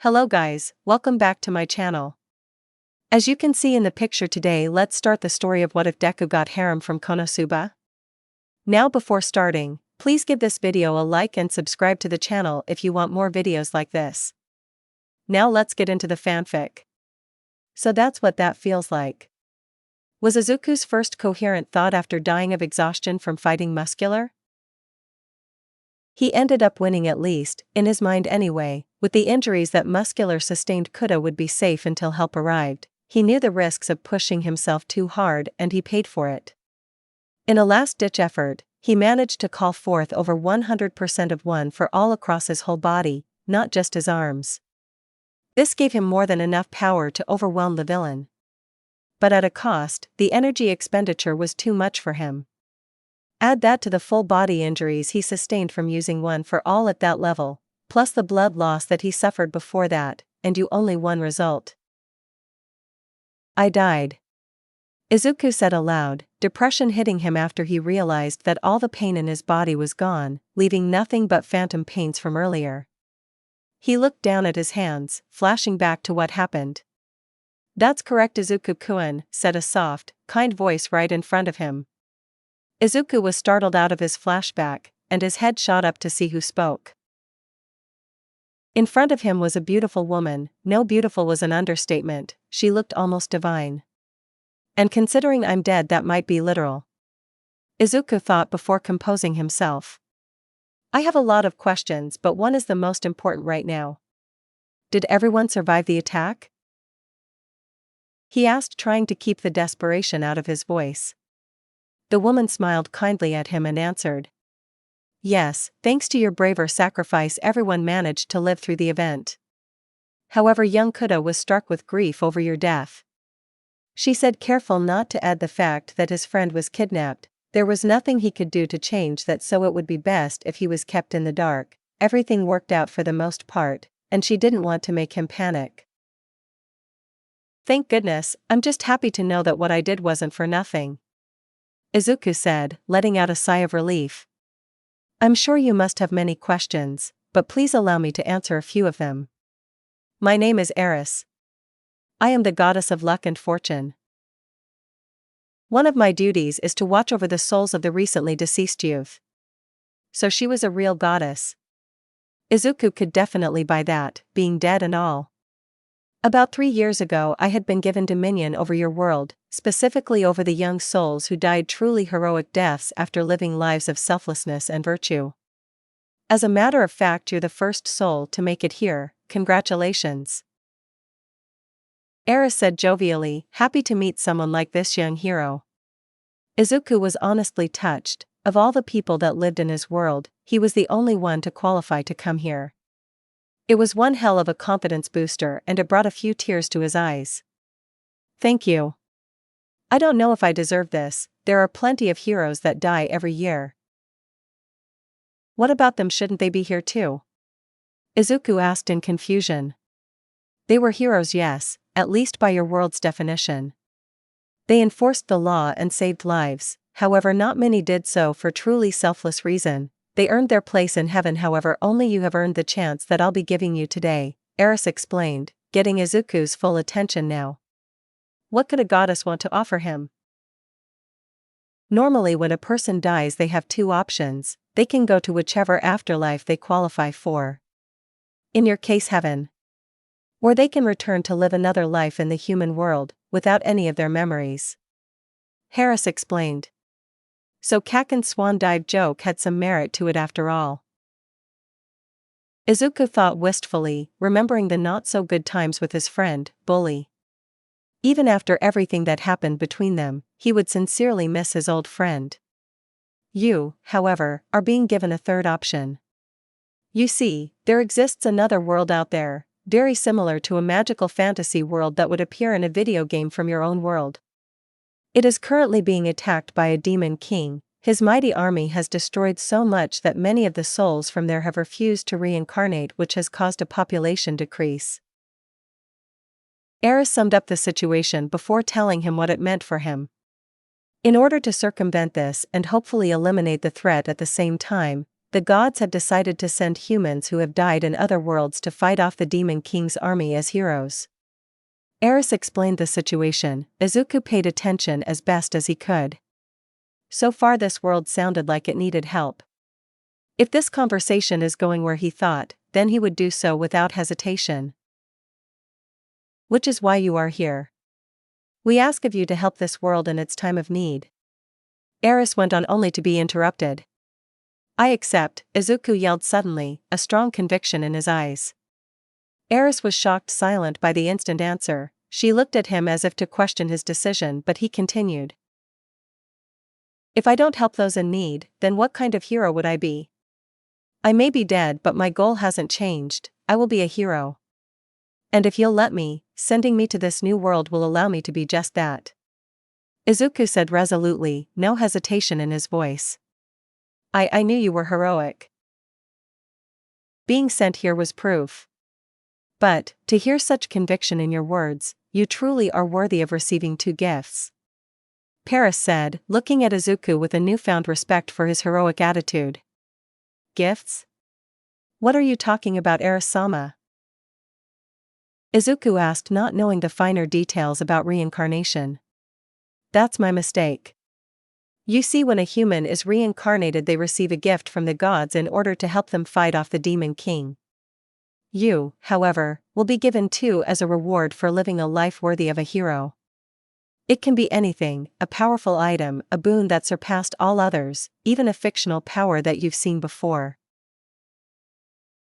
Hello guys, welcome back to my channel. As you can see in the picture today, let's start the story of What If Deku Got Harem from Konosuba. Now before starting, please give this video a like and subscribe to the channel if you want more videos like this. Now let's get into the fanfic. So that's what that feels like. Was Izuku's first coherent thought after dying of exhaustion from fighting Muscular? He ended up winning, at least, in his mind anyway. With the injuries that Muscular sustained, Kuda would be safe until help arrived. He knew the risks of pushing himself too hard and he paid for it. In a last-ditch effort, he managed to call forth over 100% of one for all across his whole body, not just his arms. This gave him more than enough power to overwhelm the villain. But at a cost, the energy expenditure was too much for him. Add that to the full body injuries he sustained from using one for all at that level, plus the blood loss that he suffered before that, and you only one result. I died. Izuku said aloud, depression hitting him after he realized that all the pain in his body was gone, leaving nothing but phantom pains from earlier. He looked down at his hands, flashing back to what happened. That's correct, Izuku-kun, said a soft, kind voice right in front of him. Izuku was startled out of his flashback, and his head shot up to see who spoke. In front of him was a beautiful woman. No, beautiful was an understatement, she looked almost divine. And considering I'm dead, that might be literal. Izuku thought before composing himself. I have a lot of questions, but one is the most important right now. Did everyone survive the attack? He asked, trying to keep the desperation out of his voice. The woman smiled kindly at him and answered. Yes, thanks to your braver sacrifice, everyone managed to live through the event. However, young Kuda was struck with grief over your death. She said, careful not to add the fact that his friend was kidnapped. There was nothing he could do to change that, so it would be best if he was kept in the dark. Everything worked out for the most part, and she didn't want to make him panic. Thank goodness, I'm just happy to know that what I did wasn't for nothing. Izuku said, letting out a sigh of relief. I'm sure you must have many questions, but please allow me to answer a few of them. My name is Eris. I am the goddess of luck and fortune. One of my duties is to watch over the souls of the recently deceased youth. So she was a real goddess. Izuku could definitely buy that, being dead and all. About 3 years ago, I had been given dominion over your world, specifically over the young souls who died truly heroic deaths after living lives of selflessness and virtue. As a matter of fact, you're the first soul to make it here. Congratulations. Eris said jovially, happy to meet someone like this young hero. Izuku was honestly touched. Of all the people that lived in his world, he was the only one to qualify to come here. It was one hell of a confidence booster, and it brought a few tears to his eyes. Thank you. I don't know if I deserve this. There are plenty of heroes that die every year. What about them? Shouldn't they be here too? Izuku asked in confusion. They were heroes, yes, at least by your world's definition. They enforced the law and saved lives, however not many did so for truly selfless reason. They earned their place in heaven, however only you have earned the chance that I'll be giving you today, Eris explained, getting Izuku's full attention now. What could a goddess want to offer him? Normally when a person dies they have two options. They can go to whichever afterlife they qualify for. In your case, heaven. Or they can return to live another life in the human world, without any of their memories. Harris explained. So Kaken's swan dive joke had some merit to it after all. Izuku thought wistfully, remembering the not-so-good times with his friend, Bully. Even after everything that happened between them, he would sincerely miss his old friend. You, however, are being given a third option. You see, there exists another world out there, very similar to a magical fantasy world that would appear in a video game from your own world. It is currently being attacked by a demon king. His mighty army has destroyed so much that many of the souls from there have refused to reincarnate, which has caused a population decrease. Eris summed up the situation before telling him what it meant for him. In order to circumvent this and hopefully eliminate the threat at the same time, the gods have decided to send humans who have died in other worlds to fight off the Demon King's army as heroes. Eris explained the situation. Izuku paid attention as best as he could. So far this world sounded like it needed help. If this conversation is going where he thought, then he would do so without hesitation. Which is why you are here. We ask of you to help this world in its time of need. Eris went on only to be interrupted. I accept, Izuku yelled suddenly, a strong conviction in his eyes. Eris was shocked silent by the instant answer. She looked at him as if to question his decision, but he continued. If I don't help those in need, then what kind of hero would I be? I may be dead, but my goal hasn't changed. I will be a hero. And if you'll let me, sending me to this new world will allow me to be just that. Izuku said resolutely, no hesitation in his voice. I knew you were heroic. Being sent here was proof. But, to hear such conviction in your words, you truly are worthy of receiving 2 gifts. Paris said, looking at Izuku with a newfound respect for his heroic attitude. Gifts? What are you talking about, Eris-sama? Izuku asked, not knowing the finer details about reincarnation. That's my mistake. You see, when a human is reincarnated they receive a gift from the gods in order to help them fight off the Demon King. You, however, will be given 2 as a reward for living a life worthy of a hero. It can be anything, a powerful item, a boon that surpassed all others, even a fictional power that you've seen before.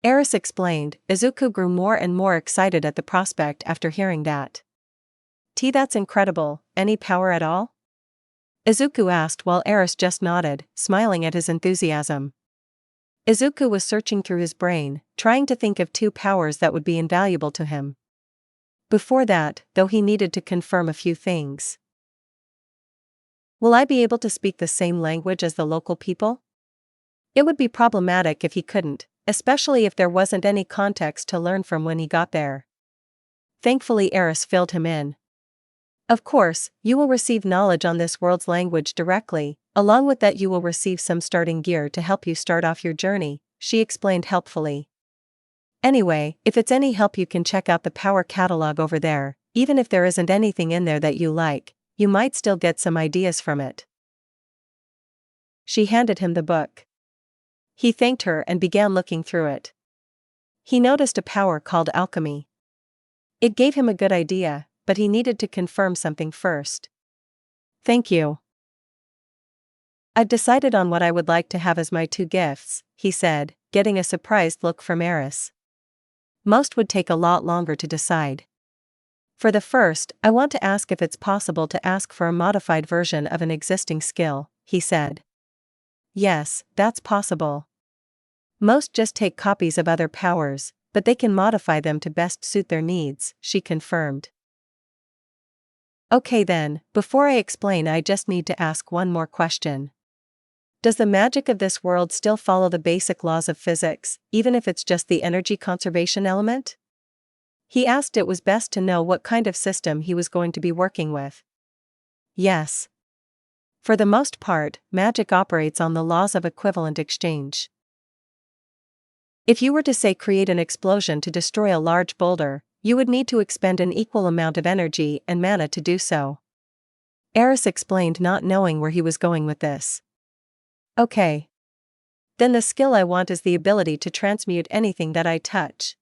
Eris explained. Izuku grew more and more excited at the prospect after hearing that. That's incredible. Any power at all? Izuku asked while Eris just nodded, smiling at his enthusiasm. Izuku was searching through his brain, trying to think of 2 powers that would be invaluable to him. Before that, though, he needed to confirm a few things. Will I be able to speak the same language as the local people? It would be problematic if he couldn't, especially if there wasn't any context to learn from when he got there. Thankfully Eris filled him in. Of course, you will receive knowledge on this world's language directly, along with that you will receive some starting gear to help you start off your journey, she explained helpfully. Anyway, if it's any help you can check out the power catalog over there, even if there isn't anything in there that you like, you might still get some ideas from it. She handed him the book. He thanked her and began looking through it. He noticed a power called alchemy. It gave him a good idea, but he needed to confirm something first. Thank you. I've decided on what I would like to have as my 2 gifts, he said, getting a surprised look from Eris. Most would take a lot longer to decide. For the first, I want to ask if it's possible to ask for a modified version of an existing skill, he said. Yes, that's possible. Most just take copies of other powers, but they can modify them to best suit their needs, she confirmed. Okay then, before I explain I just need to ask one more question. Does the magic of this world still follow the basic laws of physics, even if it's just the energy conservation element? He asked. It was best to know what kind of system he was going to be working with. Yes. For the most part, magic operates on the laws of equivalent exchange. If you were to say create an explosion to destroy a large boulder, you would need to expend an equal amount of energy and mana to do so. Eris explained, not knowing where he was going with this. Okay. Then the skill I want is the ability to transmute anything that I touch.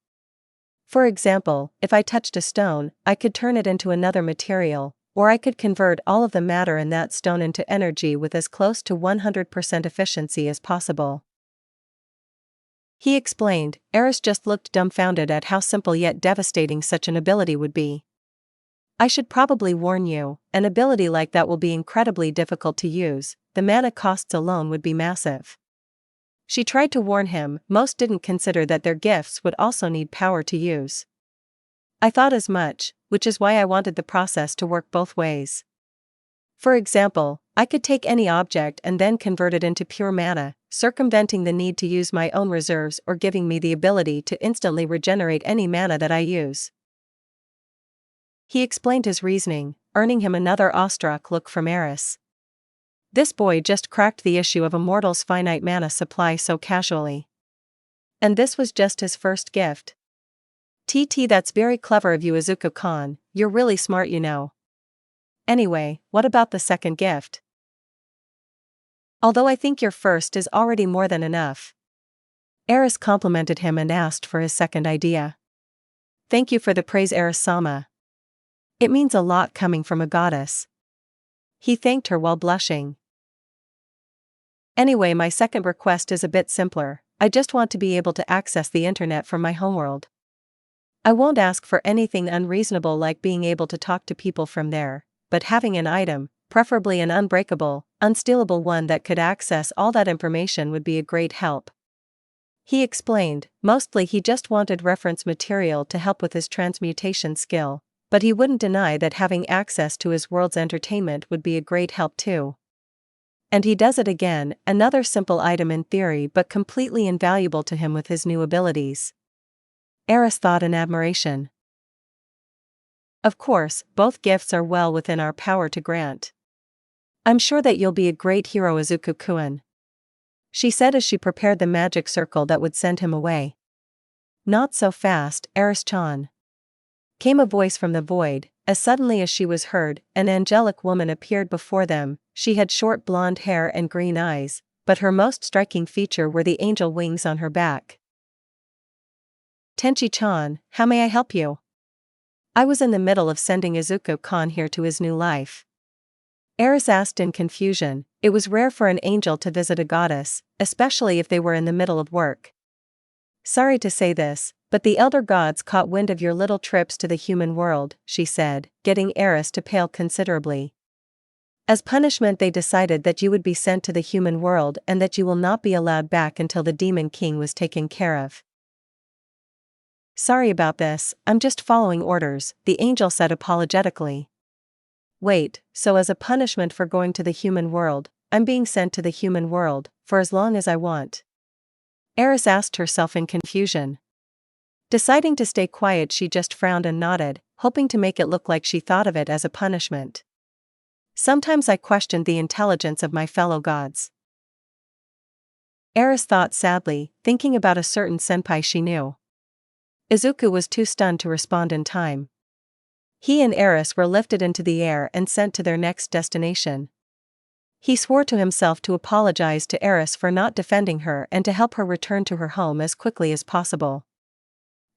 For example, if I touched a stone, I could turn it into another material, or I could convert all of the matter in that stone into energy with as close to 100% efficiency as possible. He explained. Eris just looked dumbfounded at how simple yet devastating such an ability would be. I should probably warn you, an ability like that will be incredibly difficult to use. The mana costs alone would be massive. She tried to warn him. Most didn't consider that their gifts would also need power to use. I thought as much, which is why I wanted the process to work both ways. For example, I could take any object and then convert it into pure mana, circumventing the need to use my own reserves or giving me the ability to instantly regenerate any mana that I use. He explained his reasoning, earning him another awestruck look from Eris. This boy just cracked the issue of a mortal's finite mana supply so casually. And this was just his first gift. That's very clever of you, Izuku-kan, you're really smart, you know. Anyway, what about the second gift? Although I think your first is already more than enough. Eris complimented him and asked for his second idea. Thank you for the praise, Eris-sama. It means a lot coming from a goddess. He thanked her while blushing. Anyway, my second request is a bit simpler. I just want to be able to access the internet from my homeworld. I won't ask for anything unreasonable like being able to talk to people from there, but having an item, preferably an unbreakable, unstealable one that could access all that information would be a great help. He explained, mostly he just wanted reference material to help with his transmutation skill, but he wouldn't deny that having access to his world's entertainment would be a great help too. And he does it again, another simple item in theory but completely invaluable to him with his new abilities. Eris thought in admiration. Of course, both gifts are well within our power to grant. I'm sure that you'll be a great hero, Izuku-kun, she said as she prepared the magic circle that would send him away. Not so fast, Eris-chan. Came a voice from the void. As suddenly as she was heard, an angelic woman appeared before them. She had short blonde hair and green eyes, but her most striking feature were the angel wings on her back. Tenchi-chan, how may I help you? I was in the middle of sending Izuku-kan here to his new life. Eris asked in confusion. It was rare for an angel to visit a goddess, especially if they were in the middle of work. Sorry to say this, but the elder gods caught wind of your little trips to the human world, she said, getting Eris to pale considerably. As punishment, they decided that you would be sent to the human world and that you will not be allowed back until the Demon King was taken care of. Sorry about this, I'm just following orders, the angel said apologetically. Wait, so as a punishment for going to the human world, I'm being sent to the human world, for as long as I want? Eris asked herself in confusion. Deciding to stay quiet, she just frowned and nodded, hoping to make it look like she thought of it as a punishment. Sometimes I questioned the intelligence of my fellow gods. Eris thought sadly, thinking about a certain senpai she knew. Izuku was too stunned to respond in time. He and Eris were lifted into the air and sent to their next destination. He swore to himself to apologize to Eris for not defending her and to help her return to her home as quickly as possible.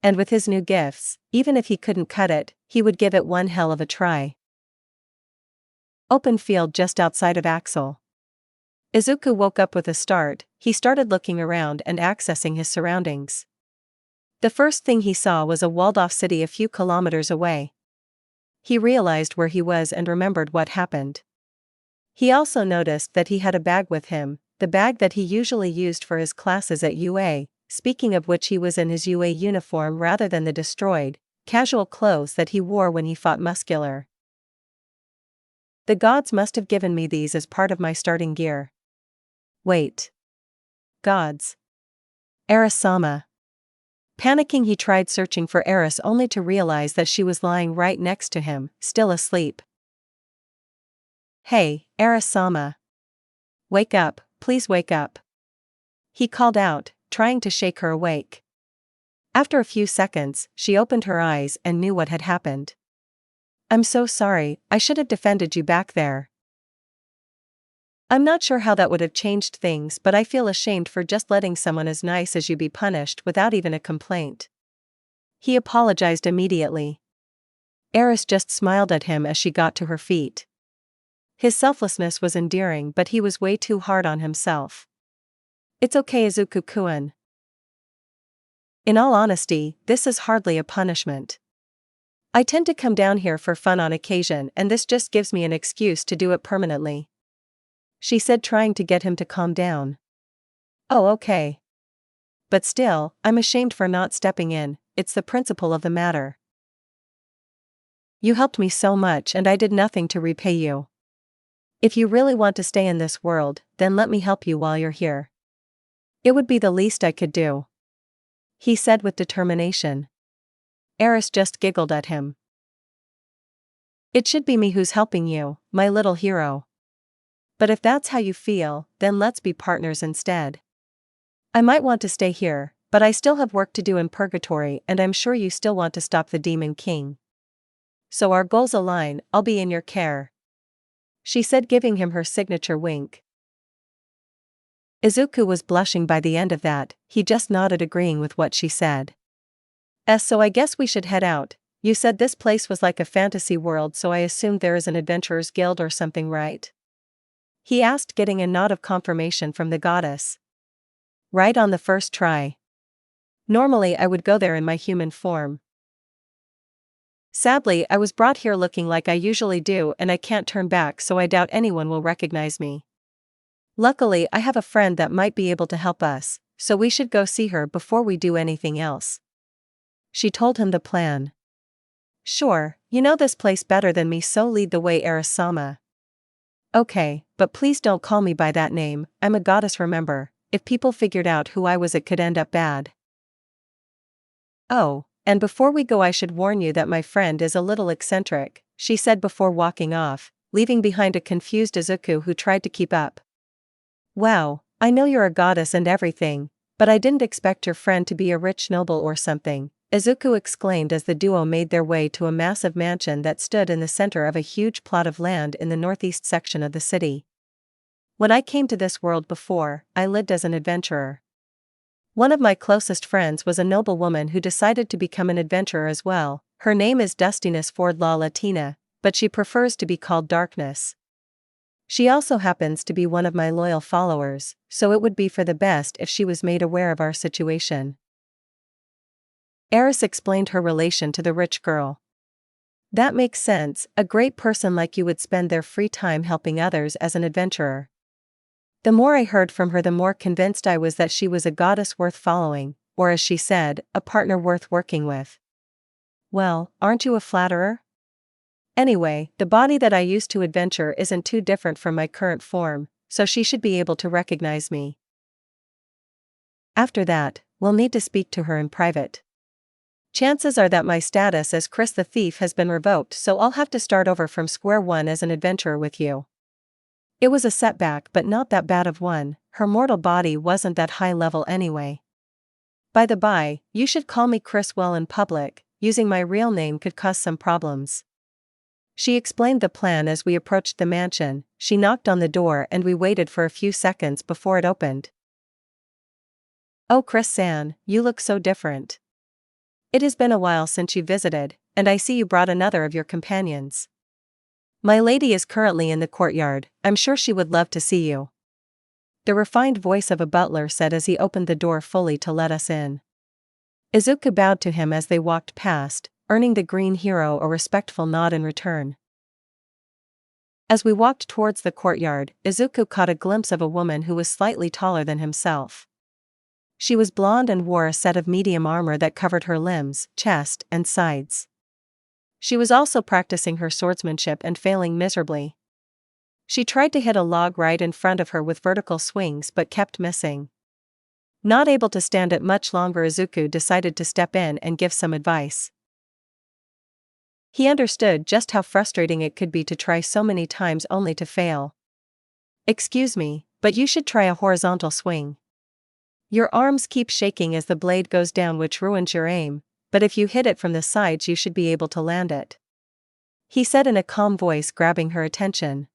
And with his new gifts, even if he couldn't cut it, he would give it one hell of a try. Open field just outside of Axel. Izuku woke up with a start. He started looking around and accessing his surroundings. The first thing he saw was a walled-off city a few kilometers away. He realized where he was and remembered what happened. He also noticed that he had a bag with him, the bag that he usually used for his classes at UA, speaking of which he was in his UA uniform rather than the destroyed, casual clothes that he wore when he fought Muscular. The gods must have given me these as part of my starting gear. Wait. Gods. Eris-sama. Panicking, he tried searching for Eris only to realize that she was lying right next to him, still asleep. Hey, Eris-sama. Wake up, please wake up. He called out, trying to shake her awake. After a few seconds, she opened her eyes and knew what had happened. I'm so sorry, I should have defended you back there. I'm not sure how that would have changed things, but I feel ashamed for just letting someone as nice as you be punished without even a complaint. He apologized immediately. Eris just smiled at him as she got to her feet. His selflessness was endearing, but he was way too hard on himself. It's okay, Izuku-kun. In all honesty, this is hardly a punishment. I tend to come down here for fun on occasion, and this just gives me an excuse to do it permanently, she said, trying to get him to calm down. Oh, okay. But still, I'm ashamed for not stepping in, it's the principle of the matter. You helped me so much and I did nothing to repay you. If you really want to stay in this world, then let me help you while you're here. It would be the least I could do, he said with determination. Eris just giggled at him. It should be me who's helping you, my little hero. But if that's how you feel, then let's be partners instead. I might want to stay here, but I still have work to do in Purgatory and I'm sure you still want to stop the Demon King. So our goals align, I'll be in your care. She said, giving him her signature wink. Izuku was blushing by the end of that, he just nodded agreeing with what she said. So I guess we should head out. You said this place was like a fantasy world, so I assumed there is an adventurer's guild or something, right? He asked, getting a nod of confirmation from the goddess. Right on the first try. Normally I would go there in my human form. Sadly, I was brought here looking like I usually do and I can't turn back, so I doubt anyone will recognize me. Luckily, I have a friend that might be able to help us, so we should go see her before we do anything else. She told him the plan. Sure, you know this place better than me, so lead the way, Arasama. Okay, but please don't call me by that name, I'm a goddess, remember. If people figured out who I was, it could end up bad. Oh, and before we go I should warn you that my friend is a little eccentric, she said before walking off, leaving behind a confused Izuku who tried to keep up. Wow, I know you're a goddess and everything, but I didn't expect your friend to be a rich noble or something, Izuku exclaimed as the duo made their way to a massive mansion that stood in the center of a huge plot of land in the northeast section of the city. When I came to this world before, I lived as an adventurer. One of my closest friends was a noble woman who decided to become an adventurer as well. Her name is Dustiness Ford La Latina, but she prefers to be called Darkness. She also happens to be one of my loyal followers, so it would be for the best if she was made aware of our situation. Eris explained her relation to the rich girl. That makes sense, a great person like you would spend their free time helping others as an adventurer. The more I heard from her, the more convinced I was that she was a goddess worth following, or as she said, a partner worth working with. Well, aren't you a flatterer? Anyway, the body that I used to adventure isn't too different from my current form, so she should be able to recognize me. After that, we'll need to speak to her in private. Chances are that my status as Chris the Thief has been revoked, so I'll have to start over from square one as an adventurer with you. It was a setback, but not that bad of one. Her mortal body wasn't that high level anyway. By the by, you should call me Chris well in public, using my real name could cause some problems. She explained the plan as we approached the mansion. She knocked on the door and we waited for a few seconds before it opened. Oh, Chris-san, you look so different. It has been a while since you visited, and I see you brought another of your companions. My lady is currently in the courtyard, I'm sure she would love to see you. The refined voice of a butler said as he opened the door fully to let us in. Izuku bowed to him as they walked past, earning the green hero a respectful nod in return. As we walked towards the courtyard, Izuku caught a glimpse of a woman who was slightly taller than himself. She was blonde and wore a set of medium armor that covered her limbs, chest, and sides. She was also practicing her swordsmanship and failing miserably. She tried to hit a log right in front of her with vertical swings but kept missing. Not able to stand it much longer, Izuku decided to step in and give some advice. He understood just how frustrating it could be to try so many times only to fail. Excuse me, but you should try a horizontal swing. Your arms keep shaking as the blade goes down, which ruins your aim, but if you hit it from the sides you should be able to land it. He said in a calm voice, grabbing her attention.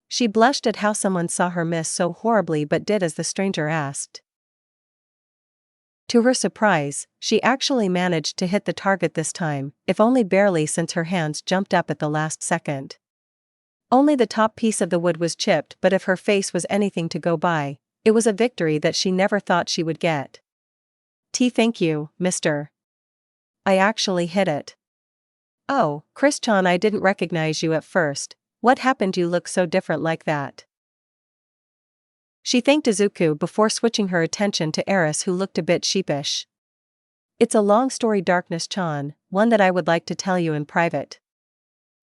She blushed at how someone saw her miss so horribly but did as the stranger asked. To her surprise, she actually managed to hit the target this time, if only barely since her hands jumped up at the last second. Only the top piece of the wood was chipped, but if her face was anything to go by, it was a victory that she never thought she would get. Thank you, mister. I actually hit it. Oh, Chris-chan, I didn't recognize you at first. What happened? You look so different like that. She thanked Izuku before switching her attention to Eris, who looked a bit sheepish. It's a long story, Darkness-chan, one that I would like to tell you in private.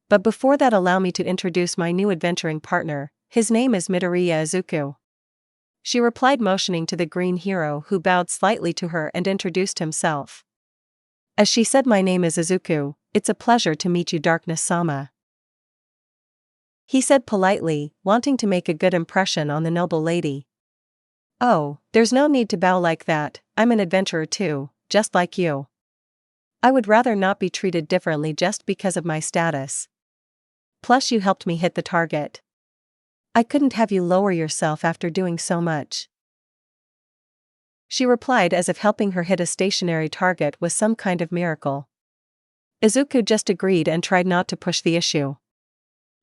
But before that, allow me to introduce my new adventuring partner. His name is Midoriya Izuku. She replied, motioning to the green hero, who bowed slightly to her and introduced himself. As she said, my name is Izuku, it's a pleasure to meet you, Darkness-sama. he said politely, wanting to make a good impression on the noble lady. "Oh, there's no need to bow like that, I'm an adventurer too, just like you. I would rather not be treated differently just because of my status. Plus you helped me hit the target. I couldn't have you lower yourself after doing so much." She replied as if helping her hit a stationary target was some kind of miracle. Izuku just agreed and tried not to push the issue.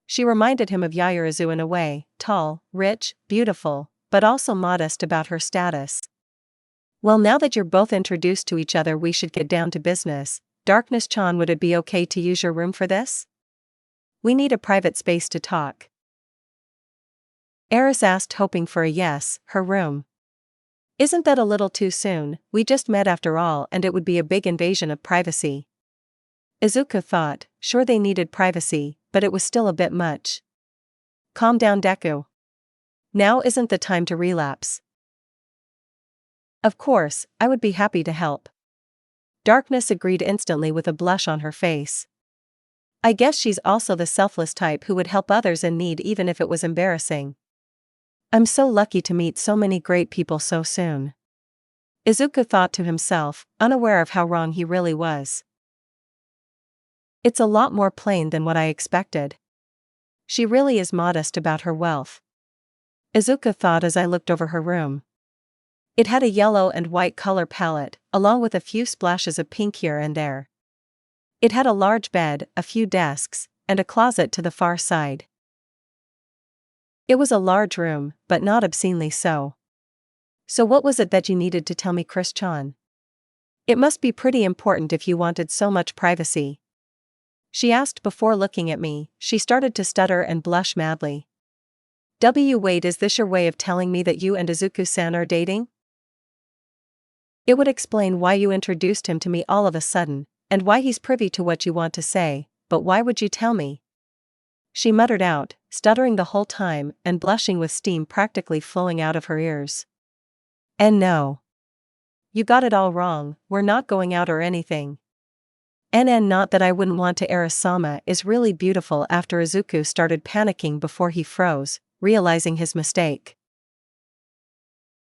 She reminded him of Yaoyorozu in a way, tall, rich, beautiful, but also modest about her status. "Well, now that you're both introduced to each other, we should get down to business. Darkness-chan, would it be okay to use your room for this? We need a private space to talk." Eris asked, hoping for a yes. Her room. Isn't that a little too soon? We just met after all, and it would be a big invasion of privacy. Izuku thought, sure they needed privacy, but it was still a bit much. Calm down, Deku. Now isn't the time to relapse. Of course, I would be happy to help. Darkness agreed instantly with a blush on her face. I guess she's also the selfless type who would help others in need even if it was embarrassing. I'm so lucky to meet so many great people so soon. Izuku thought to himself, unaware of how wrong he really was. It's a lot more plain than what I expected. She really is modest about her wealth. Izuku thought as I looked over her room. It had a yellow and white color palette, along with a few splashes of pink here and there. It had a large bed, a few desks, and a closet to the far side. It was a large room, but not obscenely so. So what was it that you needed to tell me, Chris-chan? It must be pretty important if you wanted so much privacy. She asked before looking at me. She started to stutter and blush madly. Wait, is this your way of telling me that you and Izuku-san are dating? It would explain why you introduced him to me all of a sudden, and why he's privy to what you want to say, but why would you tell me? She muttered out, stuttering the whole time and blushing with steam practically flowing out of her ears. And no. You got it all wrong, we're not going out or anything. And not that I wouldn't want to. Eris-sama is really beautiful. After Izuku started panicking before he froze, realizing his mistake.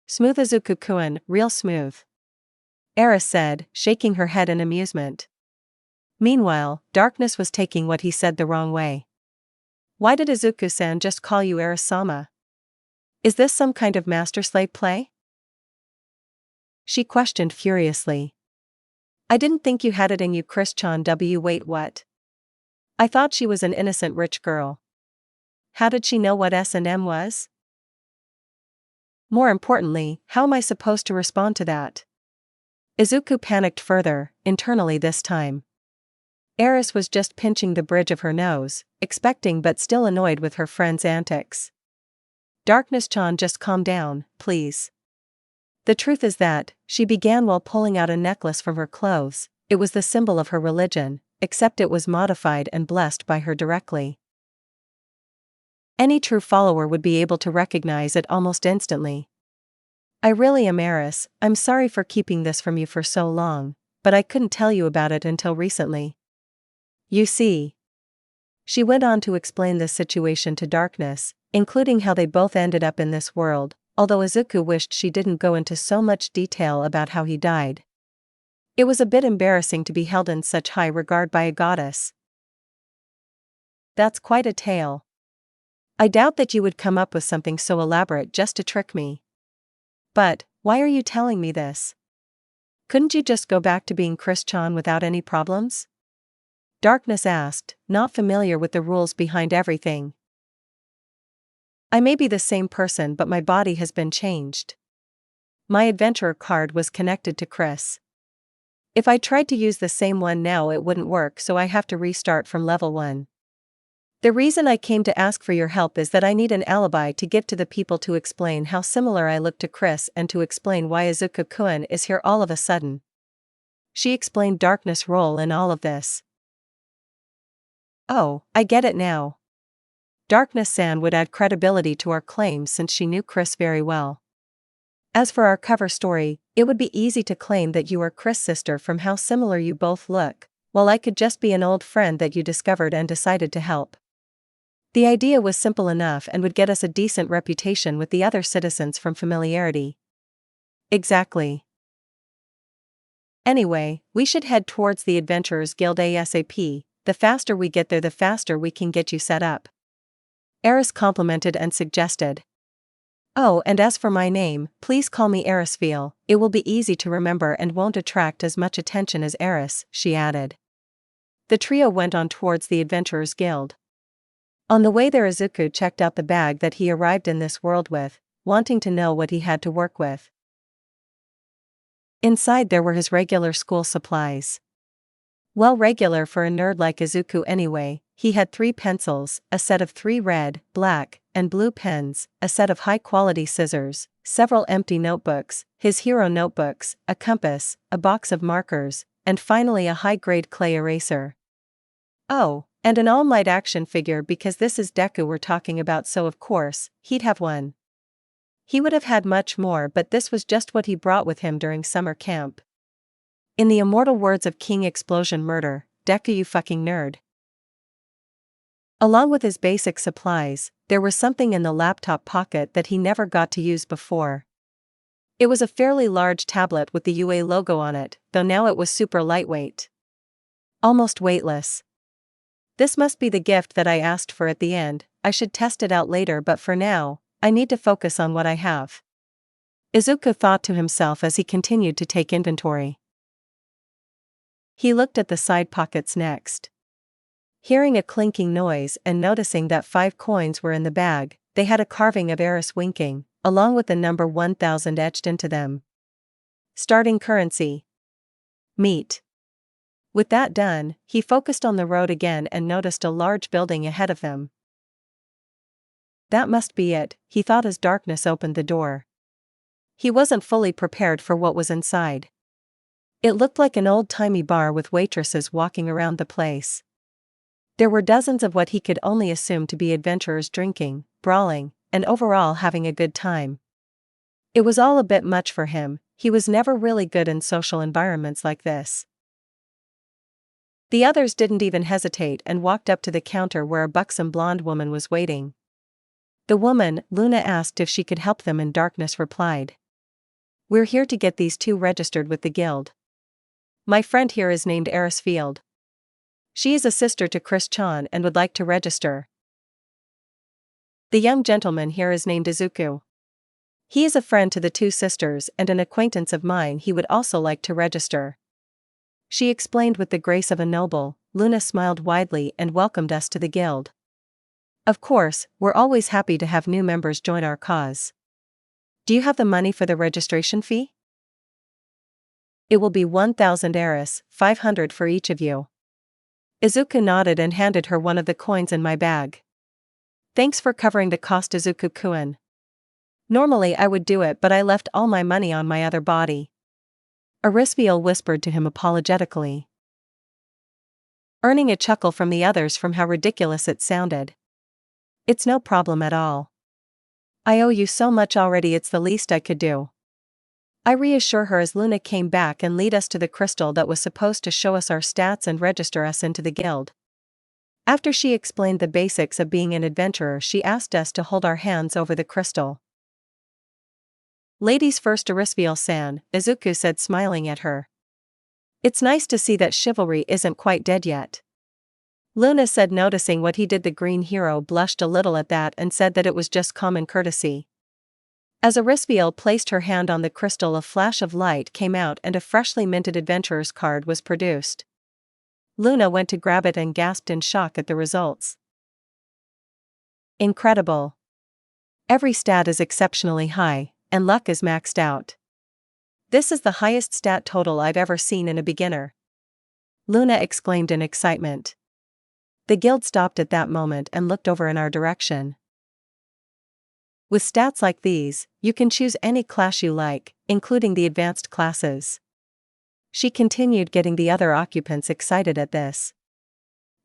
Smooth, Izuku-kun, real smooth. Eris said, shaking her head in amusement. Meanwhile, Darkness was taking what he said the wrong way. Why did Izuku-san just call you Eris-sama? Is this some kind of master-slave play? She questioned furiously. I didn't think you had it in you, Chris-chan. Wait, what? I thought she was an innocent rich girl. How did she know what S&M was? More importantly, how am I supposed to respond to that? Izuku panicked further, internally this time. Eris was just pinching the bridge of her nose, expecting but still annoyed with her friend's antics. Darkness-chan, just calm down, please. The truth is that, she began while pulling out a necklace from her clothes. It was the symbol of her religion, except it was modified and blessed by her directly. Any true follower would be able to recognize it almost instantly. I really am Eris. I'm sorry for keeping this from you for so long, but I couldn't tell you about it until recently. You see. She went on to explain this situation to Darkness, including how they both ended up in this world, although Izuku wished she didn't go into so much detail about how he died. It was a bit embarrassing to be held in such high regard by a goddess. That's quite a tale. I doubt that you would come up with something so elaborate just to trick me. But, why are you telling me this? Couldn't you just go back to being Chris-chan without any problems? Darkness asked, not familiar with the rules behind everything. I may be the same person, but my body has been changed. My adventurer card was connected to Chris. If I tried to use the same one now, it wouldn't work, so I have to restart from level 1. The reason I came to ask for your help is that I need an alibi to give to the people to explain how similar I look to Chris and to explain why Izuku-kun is here all of a sudden. She explained Darkness' role in all of this. Oh, I get it now. Darkness-san would add credibility to our claims since she knew Chris very well. As for our cover story, it would be easy to claim that you are Chris' sister from how similar you both look, while I could just be an old friend that you discovered and decided to help. The idea was simple enough and would get us a decent reputation with the other citizens from familiarity. Exactly. Anyway, we should head towards the Adventurers Guild ASAP. The faster we get there, the faster we can get you set up. Eris complimented and suggested. Oh, and as for my name, please call me Erisfeel. It will be easy to remember and won't attract as much attention as Eris, she added. The trio went on towards the Adventurers Guild. On the way there, Izuku checked out the bag that he arrived in this world with, wanting to know what he had to work with. Inside there were his regular school supplies. Well, regular for a nerd like Izuku anyway. He had 3 pencils, a set of 3 red, black, and blue pens, a set of high-quality scissors, several empty notebooks, his hero notebooks, a compass, a box of markers, and finally a high-grade clay eraser. Oh, and an All Might action figure, because this is Deku we're talking about, so of course, he'd have one. He would have had much more, but this was just what he brought with him during summer camp. In the immortal words of King Explosion Murder, Deku, you fucking nerd. Along with his basic supplies, there was something in the laptop pocket that he never got to use before. It was a fairly large tablet with the UA logo on it, though now it was super lightweight. Almost weightless. This must be the gift that I asked for at the end. I should test it out later, but for now, I need to focus on what I have. Izuku thought to himself as he continued to take inventory. He looked at the side pockets next. Hearing a clinking noise and noticing that 5 coins were in the bag, they had a carving of Eris winking, along with the number 1000 etched into them. Starting currency. Meat. With that done, he focused on the road again and noticed a large building ahead of them. That must be it, he thought as darkness opened the door. He wasn't fully prepared for what was inside. It looked like an old-timey bar with waitresses walking around the place. There were dozens of what he could only assume to be adventurers drinking, brawling, and overall having a good time. It was all a bit much for him. He was never really good in social environments like this. The others didn't even hesitate and walked up to the counter where a buxom blonde woman was waiting. The woman, Luna, asked if she could help them, and Darkness replied. We're here to get these 2 registered with the guild. My friend here is named Eris Field. She is a sister to Chris Chan and would like to register. The young gentleman here is named Izuku. He is a friend to the 2 sisters and an acquaintance of mine. He would also like to register. She explained with the grace of a noble. Luna smiled widely and welcomed us to the guild. Of course, we're always happy to have new members join our cause. Do you have the money for the registration fee? It will be 1000 Eris, 500 for each of you. Izuku nodded and handed her one of the coins in my bag. Thanks for covering the cost, Izuku-kun. Normally I would do it, but I left all my money on my other body. Erisfiel whispered to him apologetically, earning a chuckle from the others from how ridiculous it sounded. It's no problem at all. I owe you so much already, it's the least I could do. I reassure her as Luna came back and lead us to the crystal that was supposed to show us our stats and register us into the guild. After she explained the basics of being an adventurer, she asked us to hold our hands over the crystal. Ladies first, Erisfiel-san, Izuku said, smiling at her. It's nice to see that chivalry isn't quite dead yet. Luna said, noticing what he did. The green hero blushed a little at that and said that it was just common courtesy. As Erisfiel placed her hand on the crystal, a flash of light came out and a freshly minted adventurer's card was produced. Luna went to grab it and gasped in shock at the results. Incredible. Every stat is exceptionally high, and luck is maxed out. This is the highest stat total I've ever seen in a beginner. Luna exclaimed in excitement. The guild stopped at that moment and looked over in our direction. With stats like these, you can choose any class you like, including the advanced classes. She continued, getting the other occupants excited at this.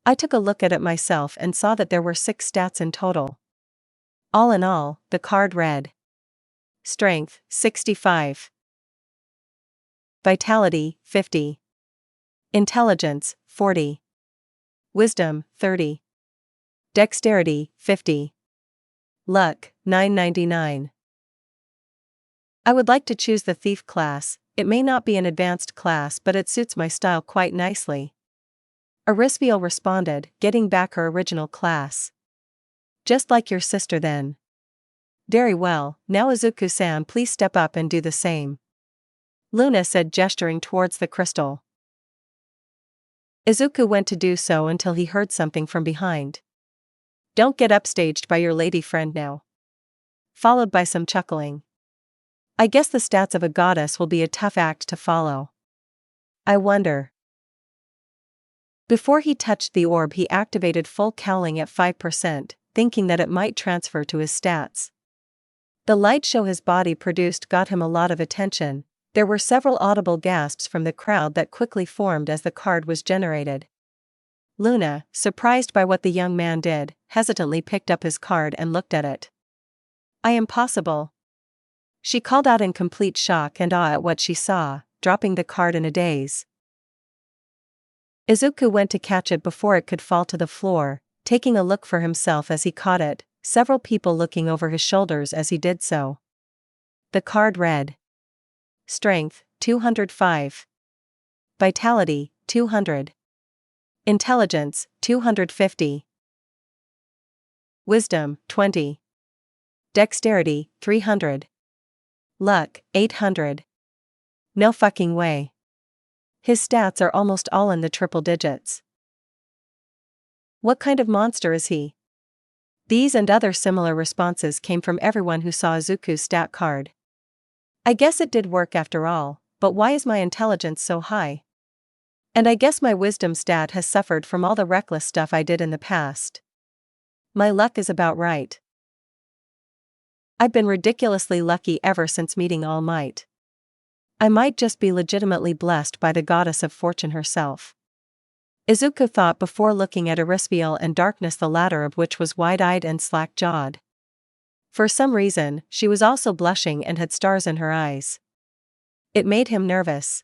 I took a look at it myself and saw that there were 6 stats in total. All in all, the card read: Strength, 65. Vitality, 50. Intelligence, 40. Wisdom, 30. Dexterity, 50. Luck, 999. I would like to choose the thief class. It may not be an advanced class, but it suits my style quite nicely. Arispiel responded, getting back her original class. Just like your sister then. Very well, now Izuku-san, please step up and do the same. Luna said, gesturing towards the crystal. Izuku went to do so until he heard something from behind. Don't get upstaged by your lady friend now. Followed by some chuckling. I guess the stats of a goddess will be a tough act to follow. I wonder. Before he touched the orb, he activated full cowling at 5%, thinking that it might transfer to his stats. The light show his body produced got him a lot of attention. There were several audible gasps from the crowd that quickly formed as the card was generated. Luna, surprised by what the young man did, hesitantly picked up his card and looked at it. I am possible. She called out in complete shock and awe at what she saw, dropping the card in a daze. Izuku went to catch it before it could fall to the floor, taking a look for himself as he caught it, several people looking over his shoulders as he did so. The card read: Strength, 205. Vitality, 200. Intelligence, 250. Wisdom, 20. Dexterity, 300. Luck, 800. No fucking way. His stats are almost all in the triple digits. What kind of monster is he? These and other similar responses came from everyone who saw Izuku's stat card. I guess it did work after all, but why is my intelligence so high? And I guess my wisdom stat has suffered from all the reckless stuff I did in the past. My luck is about right. I've been ridiculously lucky ever since meeting All Might. I might just be legitimately blessed by the goddess of fortune herself. Izuku thought before looking at Arispiel and Darkness, the latter of which was wide-eyed and slack-jawed. For some reason, she was also blushing and had stars in her eyes. It made him nervous.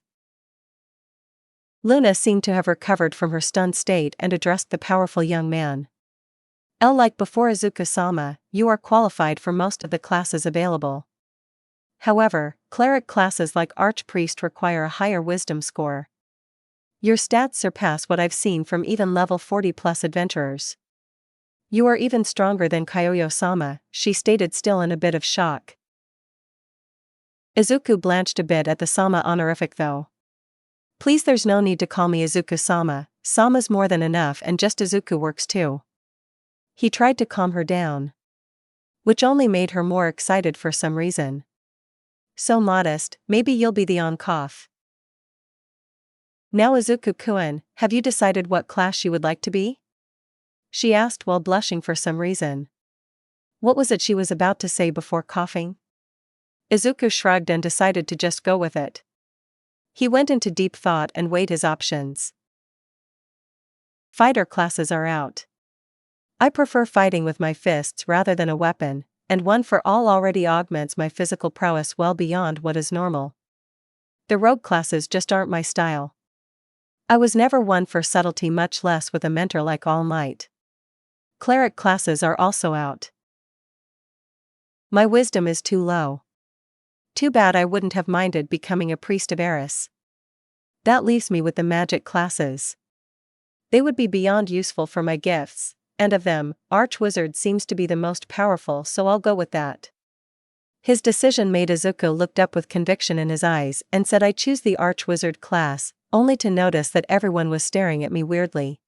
Luna seemed to have recovered from her stunned state and addressed the powerful young man. Like before, Izuku-sama, you are qualified for most of the classes available. However, cleric classes like Archpriest require a higher wisdom score. Your stats surpass what I've seen from even level 40+ adventurers. You are even stronger than Kyoyo-sama, she stated, still in a bit of shock. Izuku blanched a bit at the Sama honorific though. Please, there's no need to call me Izuku-sama, Sama's more than enough, and just Izuku works too. He tried to calm her down. Which only made her more excited for some reason. So modest, maybe you'll be the on-cough. Now Izuku-kun, have you decided what class you would like to be? She asked while blushing for some reason. What was it she was about to say before coughing? Izuku shrugged and decided to just go with it. He went into deep thought and weighed his options. Fighter classes are out. I prefer fighting with my fists rather than a weapon, and One for All already augments my physical prowess well beyond what is normal. The rogue classes just aren't my style. I was never one for subtlety, much less with a mentor like All Might. Cleric classes are also out. My wisdom is too low. Too bad. I wouldn't have minded becoming a priest of Eris. That leaves me with the magic classes. They would be beyond useful for my gifts, and of them, Archwizard seems to be the most powerful, so I'll go with that. His decision made Izuku looked up with conviction in his eyes and said, I choose the Archwizard class, only to notice that everyone was staring at me weirdly.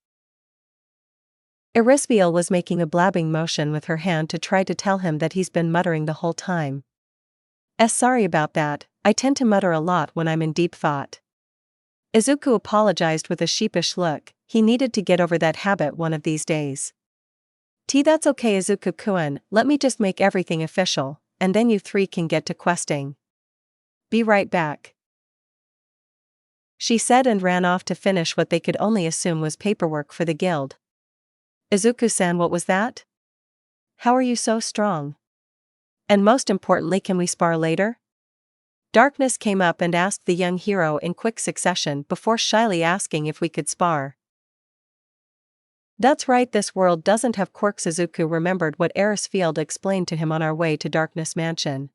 Arispiel was making a blabbing motion with her hand to try to tell him that he's been muttering the whole time. Sorry about that, I tend to mutter a lot when I'm in deep thought. Izuku apologized with a sheepish look. He needed to get over that habit one of these days. That's okay, Izuku-kun, let me just make everything official, and then you three can get to questing. Be right back. She said and ran off to finish what they could only assume was paperwork for the guild. Izuku-san, what was that? How are you so strong? And most importantly, can we spar later? Darkness came up and asked the young hero in quick succession before shyly asking if we could spar. That's right, this world doesn't have quirks. Izuku remembered what Erisfield explained to him on our way to Darkness Mansion.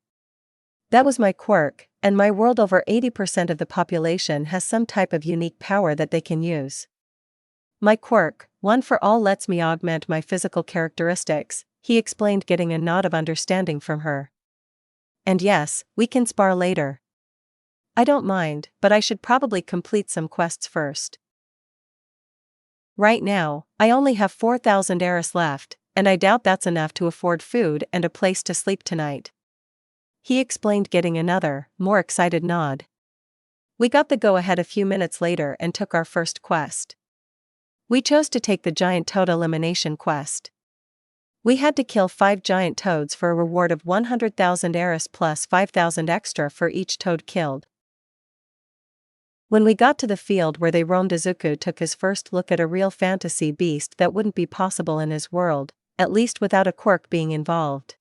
That was my quirk, and my world over 80% of the population has some type of unique power that they can use. My quirk, one for all, lets me augment my physical characteristics, he explained, getting a nod of understanding from her. And yes, we can spar later. I don't mind, but I should probably complete some quests first. Right now, I only have 4,000 Eris left, and I doubt that's enough to afford food and a place to sleep tonight. He explained, getting another, more excited nod. We got the go-ahead a few minutes later and took our first quest. We chose to take the giant toad elimination quest. We had to kill 5 giant toads for a reward of 100,000 Eris plus 5,000 extra for each toad killed. When we got to the field where they roamed, Izuku took his first look at a real fantasy beast that wouldn't be possible in his world, at least without a quirk being involved.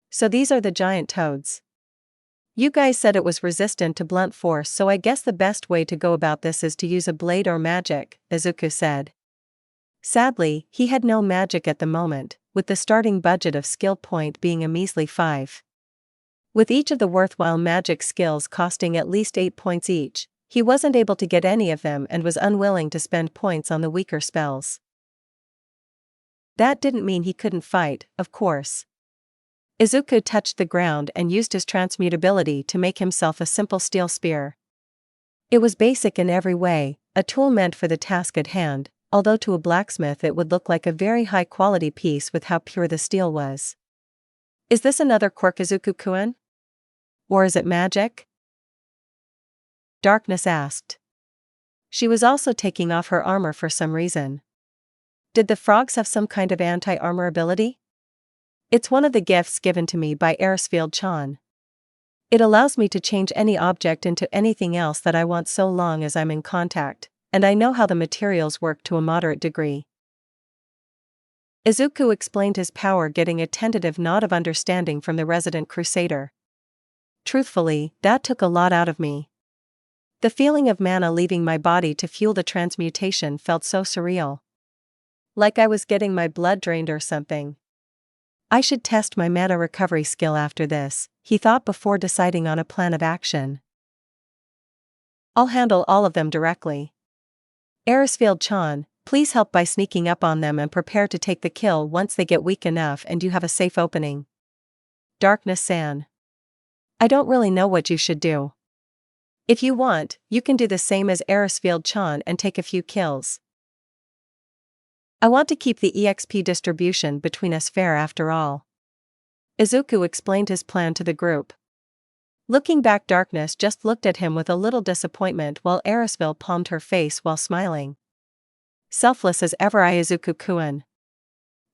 So these are the giant toads. You guys said it was resistant to blunt force, so I guess the best way to go about this is to use a blade or magic, Izuku said. Sadly, he had no magic at the moment, with the starting budget of skill point being a measly 5. With each of the worthwhile magic skills costing at least 8 points each, he wasn't able to get any of them and was unwilling to spend points on the weaker spells. That didn't mean he couldn't fight, of course. Izuku touched the ground and used his transmutability to make himself a simple steel spear. It was basic in every way, a tool meant for the task at hand, although to a blacksmith it would look like a very high-quality piece with how pure the steel was. Is this another quirk, Izuku-kun? Or is it magic? Darkness asked. She was also taking off her armor for some reason. Did the frogs have some kind of anti-armor ability? It's one of the gifts given to me by Erisfield-chan. It allows me to change any object into anything else that I want so long as I'm in contact, and I know how the materials work to a moderate degree. Izuku explained his power, getting a tentative nod of understanding from the resident crusader. Truthfully, that took a lot out of me. The feeling of mana leaving my body to fuel the transmutation felt so surreal. Like I was getting my blood drained or something. I should test my mana recovery skill after this, he thought before deciding on a plan of action. I'll handle all of them directly. Erisfield-chan, please help by sneaking up on them and prepare to take the kill once they get weak enough and you have a safe opening. Darkness-san. I don't really know what you should do. If you want, you can do the same as Erisfield-chan and take a few kills. I want to keep the EXP distribution between us fair after all. Izuku explained his plan to the group. Looking back, Darkness just looked at him with a little disappointment while Erisville palmed her face while smiling. Selfless as ever, Izuku-kun.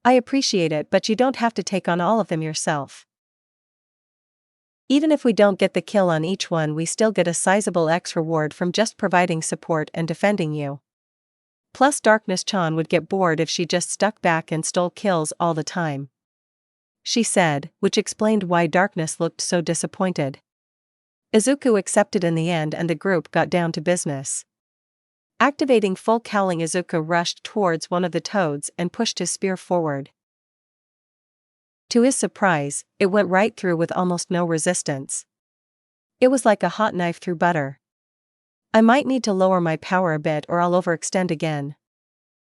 I appreciate it, but you don't have to take on all of them yourself. Even if we don't get the kill on each one, we still get a sizable X reward from just providing support and defending you. Plus Darkness-chan would get bored if she just stuck back and stole kills all the time. She said, which explained why Darkness looked so disappointed. Izuku accepted in the end and the group got down to business. Activating full cowling, Izuku rushed towards one of the toads and pushed his spear forward. To his surprise, it went right through with almost no resistance. It was like a hot knife through butter. I might need to lower my power a bit or I'll overextend again.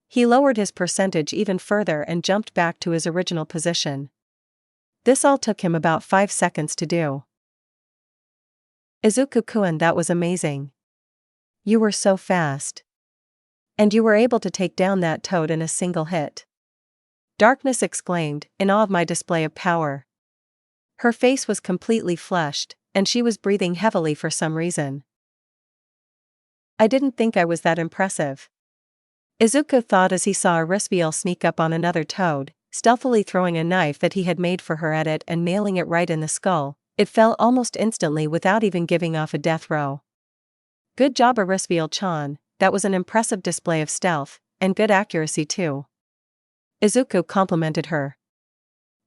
He lowered his percentage even further and jumped back to his original position. This all took him about 5 seconds to do. Izuku-kun, that was amazing. You were so fast. And you were able to take down that toad in a single hit. Darkness exclaimed, in awe of my display of power. Her face was completely flushed, and she was breathing heavily for some reason. I didn't think I was that impressive. Izuku thought as he saw Erisfield sneak up on another toad, stealthily throwing a knife that he had made for her at it and nailing it right in the skull. It fell almost instantly without even giving off a death row. Good job, Erisfield-chan, that was an impressive display of stealth, and good accuracy too. Izuku complimented her.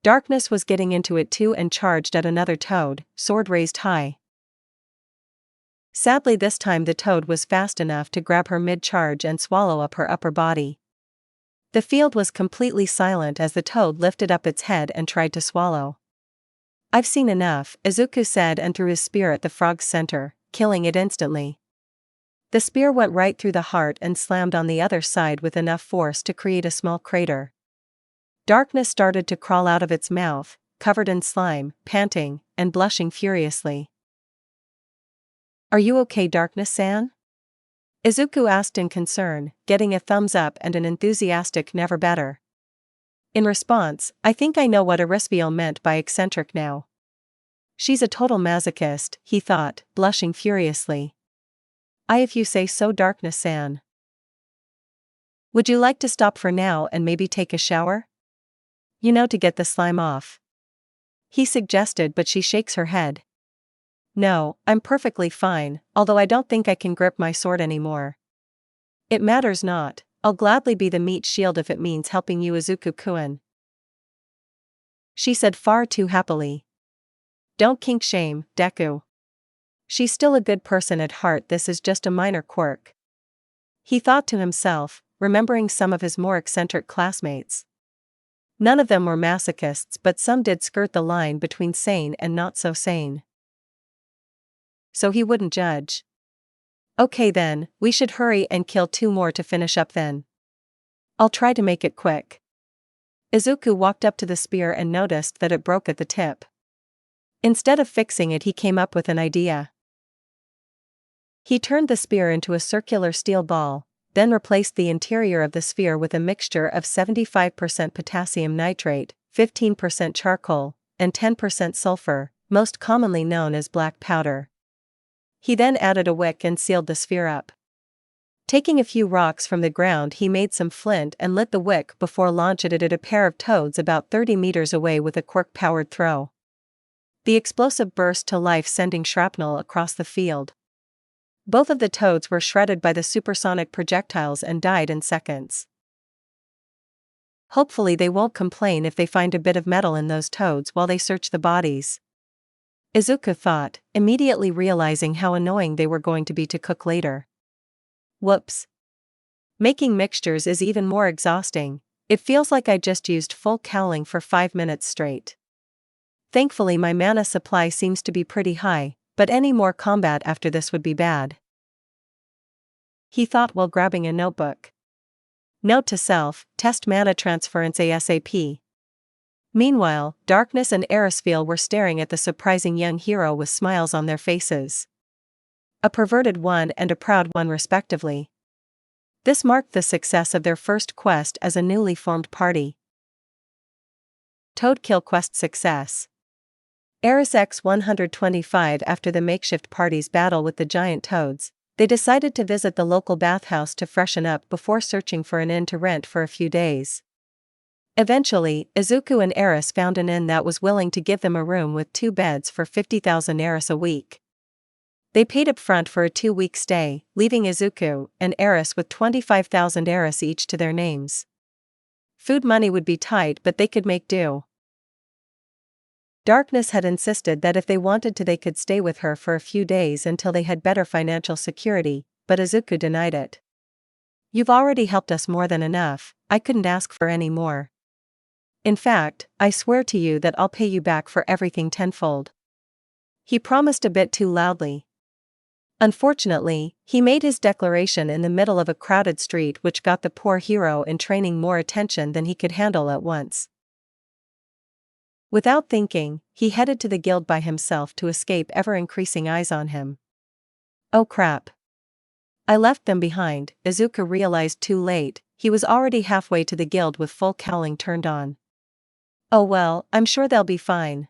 Darkness was getting into it too and charged at another toad, sword raised high. Sadly, this time the toad was fast enough to grab her mid-charge and swallow up her upper body. The field was completely silent as the toad lifted up its head and tried to swallow. "I've seen enough," Izuku said and threw his spear at the frog's center, killing it instantly. The spear went right through the heart and slammed on the other side with enough force to create a small crater. Darkness started to crawl out of its mouth, covered in slime, panting, and blushing furiously. "Are you okay, Darkness-san?" Izuku asked in concern, getting a thumbs up and an enthusiastic "never better." In response, "I think I know what Arispiel meant by eccentric now. She's a total masochist," he thought, blushing furiously. If you say so, Darkness-san. Would you like to stop for now and maybe take a shower? To get the slime off," he suggested, but she shakes her head. "No, I'm perfectly fine, although I don't think I can grip my sword anymore." "It matters not, I'll gladly be the meat shield if it means helping you, Izuku-kun," she said far too happily. "Don't kink shame, Deku. She's still a good person at heart, this is just a minor quirk," he thought to himself, remembering some of his more eccentric classmates. None of them were masochists, but some did skirt the line between sane and not so sane. So he wouldn't judge. "Okay then, we should hurry and kill 2 more to finish up then. I'll try to make it quick." Izuku walked up to the spear and noticed that it broke at the tip. Instead of fixing it, he came up with an idea. He turned the spear into a circular steel ball, then replaced the interior of the sphere with a mixture of 75% potassium nitrate, 15% charcoal, and 10% sulfur, most commonly known as black powder. He then added a wick and sealed the sphere up. Taking a few rocks from the ground, he made some flint and lit the wick before launching it at a pair of toads about 30 meters away with a quirk-powered throw. The explosive burst to life, sending shrapnel across the field. Both of the toads were shredded by the supersonic projectiles and died in seconds. Hopefully they won't complain if they find a bit of metal in those toads while they search the bodies, Izuku thought, immediately realizing how annoying they were going to be to cook later. Whoops. Making mixtures is even more exhausting. It feels like I just used full cowling for 5 minutes straight. Thankfully my mana supply seems to be pretty high, but any more combat after this would be bad, he thought while grabbing a notebook. Note to self, test mana transference ASAP. Meanwhile, Darkness and Arispiel were staring at the surprising young hero with smiles on their faces. A perverted one and a proud one respectively. This marked the success of their first quest as a newly formed party. Toad Kill Quest success. Eris X-125. After the makeshift party's battle with the giant toads, they decided to visit the local bathhouse to freshen up before searching for an inn to rent for a few days. Eventually, Izuku and Eris found an inn that was willing to give them a room with 2 beds for 50,000 Eris a week. They paid up front for a 2-week stay, leaving Izuku and Eris with 25,000 Eris each to their names. Food money would be tight, but they could make do. Darkness had insisted that if they wanted to they could stay with her for a few days until they had better financial security, but Izuku denied it. "You've already helped us more than enough, I couldn't ask for any more. In fact, I swear to you that I'll pay you back for everything tenfold," he promised a bit too loudly. Unfortunately, he made his declaration in the middle of a crowded street, which got the poor hero in training more attention than he could handle at once. Without thinking, he headed to the guild by himself to escape ever-increasing eyes on him. Oh crap. I left them behind, Izuku realized too late. He was already halfway to the guild with full cowling turned on. Oh well, I'm sure they'll be fine.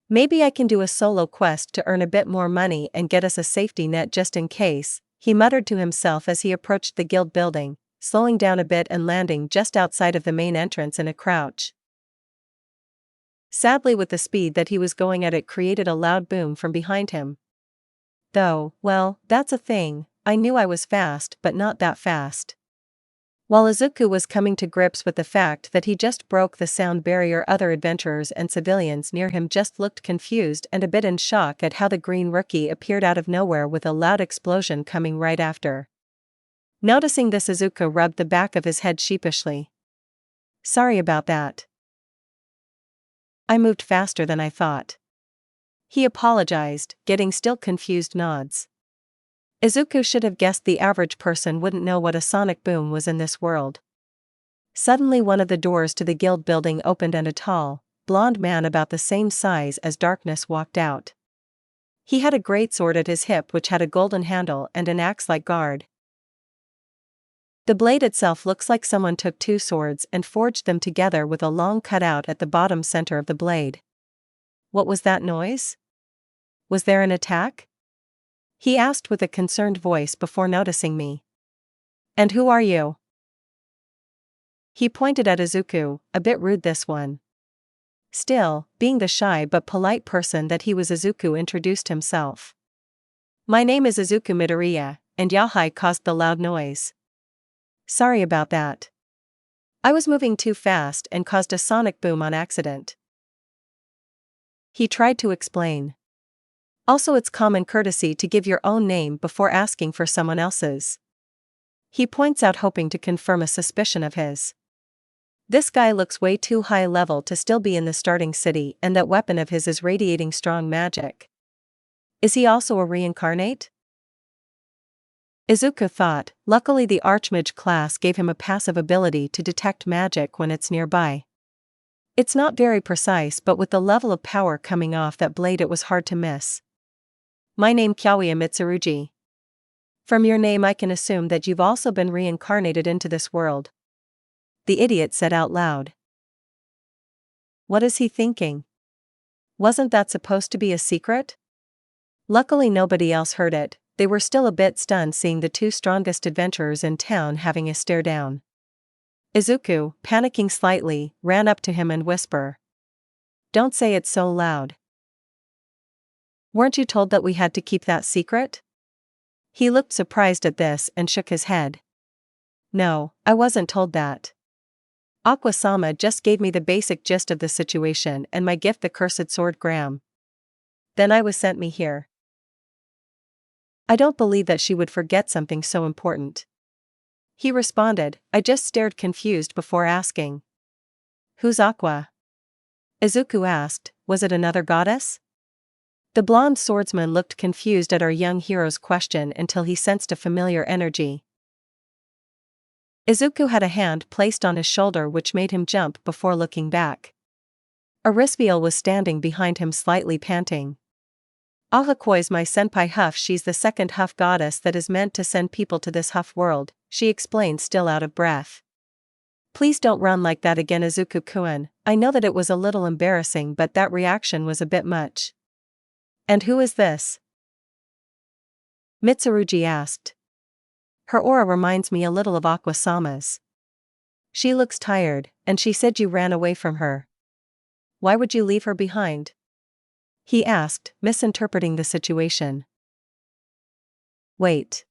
Maybe I can do a solo quest to earn a bit more money and get us a safety net just in case, he muttered to himself as he approached the guild building, slowing down a bit and landing just outside of the main entrance in a crouch. Sadly, with the speed that he was going at, it created a loud boom from behind him. Though, well, that's a thing, I knew I was fast but not that fast. While Izuku was coming to grips with the fact that he just broke the sound barrier, other adventurers and civilians near him just looked confused and a bit in shock at how the green rookie appeared out of nowhere with a loud explosion coming right after. Noticing this, Izuku rubbed the back of his head sheepishly. Sorry about that. I moved faster than I thought. He apologized, getting still confused nods. Izuku should have guessed the average person wouldn't know what a sonic boom was in this world. Suddenly one of the doors to the guild building opened and a tall, blonde man about the same size as Darkness walked out. He had a greatsword at his hip which had a golden handle and an axe-like guard. The blade itself looks like someone took two swords and forged them together with a long cutout at the bottom center of the blade. What was that noise? Was there an attack? He asked with a concerned voice before noticing me. And who are you? He pointed at Izuku, a bit rude this one. Still, being the shy but polite person that he was, Izuku introduced himself. My name is Izuku Midoriya, and Yahai caused the loud noise. Sorry about that. I was moving too fast and caused a sonic boom on accident. He tried to explain. Also, it's common courtesy to give your own name before asking for someone else's. He points out, hoping to confirm a suspicion of his. This guy looks way too high level to still be in the starting city, and that weapon of his is radiating strong magic. Is he also a reincarnate? Izuku thought. Luckily the Archmage class gave him a passive ability to detect magic when it's nearby. It's not very precise, but with the level of power coming off that blade it was hard to miss. My name Kyawiya Mitsuruji. From your name I can assume that you've also been reincarnated into this world. The idiot said out loud. What is he thinking? Wasn't that supposed to be a secret? Luckily nobody else heard it. They were still a bit stunned seeing the two strongest adventurers in town having a stare down. Izuku, panicking slightly, ran up to him and whispered. Don't say it so loud. Weren't you told that we had to keep that secret? He looked surprised at this and shook his head. No, I wasn't told that. Aqua-sama just gave me the basic gist of the situation and my gift, the cursed sword Graham. Then I was sent me here. I don't believe that she would forget something so important. He responded. I just stared confused before asking. Who's Aqua? Izuku asked. Was it another goddess? The blonde swordsman looked confused at our young hero's question until he sensed a familiar energy. Izuku had a hand placed on his shoulder which made him jump before looking back. Arispiel was standing behind him slightly panting. Ahakoi's my senpai Huff. She's the second Huff goddess that is meant to send people to this Huff world, she explained, still out of breath. Please don't run like that again, Izuku-kun. I know that it was a little embarrassing, but that reaction was a bit much. And who is this? Mitsuruji asked. Her aura reminds me a little of Aqua-sama's. She looks tired, and she said you ran away from her. Why would you leave her behind? He asked, misinterpreting the situation. Wait.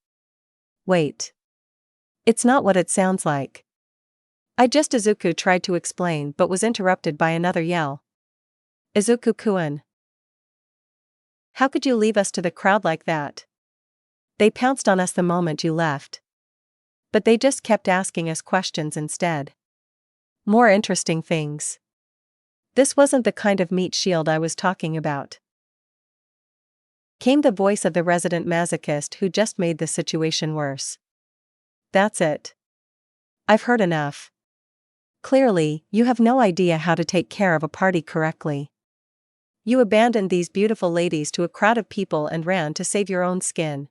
It's not what it sounds like. Izuku tried to explain but was interrupted by another yell. Izuku-kun. How could you leave us to the crowd like that? They pounced on us the moment you left. But they just kept asking us questions instead. More interesting things. This wasn't the kind of meat shield I was talking about. Came the voice of the resident masochist who just made the situation worse. That's it. I've heard enough. Clearly, you have no idea how to take care of a party correctly. You abandoned these beautiful ladies to a crowd of people and ran to save your own skin.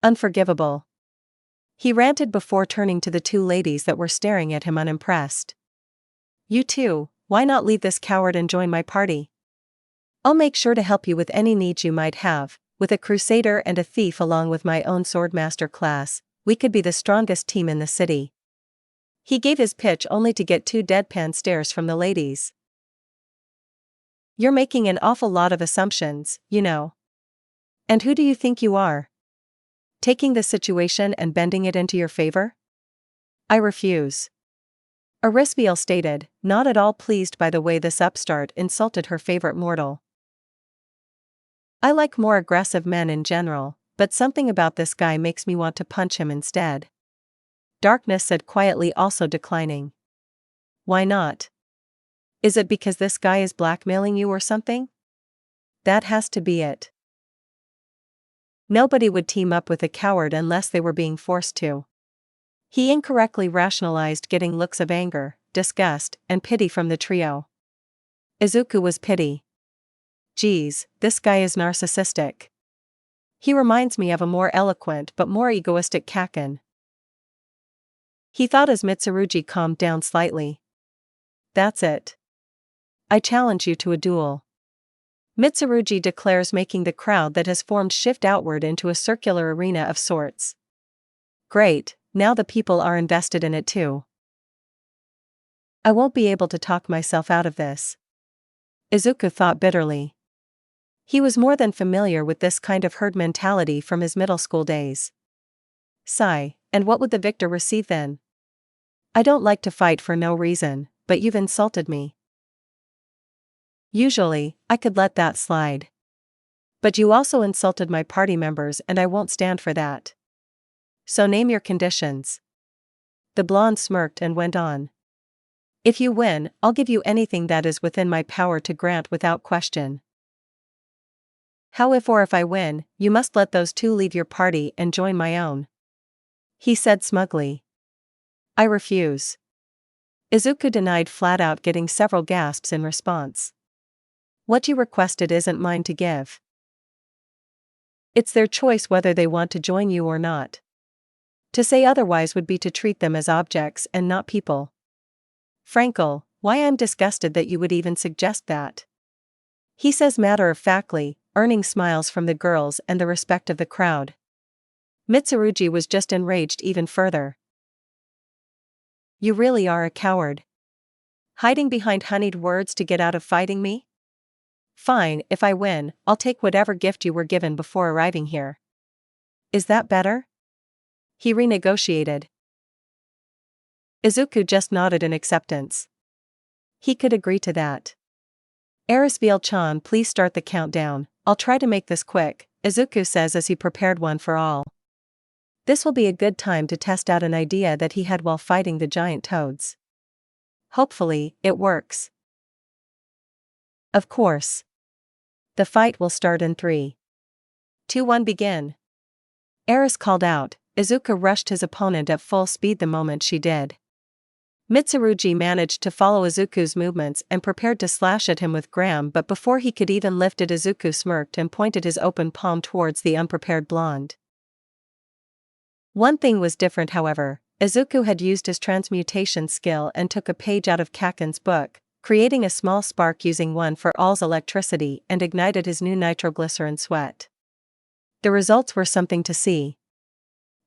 Unforgivable. He ranted before turning to the two ladies that were staring at him unimpressed. You too, why not leave this coward and join my party? I'll make sure to help you with any needs you might have. With a crusader and a thief along with my own swordmaster class, we could be the strongest team in the city. He gave his pitch only to get two deadpan stares from the ladies. You're making an awful lot of assumptions, you know. And who do you think you are? Taking the situation and bending it into your favor? I refuse. Arispiel stated, not at all pleased by the way this upstart insulted her favorite mortal. I like more aggressive men in general, But something about this guy makes me want to punch him instead. Darkness said quietly, also declining. Why not? Is it because this guy is blackmailing you or something? That has to be it. Nobody would team up with a coward unless they were being forced to. He incorrectly rationalized, getting looks of anger, disgust, and pity from the trio. Izuku was pity. Geez, this guy is narcissistic. He reminds me of a more eloquent but more egoistic Kaken. He thought as Mitsuruji calmed down slightly. That's it. I challenge you to a duel. Mitsuruji declares, making the crowd that has formed shift outward into a circular arena of sorts. Great, now the people are invested in it too. I won't be able to talk myself out of this. Izuku thought bitterly. He was more than familiar with this kind of herd mentality from his middle school days. Sigh, and what would the victor receive then? I don't like to fight for no reason, but you've insulted me. Usually, I could let that slide. But you also insulted my party members and I won't stand for that. So name your conditions. The blonde smirked and went on. If you win, I'll give you anything that is within my power to grant without question. How if I win, you must let those two leave your party and join my own? He said smugly. I refuse. Izuku denied flat out, getting several gasps in response. What you requested isn't mine to give. It's their choice whether they want to join you or not. To say otherwise would be to treat them as objects and not people. Frankel, why I'm disgusted that you would even suggest that. He says matter-of-factly, earning smiles from the girls and the respect of the crowd. Mitsuruji was just enraged even further. You really are a coward. Hiding behind honeyed words to get out of fighting me? Fine, if I win, I'll take whatever gift you were given before arriving here. Is that better? He renegotiated. Izuku just nodded in acceptance. He could agree to that. Erisveal-chan, please start the countdown. I'll try to make this quick, Izuku says as he prepared one for all. This will be a good time to test out an idea that he had while fighting the giant toads. Hopefully, it works. Of course. The fight will start in 3, 2, 1, begin. Eris called out. Izuku rushed his opponent at full speed the moment she did. Mitsuruji managed to follow Izuku's movements and prepared to slash at him with Gram, but before he could even lift it, Izuku smirked and pointed his open palm towards the unprepared blonde. One thing was different, however. Izuku had used his transmutation skill and took a page out of Kaken's book, creating a small spark using one for all's electricity, and ignited his new nitroglycerin sweat. The results were something to see.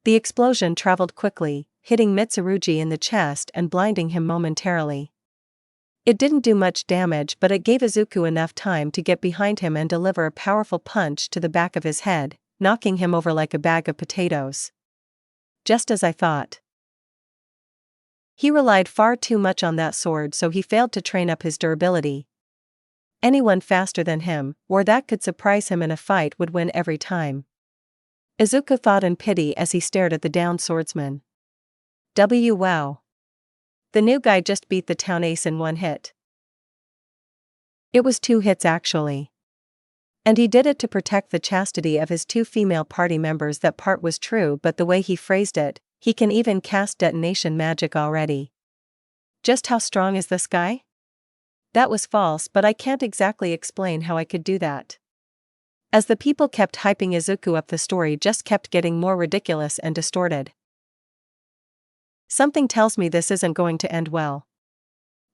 The explosion traveled quickly, hitting Mitsuruji in the chest and blinding him momentarily. It didn't do much damage, but it gave Izuku enough time to get behind him and deliver a powerful punch to the back of his head, knocking him over like a bag of potatoes. Just as I thought. He relied far too much on that sword, so he failed to train up his durability. Anyone faster than him, or that could surprise him in a fight, would win every time. Izuku thought in pity as he stared at the downed swordsman. Wow. The new guy just beat the town ace in one hit. It was 2 hits actually. And he did it to protect the chastity of his 2 female party members. That part was true, but the way he phrased it, he can even cast detonation magic already. Just how strong is this guy? That was false, but I can't exactly explain how I could do that. As the people kept hyping Izuku up, the story just kept getting more ridiculous and distorted. Something tells me this isn't going to end well.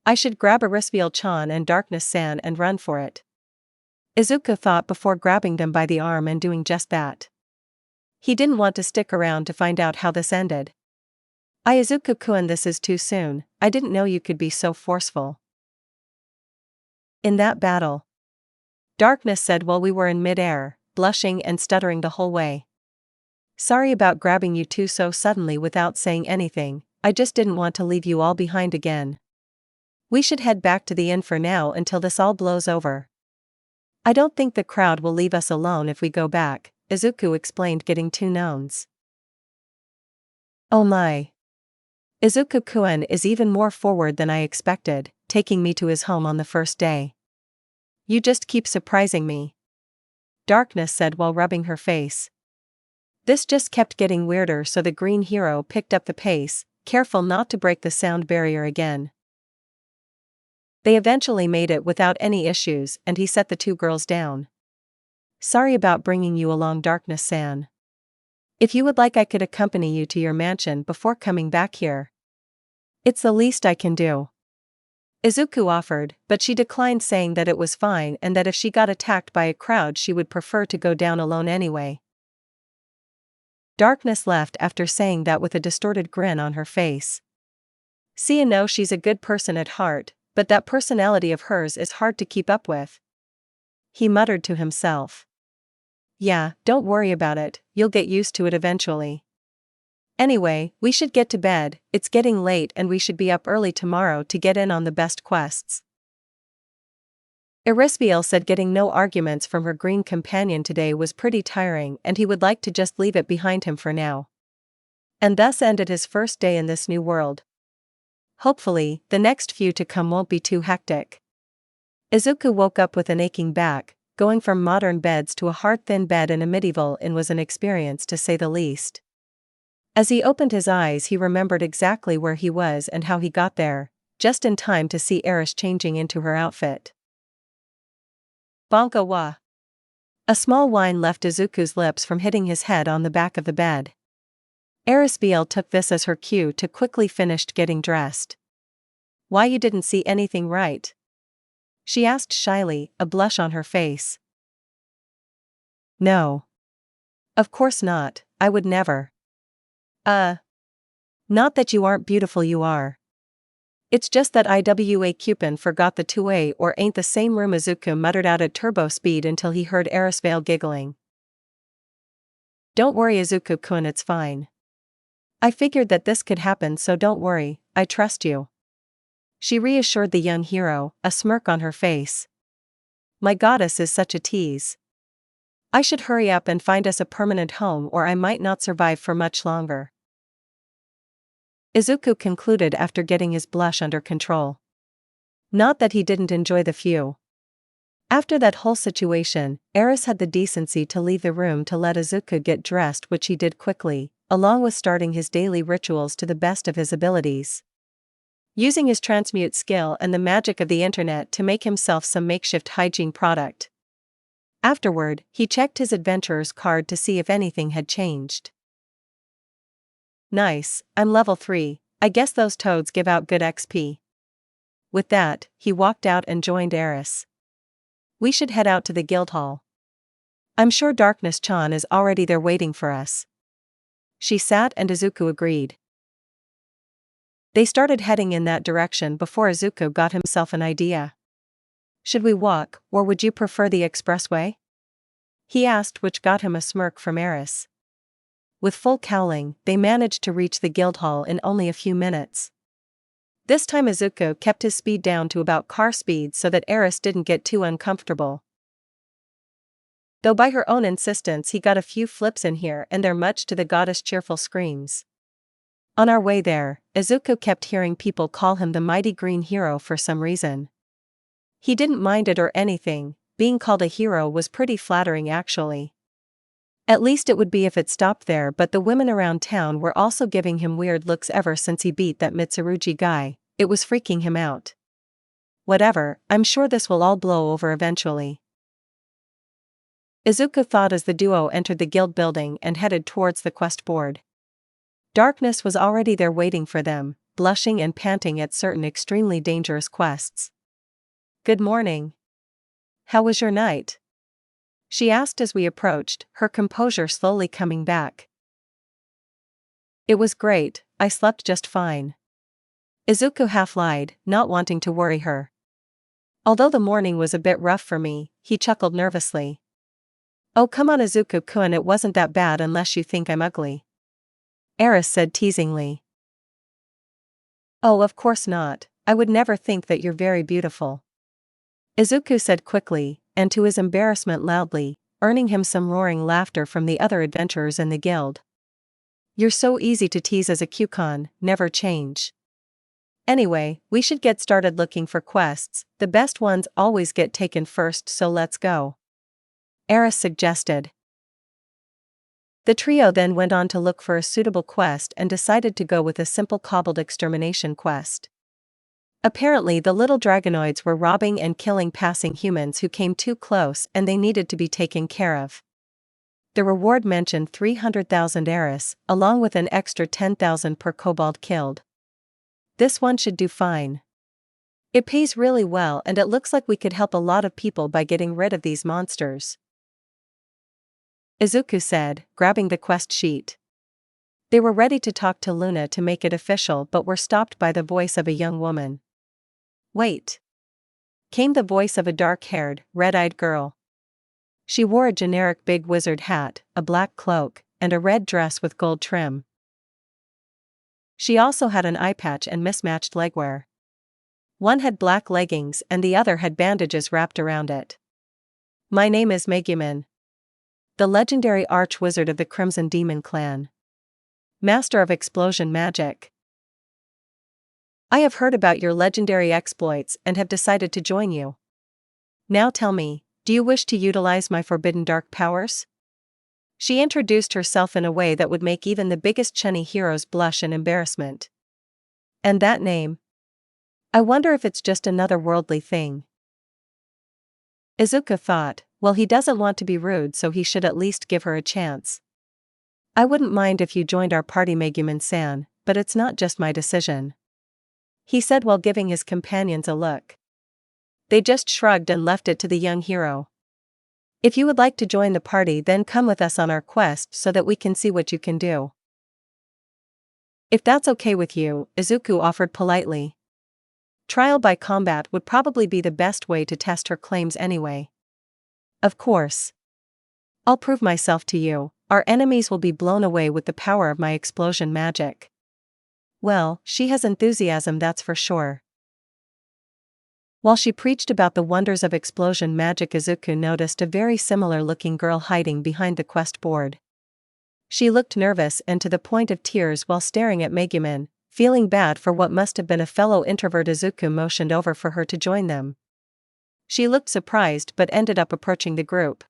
I should grab Erisveal-chan and Darkness-san and run for it. Izuku thought before grabbing them by the arm and doing just that. He didn't want to stick around to find out how this ended. Izuku-kun, this is too soon. I didn't know you could be so forceful. In that battle, Darkness said while we were in mid-air, blushing and stuttering the whole way. Sorry about grabbing you two so suddenly without saying anything, I just didn't want to leave you all behind again. We should head back to the inn for now until this all blows over. I don't think the crowd will leave us alone if we go back, Izuku explained, getting two nouns. Oh my. Izuku-kun is even more forward than I expected, taking me to his home on the first day. You just keep surprising me. Darkness said while rubbing her face. This just kept getting weirder, so the green hero picked up the pace, careful not to break the sound barrier again. They eventually made it without any issues, and he set the two girls down. Sorry about bringing you along, Darkness-san. If you would like, I could accompany you to your mansion before coming back here. It's the least I can do. Izuku offered, but she declined, saying that it was fine and that if she got attacked by a crowd she would prefer to go down alone anyway. Darkness left after saying that with a distorted grin on her face. See, I know she's a good person at heart, but that personality of hers is hard to keep up with. He muttered to himself. Yeah, don't worry about it, you'll get used to it eventually. Anyway, we should get to bed, it's getting late and we should be up early tomorrow to get in on the best quests. Erisbiel said getting no arguments from her green companion today was pretty tiring and he would like to just leave it behind him for now. And thus ended his first day in this new world. Hopefully, the next few to come won't be too hectic. Izuku woke up with an aching back. Going from modern beds to a hard-thin bed in a medieval inn was an experience to say the least. As he opened his eyes, he remembered exactly where he was and how he got there, just in time to see Eris changing into her outfit. Banquet wa. A small whine left Izuku's lips from hitting his head on the back of the bed. Erisbiel took this as her cue to quickly finish getting dressed. Why, you didn't see anything, right? She asked shyly, a blush on her face. No. Of course not, I would never. Not that you aren't beautiful, you are. It's just that IWA Cupin forgot the 2A or ain't the same room. Izuku muttered out at turbo speed until he heard Erisvale giggling. Don't worry, Izuku-kun, it's fine. I figured that this could happen, so don't worry, I trust you. She reassured the young hero, a smirk on her face. My goddess is such a tease. I should hurry up and find us a permanent home or I might not survive for much longer. Izuku concluded after getting his blush under control. Not that he didn't enjoy the view. After that whole situation, Eris had the decency to leave the room to let Izuku get dressed, which he did quickly, along with starting his daily rituals to the best of his abilities. Using his transmute skill and the magic of the internet to make himself some makeshift hygiene product. Afterward, he checked his adventurer's card to see if anything had changed. Nice, I'm level 3, I guess those toads give out good XP. With that, he walked out and joined Eris. We should head out to the guild hall. I'm sure Darkness-chan is already there waiting for us. She sat and Izuku agreed. They started heading in that direction before Izuku got himself an idea. Should we walk, or would you prefer the expressway? He asked, which got him a smirk from Eris. With full cowling, they managed to reach the guild hall in only a few minutes. This time Izuku kept his speed down to about car speed so that Eris didn't get too uncomfortable. Though by her own insistence he got a few flips in here and there, much to the goddess' cheerful screams. On our way there, Izuku kept hearing people call him the mighty green hero for some reason. He didn't mind it or anything, being called a hero was pretty flattering actually. At least it would be if it stopped there, but the women around town were also giving him weird looks ever since he beat that Mitsuruji guy. It was freaking him out. Whatever, I'm sure this will all blow over eventually. Izuku thought as the duo entered the guild building and headed towards the quest board. Darkness was already there waiting for them, blushing and panting at certain extremely dangerous quests. Good morning. How was your night? She asked as we approached, her composure slowly coming back. It was great, I slept just fine. Izuku half lied, not wanting to worry her. Although the morning was a bit rough for me, he chuckled nervously. Oh come on Izuku-kun, it wasn't that bad unless you think I'm ugly. Eris said teasingly. Oh of course not, I would never think that you're very beautiful. Izuku said quickly, and to his embarrassment loudly, earning him some roaring laughter from the other adventurers in the guild. "You're so easy to tease as a Qcon, never change. Anyway, we should get started looking for quests, the best ones always get taken first, so let's go," Eris suggested. The trio then went on to look for a suitable quest and decided to go with a simple kobold extermination quest. Apparently the little dragonoids were robbing and killing passing humans who came too close and they needed to be taken care of. The reward mentioned 300,000 Eris, along with an extra 10,000 per kobold killed. This one should do fine. It pays really well and it looks like we could help a lot of people by getting rid of these monsters, Izuku said, grabbing the quest sheet. They were ready to talk to Luna to make it official but were stopped by the voice of a young woman. "Wait," came the voice of a dark-haired, red-eyed girl. She wore a generic big wizard hat, a black cloak, and a red dress with gold trim. She also had an eye patch and mismatched legwear. One had black leggings and the other had bandages wrapped around it. "My name is Megumin, the legendary arch-wizard of the Crimson Demon Clan. Master of explosion magic. I have heard about your legendary exploits and have decided to join you. Now tell me, do you wish to utilize my forbidden dark powers?" She introduced herself in a way that would make even the biggest Chunny heroes blush in embarrassment. And that name? I wonder if it's just another worldly thing. Izuku thought, well, he doesn't want to be rude, so he should at least give her a chance. "I wouldn't mind if you joined our party, Megumin-san, but it's not just my decision," he said while giving his companions a look. They just shrugged and left it to the young hero. "If you would like to join the party, then come with us on our quest so that we can see what you can do." "If that's okay with you," Izuku offered politely. Trial by combat would probably be the best way to test her claims anyway. "Of course. I'll prove myself to you. Our enemies will be blown away with the power of my explosion magic." Well, she has enthusiasm, that's for sure. While she preached about the wonders of explosion magic, Izuku noticed a very similar-looking girl hiding behind the quest board. She looked nervous and to the point of tears while staring at Megumin, feeling bad for what must have been a fellow introvert. Izuku motioned over for her to join them. She looked surprised but ended up approaching the group.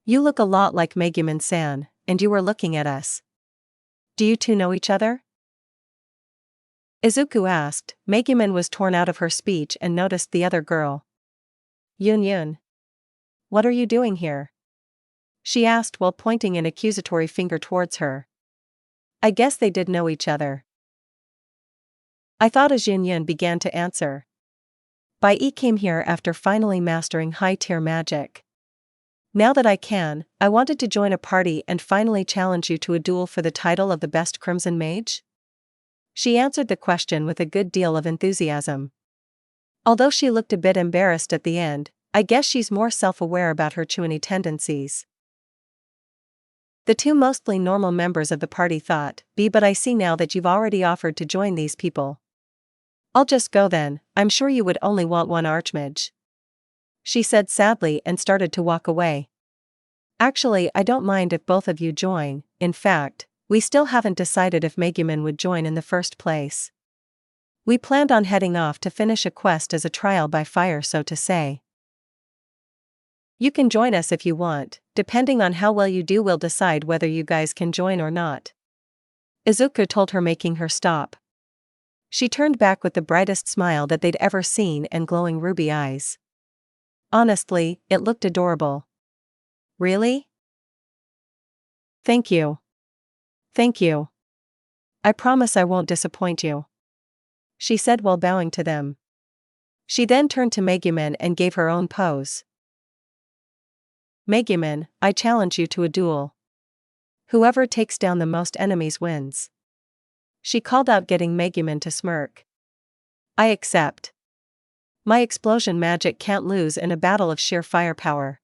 "You look a lot like Megumin-san, and you were looking at us. Do you two know each other?" Izuku asked. Megumin was torn out of her speech and noticed the other girl. Yun. What are you doing here?" she asked while pointing an accusatory finger towards her. "I guess they did know each other." I thought, as Yun began to answer. "Bai came here after finally mastering high-tier magic. Now that I can, I wanted to join a party and finally challenge you to a duel for the title of the best Crimson Mage?" She answered the question with a good deal of enthusiasm. Although she looked a bit embarrassed at the end, I guess she's more self-aware about her Chuani tendencies. The two mostly normal members of the party thought, but I see now that you've already offered to join these people. I'll just go then, I'm sure you would only want one archmage," she said sadly and started to walk away. "Actually, I don't mind if both of you join. In fact, we still haven't decided if Megumin would join in the first place. We planned on heading off to finish a quest as a trial by fire, so to say. You can join us if you want. Depending on how well you do, we'll decide whether you guys can join or not," Izuku told her, making her stop. She turned back with the brightest smile that they'd ever seen and glowing ruby eyes. Honestly, it looked adorable. "Really? Thank you. Thank you. I promise I won't disappoint you," she said while bowing to them. She then turned to Megumin and gave her own pose. "Megumin, I challenge you to a duel. Whoever takes down the most enemies wins," she called out, getting Megumin to smirk. "I accept. My explosion magic can't lose in a battle of sheer firepower,"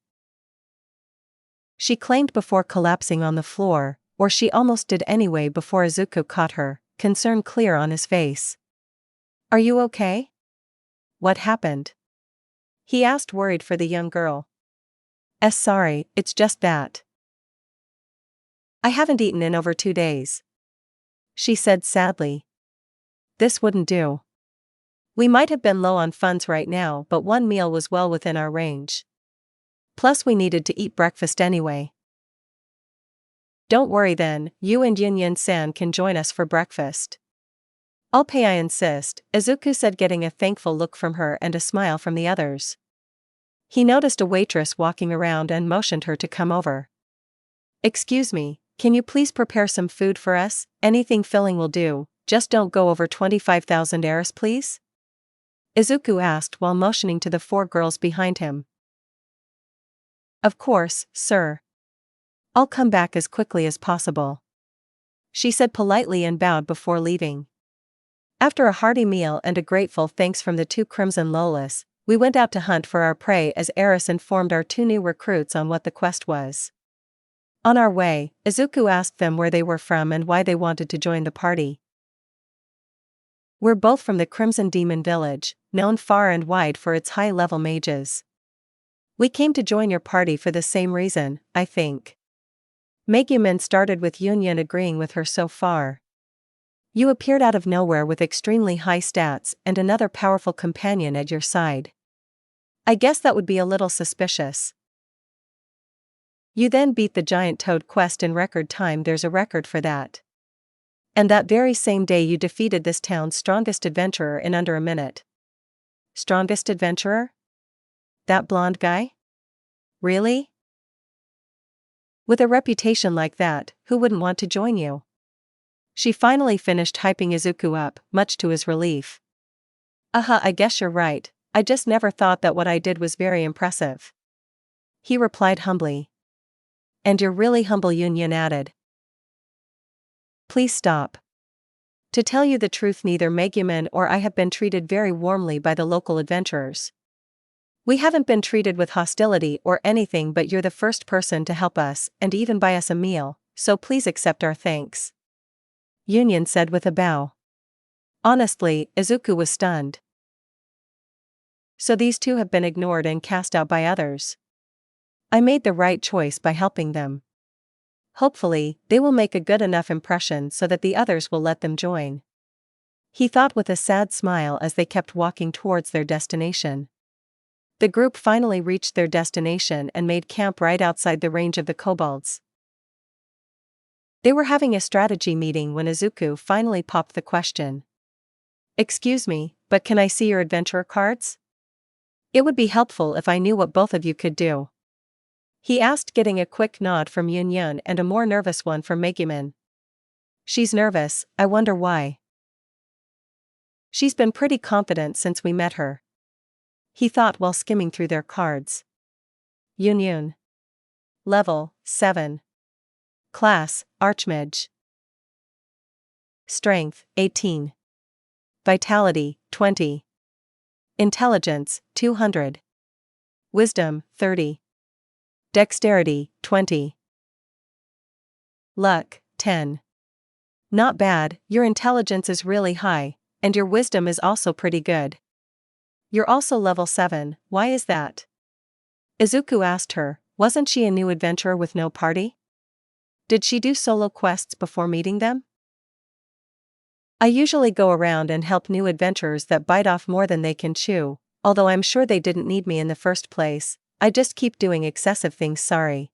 she claimed before collapsing on the floor, or she almost did anyway before Izuku caught her, concern clear on his face. "Are you okay? What happened?" he asked, worried for the young girl. Sorry, it's just that I haven't eaten in over 2 days, she said sadly. This wouldn't do. We might have been low on funds right now, but one meal was well within our range. Plus we needed to eat breakfast anyway. Don't worry then, you and Yun-Yun-san can join us for breakfast. I'll pay, I insist, Izuku said, getting a thankful look from her and a smile from the others. He noticed a waitress walking around and motioned her to come over. Excuse me, can you please prepare some food for us? Anything filling will do, just don't go over 25,000 eris please? Izuku asked while motioning to the 4 girls behind him. Of course, sir. I'll come back as quickly as possible, she said politely and bowed before leaving. After a hearty meal and a grateful thanks from the 2 Crimson Lolas, we went out to hunt for our prey as Eris informed our 2 new recruits on what the quest was. On our way, Izuku asked them where they were from and why they wanted to join the party. We're both from the Crimson Demon Village, known far and wide for its high-level mages. We came to join your party for the same reason, I think. Megumin started with Yun-Yun agreeing with her so far. You appeared out of nowhere with extremely high stats and another powerful companion at your side. I guess that would be a little suspicious. You then beat the giant toad quest in record time, there's a record for that. And that very same day you defeated this town's strongest adventurer in under a minute. Strongest adventurer? That blonde guy? Really? With a reputation like that, who wouldn't want to join you? She finally finished hyping Izuku up, much to his relief. I guess you're right, I just never thought that what I did was very impressive. He replied humbly. And you're really humble, Yun-Yun added. Please stop. To tell you the truth, neither Megumin or I have been treated very warmly by the local adventurers. We haven't been treated with hostility or anything, but you're the first person to help us and even buy us a meal, so please accept our thanks. Yun-Yun said with a bow. Honestly, Izuku was stunned. So these 2 have been ignored and cast out by others. I made the right choice by helping them. Hopefully, they will make a good enough impression so that the others will let them join. He thought with a sad smile as they kept walking towards their destination. The group finally reached their destination and made camp right outside the range of the kobolds. They were having a strategy meeting when Izuku finally popped the question. Excuse me, but can I see your adventurer cards? It would be helpful if I knew what both of you could do. He asked, getting a quick nod from Yun-Yun and a more nervous one from Megumin. She's nervous, I wonder why. She's been pretty confident since we met her. He thought while skimming through their cards. Yun-Yun. Level 7. Class, Archmage. Strength, 18. Vitality, 20. Intelligence, 200. Wisdom, 30. Dexterity, 20. Luck, 10. Not bad, your intelligence is really high, and your wisdom is also pretty good. You're also level 7, why is that? Izuku asked her, wasn't she a new adventurer with no party? Did she do solo quests before meeting them? I usually go around and help new adventurers that bite off more than they can chew, although I'm sure they didn't need me in the first place, I just keep doing excessive things, sorry.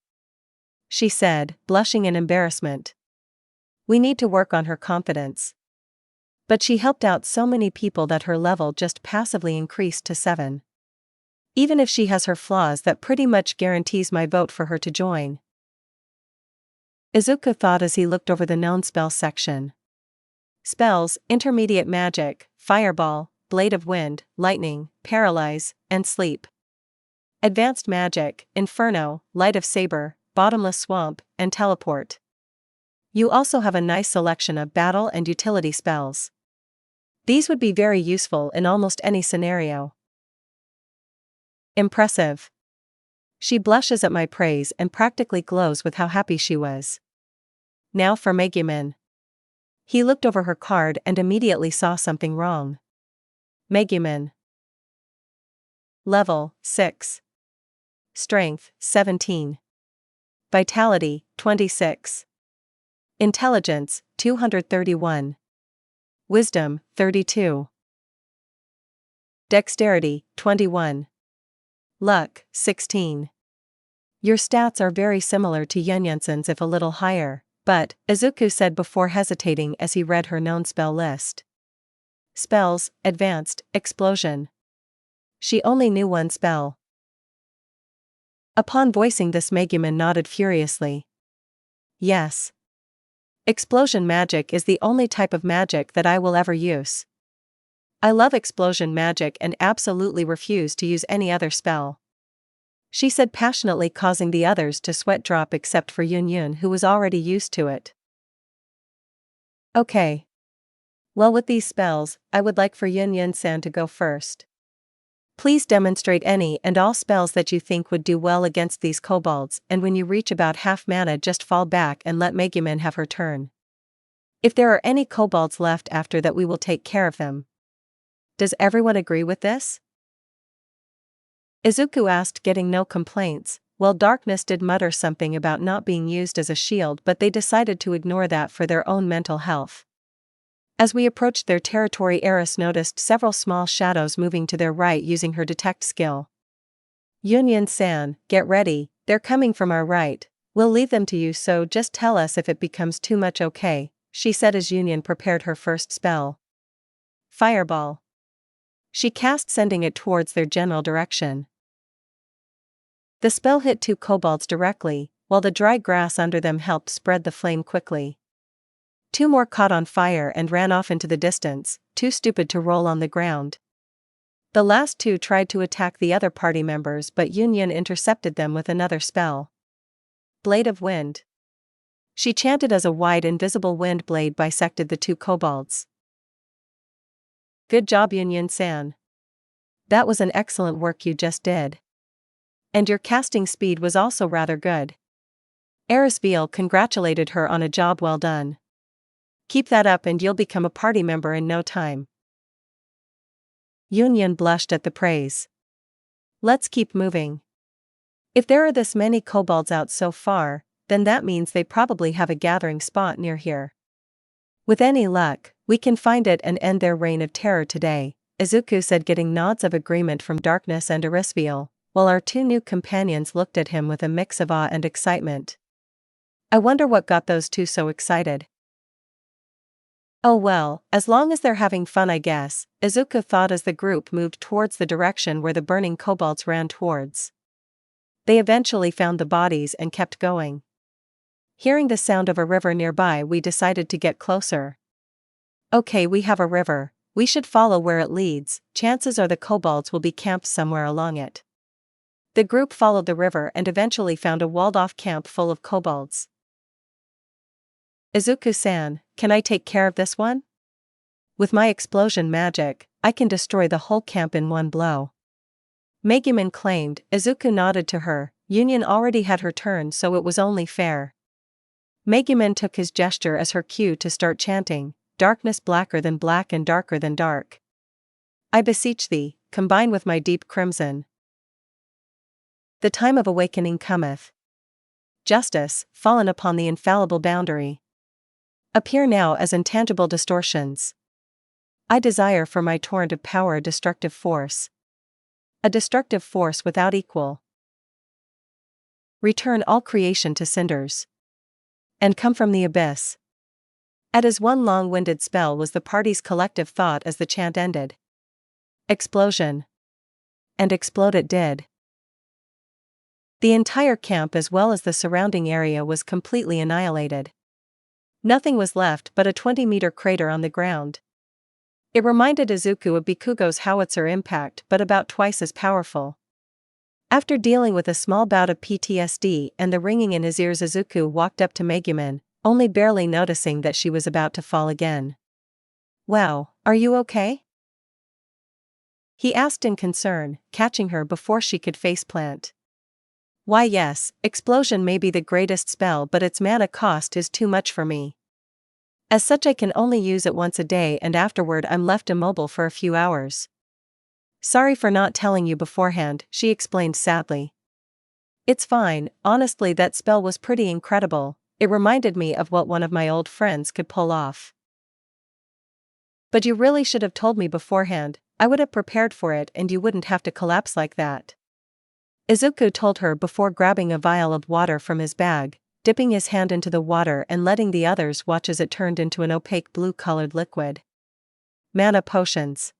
She said, blushing in embarrassment. We need to work on her confidence. But she helped out so many people that her level just passively increased to 7. Even if she has her flaws, that pretty much guarantees my vote for her to join. Izuku thought as he looked over the known spell section. Spells, intermediate magic, fireball, blade of wind, lightning, paralyze, and sleep. Advanced magic, inferno, light of saber, bottomless swamp, and teleport. You also have a nice selection of battle and utility spells. These would be very useful in almost any scenario. Impressive. She blushes at my praise and practically glows with how happy she was. Now for Megumin. He looked over her card and immediately saw something wrong. Megumin. Level 6. Strength, 17. Vitality, 26. Intelligence, 231. Wisdom, 32. Dexterity, 21. Luck, 16. Your stats are very similar to Yunyunsen's if a little higher, but, Izuku said before hesitating as he read her known spell list. Spells, Advanced, Explosion. She only knew one spell. Upon voicing this, Megumin nodded furiously. Yes. Explosion magic is the only type of magic that I will ever use. I love explosion magic and absolutely refuse to use any other spell, she said passionately, causing the others to sweat drop except for Yunyun, who was already used to it. Okay. Well, with these spells, I would like for Yunyun-san to go first. Please demonstrate any and all spells that you think would do well against these kobolds, and when you reach about half mana just fall back and let Megumin have her turn. If there are any kobolds left after that, we will take care of them. Does everyone agree with this? Izuku asked, getting no complaints, while Darkness did mutter something about not being used as a shield, but they decided to ignore that for their own mental health. As we approached their territory, Eris noticed several small shadows moving to their right using her detect skill. Yunyun-san, get ready, they're coming from our right. We'll leave them to you, so just tell us if it becomes too much, okay? She said as Yunyun prepared her first spell. Fireball. She cast, sending it towards their general direction. The spell hit 2 kobolds directly, while the dry grass under them helped spread the flame quickly. 2 more caught on fire and ran off into the distance, too stupid to roll on the ground. The last 2 tried to attack the other party members, but Yunyun intercepted them with another spell. Blade of Wind. She chanted as a wide invisible wind blade bisected the 2 kobolds. Good job, Yunyun-san. That was an excellent work you just did. And your casting speed was also rather good. Erisville congratulated her on a job well done. Keep that up and you'll become a party member in no time. Yunyun blushed at the praise. Let's keep moving. If there are this many kobolds out so far, then that means they probably have a gathering spot near here. With any luck, we can find it and end their reign of terror today, Izuku said, getting nods of agreement from Darkness and Erisville, while our 2 new companions looked at him with a mix of awe and excitement. I wonder what got those 2 so excited. Oh well, as long as they're having fun, I guess, Izuku thought as the group moved towards the direction where the burning kobolds ran towards. They eventually found the bodies and kept going. Hearing the sound of a river nearby, we decided to get closer. Okay, we have a river, we should follow where it leads, chances are the kobolds will be camped somewhere along it. The group followed the river and eventually found a walled-off camp full of kobolds. Izuku-san, can I take care of this one? With my explosion magic, I can destroy the whole camp in one blow. Megumin claimed. Izuku nodded to her. Yunyun already had her turn, so it was only fair. Megumin took his gesture as her cue to start chanting, darkness blacker than black and darker than dark. I beseech thee, combine with my deep crimson. The time of awakening cometh. Justice, fallen upon the infallible boundary. Appear now as intangible distortions. I desire for my torrent of power a destructive force. A destructive force without equal. Return all creation to cinders. And come from the abyss. At as one long-winded spell was the party's collective thought as the chant ended. Explosion. And explode it did. The entire camp as well as the surrounding area was completely annihilated. Nothing was left but a 20-meter crater on the ground. It reminded Izuku of Bikugo's howitzer impact, but about twice as powerful. After dealing with a small bout of PTSD and the ringing in his ears, Izuku walked up to Megumin, only barely noticing that she was about to fall again. Wow, are you okay? He asked in concern, catching her before she could faceplant. Why yes, explosion may be the greatest spell, but its mana cost is too much for me. As such, I can only use it once a day and afterward I'm left immobile for a few hours. Sorry for not telling you beforehand, she explained sadly. It's fine, honestly that spell was pretty incredible, it reminded me of what one of my old friends could pull off. But you really should have told me beforehand, I would have prepared for it and you wouldn't have to collapse like that. Izuku told her before grabbing a vial of water from his bag, dipping his hand into the water and letting the others watch as it turned into an opaque blue-colored liquid. Mana potions.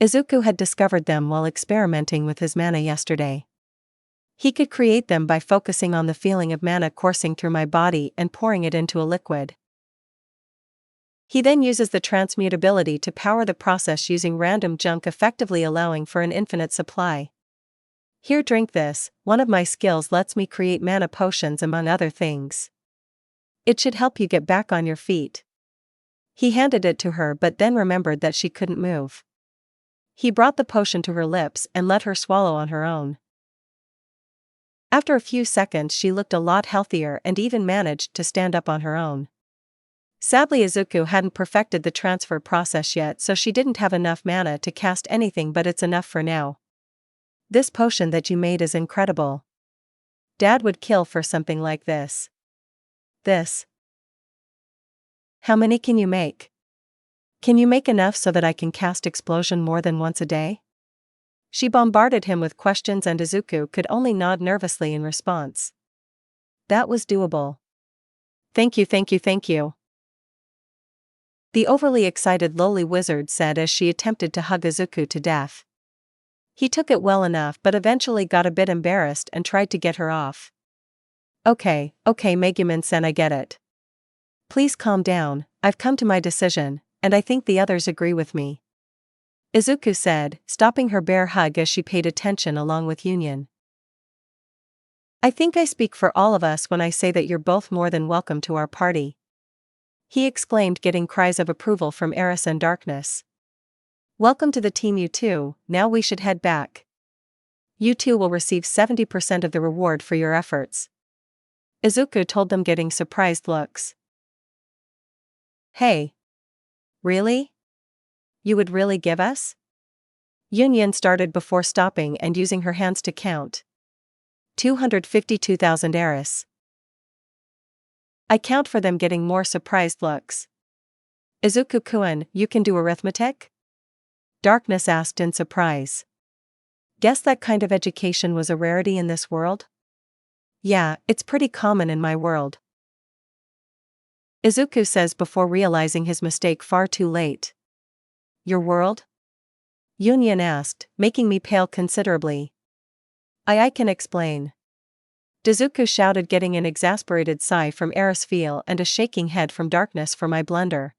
Izuku had discovered them while experimenting with his mana yesterday. He could create them by focusing on the feeling of mana coursing through my body and pouring it into a liquid. He then uses the transmutability to power the process using random junk, effectively allowing for an infinite supply. Here, drink this, one of my skills lets me create mana potions among other things. It should help you get back on your feet. He handed it to her but then remembered that she couldn't move. He brought the potion to her lips and let her swallow on her own. After a few seconds she looked a lot healthier and even managed to stand up on her own. Sadly, Izuku hadn't perfected the transfer process yet, so she didn't have enough mana to cast anything, but it's enough for now. This potion that you made is incredible. Dad would kill for something like this. This. How many can you make? Can you make enough so that I can cast explosion more than once a day? She bombarded him with questions and Izuku could only nod nervously in response. That was doable. Thank you, thank you, thank you. The overly excited lowly wizard said as she attempted to hug Izuku to death. He took it well enough but eventually got a bit embarrassed and tried to get her off. Okay, Megumin-sen, I get it. Please calm down, I've come to my decision, and I think the others agree with me. Izuku said, stopping her bear hug as she paid attention along with Union. I think I speak for all of us when I say that you're both more than welcome to our party. He exclaimed, getting cries of approval from Eris and Darkness. Welcome to the team, you two. Now we should head back. You two will receive 70% of the reward for your efforts. Izuku told them, getting surprised looks. Hey. Really? You would really give us? Union started before stopping and using her hands to count. 252,000 Eris. I count for them, getting more surprised looks. Izuku-kun, you can do arithmetic? Darkness asked in surprise. Guess that kind of education was a rarity in this world? Yeah, it's pretty common in my world. Izuku says before realizing his mistake far too late. Your world? Union asked, making me pale considerably. I can explain. Izuku shouted, getting an exasperated sigh from Eris and a shaking head from Darkness for my blunder.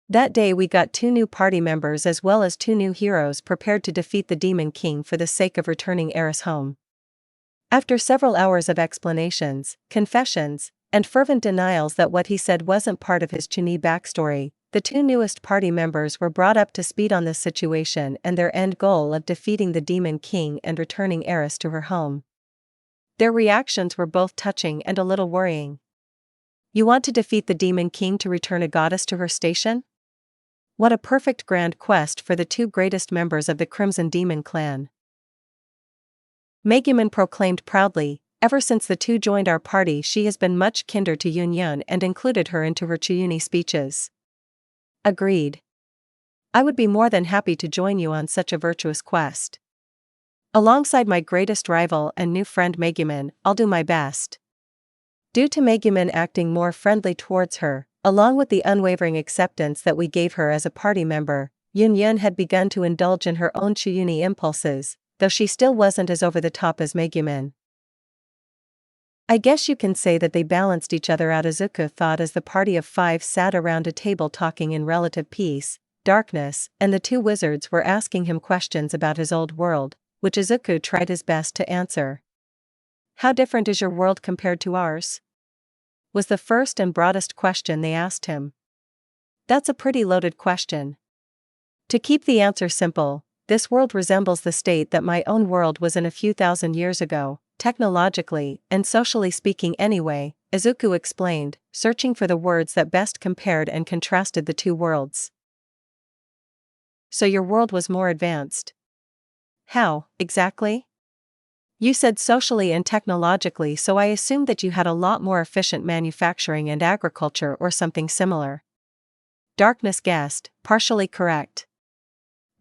That day we got 2 new party members as well as 2 new heroes prepared to defeat the Demon King for the sake of returning Eris home. After several hours of explanations, confessions, and fervent denials that what he said wasn't part of his Chunin backstory, the 2 newest party members were brought up to speed on this situation and their end goal of defeating the Demon King and returning Eris to her home. Their reactions were both touching and a little worrying. You want to defeat the Demon King to return a goddess to her station? What a perfect grand quest for the 2 greatest members of the Crimson Demon clan. Megumin proclaimed proudly, ever since the 2 joined our party she has been much kinder to Yun and included her into her Chunin speeches. Agreed. I would be more than happy to join you on such a virtuous quest. Alongside my greatest rival and new friend Megumin, I'll do my best. Due to Megumin acting more friendly towards her, along with the unwavering acceptance that we gave her as a party member, Yun had begun to indulge in her own Chunin impulses, though she still wasn't as over the top as Megumin. I guess you can say that they balanced each other out, Izuku thought as the party of 5 sat around a table talking in relative peace. Darkness and the 2 wizards were asking him questions about his old world, which Izuku tried his best to answer. How different is your world compared to ours? Was the first and broadest question they asked him. That's a pretty loaded question. To keep the answer simple, this world resembles the state that my own world was in a few thousand years ago, technologically and socially speaking anyway, Izuku explained, searching for the words that best compared and contrasted the 2 worlds. So your world was more advanced. How, exactly? You said socially and technologically, so I assumed that you had a lot more efficient manufacturing and agriculture or something similar. Darkness guessed, partially correct.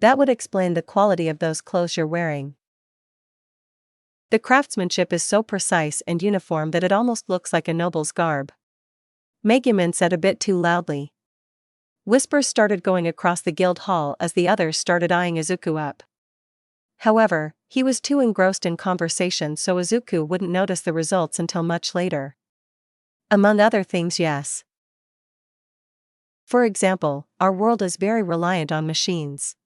That would explain the quality of those clothes you're wearing. The craftsmanship is so precise and uniform that it almost looks like a noble's garb. Megumin said a bit too loudly. Whispers started going across the guild hall as the others started eyeing Izuku up. However, he was too engrossed in conversation so Izuku wouldn't notice the results until much later. Among other things, yes. For example, our world is very reliant on machines.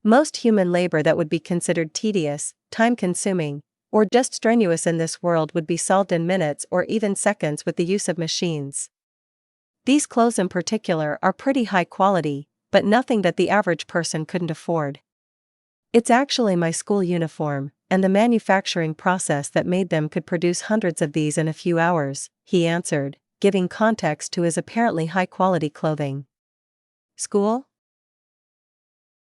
Most human labor that would be considered tedious, time-consuming, or just strenuous in this world would be solved in minutes or even seconds with the use of machines. These clothes in particular are pretty high quality, but nothing that the average person couldn't afford. It's actually my school uniform, and the manufacturing process that made them could produce hundreds of these in a few hours, he answered, giving context to his apparently high-quality clothing. School?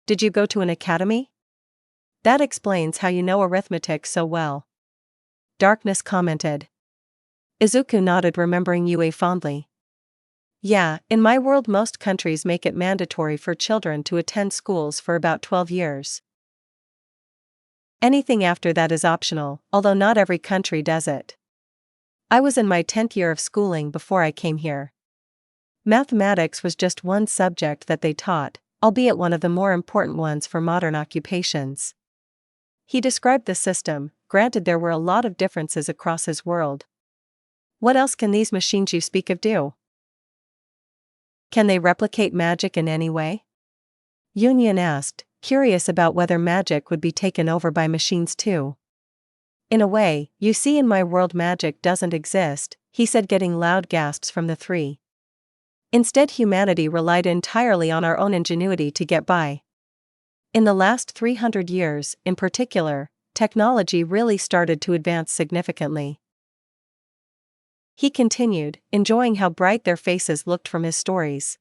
Did you go to an academy? That explains how you know arithmetic so well. Darkness commented. Izuku nodded, remembering Yue fondly. Yeah, in my world most countries make it mandatory for children to attend schools for about 12 years. Anything after that is optional, although not every country does it. I was in my 10th year of schooling before I came here. Mathematics was just one subject that they taught, albeit one of the more important ones for modern occupations. He described the system, granted there were a lot of differences across his world. What else can these machines you speak of do? Can they replicate magic in any way? Union asked, curious about whether magic would be taken over by machines too. In a way, you see, in my world magic doesn't exist, he said, getting loud gasps from the three. Instead, humanity relied entirely on our own ingenuity to get by. In the last 300 years, in particular, technology really started to advance significantly. He continued, enjoying how bright their faces looked from his stories.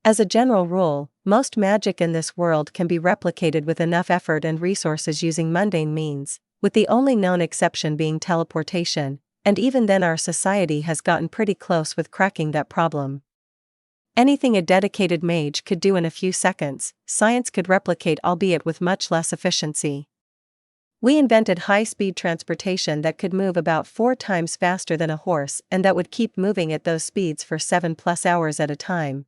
As a general rule, most magic in this world can be replicated with enough effort and resources using mundane means, with the only known exception being teleportation, and even then our society has gotten pretty close with cracking that problem. Anything a dedicated mage could do in a few seconds, science could replicate, albeit with much less efficiency. We invented high-speed transportation that could move about 4 times faster than a horse and that would keep moving at those speeds for 7+ hours at a time.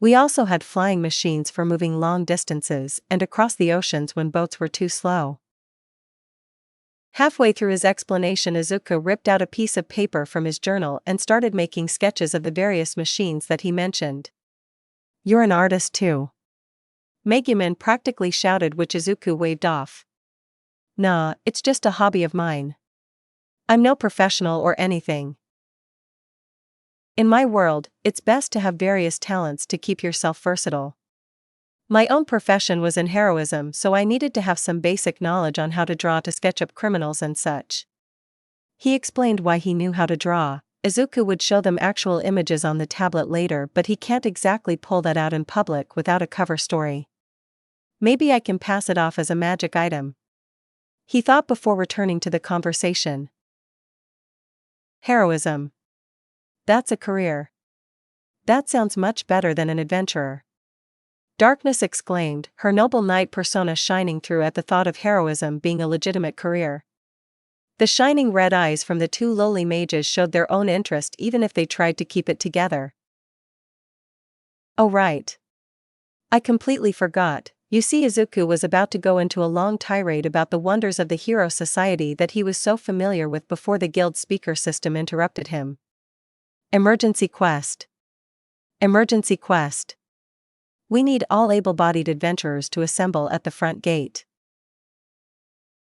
We also had flying machines for moving long distances and across the oceans when boats were too slow. Halfway through his explanation, Izuku ripped out a piece of paper from his journal and started making sketches of the various machines that he mentioned. You're an artist too? Megumin practically shouted, which Izuku waved off. Nah, it's just a hobby of mine. I'm no professional or anything. In my world, it's best to have various talents to keep yourself versatile. My own profession was in heroism, so I needed to have some basic knowledge on how to draw to sketch up criminals and such. He explained why he knew how to draw. Izuku would show them actual images on the tablet later, but he can't exactly pull that out in public without a cover story. Maybe I can pass it off as a magic item. He thought before returning to the conversation. Heroism. That's a career. That sounds much better than an adventurer. Darkness exclaimed, her noble knight persona shining through at the thought of heroism being a legitimate career. The shining red eyes from the 2 lowly mages showed their own interest even if they tried to keep it together. Oh right. I completely forgot. You see, Izuku was about to go into a long tirade about the wonders of the hero society that he was so familiar with before the guild speaker system interrupted him. Emergency quest. Emergency quest. We need all able-bodied adventurers to assemble at the front gate.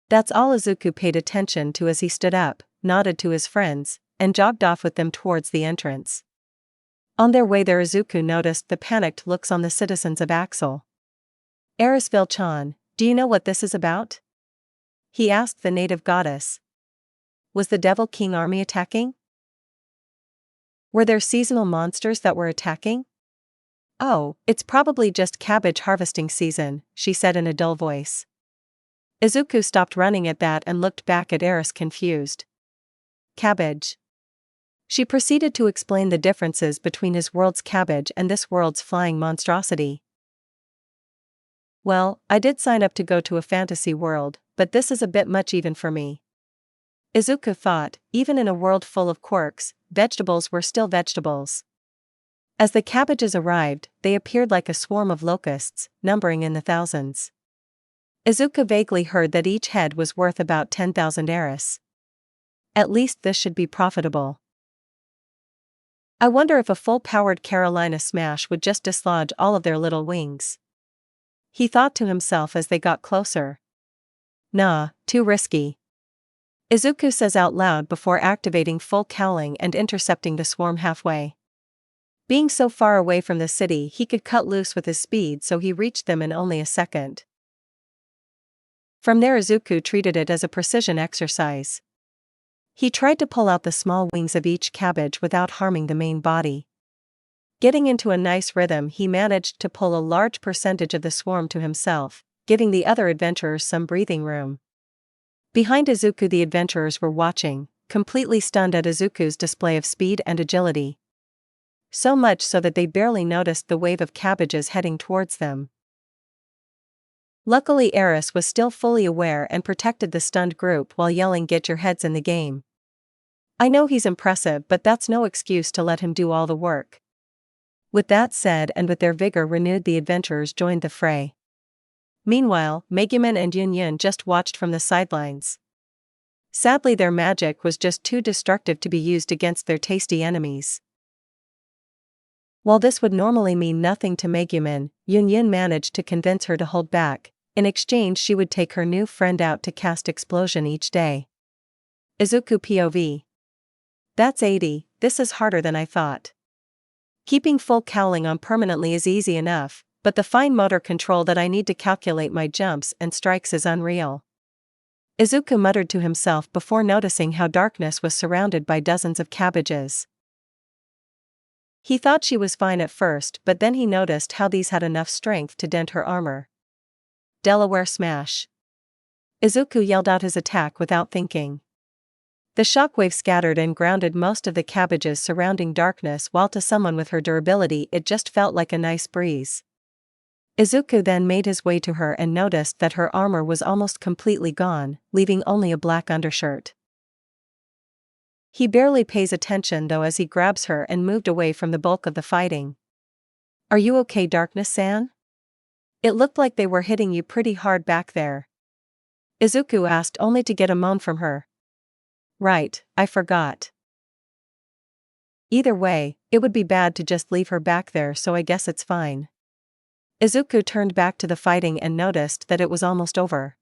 That's all Izuku paid attention to as he stood up, nodded to his friends, and jogged off with them towards the entrance. On their way there, Izuku noticed the panicked looks on the citizens of Axel. Erisville-chan, do you know what this is about? He asked the native goddess. Was the Devil King army attacking? Were there seasonal monsters that were attacking? Oh, it's probably just cabbage harvesting season, she said in a dull voice. Izuku stopped running at that and looked back at Eris confused. Cabbage. She proceeded to explain the differences between his world's cabbage and this world's flying monstrosity. Well, I did sign up to go to a fantasy world, but this is a bit much even for me. Izuku thought, even in a world full of quirks, vegetables were still vegetables. As the cabbages arrived, they appeared like a swarm of locusts, numbering in the thousands. Izuku vaguely heard that each head was worth about 10,000 eris. At least this should be profitable. I wonder if a full-powered Carolina smash would just dislodge all of their little wings. He thought to himself as they got closer. Nah, too risky. Izuku says out loud before activating full cowling and intercepting the swarm halfway. Being so far away from the city, he could cut loose with his speed, so he reached them in only a second. From there, Izuku treated it as a precision exercise. He tried to pull out the small wings of each cabbage without harming the main body. Getting into a nice rhythm, he managed to pull a large percentage of the swarm to himself, giving the other adventurers some breathing room. Behind Izuku, the adventurers were watching, completely stunned at Izuku's display of speed and agility. So much so that they barely noticed the wave of cabbages heading towards them. Luckily, Eris was still fully aware and protected the stunned group while yelling, "Get your heads in the game." I know he's impressive, but that's no excuse to let him do all the work. With that said, and with their vigor renewed, the adventurers joined the fray. Meanwhile, Megumin and Yun just watched from the sidelines. Sadly, their magic was just too destructive to be used against their tasty enemies. While this would normally mean nothing to Megumin, Yun managed to convince her to hold back. In exchange, she would take her new friend out to cast explosion each day. Izuku POV. That's 80, this is harder than I thought. Keeping full cowling on permanently is easy enough, but the fine motor control that I need to calculate my jumps and strikes is unreal. Izuku muttered to himself before noticing how darkness was surrounded by dozens of cabbages. He thought she was fine at first, but then he noticed how these had enough strength to dent her armor. Delaware Smash. Izuku yelled out his attack without thinking. The shockwave scattered and grounded most of the cabbages surrounding darkness, while to someone with her durability it just felt like a nice breeze. Izuku then made his way to her and noticed that her armor was almost completely gone, leaving only a black undershirt. He barely pays attention though as he grabs her and moved away from the bulk of the fighting. "Are you okay, Darkness-san? It looked like they were hitting you pretty hard back there." Izuku asked, only to get a moan from her. "Right, I forgot. Either way, it would be bad to just leave her back there, so I guess it's fine." Izuku turned back to the fighting and noticed that it was almost over.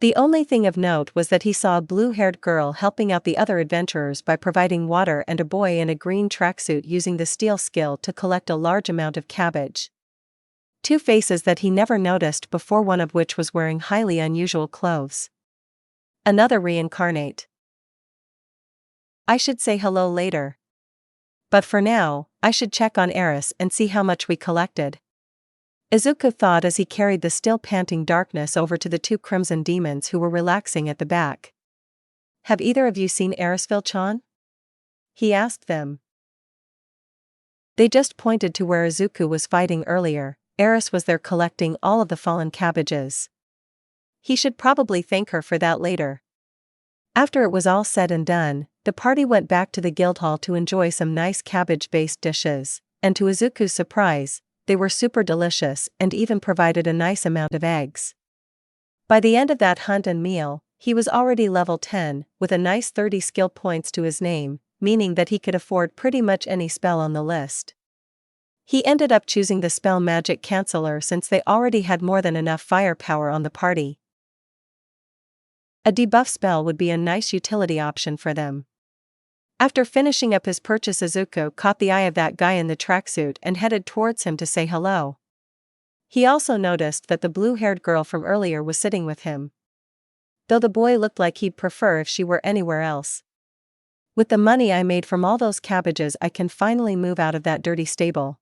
The only thing of note was that he saw a blue-haired girl helping out the other adventurers by providing water, and a boy in a green tracksuit using the steal skill to collect a large amount of cabbage. Two faces that he never noticed before, one of which was wearing highly unusual clothes. Another reincarnate. I should say hello later. But for now, I should check on Eris and see how much we collected. Izuku thought as he carried the still panting Darkness over to the two crimson demons who were relaxing at the back. "Have either of you seen Erisville-chan?" he asked them. They just pointed to where Izuku was fighting earlier. Eris was there collecting all of the fallen cabbages. He should probably thank her for that later. After it was all said and done, the party went back to the guild hall to enjoy some nice cabbage-based dishes, and to Izuku's surprise, they were super delicious and even provided a nice amount of eggs. By the end of that hunt and meal, he was already level 10, with a nice 30 skill points to his name, meaning that he could afford pretty much any spell on the list. He ended up choosing the spell Magic Canceller since they already had more than enough firepower on the party. A debuff spell would be a nice utility option for them. After finishing up his purchase, Izuku caught the eye of that guy in the tracksuit and headed towards him to say hello. He also noticed that the blue-haired girl from earlier was sitting with him. Though the boy looked like he'd prefer if she were anywhere else. "With the money I made from all those cabbages, I can finally move out of that dirty stable.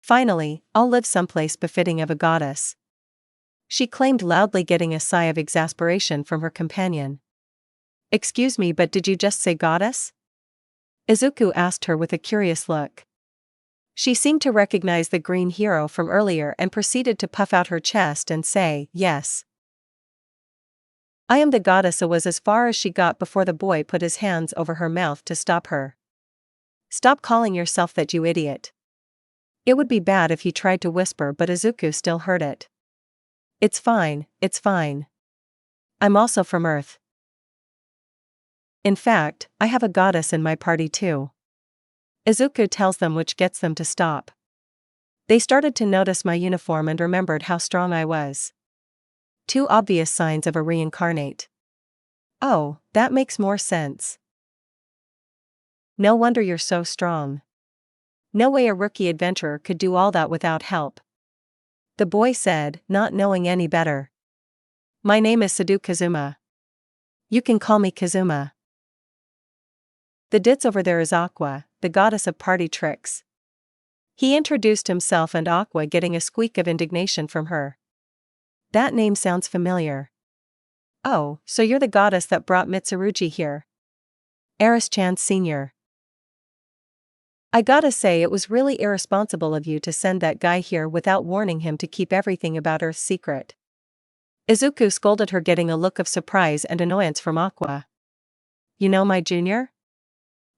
Finally, I'll live someplace befitting of a goddess." she claimed loudly, getting a sigh of exasperation from her companion. "Excuse me, but did you just say goddess?" Izuku asked her with a curious look. She seemed to recognize the green hero from earlier and proceeded to puff out her chest and say, "Yes. I am the goddess." It was as far as she got before the boy put his hands over her mouth to stop her. "Stop calling yourself that, you idiot." It would be bad if he tried to whisper, but Izuku still heard it. It's fine. I'm also from Earth. In fact, I have a goddess in my party too." Izuku tells them, which gets them to stop. They started to notice my uniform and remembered how strong I was. 2 obvious signs of a reincarnate. Oh, that makes more sense. No wonder you're so strong. No way a rookie adventurer could do all that without help," the boy said, not knowing any better. "My name is Kazuma. You can call me Kazuma. The ditz over there is Aqua, the goddess of party tricks." He introduced himself, and Aqua getting a squeak of indignation from her. "That name sounds familiar." "Oh, so you're the goddess that brought Mitsuruji here?" Eris-chan Sr. "I gotta say, it was really irresponsible of you to send that guy here without warning him to keep everything about Earth secret." Izuku scolded her, getting a look of surprise and annoyance from Aqua. "You know my junior?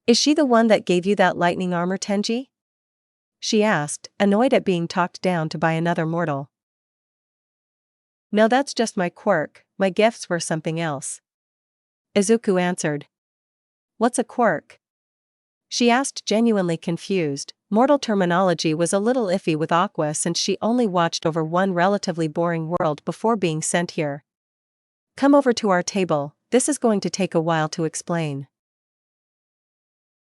Is she the one that gave you that lightning armor, Tenji?" she asked, annoyed at being talked down to by another mortal. "No, that's just my quirk. My gifts were something else," Izuku answered. "What's a quirk?" she asked, genuinely confused. Mortal terminology was a little iffy with Aqua since she only watched over one relatively boring world before being sent here. "Come over to our table, this is going to take a while to explain,"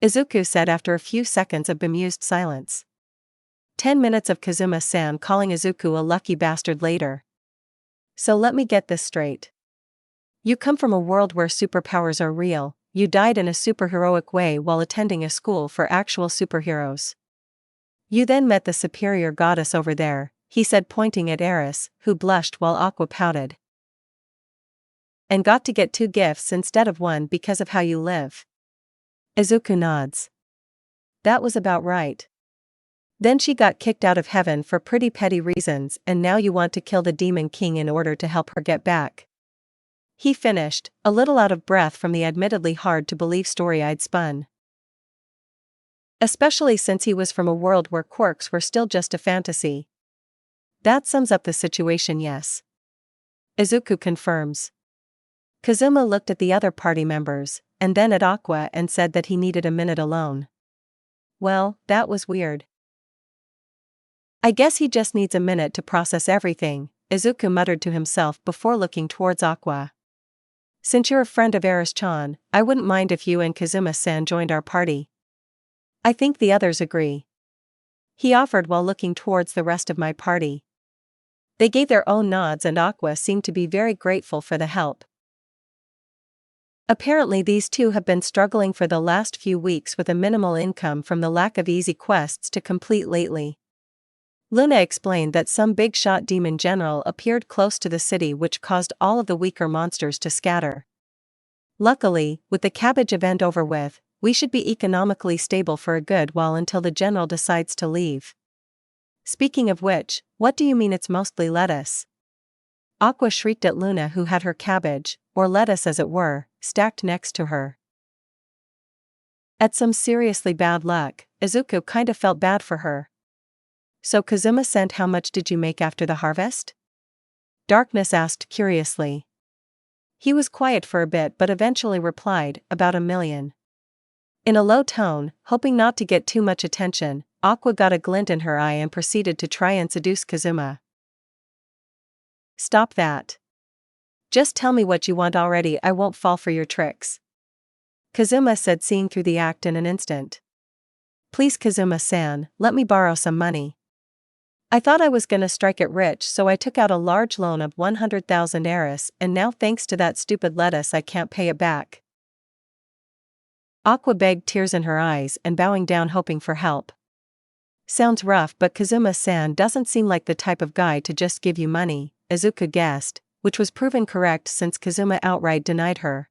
Izuku said after a few seconds of bemused silence. 10 minutes of Kazuma-san calling Izuku a lucky bastard later. "So let me get this straight. You come from a world where superpowers are real. You died in a superheroic way while attending a school for actual superheroes. You then met the superior goddess over there," he said, pointing at Eris, who blushed while Aqua pouted. "And got to get 2 gifts instead of 1 because of how you live." Izuku nods. "That was about right. Then she got kicked out of heaven for pretty petty reasons, and now you want to kill the Demon King in order to help her get back," he finished, a little out of breath from the admittedly hard-to-believe story I'd spun. Especially since he was from a world where quirks were still just a fantasy. "That sums up the situation, yes," Izuku confirms. Kazuma looked at the other party members, and then at Aqua, and said that he needed a minute alone. "Well, that was weird. I guess he just needs a minute to process everything," Izuku muttered to himself before looking towards Aqua. "Since you're a friend of Eris-chan, I wouldn't mind if you and Kazuma-san joined our party. I think the others agree," he offered while looking towards the rest of my party. They gave their own nods, and Aqua seemed to be very grateful for the help. Apparently these two have been struggling for the last few weeks with a minimal income from the lack of easy quests to complete lately. Luna explained that some big-shot demon general appeared close to the city, which caused all of the weaker monsters to scatter. Luckily, with the Cabbage event over with, we should be economically stable for a good while until the general decides to leave. Speaking of which, what do you mean it's mostly lettuce? Aqua shrieked at Luna, who had her cabbage, or lettuce as it were, stacked next to her. At some seriously bad luck, Izuku kinda felt bad for her. "So Kazuma sent, how much did you make after the harvest?" Darkness asked curiously. He was quiet for a bit but eventually replied, "About 1 million. In a low tone, hoping not to get too much attention, Aqua got a glint in her eye and proceeded to try and seduce Kazuma. "Stop that. Just tell me what you want already, I won't fall for your tricks," Kazuma said, seeing through the act in an instant. "Please Kazuma-san, let me borrow some money. I thought I was gonna strike it rich, so I took out a large loan of 100,000 Eris, and now thanks to that stupid lettuce I can't pay it back." Aqua begged, tears in her eyes and bowing down, hoping for help. "Sounds rough, but Kazuma-san doesn't seem like the type of guy to just give you money," Izuku guessed, which was proven correct since Kazuma outright denied her.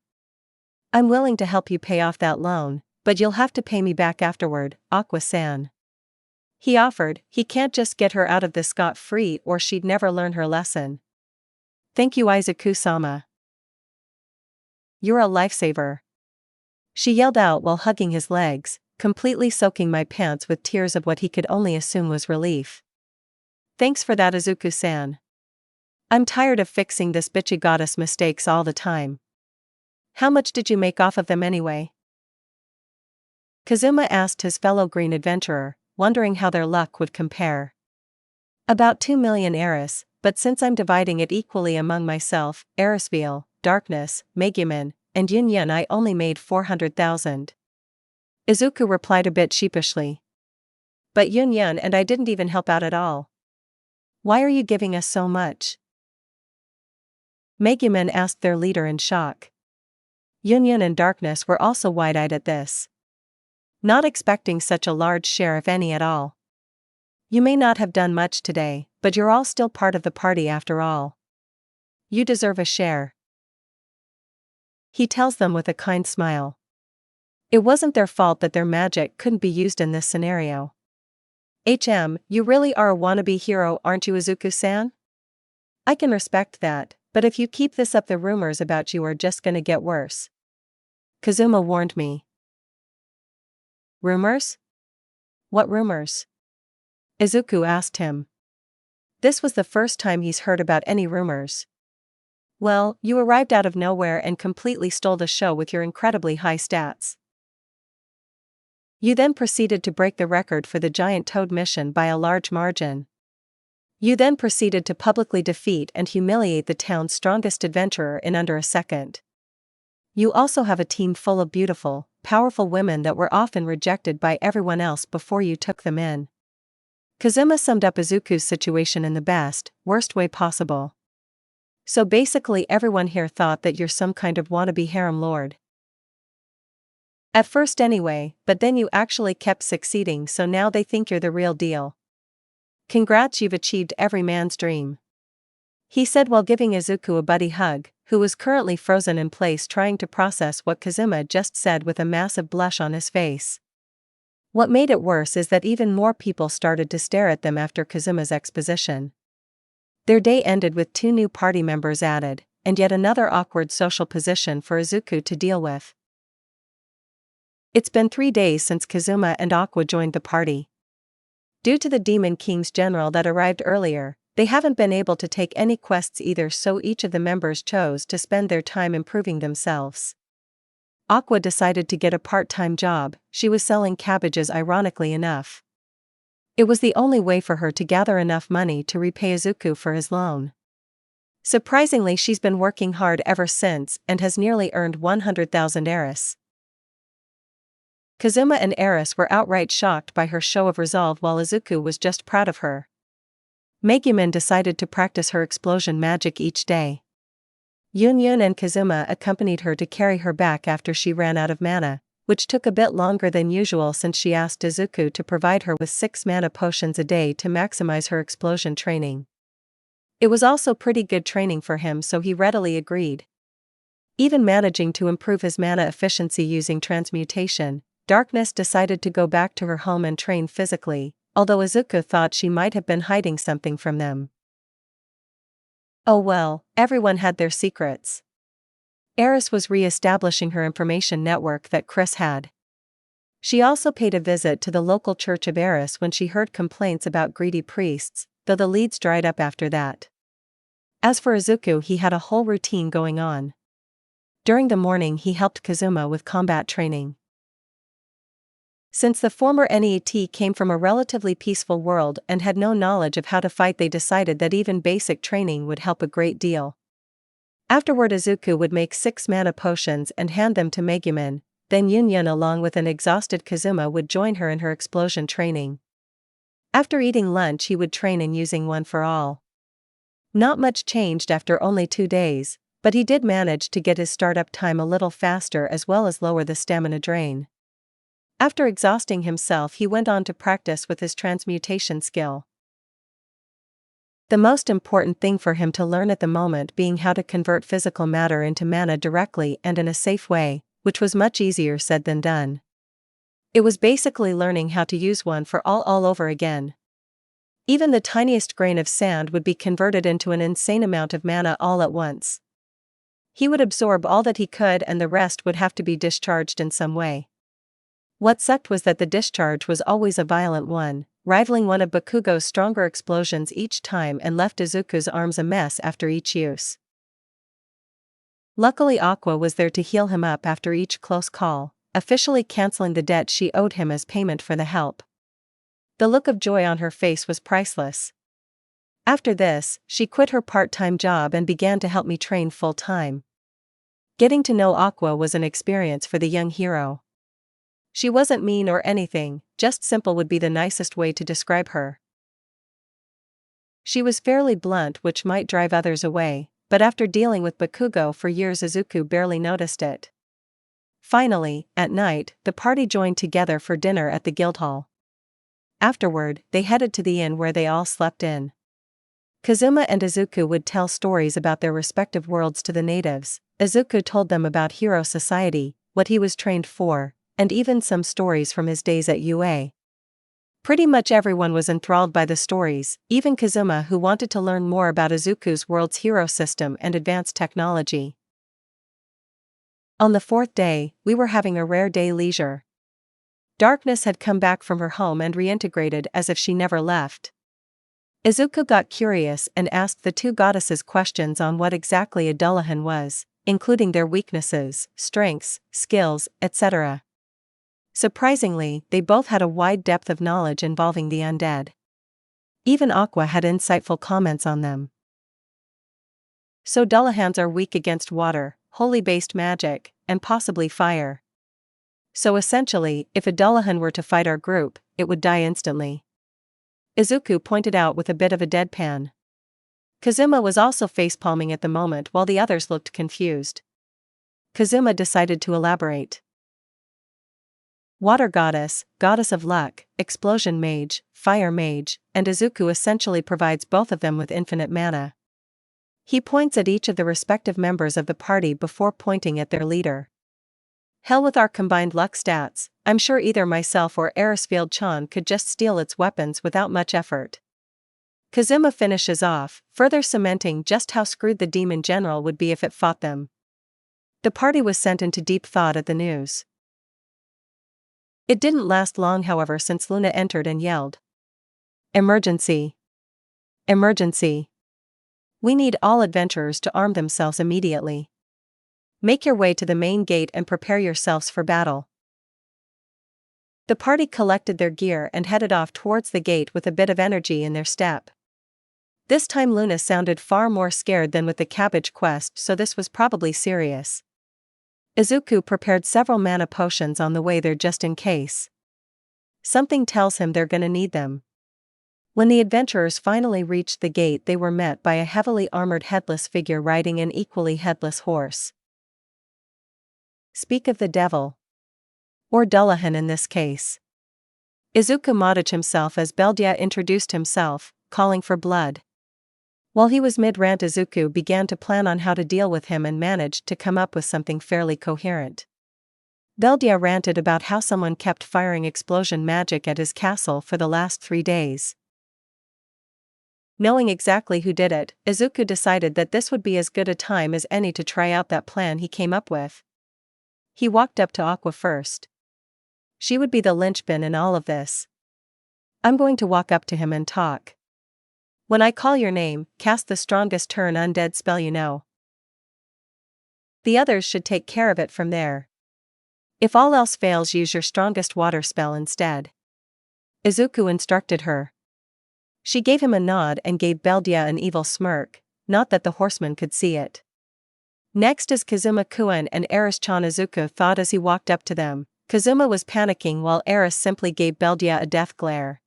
I'm willing to help you pay off that loan, but you'll have to pay me back afterward, Aqua-san. He offered. He can't just get her out of this scot-free or she'd never learn her lesson. Thank you, Izuku-sama. You're a lifesaver. She yelled out while hugging his legs, completely soaking my pants with tears of what he could only assume was relief. Thanks for that, Izuku-san. I'm tired of fixing this bitchy goddess mistakes all the time. How much did you make off of them anyway? Kazuma asked his fellow green adventurer, wondering how their luck would compare. About 2 million Eris, but since I'm dividing it equally among myself, Erisville, Darkness, Megumin, and Yunyun, I only made 400,000. Izuku replied a bit sheepishly. But Yunyun and I didn't even help out at all. Why are you giving us so much? Megumin asked their leader in shock. Yunyun and Darkness were also wide-eyed at this. Not expecting such a large share if any at all. You may not have done much today, but you're all still part of the party after all. You deserve a share. He tells them with a kind smile. It wasn't their fault that their magic couldn't be used in this scenario. You really are a wannabe hero, aren't you, Izuku-san? I can respect that, but if you keep this up, the rumors about you are just gonna get worse. Kazuma warned me. Rumors? What rumors? Izuku asked him. This was the first time he's heard about any rumors. Well, you arrived out of nowhere and completely stole the show with your incredibly high stats. You then proceeded to break the record for the giant toad mission by a large margin. You then proceeded to publicly defeat and humiliate the town's strongest adventurer in under a second. You also have a team full of beautiful, powerful women that were often rejected by everyone else before you took them in. Kazuma summed up Izuku's situation in the best, worst way possible. So basically everyone here thought that you're some kind of wannabe harem lord. At first anyway, but then you actually kept succeeding, so now they think you're the real deal. Congrats, you've achieved every man's dream. He said while giving Izuku a buddy hug, who was currently frozen in place trying to process what Kazuma just said with a massive blush on his face. What made it worse is that even more people started to stare at them after Kazuma's exposition. Their day ended with 2 new party members added, and yet another awkward social position for Izuku to deal with. It's been 3 days since Kazuma and Aqua joined the party. Due to the Demon King's general that arrived earlier, they haven't been able to take any quests either, so each of the members chose to spend their time improving themselves. Aqua decided to get a part-time job. She was selling cabbages, ironically enough. It was the only way for her to gather enough money to repay Izuku for his loan. Surprisingly, she's been working hard ever since and has nearly earned 100,000 Eris. Kazuma and Eris were outright shocked by her show of resolve, while Izuku was just proud of her. Megumin decided to practice her explosion magic each day. Yunyun and Kazuma accompanied her to carry her back after she ran out of mana, which took a bit longer than usual since she asked Izuku to provide her with 6 mana potions a day to maximize her explosion training. It was also pretty good training for him, so he readily agreed. Even managing to improve his mana efficiency using transmutation, Darkness decided to go back to her home and train physically, although Izuku thought she might have been hiding something from them. Oh well, everyone had their secrets. Eris was re-establishing her information network that Chris had. She also paid a visit to the local church of Eris when she heard complaints about greedy priests, though the leads dried up after that. As for Izuku, he had a whole routine going on. During the morning he helped Kazuma with combat training. Since the former NET came from a relatively peaceful world and had no knowledge of how to fight, they decided that even basic training would help a great deal. Afterward, Izuku would make 6 mana potions and hand them to Megumin, then Yunyun along with an exhausted Kazuma would join her in her explosion training. After eating lunch he would train in using One for All. Not much changed after only 2 days, but he did manage to get his startup time a little faster as well as lower the stamina drain. After exhausting himself he went on to practice with his transmutation skill. The most important thing for him to learn at the moment being how to convert physical matter into mana directly and in a safe way, which was much easier said than done. It was basically learning how to use one for all over again. Even the tiniest grain of sand would be converted into an insane amount of mana all at once. He would absorb all that he could and the rest would have to be discharged in some way. What sucked was that the discharge was always a violent one, rivaling one of Bakugo's stronger explosions each time and left Izuku's arms a mess after each use. Luckily Aqua was there to heal him up after each close call, officially canceling the debt she owed him as payment for the help. The look of joy on her face was priceless. After this, she quit her part-time job and began to help me train full-time. Getting to know Aqua was an experience for the young hero. She wasn't mean or anything, just simple would be the nicest way to describe her. She was fairly blunt, which might drive others away, but after dealing with Bakugo for years Izuku barely noticed it. Finally, at night, the party joined together for dinner at the Guildhall. Afterward, they headed to the inn where they all slept in. Kazuma and Izuku would tell stories about their respective worlds to the natives. Izuku told them about Hero Society, what he was trained for, and even some stories from his days at UA. Pretty much everyone was enthralled by the stories, even Kazuma, who wanted to learn more about Izuku's world's hero system and advanced technology. On the fourth day, we were having a rare day leisure. Darkness had come back from her home and reintegrated as if she never left. Izuku got curious and asked the two goddesses questions on what exactly a Dullahan was, including their weaknesses, strengths, skills, etc. Surprisingly, they both had a wide depth of knowledge involving the undead. Even Aqua had insightful comments on them. So Dullahans are weak against water, holy-based magic, and possibly fire. So essentially, if a Dullahan were to fight our group, it would die instantly. Izuku pointed out with a bit of a deadpan. Kazuma was also facepalming at the moment while the others looked confused. Kazuma decided to elaborate. Water goddess, goddess of luck, explosion mage, fire mage, and Izuku essentially provides both of them with infinite mana. He points at each of the respective members of the party before pointing at their leader. Hell with our combined luck stats, I'm sure either myself or Erisfield-chan could just steal its weapons without much effort. Kazuma finishes off, further cementing just how screwed the demon general would be if it fought them. The party was sent into deep thought at the news. It didn't last long, however, since Luna entered and yelled, "Emergency! Emergency! We need all adventurers to arm themselves immediately. Make your way to the main gate and prepare yourselves for battle." The party collected their gear and headed off towards the gate with a bit of energy in their step. This time Luna sounded far more scared than with the cabbage quest, so this was probably serious. Izuku prepared several mana potions on the way there just in case. Something tells him they're gonna need them. When the adventurers finally reached the gate, they were met by a heavily armored headless figure riding an equally headless horse. Speak of the devil. Or Dullahan in this case. Izuku modded himself as Beldia introduced himself, calling for blood. While he was mid-rant, Izuku began to plan on how to deal with him and managed to come up with something fairly coherent. Beldia ranted about how someone kept firing explosion magic at his castle for the last 3 days. Knowing exactly who did it, Izuku decided that this would be as good a time as any to try out that plan he came up with. He walked up to Aqua first. She would be the linchpin in all of this. I'm going to walk up to him and talk. When I call your name, cast the strongest turn undead spell you know. The others should take care of it from there. If all else fails, use your strongest water spell instead. Izuku instructed her. She gave him a nod and gave Beldia an evil smirk, not that the horseman could see it. Next is Kazuma-kun and Eris-chan. Izuku thought as he walked up to them. Kazuma was panicking while Eris simply gave Beldia a death glare.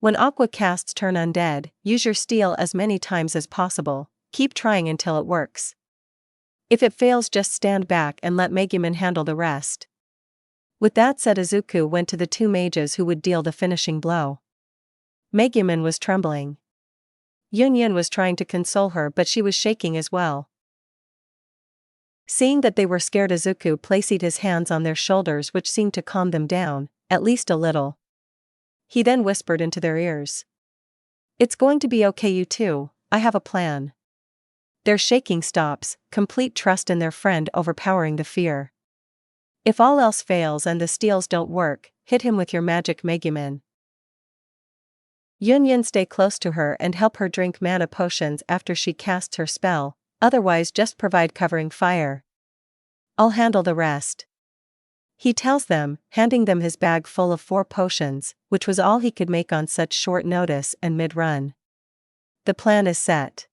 When Aqua casts Turn Undead, use your steel as many times as possible, keep trying until it works. If it fails, just stand back and let Megumin handle the rest. With that said, Izuku went to the 2 mages who would deal the finishing blow. Megumin was trembling. Yun was trying to console her, but she was shaking as well. Seeing that they were scared, Izuku placed his hands on their shoulders, which seemed to calm them down, at least a little. He then whispered into their ears. "It's going to be okay, you two, I have a plan." Their shaking stops, complete trust in their friend overpowering the fear. "If all else fails and the steals don't work, hit him with your magic Megumin. Yun stay close to her and help her drink mana potions after she casts her spell, otherwise just provide covering fire. I'll handle the rest." He tells them, handing them his bag full of 4 potions, which was all he could make on such short notice and mid-run. The plan is set.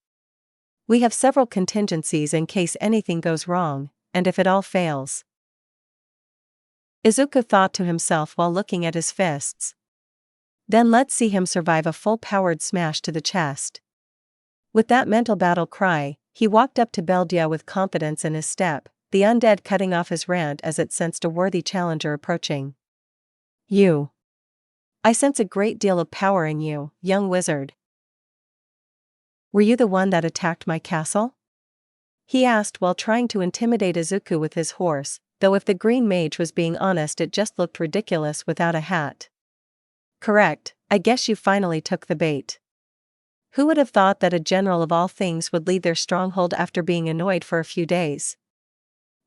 We have several contingencies in case anything goes wrong, and if it all fails. Izuku thought to himself while looking at his fists. Then let's see him survive a full-powered smash to the chest. With that mental battle cry, he walked up to Beldia with confidence in his step, the undead cutting off his rant as it sensed a worthy challenger approaching. I sense a great deal of power in you, young wizard. Were you the one that attacked my castle?" he asked while trying to intimidate Izuku with his horse, though if the green mage was being honest, it just looked ridiculous without a hat. "Correct, I guess you finally took the bait. Who would have thought that a general of all things would leave their stronghold after being annoyed for a few days?"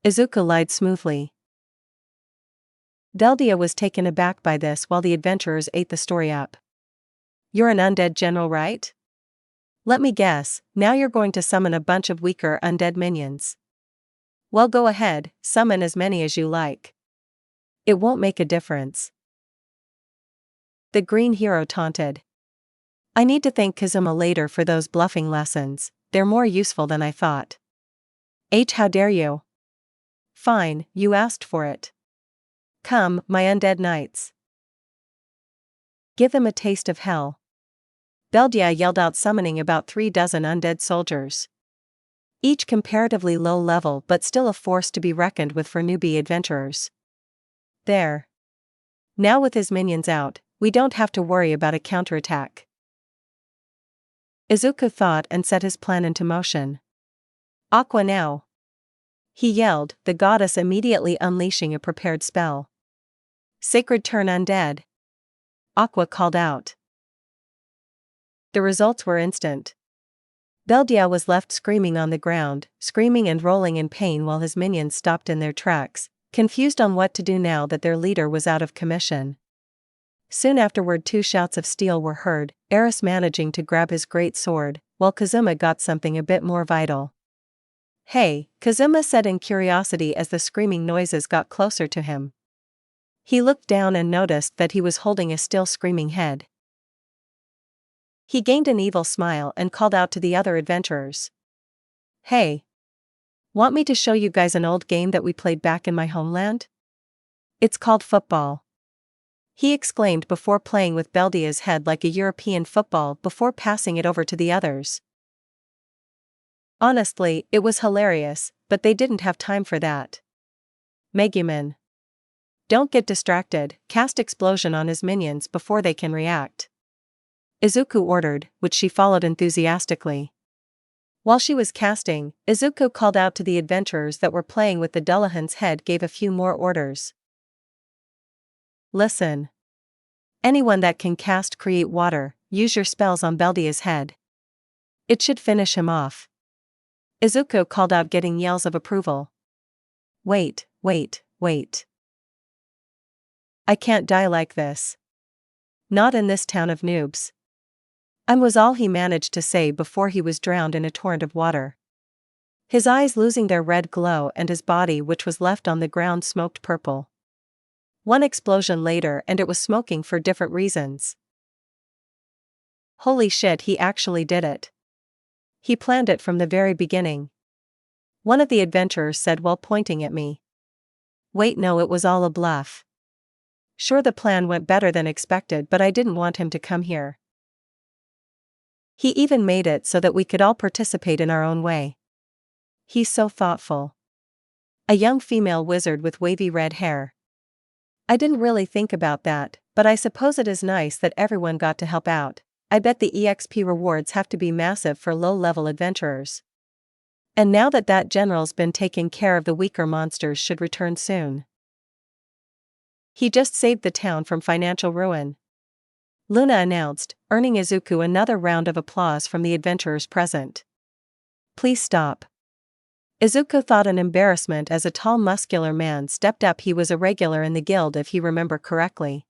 Izuku lied smoothly. Beldia was taken aback by this while the adventurers ate the story up. "You're an undead general, right? Let me guess, now you're going to summon a bunch of weaker undead minions. Well, go ahead, summon as many as you like. It won't make a difference." The green hero taunted. "I need to thank Kazuma later for those bluffing lessons, they're more useful than I thought." How dare you?" "Fine, you asked for it. Come, my undead knights. Give them a taste of hell." Beldia yelled out, summoning about 3 dozen undead soldiers. Each comparatively low level but still a force to be reckoned with for newbie adventurers. There. Now with his minions out, we don't have to worry about a counterattack. Izuku thought and set his plan into motion. "Aqua now!" he yelled, the goddess immediately unleashing a prepared spell. "Sacred turn undead!" Aqua called out. The results were instant. Beldia was left screaming on the ground, screaming and rolling in pain while his minions stopped in their tracks, confused on what to do now that their leader was out of commission. Soon afterward 2 shouts of steel were heard, Eris managing to grab his great sword, while Kazuma got something a bit more vital. "Hey," Kazuma said in curiosity as the screaming noises got closer to him. He looked down and noticed that he was holding a still screaming head. He gained an evil smile and called out to the other adventurers. "Hey! Want me to show you guys an old game that we played back in my homeland? It's called football," he exclaimed before playing with Beldia's head like a European football before passing it over to the others. Honestly, it was hilarious, but they didn't have time for that. "Megumin. Don't get distracted, cast explosion on his minions before they can react," Izuku ordered, which she followed enthusiastically. While she was casting, Izuku called out to the adventurers that were playing with the Dullahan's head, gave a few more orders. "Listen. Anyone that can cast Create Water, use your spells on Beldia's head. It should finish him off." Izuku called out, getting yells of approval. Wait. "I can't die like this. Not in this town of noobs." Was all he managed to say before he was drowned in a torrent of water. His eyes losing their red glow and his body, which was left on the ground, smoked purple. One explosion later and it was smoking for different reasons. Holy shit, he actually did it. He planned it from the very beginning. One of the adventurers said while pointing at me. Wait, no, it was all a bluff. Sure, the plan went better than expected, but I didn't want him to come here. He even made it so that we could all participate in our own way. He's so thoughtful. A young female wizard with wavy red hair. I didn't really think about that, but I suppose it is nice that everyone got to help out. I bet the EXP rewards have to be massive for low-level adventurers. And now that general's been taking care of, the weaker monsters should return soon. He just saved the town from financial ruin," Luna announced, earning Izuku another round of applause from the adventurers present. "Please stop." Izuku thought in embarrassment as a tall muscular man stepped up. He was a regular in the guild if he remember correctly.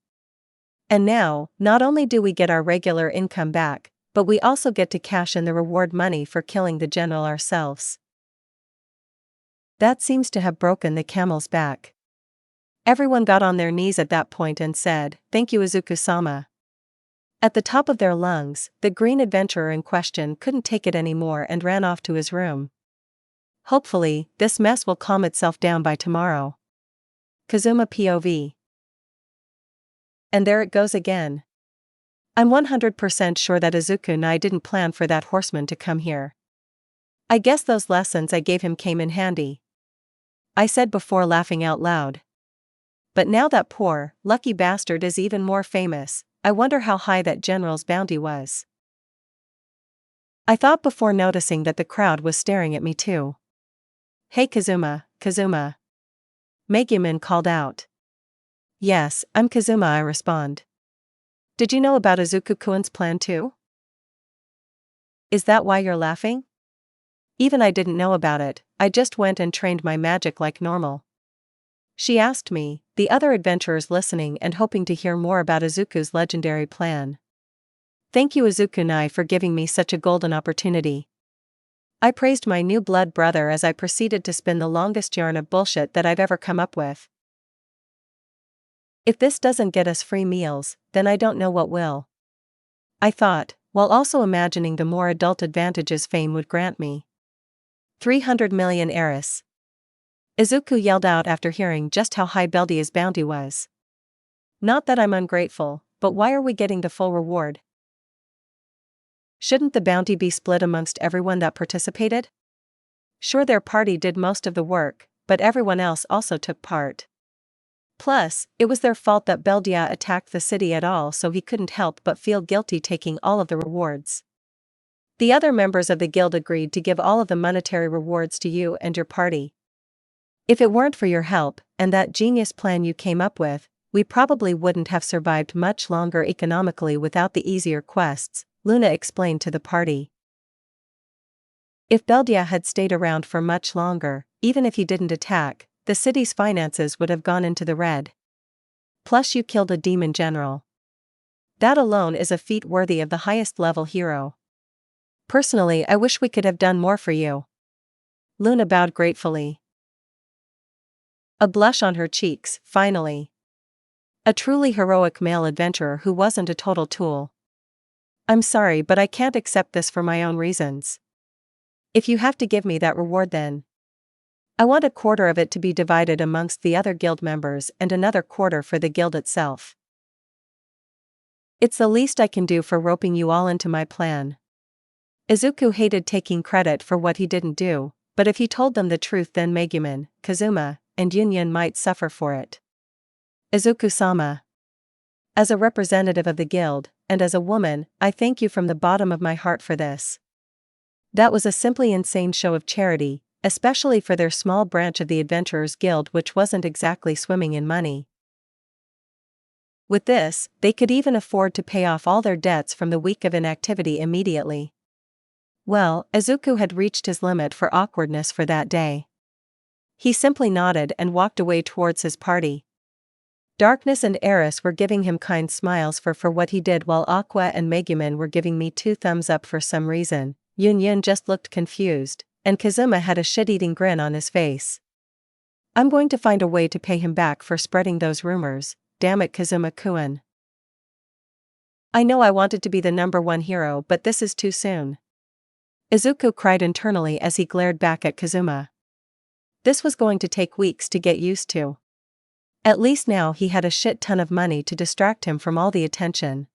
"And now, not only do we get our regular income back, but we also get to cash in the reward money for killing the general ourselves." That seems to have broken the camel's back. Everyone got on their knees at that point and said, "Thank you, Izuku-sama." At the top of their lungs, the green adventurer in question couldn't take it anymore and ran off to his room. Hopefully, this mess will calm itself down by tomorrow. Kazuma POV. And there it goes again. I'm 100% sure that Izuku and I didn't plan for that horseman to come here. I guess those lessons I gave him came in handy, I said before laughing out loud. But now that poor, lucky bastard is even more famous, I wonder how high that general's bounty was. I thought before noticing that the crowd was staring at me too. "Hey Kazuma, Kazuma." Megumin called out. "Yes, I'm Kazuma," I respond. "Did you know about Izuku-kun's plan too?" "Is that why you're laughing?" "Even I didn't know about it, I just went and trained my magic like normal," she asked me, the other adventurers listening and hoping to hear more about Izuku's legendary plan. "Thank you Izuku-nai for giving me such a golden opportunity," I praised my new blood brother as I proceeded to spin the longest yarn of bullshit that I've ever come up with. "If this doesn't get us free meals, then I don't know what will," I thought, while also imagining the more adult advantages fame would grant me. 300 million heiress. Izuku yelled out after hearing just how high Beldia's bounty was. "Not that I'm ungrateful, but why are we getting the full reward? Shouldn't the bounty be split amongst everyone that participated?" Sure, their party did most of the work, but everyone else also took part. Plus, it was their fault that Beldia attacked the city at all, so he couldn't help but feel guilty taking all of the rewards. The other members of the guild agreed to give all of the monetary rewards to you and your party. If it weren't for your help, and that genius plan you came up with, we probably wouldn't have survived much longer economically without the easier quests, Luna explained to the party. If Beldia had stayed around for much longer, even if he didn't attack, the city's finances would have gone into the red. Plus you killed a demon general. That alone is a feat worthy of the highest level hero. Personally, I wish we could have done more for you. Luna bowed gratefully. A blush on her cheeks, finally. A truly heroic male adventurer who wasn't a total tool. "I'm sorry, but I can't accept this for my own reasons. If you have to give me that reward, then I want a quarter of it to be divided amongst the other guild members and another quarter for the guild itself. It's the least I can do for roping you all into my plan." Izuku hated taking credit for what he didn't do, but if he told them the truth, then Megumin, Kazuma, and Yunyun might suffer for it. "Izuku-sama. As a representative of the guild, and as a woman, I thank you from the bottom of my heart for this. That was a simply insane show of charity, especially for their small branch of the Adventurers Guild, which wasn't exactly swimming in money. With this, they could even afford to pay off all their debts from the week of inactivity immediately." Well, Izuku had reached his limit for awkwardness for that day. He simply nodded and walked away towards his party. Darkness and Eris were giving him kind smiles for what he did, while Aqua and Megumin were giving me 2 thumbs up for some reason. Yunyun just looked confused, and Kazuma had a shit-eating grin on his face. "I'm going to find a way to pay him back for spreading those rumors, damn it Kazuma-kun. I know I wanted to be the #1 hero, but this is too soon." Izuku cried internally as he glared back at Kazuma. This was going to take weeks to get used to. At least now he had a shit ton of money to distract him from all the attention.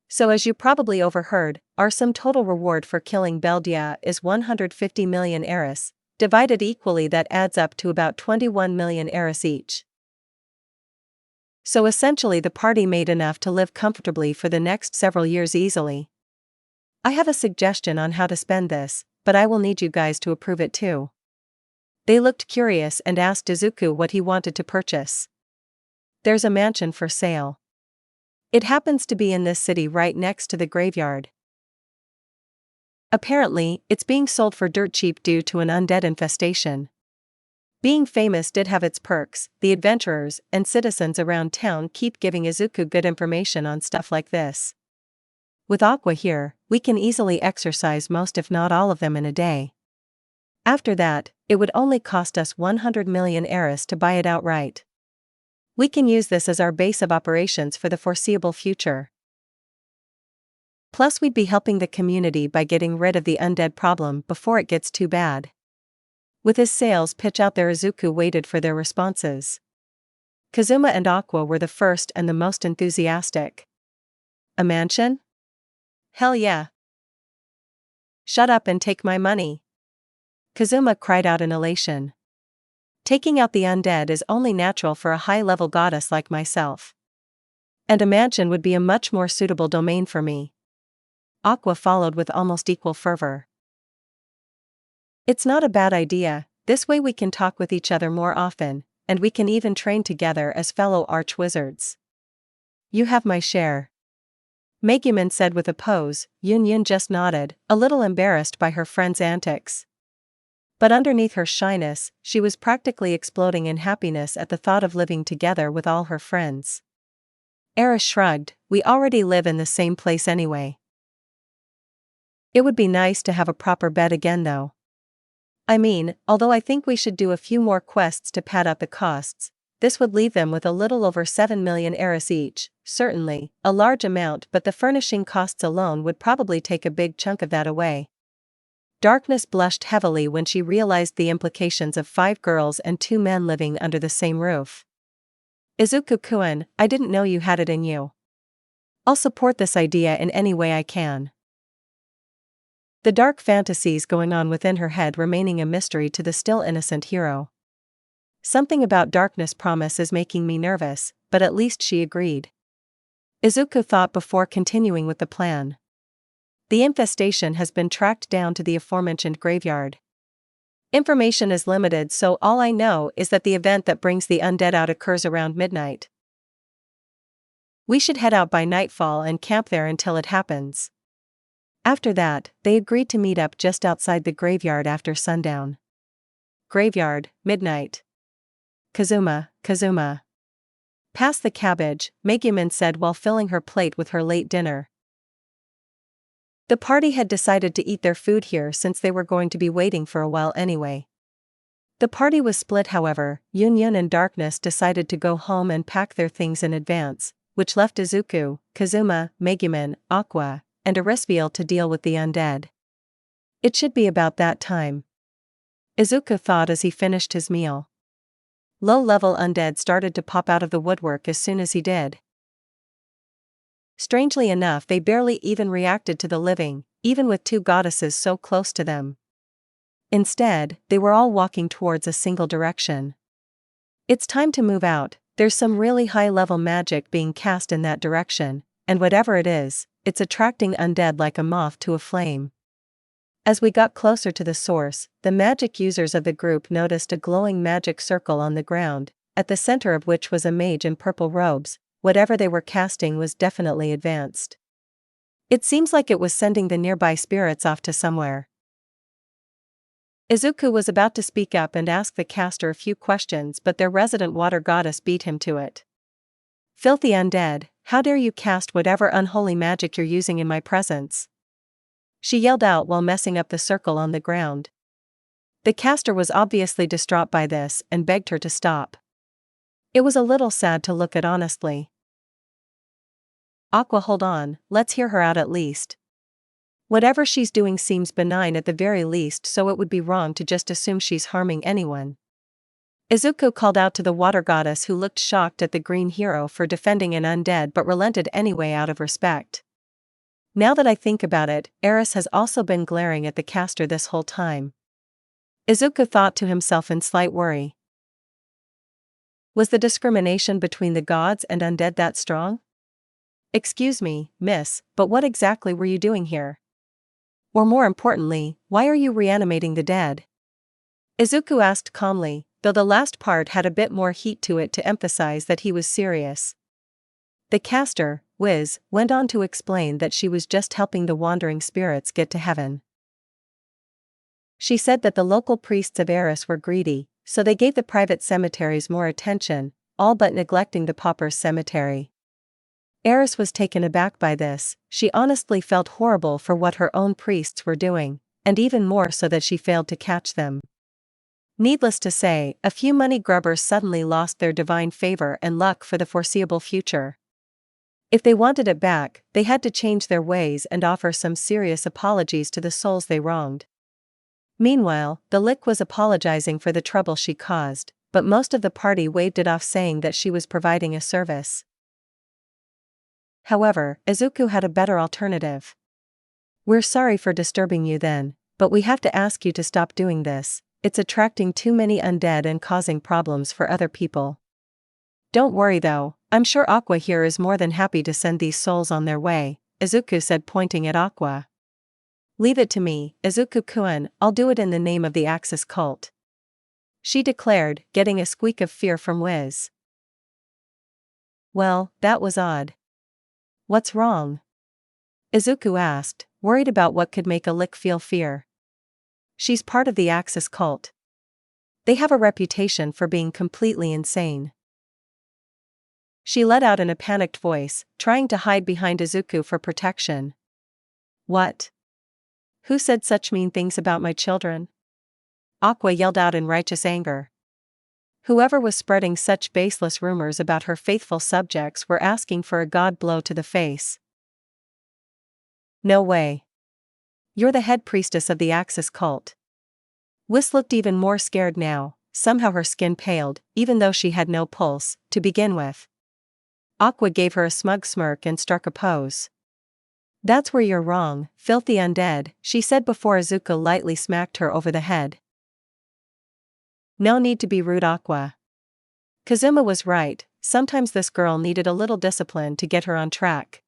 So as you probably overheard, our sum total reward for killing Beldia is 150 million heiress, divided equally that adds up to about 21 million heiress each. So essentially the party made enough to live comfortably for the next several years easily. I have a suggestion on how to spend this, but I will need you guys to approve it too. They looked curious and asked Izuku what he wanted to purchase. There's a mansion for sale. It happens to be in this city right next to the graveyard. Apparently, it's being sold for dirt cheap due to an undead infestation. Being famous did have its perks. The adventurers and citizens around town keep giving Izuku good information on stuff like this. With Aqua here, we can easily exercise most if not all of them in a day. After that, it would only cost us 100 million eras to buy it outright. We can use this as our base of operations for the foreseeable future. Plus we'd be helping the community by getting rid of the undead problem before it gets too bad. With his sales pitch out there, Izuku waited for their responses. Kazuma and Aqua were the first and the most enthusiastic. A mansion? Hell yeah. Shut up and take my money. Kazuma cried out in elation. Taking out the undead is only natural for a high-level goddess like myself. And a mansion would be a much more suitable domain for me. Aqua followed with almost equal fervor. It's not a bad idea, this way we can talk with each other more often, and we can even train together as fellow arch-wizards. You have my share. Megumin said with a pose. Yun just nodded, a little embarrassed by her friend's antics. But underneath her shyness, she was practically exploding in happiness at the thought of living together with all her friends. Eris shrugged, we already live in the same place anyway. It would be nice to have a proper bed again though. I mean, although I think we should do a few more quests to pad out the costs, this would leave them with a little over 7 million eras each, certainly, a large amount, but the furnishing costs alone would probably take a big chunk of that away. Darkness blushed heavily when she realized the implications of 5 girls and 2 men living under the same roof. Izuku-kun, I didn't know you had it in you. I'll support this idea in any way I can. The dark fantasies going on within her head remaining a mystery to the still innocent hero. Something about Darkness' promise is making me nervous, but at least she agreed. Izuku thought before continuing with the plan. The infestation has been tracked down to the aforementioned graveyard. Information is limited, so all I know is that the event that brings the undead out occurs around midnight. We should head out by nightfall and camp there until it happens. After that, they agreed to meet up just outside the graveyard after sundown. Graveyard, midnight. Kazuma. Pass the cabbage, Megumin said while filling her plate with her late dinner. The party had decided to eat their food here since they were going to be waiting for a while anyway. The party was split, however. Yun and Darkness decided to go home and pack their things in advance, which left Izuku, Kazuma, Megumin, Aqua, and Arispiel to deal with the undead. It should be about that time. Izuku thought as he finished his meal. Low-level undead started to pop out of the woodwork as soon as he did. Strangely enough, they barely even reacted to the living, even with 2 goddesses so close to them. Instead, they were all walking towards a single direction. It's time to move out, there's some really high-level magic being cast in that direction, and whatever it is, it's attracting undead like a moth to a flame. As we got closer to the source, the magic users of the group noticed a glowing magic circle on the ground, at the center of which was a mage in purple robes. Whatever they were casting was definitely advanced. It seems like it was sending the nearby spirits off to somewhere. Izuku was about to speak up and ask the caster a few questions, but their resident water goddess beat him to it. Filthy undead, how dare you cast whatever unholy magic you're using in my presence? She yelled out while messing up the circle on the ground. The caster was obviously distraught by this and begged her to stop. It was a little sad to look at, honestly. Aqua, hold on, let's hear her out at least. Whatever she's doing seems benign at the very least, so it would be wrong to just assume she's harming anyone. Izuku called out to the water goddess, who looked shocked at the green hero for defending an undead but relented anyway out of respect. Now that I think about it, Eris has also been glaring at the caster this whole time. Izuku thought to himself in slight worry. Was the discrimination between the gods and undead that strong? Excuse me, miss, but what exactly were you doing here? Or more importantly, why are you reanimating the dead? Izuku asked calmly, though the last part had a bit more heat to it to emphasize that he was serious. The caster, Wiz, went on to explain that she was just helping the wandering spirits get to heaven. She said that the local priests of Eris were greedy, so they gave the private cemeteries more attention, all but neglecting the paupers' cemetery. Eris was taken aback by this. She honestly felt horrible for what her own priests were doing, and even more so that she failed to catch them. Needless to say, a few money grubbers suddenly lost their divine favor and luck for the foreseeable future. If they wanted it back, they had to change their ways and offer some serious apologies to the souls they wronged. Meanwhile, the Lick was apologizing for the trouble she caused, but most of the party waved it off saying that she was providing a service. However, Izuku had a better alternative. "We're sorry for disturbing you then, but we have to ask you to stop doing this. It's attracting too many undead and causing problems for other people. Don't worry though, I'm sure Aqua here is more than happy to send these souls on their way," Izuku said, pointing at Aqua. "Leave it to me, Izuku-kun, I'll do it in the name of the Axis cult," she declared, getting a squeak of fear from Wiz. "Well, that was odd. What's wrong?" Izuku asked, worried about what could make a Lick feel fear. "She's part of the Axis cult. They have a reputation for being completely insane," she let out in a panicked voice, trying to hide behind Izuku for protection. "What? Who said such mean things about my children?" Aqua yelled out in righteous anger. Whoever was spreading such baseless rumors about her faithful subjects were asking for a god blow to the face. "No way. You're the head priestess of the Axis cult." Wiz looked even more scared now. Somehow her skin paled, even though she had no pulse, to begin with. Aqua gave her a smug smirk and struck a pose. "That's where you're wrong, filthy undead," she said before Izuku lightly smacked her over the head. "No need to be rude, Aqua. Kazuma was right, sometimes this girl needed a little discipline to get her on track."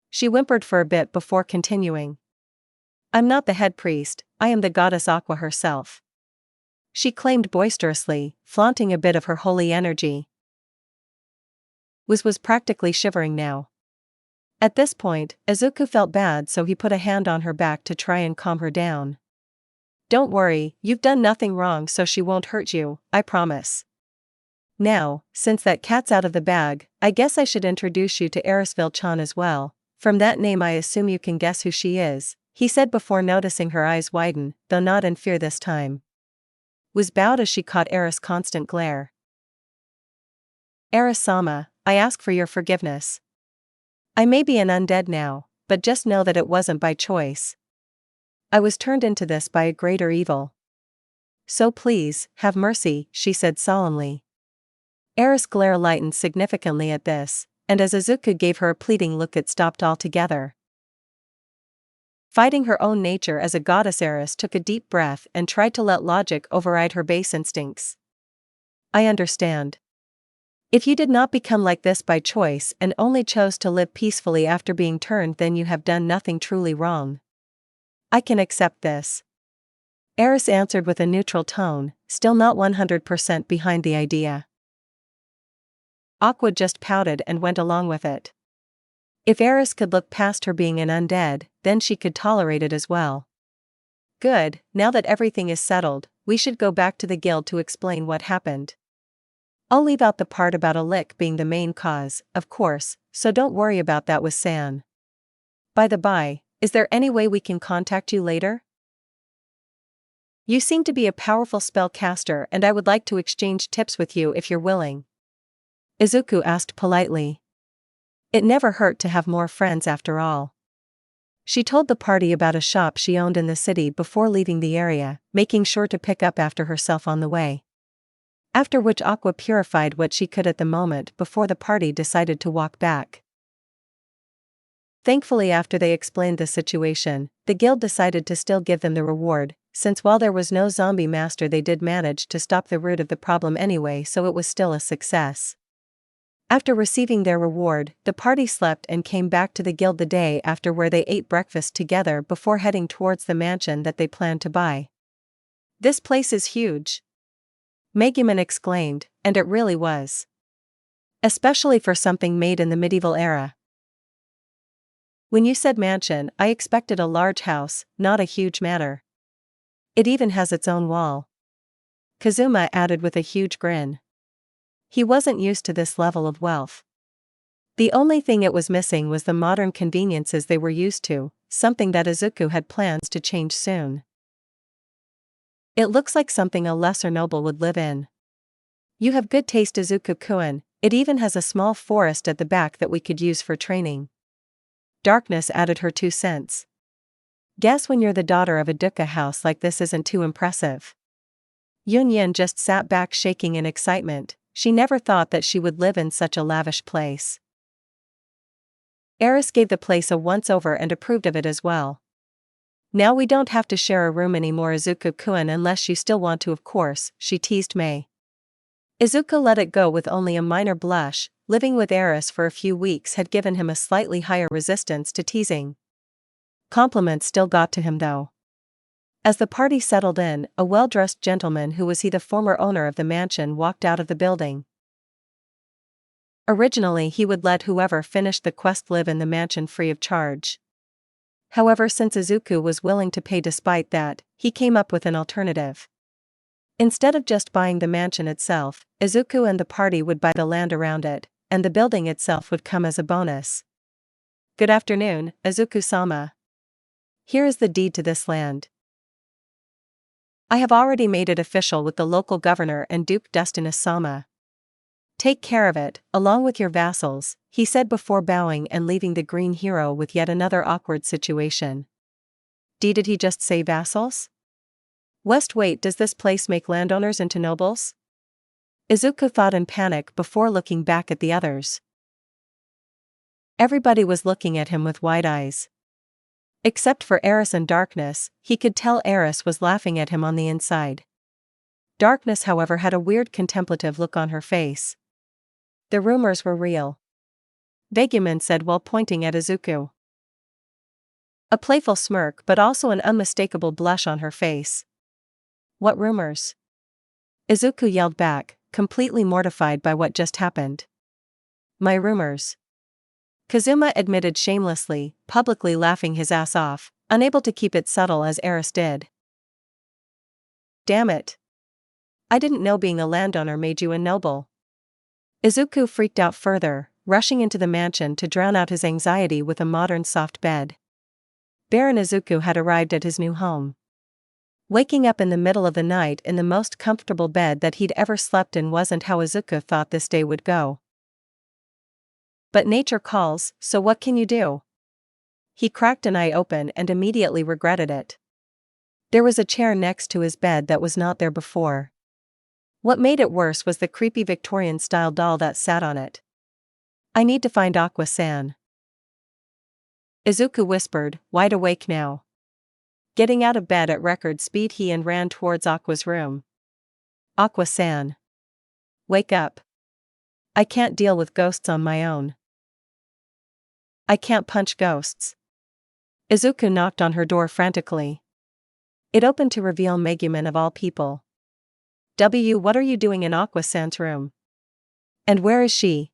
She whimpered for a bit before continuing. "I'm not the head priest, I am the goddess Aqua herself," she claimed boisterously, flaunting a bit of her holy energy. Wiz was practically shivering now. At this point, Izuku felt bad, so he put a hand on her back to try and calm her down. "Don't worry, you've done nothing wrong, so she won't hurt you, I promise. Now, since that cat's out of the bag, I guess I should introduce you to Erisville-chan as well. From that name I assume you can guess who she is," he said before noticing her eyes widen, though not in fear this time. Wiz bowed as she caught Eris' constant glare. "Eris-sama, I ask for your forgiveness. I may be an undead now, but just know that it wasn't by choice. I was turned into this by a greater evil. So please, have mercy," she said solemnly. Eris' glare lightened significantly at this, and as Izuku gave her a pleading look it stopped altogether. Fighting her own nature as a goddess, Eris took a deep breath and tried to let logic override her base instincts. "I understand. If you did not become like this by choice and only chose to live peacefully after being turned, then you have done nothing truly wrong. I can accept this," Eris answered with a neutral tone, still not 100% behind the idea. Aqua just pouted and went along with it. If Eris could look past her being an undead, then she could tolerate it as well. "Good, now that everything is settled, we should go back to the guild to explain what happened. I'll leave out the part about a Lick being the main cause, of course, so don't worry about that with San. By the by, is there any way we can contact you later? You seem to be a powerful spell caster and I would like to exchange tips with you if you're willing," Izuku asked politely. It never hurt to have more friends after all. She told the party about a shop she owned in the city before leaving the area, making sure to pick up after herself on the way. After which Aqua purified what she could at the moment before the party decided to walk back. Thankfully, after they explained the situation, the guild decided to still give them the reward, since while there was no zombie master they did manage to stop the root of the problem anyway, so it was still a success. After receiving their reward, the party slept and came back to the guild the day after, where they ate breakfast together before heading towards the mansion that they planned to buy. "This place is huge," Megumin exclaimed, and it really was. Especially for something made in the medieval era. "When you said mansion, I expected a large house, not a huge manor. It even has its own wall," Kazuma added with a huge grin. He wasn't used to this level of wealth. The only thing it was missing was the modern conveniences they were used to, something that Izuku had plans to change soon. "It looks like something a lesser noble would live in." "You have good taste, Izuku-kun. It even has a small forest at the back that we could use for training." Darkness added her 2 cents. "Guess when you're the daughter of a duca house like this isn't too impressive." Yunyin just sat back shaking in excitement. She never thought that she would live in such a lavish place. Eris gave the place a once-over and approved of it as well. "Now we don't have to share a room anymore, Izuku-kun, unless you still want to, of course," she teased Mei. Izuku let it go with only a minor blush. Living with Eris for a few weeks had given him a slightly higher resistance to teasing. Compliments still got to him though. As the party settled in, a well-dressed gentleman who was the former owner of the mansion walked out of the building. Originally he would let whoever finished the quest live in the mansion free of charge. However, since Izuku was willing to pay despite that, he came up with an alternative. Instead of just buying the mansion itself, Izuku and the party would buy the land around it, and the building itself would come as a bonus. "Good afternoon, Izuku-sama. Here is the deed to this land. I have already made it official with the local governor and Duke Dustinus-sama. Take care of it, along with your vassals," he said before bowing and leaving the green hero with yet another awkward situation. Did he just say vassals? Wait, does this place make landowners into nobles? Izuku thought in panic before looking back at the others. Everybody was looking at him with wide eyes. Except for Eris and Darkness, he could tell Eris was laughing at him on the inside. Darkness, however, had a weird contemplative look on her face. "The rumors were real," Megumin said while pointing at Izuku. A playful smirk but also an unmistakable blush on her face. "What rumors?" Izuku yelled back, completely mortified by what just happened. "My rumors," Kazuma admitted shamelessly, publicly laughing his ass off, unable to keep it subtle as Eris did. "Damn it. I didn't know being a landowner made you a noble." Izuku freaked out further, rushing into the mansion to drown out his anxiety with a modern soft bed. Baron Izuku had arrived at his new home. Waking up in the middle of the night in the most comfortable bed that he'd ever slept in wasn't how Izuku thought this day would go. But nature calls, so what can you do? He cracked an eye open and immediately regretted it. There was a chair next to his bed that was not there before. What made it worse was the creepy Victorian-style doll that sat on it. "I need to find Aqua-san," Izuku whispered, wide awake now. Getting out of bed at record speed, he ran towards Aqua's room. "Aqua-san. Wake up. I can't deal with ghosts on my own." "I can't punch ghosts." Izuku knocked on her door frantically. It opened to reveal Megumin of all people. What are you doing in Aqua-san's room? And where is she?"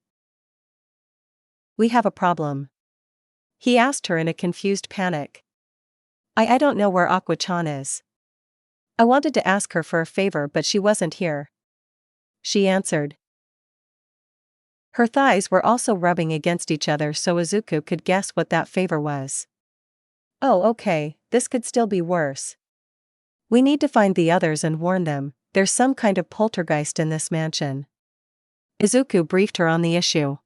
"We have a problem," he asked her in a confused panic. I don't know where Aqua-chan is. I wanted to ask her for a favor but she wasn't here," she answered. Her thighs were also rubbing against each other so Izuku could guess what that favor was. "Oh, okay, this could still be worse. We need to find the others and warn them, there's some kind of poltergeist in this mansion." Izuku briefed her on the issue.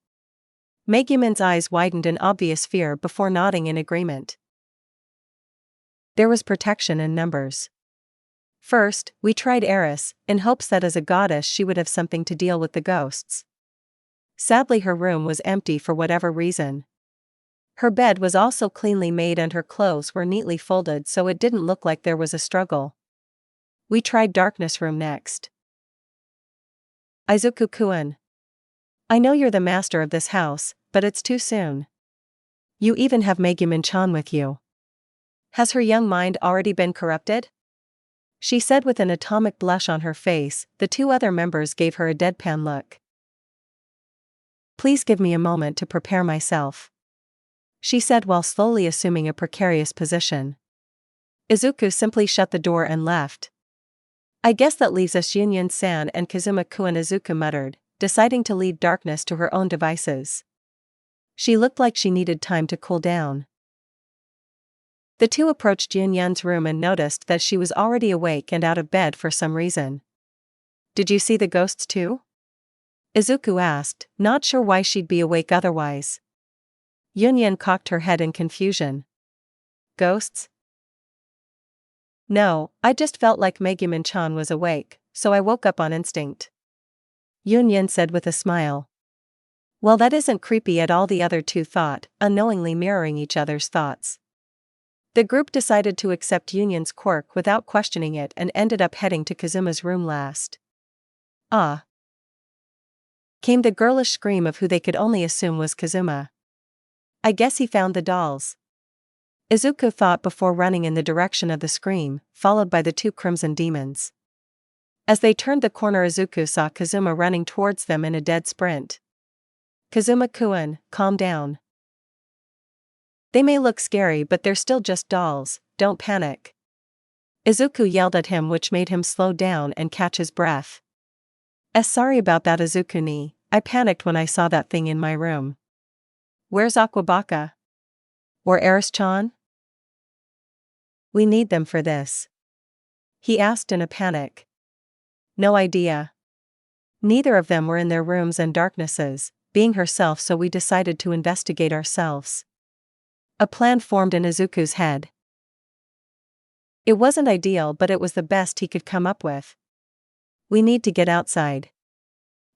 Megumin's eyes widened in obvious fear before nodding in agreement. There was protection in numbers. First, we tried Eris, in hopes that as a goddess she would have something to deal with the ghosts. Sadly, her room was empty for whatever reason. Her bed was also cleanly made and her clothes were neatly folded so it didn't look like there was a struggle. We tried Darkness Room next. Izuku-kun. I know you're the master of this house, but it's too soon. You even have Megumin-chan with you. Has her young mind already been corrupted? She said with an atomic blush on her face. The two other members gave her a deadpan look. Please give me a moment to prepare myself, she said while slowly assuming a precarious position. Izuku simply shut the door and left. I guess that leaves us Union-san and Kazuma-kun, Izuku muttered, deciding to leave Darkness to her own devices. She looked like she needed time to cool down. The two approached Yunyun's room and noticed that she was already awake and out of bed for some reason. Did you see the ghosts too? Izuku asked, not sure why she'd be awake otherwise. Yunyun cocked her head in confusion. Ghosts? No, I just felt like Megumin-chan was awake, so I woke up on instinct. Yunyun said with a smile. Well, that isn't creepy at all, the other two thought, unknowingly mirroring each other's thoughts. The group decided to accept Yunyun's quirk without questioning it and ended up heading to Kazuma's room last. Ah! Came the girlish scream of who they could only assume was Kazuma. I guess he found the dolls, Izuku thought before running in the direction of the scream, followed by the two crimson demons. As they turned the corner, Izuku saw Kazuma running towards them in a dead sprint. Kazuma-kun, calm down. They may look scary, but they're still just dolls, don't panic. Izuku yelled at him, which made him slow down and catch his breath. Sorry about that, Izuku-ni, I panicked when I saw that thing in my room. Where's Aquabaka? Or Eris-chan? We need them for this, he asked in a panic. No idea. Neither of them were in their rooms, and Darkness's, being herself, so we decided to investigate ourselves. A plan formed in Izuku's head. It wasn't ideal, but it was the best he could come up with. We need to get outside.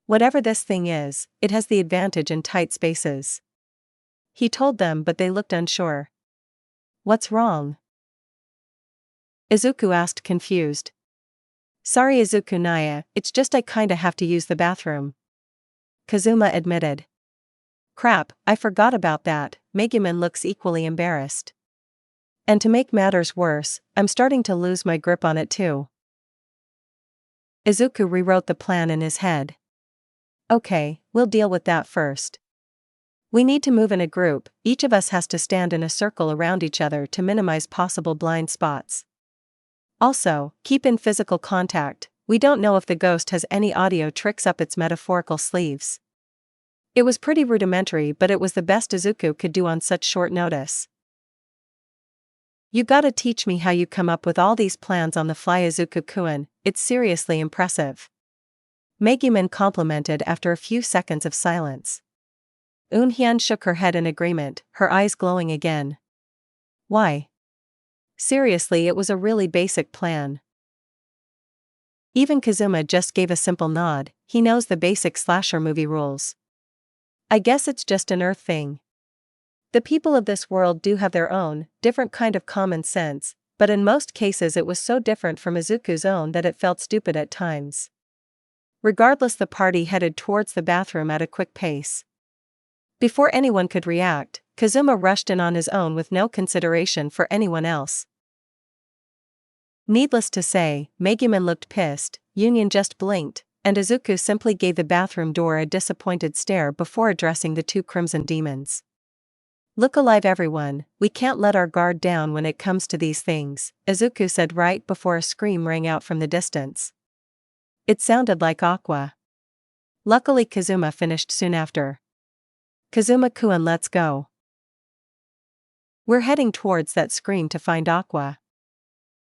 Whatever this thing is, it has the advantage in tight spaces, he told them, but they looked unsure. What's wrong? Izuku asked, confused. Sorry, Izuku-naya, it's just I kinda have to use the bathroom, Kazuma admitted. Crap, I forgot about that. Megumin looks equally embarrassed. And to make matters worse, I'm starting to lose my grip on it too. Izuku rewrote the plan in his head. Okay, we'll deal with that first. We need to move in a group. Each of us has to stand in a circle around each other to minimize possible blind spots. Also, keep in physical contact. We don't know if the ghost has any audio tricks up its metaphorical sleeves. It was pretty rudimentary, but it was the best Izuku could do on such short notice. You gotta teach me how you come up with all these plans on the fly, Izuku-kun, it's seriously impressive, Megumin complimented after a few seconds of silence. Eunhyun shook her head in agreement, her eyes glowing again. Why? Seriously, it was a really basic plan. Even Kazuma just gave a simple nod. He knows the basic slasher movie rules. I guess it's just an Earth thing. The people of this world do have their own, different kind of common sense, but in most cases it was so different from Izuku's own that it felt stupid at times. Regardless, the party headed towards the bathroom at a quick pace. Before anyone could react, Kazuma rushed in on his own with no consideration for anyone else. Needless to say, Megumin looked pissed, Union just blinked, and Izuku simply gave the bathroom door a disappointed stare before addressing the two crimson demons. Look alive, everyone, we can't let our guard down when it comes to these things, Izuku said right before a scream rang out from the distance. It sounded like Aqua. Luckily, Kazuma finished soon after. Kazuma-kun, let's go. We're heading towards that scream to find Aqua.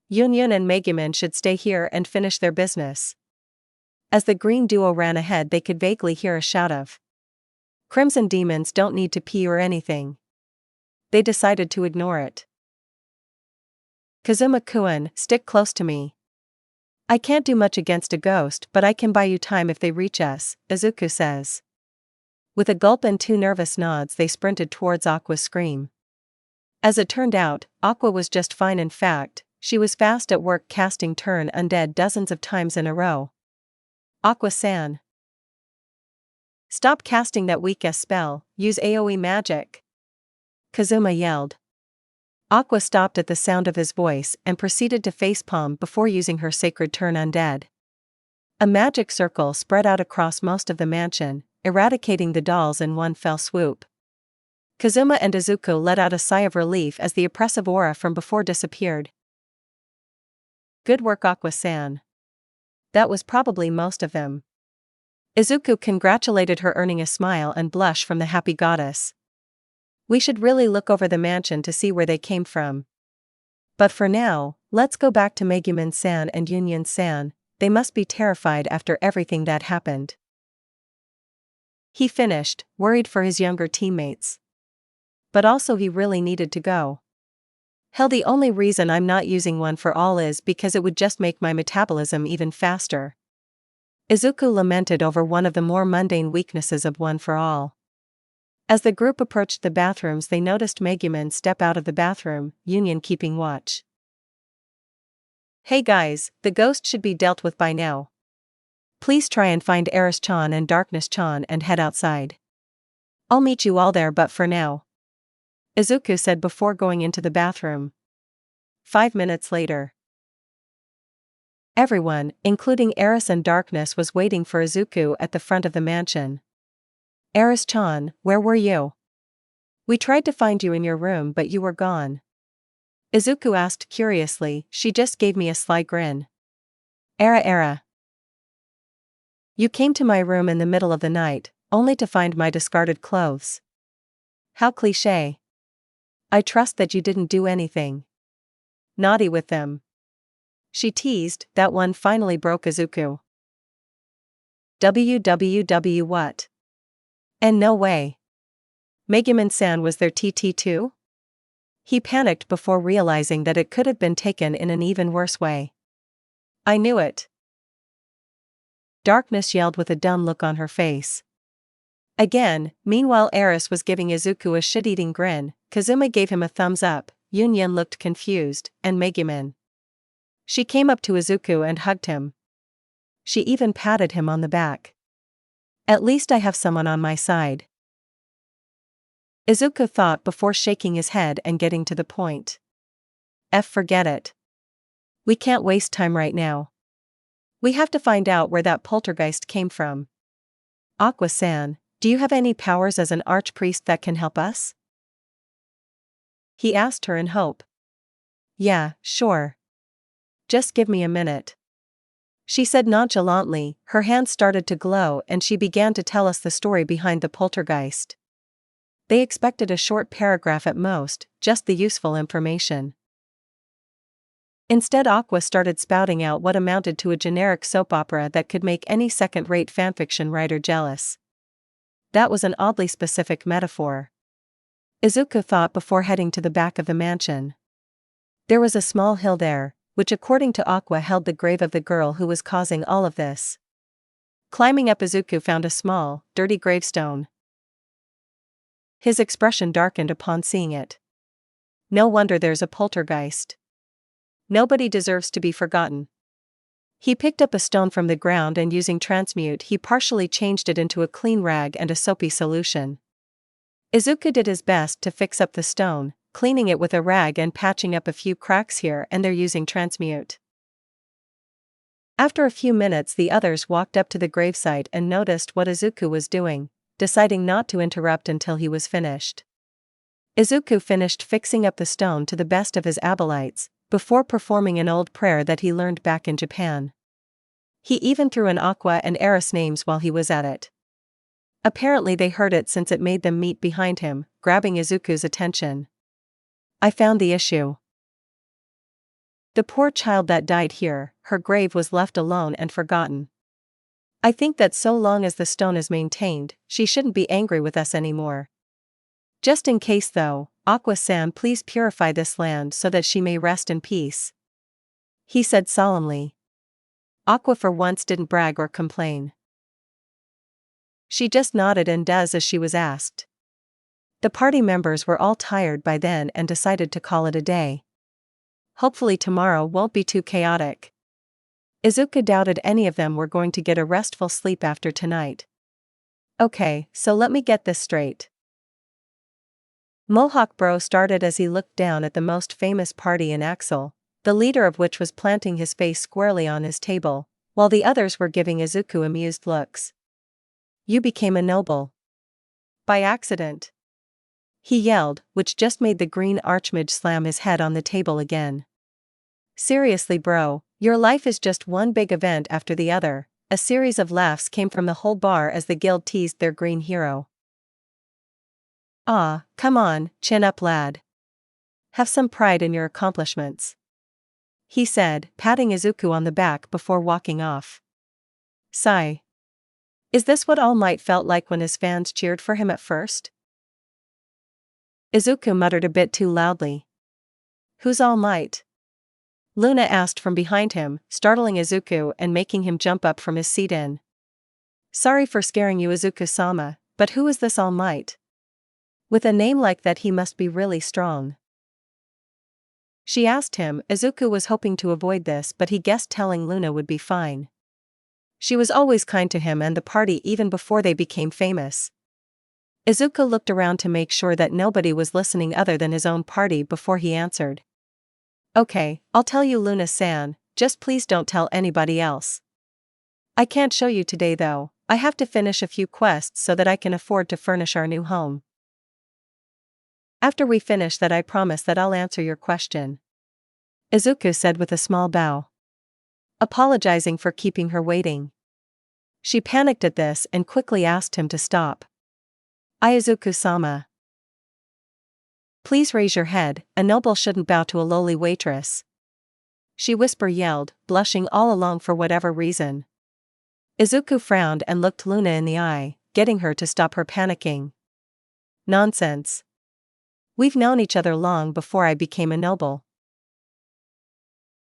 Yunyun and Megumin should stay here and finish their business. As the green duo ran ahead, they could vaguely hear a shout of, Crimson demons don't need to pee or anything. They decided to ignore it. Kazuma-kun, stick close to me. I can't do much against a ghost, but I can buy you time if they reach us, Izuku says. With a gulp and two nervous nods, they sprinted towards Aqua's scream. As it turned out, Aqua was just fine. In fact, she was fast at work casting turn undead dozens of times in a row. Aqua-san. Stop casting that weak-ass spell, use AoE magic. Kazuma yelled. Aqua stopped at the sound of his voice and proceeded to facepalm before using her sacred turn undead. A magic circle spread out across most of the mansion, eradicating the dolls in one fell swoop. Kazuma and Izuku let out a sigh of relief as the oppressive aura from before disappeared. Good work, Aqua-san. That was probably most of them. Izuku congratulated her, earning a smile and blush from the happy goddess. We should really look over the mansion to see where they came from. But for now, let's go back to Megumin-san and Union-san. They must be terrified after everything that happened. He finished, worried for his younger teammates. But also he really needed to go. Hell, the only reason I'm not using one for all is because it would just make my metabolism even faster. Izuku lamented over one of the more mundane weaknesses of one for all. As the group approached the bathrooms, they noticed Megumin step out of the bathroom, Union keeping watch. Hey guys, the ghost should be dealt with by now. Please try and find Eris-chan and Darkness-chan and head outside. I'll meet you all there, but for now. Izuku said before going into the bathroom. 5 minutes later. Everyone, including Eris and Darkness, was waiting for Izuku at the front of the mansion. Eris-chan, where were you? We tried to find you in your room but you were gone. Izuku asked curiously. She just gave me a sly grin. Era. You came to my room in the middle of the night, only to find my discarded clothes. How cliché. I trust that you didn't do anything naughty with them. She teased. That one finally broke Izuku. WWW what? And no way. Megumin-san was their TT too? He panicked before realizing that it could have been taken in an even worse way. I knew it. Darkness yelled with a dumb look on her face. Again, meanwhile Eris was giving Izuku a shit-eating grin. Kazuma gave him a thumbs up, Union looked confused, and Megumin. She came up to Izuku and hugged him. She even patted him on the back. At least I have someone on my side. Izuku thought before shaking his head and getting to the point. Forget it. We can't waste time right now. We have to find out where that poltergeist came from. Aqua-san, do you have any powers as an archpriest that can help us? He asked her in hope. Yeah, sure. Just give me a minute. She said nonchalantly. Her hands started to glow and she began to tell us the story behind the poltergeist. They expected a short paragraph at most, just the useful information. Instead, Aqua started spouting out what amounted to a generic soap opera that could make any second-rate fanfiction writer jealous. That was an oddly specific metaphor. Izuku thought before heading to the back of the mansion. There was a small hill there, which according to Aqua held the grave of the girl who was causing all of this. Climbing up, Izuku found a small, dirty gravestone. His expression darkened upon seeing it. No wonder there's a poltergeist. Nobody deserves to be forgotten. He picked up a stone from the ground and using transmute he partially changed it into a clean rag and a soapy solution. Izuku did his best to fix up the stone, cleaning it with a rag and patching up a few cracks here and there using transmute. After a few minutes the others walked up to the gravesite and noticed what Izuku was doing, deciding not to interrupt until he was finished. Izuku finished fixing up the stone to the best of his abilities, before performing an old prayer that he learned back in Japan. He even threw in Aqua and Eris names while he was at it. Apparently they heard it since it made them meet behind him, grabbing Izuku's attention. I found the issue. The poor child that died here, her grave was left alone and forgotten. I think that so long as the stone is maintained, she shouldn't be angry with us anymore. Just in case though, Aqua-san, please purify this land so that she may rest in peace. He said solemnly. Aqua for once didn't brag or complain. She just nodded and does as she was asked. The party members were all tired by then and decided to call it a day. hopefully tomorrow won't be too chaotic. Izuku doubted any of them were going to get a restful sleep after tonight. Okay, so let me get this straight. Mohawk Bro started as he looked down at the most famous party in Axel, the leader of which was planting his face squarely on his table, while the others were giving Izuku amused looks. You became a noble. By accident. He yelled, which just made the green archmage slam his head on the table again. Seriously bro, your life is just one big event after the other. A series of laughs came from the whole bar as the guild teased their green hero. Ah, come on, chin up lad. Have some pride in your accomplishments. He said, patting Izuku on the back before walking off. Sigh. Is this what All Might felt like when his fans cheered for him at first? Izuku muttered a bit too loudly. Who's All Might? Luna asked from behind him, startling Izuku and making him jump up from his seat in. Sorry for scaring you Izuku-sama, but who is this All Might? With a name like that he must be really strong. She asked him. Izuku was hoping to avoid this but he guessed telling Luna would be fine. She was always kind to him and the party even before they became famous. Izuku looked around to make sure that nobody was listening other than his own party before he answered. Okay, I'll tell you Luna-san, just please don't tell anybody else. I can't show you today though, I have to finish a few quests so that I can afford to furnish our new home. After we finish that I promise that I'll answer your question. Izuku said with a small bow. Apologizing for keeping her waiting. She panicked at this and quickly asked him to stop. Izuku-sama. Please raise your head, a noble shouldn't bow to a lowly waitress. She yelled, blushing all along for whatever reason. Izuku frowned and looked Luna in the eye, getting her to stop her panicking. Nonsense. We've known each other long before I became a noble.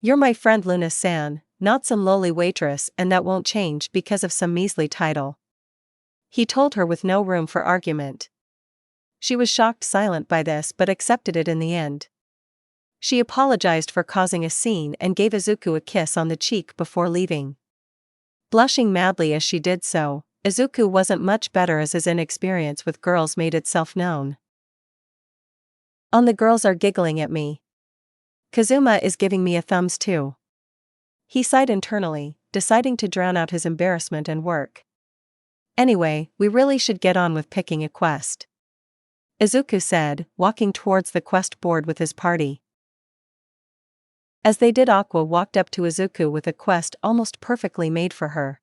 You're my friend Luna-san, not some lowly waitress, and that won't change because of some measly title. He told her with no room for argument. She was shocked silent by this but accepted it in the end. She apologized for causing a scene and gave Izuku a kiss on the cheek before leaving. Blushing madly as she did so, Izuku wasn't much better as his inexperience with girls made itself known. The girls are giggling at me. Kazuma is giving me a thumbs too. He sighed internally, deciding to drown out his embarrassment and work. Anyway, we really should get on with picking a quest. Izuku said, walking towards the quest board with his party. As they did, Aqua walked up to Izuku with a quest almost perfectly made for her.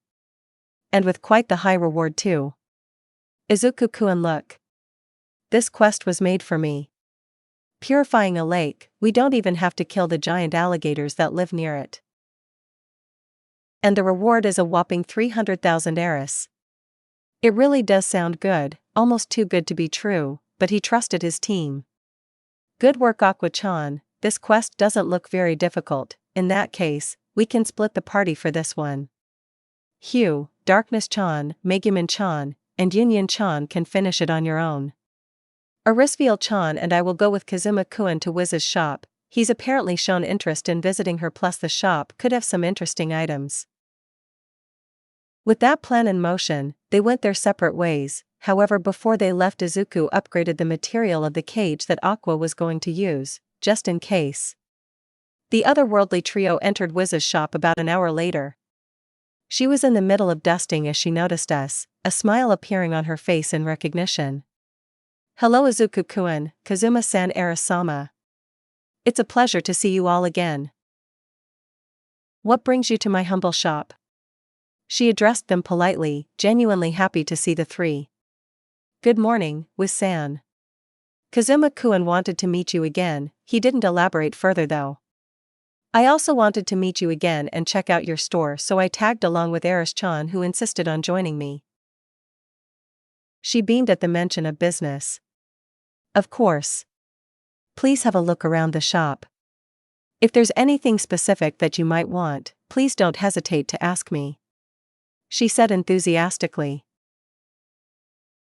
And with quite the high reward too. Izuku-kun, look. This quest was made for me. Purifying a lake, we don't even have to kill the giant alligators that live near it. And the reward is a whopping 300,000 Eris. It really does sound good, almost too good to be true, but he trusted his team. Good work Aqua-chan, this quest doesn't look very difficult. In that case, we can split the party for this one. Hugh, Darkness-chan, Megumin-chan, and Union-chan can finish it on your own. Arisviel-chan and I will go with Kazuma-kun to Wiz's shop. He's apparently shown interest in visiting her, plus the shop could have some interesting items. With that plan in motion, they went their separate ways. However, before they left, Izuku upgraded the material of the cage that Aqua was going to use, just in case. The otherworldly trio entered Wiz's shop about an hour later. She was in the middle of dusting as she noticed us, a smile appearing on her face in recognition. Hello Izuku-kun, Kazuma-san Arasama. It's a pleasure to see you all again. What brings you to my humble shop? She addressed them politely, genuinely happy to see the three. Good morning, Wiz-san. Kazuma-kun wanted to meet you again. He didn't elaborate further though. I also wanted to meet you again and check out your store, so I tagged along with Eris-chan, who insisted on joining me. She beamed at the mention of business. Of course. Please have a look around the shop. If there's anything specific that you might want, please don't hesitate to ask me. She said enthusiastically.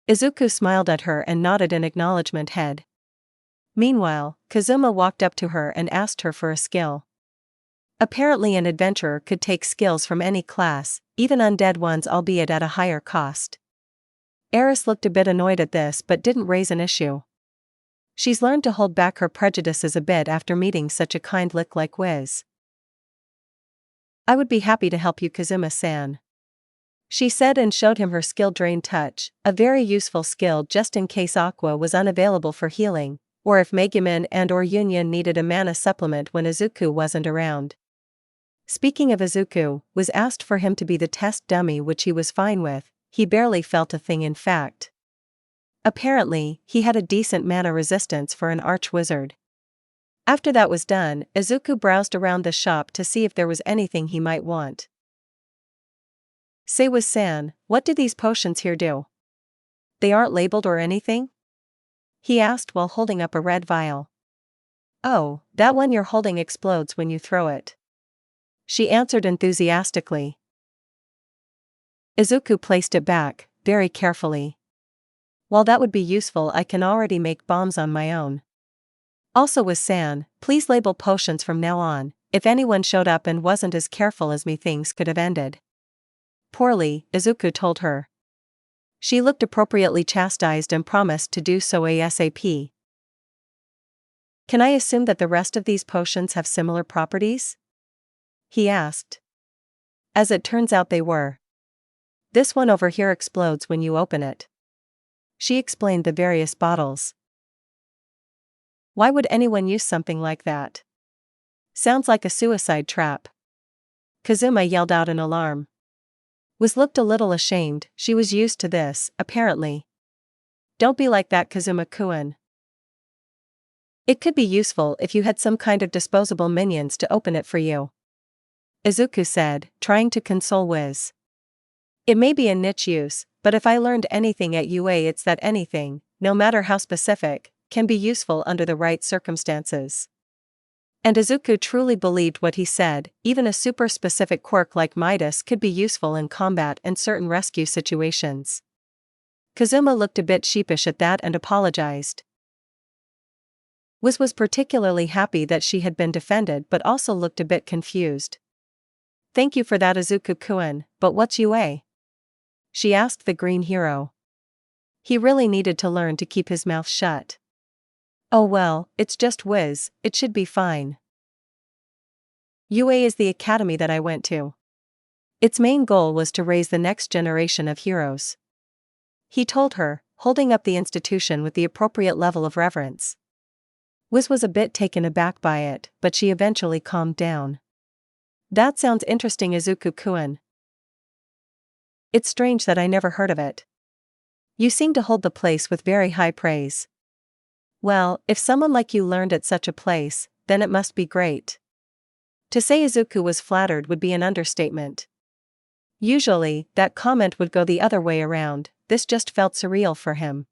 Izuku smiled at her and nodded an acknowledgement head. Meanwhile, Kazuma walked up to her and asked her for a skill. Apparently an adventurer could take skills from any class, even undead ones, albeit at a higher cost. Eris looked a bit annoyed at this but didn't raise an issue. She's learned to hold back her prejudices a bit after meeting such a kind lick like Wiz. "I would be happy to help you, Kazuma-san," she said and showed him her skill Drain Touch, a very useful skill just in case Aqua was unavailable for healing, or if Megumin and/or Union needed a mana supplement when Izuku wasn't around. Speaking of Izuku, was asked for him to be the test dummy, which he was fine with. He barely felt a thing, in fact. Apparently, he had a decent mana resistance for an arch-wizard. After that was done, Izuku browsed around the shop to see if there was anything he might want. "Say, Wiz-san, what do these potions here do? They aren't labeled or anything?" he asked while holding up a red vial. "Oh, that one you're holding explodes when you throw it," she answered enthusiastically. Izuku placed it back, very carefully. "While that would be useful, I can already make bombs on my own. Also, Wiz-san, please label potions from now on. If anyone showed up and wasn't as careful as me, things could have ended poorly," Izuku told her. She looked appropriately chastised and promised to do so ASAP. "Can I assume that the rest of these potions have similar properties?" he asked. As it turns out, they were. "This one over here explodes when you open it." She explained the various bottles. "Why would anyone use something like that? Sounds like a suicide trap," Kazuma yelled out in alarm. Wiz looked a little ashamed. She was used to this, apparently. "Don't be like that, Kazuma-kun. It could be useful if you had some kind of disposable minions to open it for you," Izuku said, trying to console Wiz. "It may be a niche use, but if I learned anything at UA, it's that anything, no matter how specific, can be useful under the right circumstances." And Izuku truly believed what he said. Even a super specific quirk like Midas could be useful in combat and certain rescue situations. Kazuma looked a bit sheepish at that and apologized. Wiz was particularly happy that she had been defended but also looked a bit confused. "Thank you for that, Izuku-kun, but what's UA?" she asked the green hero. He really needed to learn to keep his mouth shut. "Oh well, it's just Wiz, it should be fine. UA is the academy that I went to. Its main goal was to raise the next generation of heroes," he told her, holding up the institution with the appropriate level of reverence. Wiz was a bit taken aback by it, but she eventually calmed down. "That sounds interesting, Izuku-kun. It's strange that I never heard of it. You seem to hold the place with very high praise. Well, if someone like you learned at such a place, then it must be great." To say Izuku was flattered would be an understatement. Usually, that comment would go the other way around. This just felt surreal for him.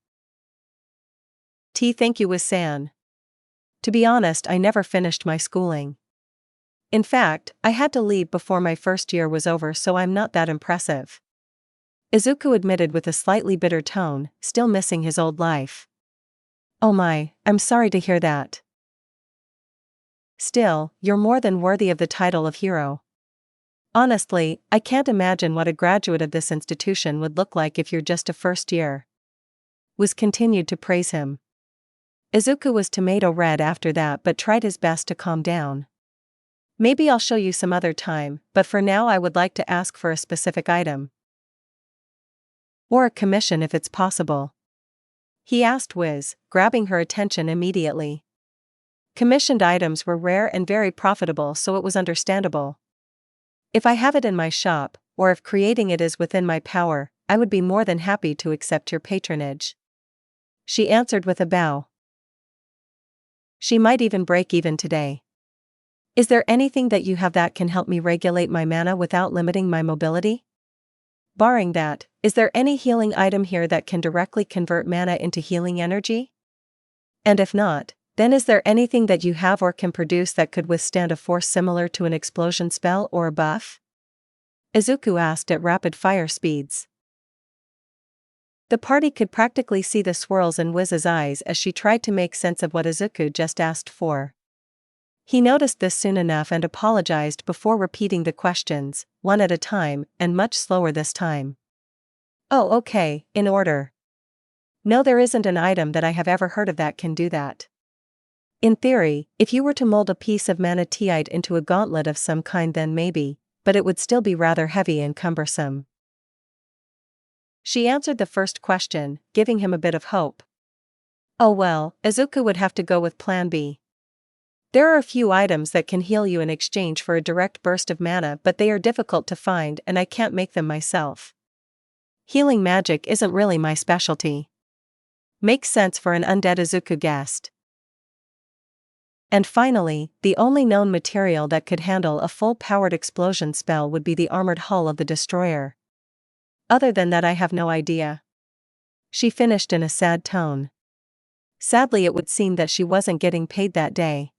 Thank you, Wiz-san. To be honest, I never finished my schooling. In fact, I had to leave before my first year was over, so I'm not that impressive," Izuku admitted with a slightly bitter tone, still missing his old life. "Oh my, I'm sorry to hear that. Still, you're more than worthy of the title of hero. Honestly, I can't imagine what a graduate of this institution would look like if you're just a first year." Wiz continued to praise him. Izuku was tomato red after that but tried his best to calm down. "Maybe I'll show you some other time, but for now I would like to ask for a specific item. Or a commission if it's possible," he asked Wiz, grabbing her attention immediately. Commissioned items were rare and very profitable, so it was understandable. "If I have it in my shop, or if creating it is within my power, I would be more than happy to accept your patronage," she answered with a bow. She might even break even today. "Is there anything that you have that can help me regulate my mana without limiting my mobility? Barring that, is there any healing item here that can directly convert mana into healing energy? And if not, then is there anything that you have or can produce that could withstand a force similar to an explosion spell or a buff?" Izuku asked at rapid fire speeds. The party could practically see the swirls in Wiz's eyes as she tried to make sense of what Izuku just asked for. He noticed this soon enough and apologized before repeating the questions, one at a time, and much slower this time. Oh, okay, in order. No, there isn't an item that I have ever heard of that can do that. In theory, if you were to mold a piece of manateite into a gauntlet of some kind, then maybe, but it would still be rather heavy and cumbersome. She answered the first question, giving him a bit of hope. Oh well, Izuku would have to go with Plan B. There are a few items that can heal you in exchange for a direct burst of mana, but they are difficult to find and I can't make them myself. Healing magic isn't really my specialty. Makes sense for an undead Izuku guessed. And finally, the only known material that could handle a full-powered explosion spell would be the armored hull of the destroyer. Other than that, I have no idea. She finished in a sad tone. Sadly, it would seem that she wasn't getting paid that day.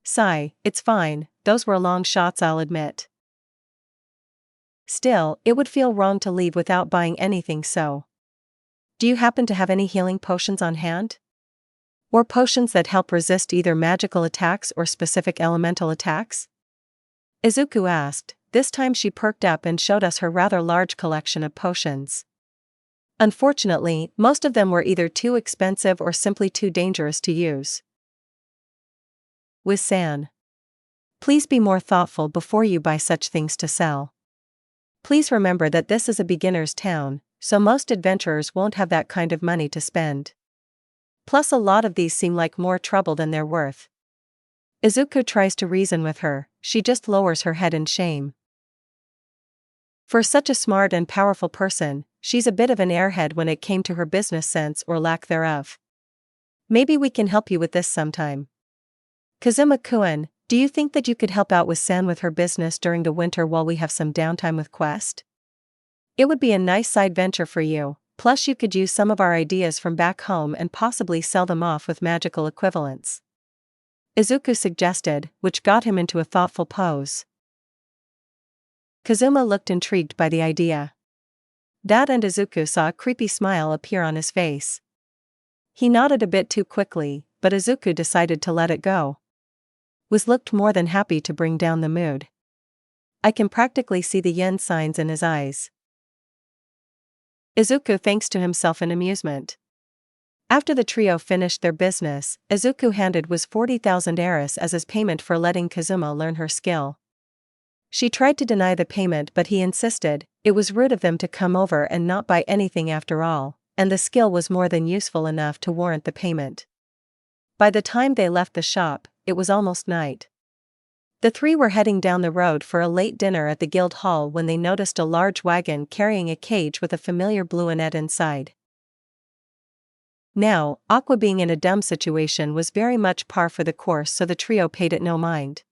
Sigh, it's fine, those were long shots, I'll admit. Still, it would feel wrong to leave without buying anything, so. Do you happen to have any healing potions on hand? Or potions that help resist either magical attacks or specific elemental attacks? Izuku asked. This time she perked up and showed us her rather large collection of potions. Unfortunately, most of them were either too expensive or simply too dangerous to use. Wiz-san. Please be more thoughtful before you buy such things to sell. Please remember that this is a beginner's town, so most adventurers won't have that kind of money to spend. Plus, a lot of these seem like more trouble than they're worth. Izuku tries to reason with her, she just lowers her head in shame. For such a smart and powerful person, she's a bit of an airhead when it came to her business sense or lack thereof. Maybe we can help you with this sometime. Kazuma-kun, do you think that you could help out with San with her business during the winter while we have some downtime with Quest? It would be a nice side venture for you, plus you could use some of our ideas from back home and possibly sell them off with magical equivalents. Izuku suggested, which got him into a thoughtful pose. Kazuma looked intrigued by the idea. That and Izuku saw a creepy smile appear on his face. He nodded a bit too quickly, but Izuku decided to let it go. Wiz looked more than happy to bring down the mood. I can practically see the yen signs in his eyes. Izuku thanks to himself in amusement. After the trio finished their business, Izuku handed Wiz 40,000 eris as his payment for letting Kazuma learn her skill. She tried to deny the payment, but he insisted. It was rude of them to come over and not buy anything after all, and the skill was more than useful enough to warrant the payment. By the time they left the shop, it was almost night. The three were heading down the road for a late dinner at the guild hall when they noticed a large wagon carrying a cage with a familiar bluinette inside. Now, Aqua being in a dumb situation was very much par for the course, so the trio paid it no mind.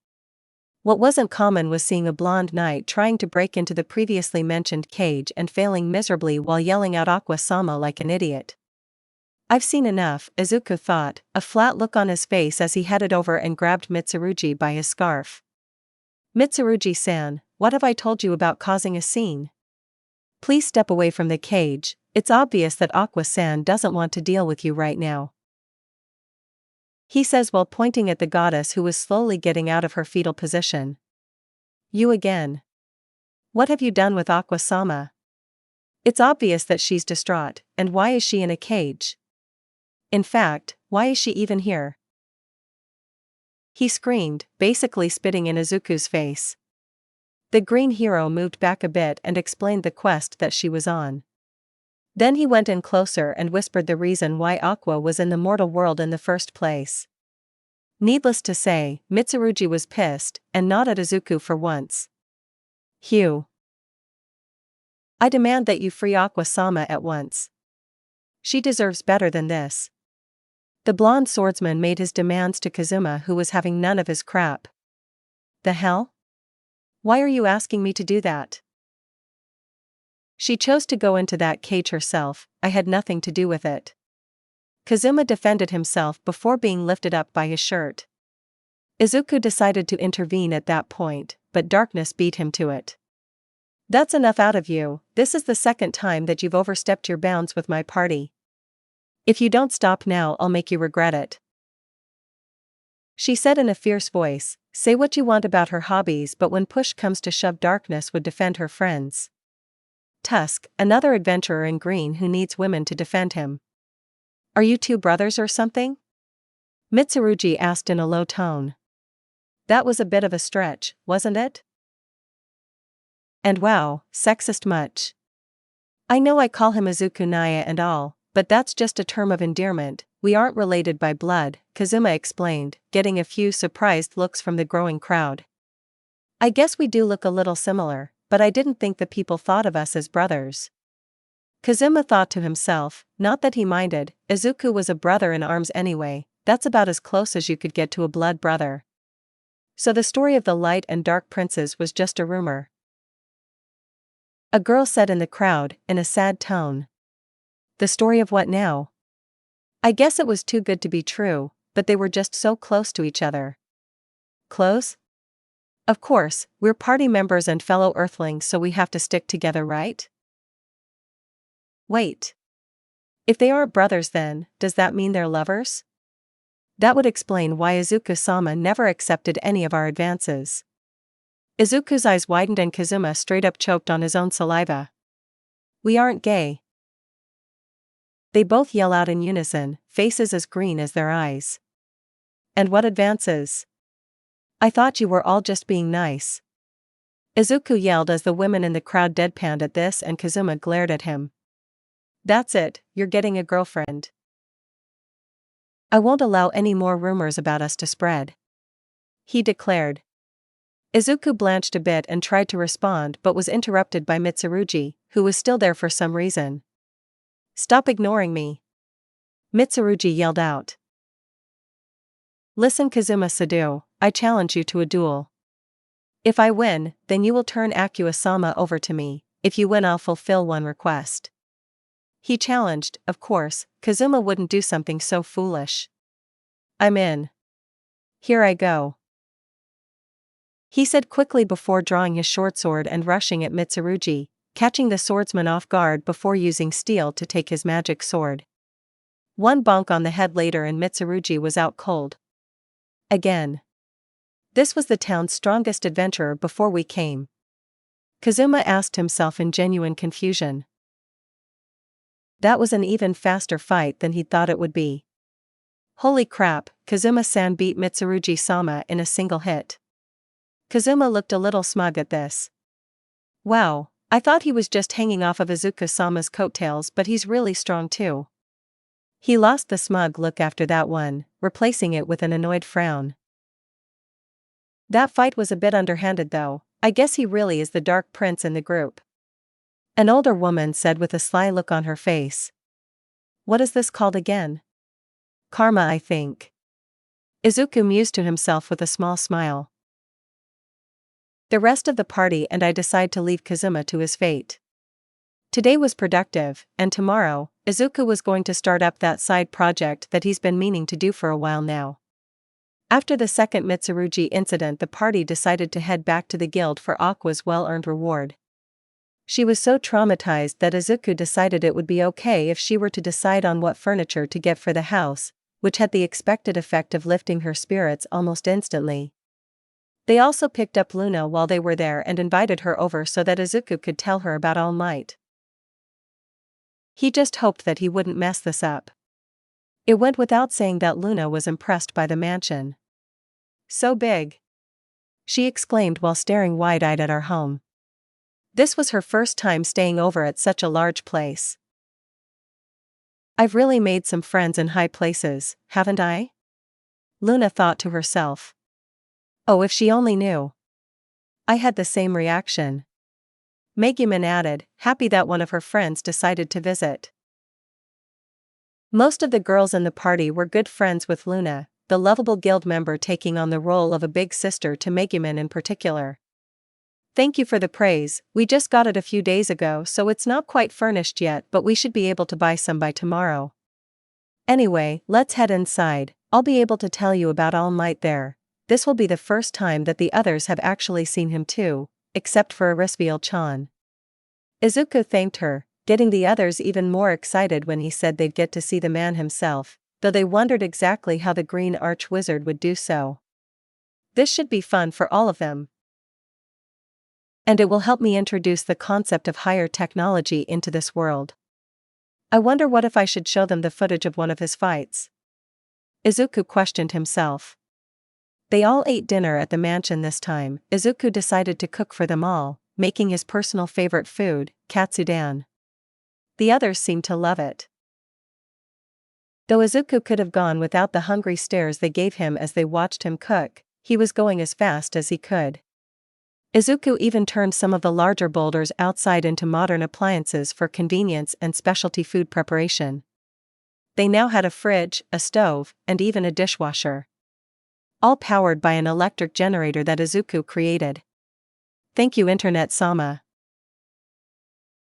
What wasn't common was seeing a blonde knight trying to break into the previously mentioned cage and failing miserably while yelling out Aqua-sama like an idiot. I've seen enough, Izuku thought, a flat look on his face as he headed over and grabbed Mitsuruji by his scarf. Mitsuruji-san, what have I told you about causing a scene? Please step away from the cage, it's obvious that Aqua-san doesn't want to deal with you right now. He says while pointing at the goddess who was slowly getting out of her fetal position. You again. What have you done with Aqua-sama? It's obvious that she's distraught, and why is she in a cage? In fact, why is she even here? He screamed, basically spitting in Izuku's face. The green hero moved back a bit and explained the quest that she was on. Then he went in closer and whispered the reason why Aqua was in the mortal world in the first place. Needless to say, Mitsuruji was pissed, and not at Izuku for once. Hugh. I demand that you free Aqua-sama at once. She deserves better than this. The blonde swordsman made his demands to Kazuma, who was having none of his crap. The hell? Why are you asking me to do that? She chose to go into that cage herself, I had nothing to do with it. Kazuma defended himself before being lifted up by his shirt. Izuku decided to intervene at that point, but darkness beat him to it. That's enough out of you, this is the second time that you've overstepped your bounds with my party. If you don't stop now, I'll make you regret it. She said in a fierce voice, say what you want about her hobbies, but when push comes to shove, darkness would defend her friends. Tusk, another adventurer in green who needs women to defend him. Are you two brothers or something? Mitsuruji asked in a low tone. That was a bit of a stretch, wasn't it? And wow, sexist much. I know I call him Izuku Naya and all, but that's just a term of endearment, we aren't related by blood, Kazuma explained, getting a few surprised looks from the growing crowd. I guess we do look a little similar, but I didn't think the people thought of us as brothers. Kazuma thought to himself, not that he minded, Izuku was a brother in arms anyway, that's about as close as you could get to a blood brother. So the story of the light and dark princes was just a rumor. A girl said in the crowd, in a sad tone. The story of what now? I guess it was too good to be true, but they were just so close to each other. Close? Of course, we're party members and fellow Earthlings, so we have to stick together, right? Wait. If they aren't brothers, then, does that mean they're lovers? That would explain why Izuku-sama never accepted any of our advances. Izuku's eyes widened and Kazuma straight up choked on his own saliva. We aren't gay. They both yell out in unison, faces as green as their eyes. And what advances? I thought you were all just being nice. Izuku yelled as the women in the crowd deadpanned at this and Kazuma glared at him. That's it, you're getting a girlfriend. I won't allow any more rumors about us to spread. He declared. Izuku blanched a bit and tried to respond but was interrupted by Mitsuruji, who was still there for some reason. Stop ignoring me. Mitsuruji yelled out. Listen Kazuma-sadu, I challenge you to a duel. If I win, then you will turn Aqua-sama over to me, if you win I'll fulfill one request. He challenged, of course, Kazuma wouldn't do something so foolish. I'm in. Here I go. He said quickly before drawing his short sword and rushing at Mitsuruji, catching the swordsman off guard before using steel to take his magic sword. One bonk on the head later and Mitsuruji was out cold. Again. This was the town's strongest adventurer before we came. Kazuma asked himself in genuine confusion. That was an even faster fight than he'd thought it would be. Holy crap, Kazuma-san beat Mitsuruji-sama in a single hit. Kazuma looked a little smug at this. Wow, I thought he was just hanging off of Izuku-sama's coattails, but he's really strong too. He lost the smug look after that one, replacing it with an annoyed frown. That fight was a bit underhanded though, I guess he really is the dark prince in the group. An older woman said with a sly look on her face. What is this called again? Karma, I think. Izuku mused to himself with a small smile. The rest of the party and I decide to leave Kazuma to his fate. Today was productive, and tomorrow, Izuku was going to start up that side project that he's been meaning to do for a while now. After the second Mitsuruji incident, the party decided to head back to the guild for Aqua's well-earned reward. She was so traumatized that Izuku decided it would be okay if she were to decide on what furniture to get for the house, which had the expected effect of lifting her spirits almost instantly. They also picked up Luna while they were there and invited her over so that Izuku could tell her about All Might. He just hoped that he wouldn't mess this up. It went without saying that Luna was impressed by the mansion. So big! She exclaimed while staring wide-eyed at our home. This was her first time staying over at such a large place. I've really made some friends in high places, haven't I? Luna thought to herself. Oh, if she only knew. I had the same reaction. Megumin added, happy that one of her friends decided to visit. Most of the girls in the party were good friends with Luna, the lovable guild member taking on the role of a big sister to Megumin in particular. Thank you for the praise, we just got it a few days ago so it's not quite furnished yet, but we should be able to buy some by tomorrow. Anyway, let's head inside, I'll be able to tell you about All Might there. This will be the first time that the others have actually seen him too, except for Arisviel-chan. Izuku thanked her, getting the others even more excited when he said they'd get to see the man himself, though they wondered exactly how the Green Arch Wizard would do so. This should be fun for all of them. And it will help me introduce the concept of higher technology into this world. I wonder what if I should show them the footage of one of his fights? Izuku questioned himself. They all ate dinner at the mansion this time. Izuku decided to cook for them all, making his personal favorite food, katsudon. The others seemed to love it. Though Izuku could have gone without the hungry stares they gave him as they watched him cook, he was going as fast as he could. Izuku even turned some of the larger boulders outside into modern appliances for convenience and specialty food preparation. They now had a fridge, a stove, and even a dishwasher. All powered by an electric generator that Izuku created. Thank you, Internet-sama.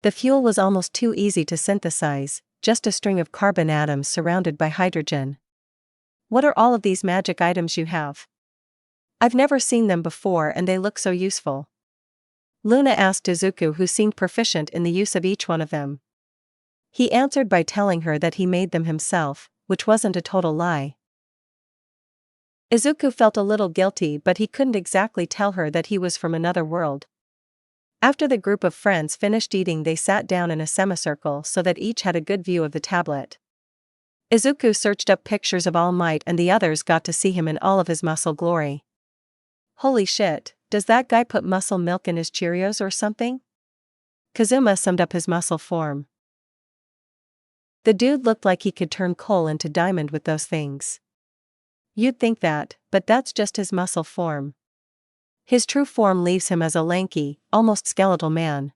The fuel was almost too easy to synthesize, just a string of carbon atoms surrounded by hydrogen. What are all of these magic items you have? I've never seen them before and they look so useful. Luna asked Izuku, who seemed proficient in the use of each one of them. He answered by telling her that he made them himself, which wasn't a total lie. Izuku felt a little guilty, but he couldn't exactly tell her that he was from another world. After the group of friends finished eating, they sat down in a semicircle so that each had a good view of the tablet. Izuku searched up pictures of All Might and the others got to see him in all of his muscle glory. Holy shit, does that guy put muscle milk in his Cheerios or something? Kazuma summed up his muscle form. The dude looked like he could turn coal into diamond with those things. You'd think that, but that's just his muscle form. His true form leaves him as a lanky, almost skeletal man.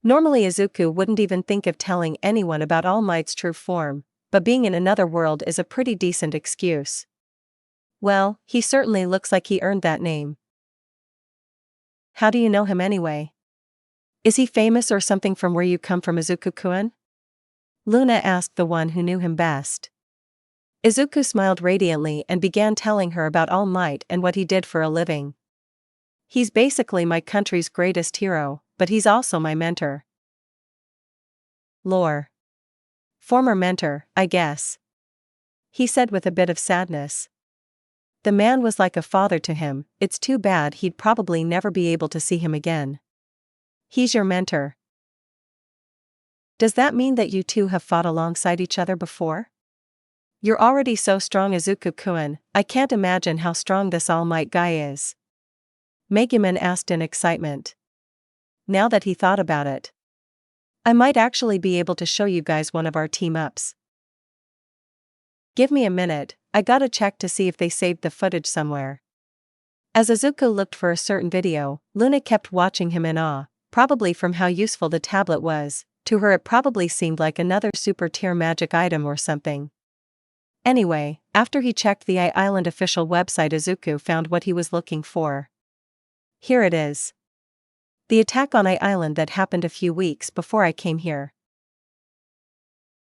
Normally Izuku wouldn't even think of telling anyone about All Might's true form, but being in another world is a pretty decent excuse. Well, he certainly looks like he earned that name. How do you know him anyway? Is he famous or something from where you come from, Izuku-kun? Luna asked the one who knew him best. Izuku smiled radiantly and began telling her about All Might and what he did for a living. He's basically my country's greatest hero, but he's also my mentor. Lore. Former mentor, I guess. He said with a bit of sadness. The man was like a father to him. It's too bad he'd probably never be able to see him again. He's your mentor. Does that mean that you two have fought alongside each other before? You're already so strong, Izuku-kun, I can't imagine how strong this All Might guy is. Megumin asked in excitement. Now that he thought about it. I might actually be able to show you guys one of our team-ups. Give me a minute, I gotta check to see if they saved the footage somewhere. As Izuku looked for a certain video, Luna kept watching him in awe, probably from how useful the tablet was. To her it probably seemed like another super-tier magic item or something. Anyway, after he checked the I-Island official website, Izuku found what he was looking for. Here it is. The attack on I-Island that happened a few weeks before I came here.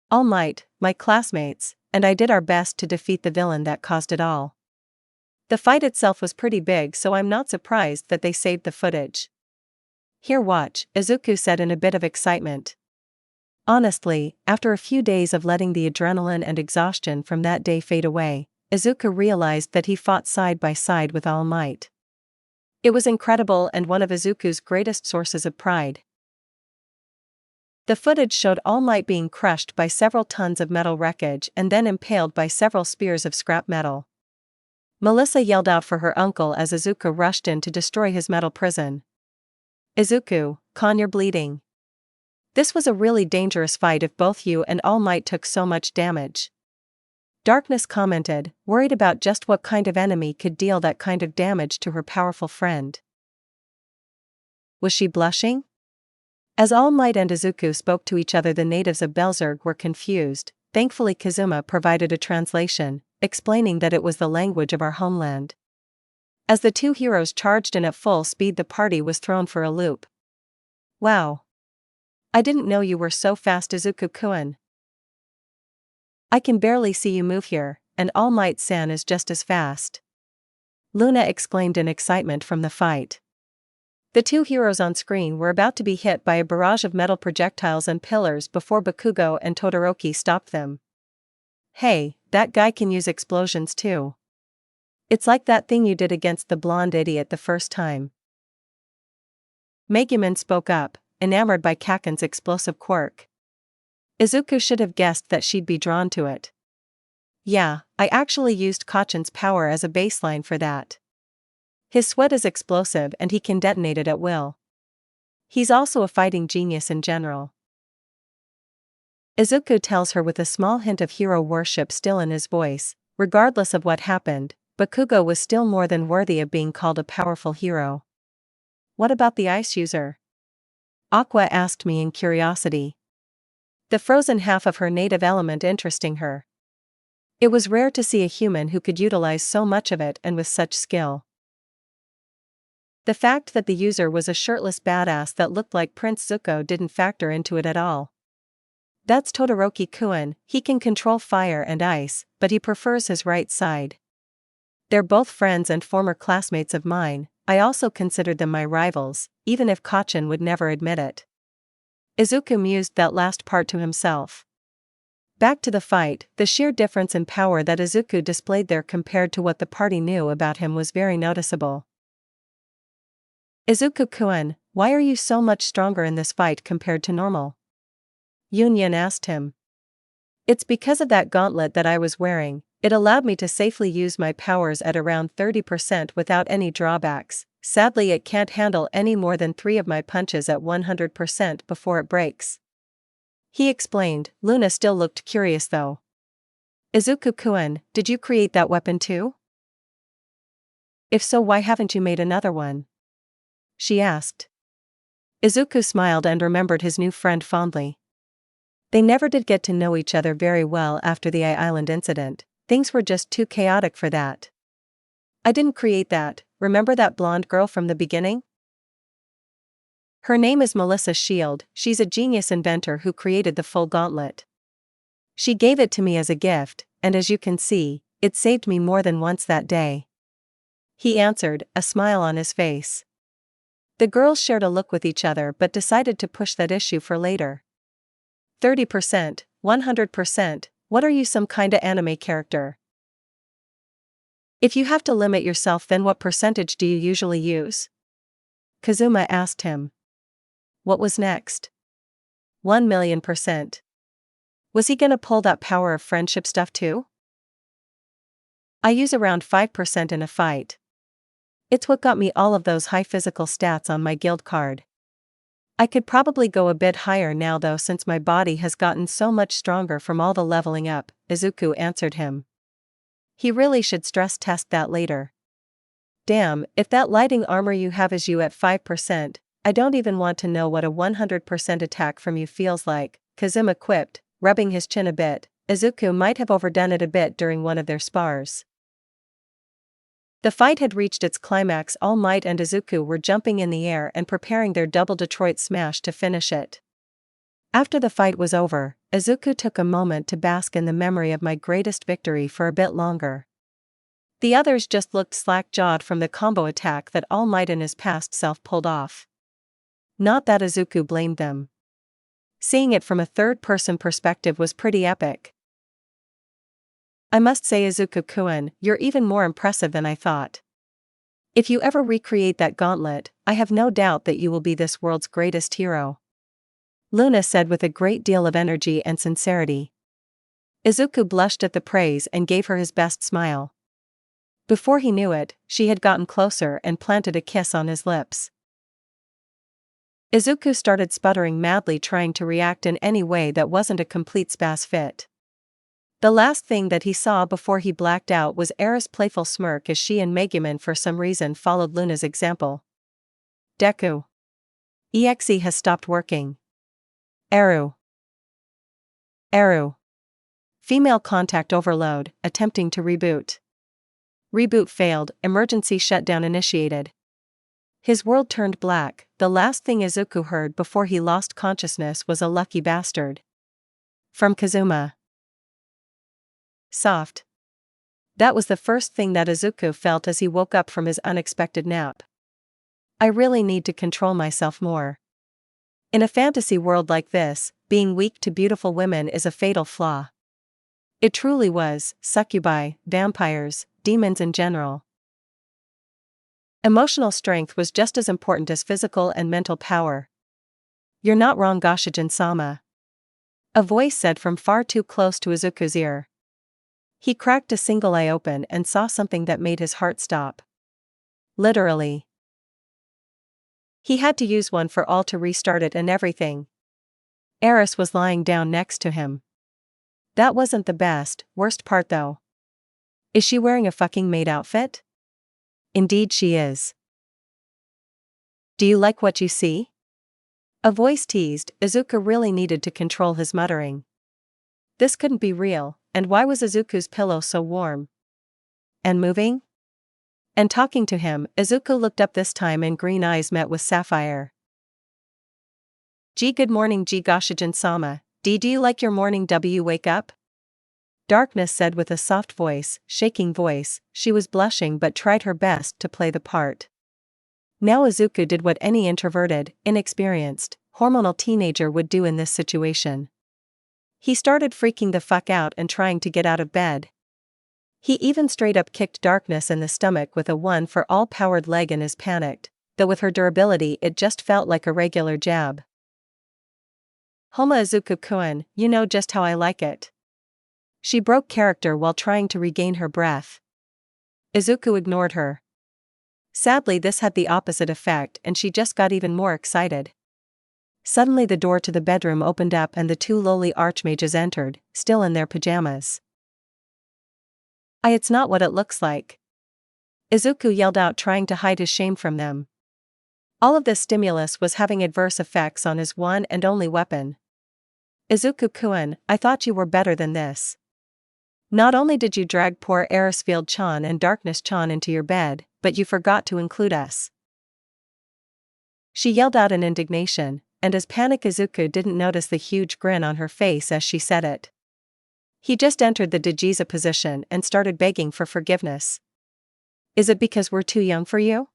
All Might, my classmates, and I did our best to defeat the villain that caused it all. The fight itself was pretty big, so I'm not surprised that they saved the footage. Here, watch, Izuku said in a bit of excitement. Honestly, after a few days of letting the adrenaline and exhaustion from that day fade away, Izuku realized that he fought side by side with All Might. It was incredible and one of Izuku's greatest sources of pride. The footage showed All Might being crushed by several tons of metal wreckage and then impaled by several spears of scrap metal. Melissa yelled out for her uncle as Izuku rushed in to destroy his metal prison. Izuku-kun, you're bleeding. This was a really dangerous fight if both you and All Might took so much damage. Darkness commented, worried about just what kind of enemy could deal that kind of damage to her powerful friend. Was she blushing? As All Might and Izuku spoke to each other, the natives of Belzerg were confused. Thankfully Kazuma provided a translation, explaining that it was the language of our homeland. As the two heroes charged in at full speed, the party was thrown for a loop. Wow. I didn't know you were so fast, Izuku-kun. I can barely see you move here, and All Might-san is just as fast. Luna exclaimed in excitement from the fight. The two heroes on screen were about to be hit by a barrage of metal projectiles and pillars before Bakugo and Todoroki stopped them. "Hey, that guy can use explosions too. It's like that thing you did against the blonde idiot the first time." Megumin spoke up, enamored by Kaken's explosive quirk. Izuku should have guessed that she'd be drawn to it. "Yeah, I actually used Kaken's power as a baseline for that. His sweat is explosive and he can detonate it at will. He's also a fighting genius in general." Izuku tells her with a small hint of hero worship still in his voice. Regardless of what happened, Bakugo was still more than worthy of being called a powerful hero. "What about the ice user?" Aqua asked me in curiosity. The frozen half of her native element interesting her. It was rare to see a human who could utilize so much of it and with such skill. The fact that the user was a shirtless badass that looked like Prince Zuko didn't factor into it at all. "That's Todoroki-kun, he can control fire and ice, but he prefers his right side. They're both friends and former classmates of mine. I also considered them my rivals, even if Kaken would never admit it." Izuku mused that last part to himself. Back to the fight, the sheer difference in power that Izuku displayed there compared to what the party knew about him was very noticeable. "Izuku-kun, why are you so much stronger in this fight compared to normal?" Yunyan asked him. "It's because of that gauntlet that I was wearing. It allowed me to safely use my powers at around 30% without any drawbacks. Sadly, it can't handle any more than 3 of my punches at 100% before it breaks," he explained. Luna still looked curious though. "Izuku-kun, did you create that weapon too? If so, why haven't you made another one?" she asked. Izuku smiled and remembered his new friend fondly. They never did get to know each other very well after the Island incident. Things were just too chaotic for that. "I didn't create that. Remember that blonde girl from the beginning? Her name is Melissa Shield. She's a genius inventor who created the full gauntlet. She gave it to me as a gift, and as you can see, it saved me more than once that day," he answered, a smile on his face. The girls shared a look with each other but decided to push that issue for later. 30%, 100%, what are you, some kinda anime character? If you have to limit yourself, then what percentage do you usually use? Kazuma asked him. What was next? 1,000,000%. Was he gonna pull that power of friendship stuff too? I use around 5% in a fight. It's what got me all of those high physical stats on my guild card. I could probably go a bit higher now though since my body has gotten so much stronger from all the leveling up, Izuku answered him. He really should stress test that later. Damn, if that lighting armor you have is you at 5%, I don't even want to know what a 100% attack from you feels like, Kazuma quipped, rubbing his chin a bit. Izuku might have overdone it a bit during one of their spars. The fight had reached its climax. All Might and Izuku were jumping in the air and preparing their double Detroit smash to finish it. After the fight was over, Izuku took a moment to bask in the memory of my greatest victory for a bit longer. The others just looked slack-jawed from the combo attack that All Might and his past self pulled off. Not that Izuku blamed them. Seeing it from a third-person perspective was pretty epic. I must say, Izuku-kun, you're even more impressive than I thought. If you ever recreate that gauntlet, I have no doubt that you will be this world's greatest hero," Luna said with a great deal of energy and sincerity. Izuku blushed at the praise and gave her his best smile. Before he knew it, she had gotten closer and planted a kiss on his lips. Izuku started sputtering madly, trying to react in any way that wasn't a complete spaz fit. The last thing that he saw before he blacked out was Era's playful smirk as she and Megumin for some reason followed Luna's example. Deku. EXE has stopped working. Eru. Female contact overload, attempting to reboot. Reboot failed, emergency shutdown initiated. His world turned black. The last thing Izuku heard before he lost consciousness was a lucky bastard. From Kazuma. Soft. That was the first thing that Izuku felt as he woke up from his unexpected nap. I really need to control myself more. In a fantasy world like this, being weak to beautiful women is a fatal flaw. It truly was. Succubi, vampires, demons in general. Emotional strength was just as important as physical and mental power. You're not wrong, Goshijin-sama. A voice said from far too close to Izuku's ear. He cracked a single eye open and saw something that made his heart stop. Literally. He had to use one for all to restart it and everything. Eris was lying down next to him. That wasn't the worst part though. Is she wearing a fucking maid outfit? Indeed she is. Do you like what you see? A voice teased. Izuku really needed to control his muttering. This couldn't be real, and why was Izuku's pillow so warm? And moving? And talking to him, Izuku looked up this time and green eyes met with sapphire. Good morning Goshijin-sama, do you like your morning wake up? Darkness said with a soft voice, shaking voice. She was blushing but tried her best to play the part. Now Izuku did what any introverted, inexperienced, hormonal teenager would do in this situation. He started freaking the fuck out and trying to get out of bed. He even straight up kicked Darkness in the stomach with a one-for-all powered leg in his panic, though with her durability it just felt like a regular jab. Homa Izuku-kun, you know just how I like it. She broke character while trying to regain her breath. Izuku ignored her. Sadly, this had the opposite effect and she just got even more excited. Suddenly the door to the bedroom opened up and the two lowly archmages entered, still in their pajamas. It's not what it looks like. Izuku yelled out, trying to hide his shame from them. All of this stimulus was having adverse effects on his one and only weapon. Izuku-kun, I thought you were better than this. Not only did you drag poor Erisfield-chan and Darkness-chan into your bed, but you forgot to include us. She yelled out in indignation, and as panic Izuku didn't notice the huge grin on her face as she said it. He just entered the Dejiza position and started begging for forgiveness. Is it because we're too young for you?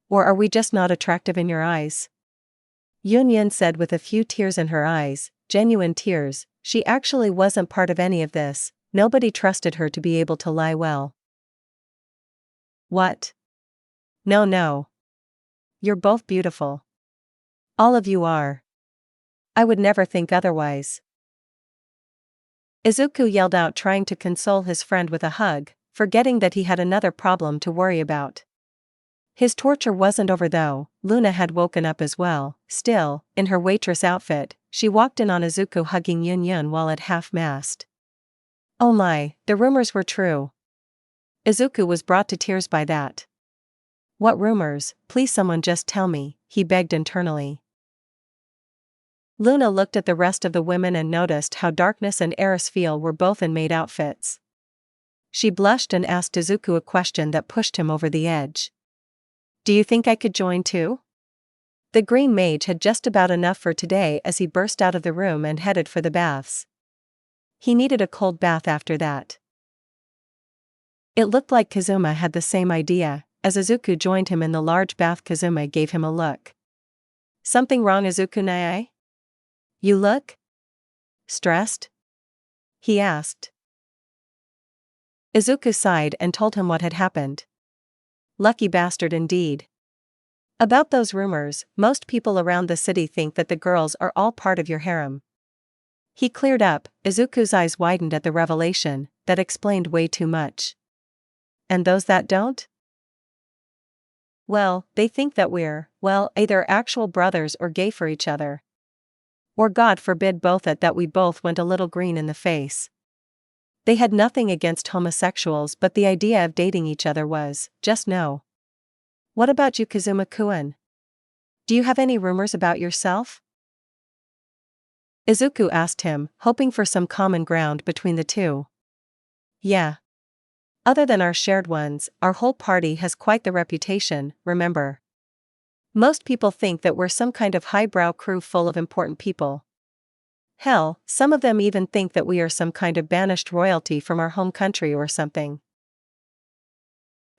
Or are we just not attractive in your eyes? Yun said with a few tears in her eyes, genuine tears. She actually wasn't part of any of this. Nobody trusted her to be able to lie well. What? No. You're both beautiful. All of you are. I would never think otherwise. Izuku yelled out, trying to console his friend with a hug, forgetting that he had another problem to worry about. His torture wasn't over though. Luna had woken up as well. Still, in her waitress outfit, she walked in on Izuku hugging Yun while at half-mast. Oh my, the rumors were true. Izuku was brought to tears by that. What rumors? Please someone just tell me, he begged internally. Luna looked at the rest of the women and noticed how Darkness and Erisfield were both in maid outfits. She blushed and asked Izuku a question that pushed him over the edge. Do you think I could join too? The green mage had just about enough for today as he burst out of the room and headed for the baths. He needed a cold bath after that. It looked like Kazuma had the same idea. As Izuku joined him in the large bath, Kazuma gave him a look. Something wrong, Izuku-nae? You look stressed? He asked. Izuku sighed and told him what had happened. Lucky bastard indeed. About those rumors, most people around the city think that the girls are all part of your harem. He cleared up. Izuku's eyes widened at the revelation. That explained way too much. And those that don't? Well, they think that we're, either actual brothers or gay for each other. Or God forbid both, that we both went a little green in the face. They had nothing against homosexuals, but the idea of dating each other was, just no. What about you, Kazuma-kun? Do you have any rumors about yourself? Izuku asked him, hoping for some common ground between the two. Yeah. Other than our shared ones, our whole party has quite the reputation, remember? Most people think that we're some kind of highbrow crew full of important people. Hell, some of them even think that we are some kind of banished royalty from our home country or something.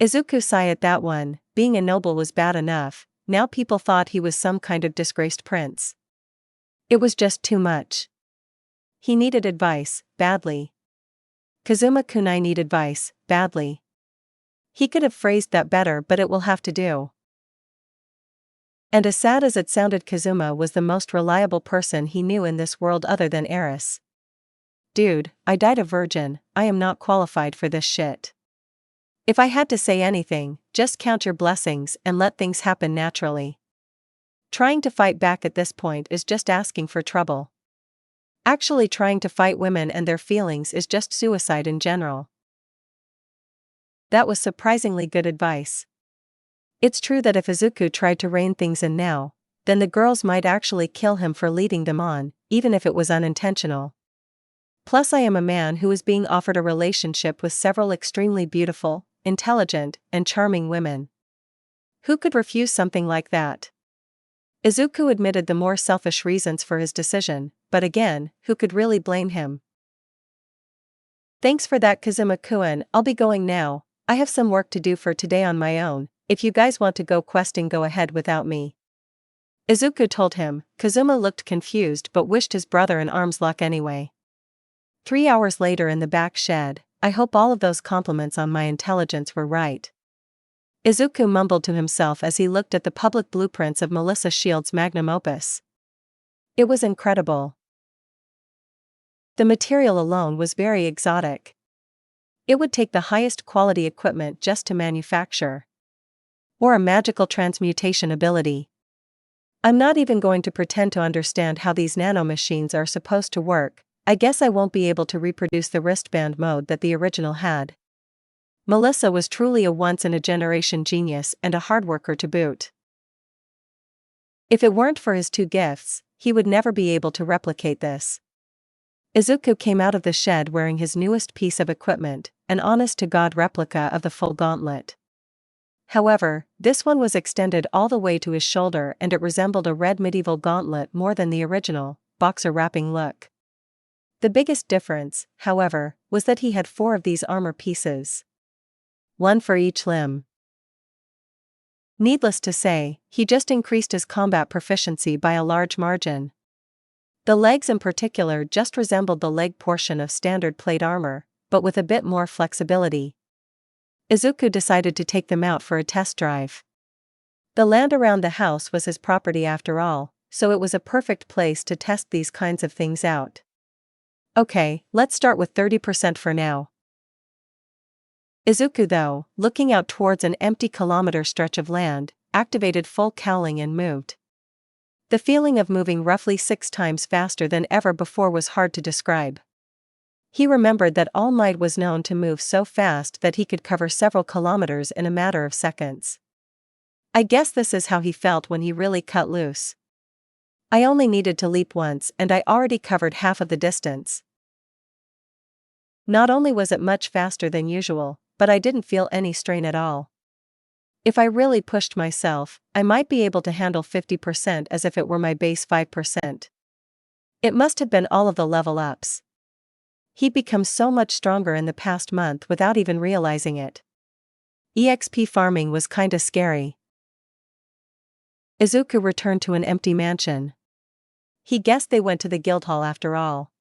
Izuku sighed at that one. Being a noble was bad enough, now people thought he was some kind of disgraced prince. It was just too much. He needed advice, badly. Kazuma-kun, I need advice, badly. He could have phrased that better, but it will have to do. And as sad as it sounded, Kazuma was the most reliable person he knew in this world other than Eris. Dude, I died a virgin, I am not qualified for this shit. If I had to say anything, just count your blessings and let things happen naturally. Trying to fight back at this point is just asking for trouble. Actually, trying to fight women and their feelings is just suicide in general. That was surprisingly good advice. It's true that if Izuku tried to rein things in now, then the girls might actually kill him for leading them on, even if it was unintentional. Plus, I am a man who is being offered a relationship with several extremely beautiful, intelligent, and charming women. Who could refuse something like that? Izuku admitted the more selfish reasons for his decision, but again, who could really blame him? Thanks for that, Kazuma-kun, I'll be going now. I have some work to do for today on my own. If you guys want to go questing, go ahead without me. Izuku told him. Kazuma looked confused but wished his brother an arm's luck anyway. 3 hours later in the back shed, I hope all of those compliments on my intelligence were right. Izuku mumbled to himself as he looked at the public blueprints of Melissa Shield's magnum opus. It was incredible. The material alone was very exotic. It would take the highest quality equipment just to manufacture. Or a magical transmutation ability. I'm not even going to pretend to understand how these nanomachines are supposed to work. I guess I won't be able to reproduce the wristband mode that the original had. Melissa was truly a once-in-a-generation genius and a hard worker to boot. If it weren't for his 2 gifts, he would never be able to replicate this. Izuku came out of the shed wearing his newest piece of equipment, an honest-to-God replica of the full gauntlet. However, this one was extended all the way to his shoulder and it resembled a red medieval gauntlet more than the original, boxer-wrapping look. The biggest difference, however, was that he had 4 of these armor pieces. 1 for each limb. Needless to say, he just increased his combat proficiency by a large margin. The legs in particular just resembled the leg portion of standard plate armor, but with a bit more flexibility. Izuku decided to take them out for a test drive. The land around the house was his property after all, so it was a perfect place to test these kinds of things out. Okay, let's start with 30% for now. Izuku, though, looking out towards an empty kilometer stretch of land, activated full cowling and moved. The feeling of moving roughly 6 times faster than ever before was hard to describe. He remembered that All Might was known to move so fast that he could cover several kilometers in a matter of seconds. I guess this is how he felt when he really cut loose. I only needed to leap once and I already covered half of the distance. Not only was it much faster than usual, but I didn't feel any strain at all. If I really pushed myself, I might be able to handle 50% as if it were my base 5%. It must have been all of the level ups. He'd become so much stronger in the past month without even realizing it. EXP farming was kinda scary. Izuku returned to an empty mansion. He guessed they went to the guild hall after all.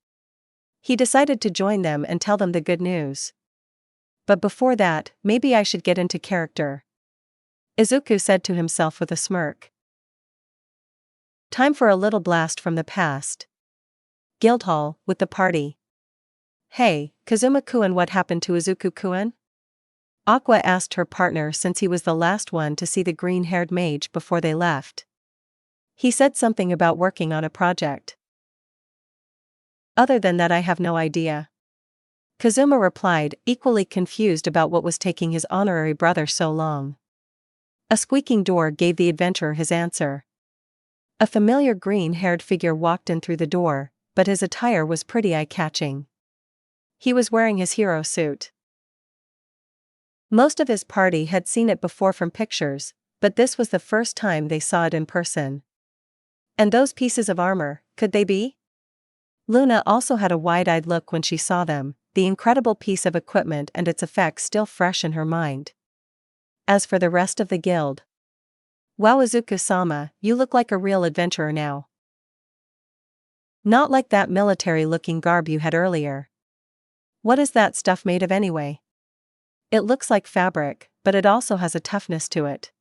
He decided to join them and tell them the good news. But before that, maybe I should get into character. Izuku said to himself with a smirk. Time for a little blast from the past. Guild hall, with the party. Hey, Kazuma-kun, what happened to Izuku-kun? Aqua asked her partner since he was the last one to see the green-haired mage before they left. He said something about working on a project. Other than that, I have no idea. Kazuma replied, equally confused about what was taking his honorary brother so long. A squeaking door gave the adventurer his answer. A familiar green-haired figure walked in through the door, but his attire was pretty eye-catching. He was wearing his hero suit. Most of his party had seen it before from pictures, but this was the first time they saw it in person. And those pieces of armor, could they be? Luna also had a wide-eyed look when she saw them, the incredible piece of equipment and its effects still fresh in her mind. As for the rest of the guild, Wow, Izuku-sama, you look like a real adventurer now. Not like that military-looking garb you had earlier. What is that stuff made of anyway? It looks like fabric, but it also has a toughness to it.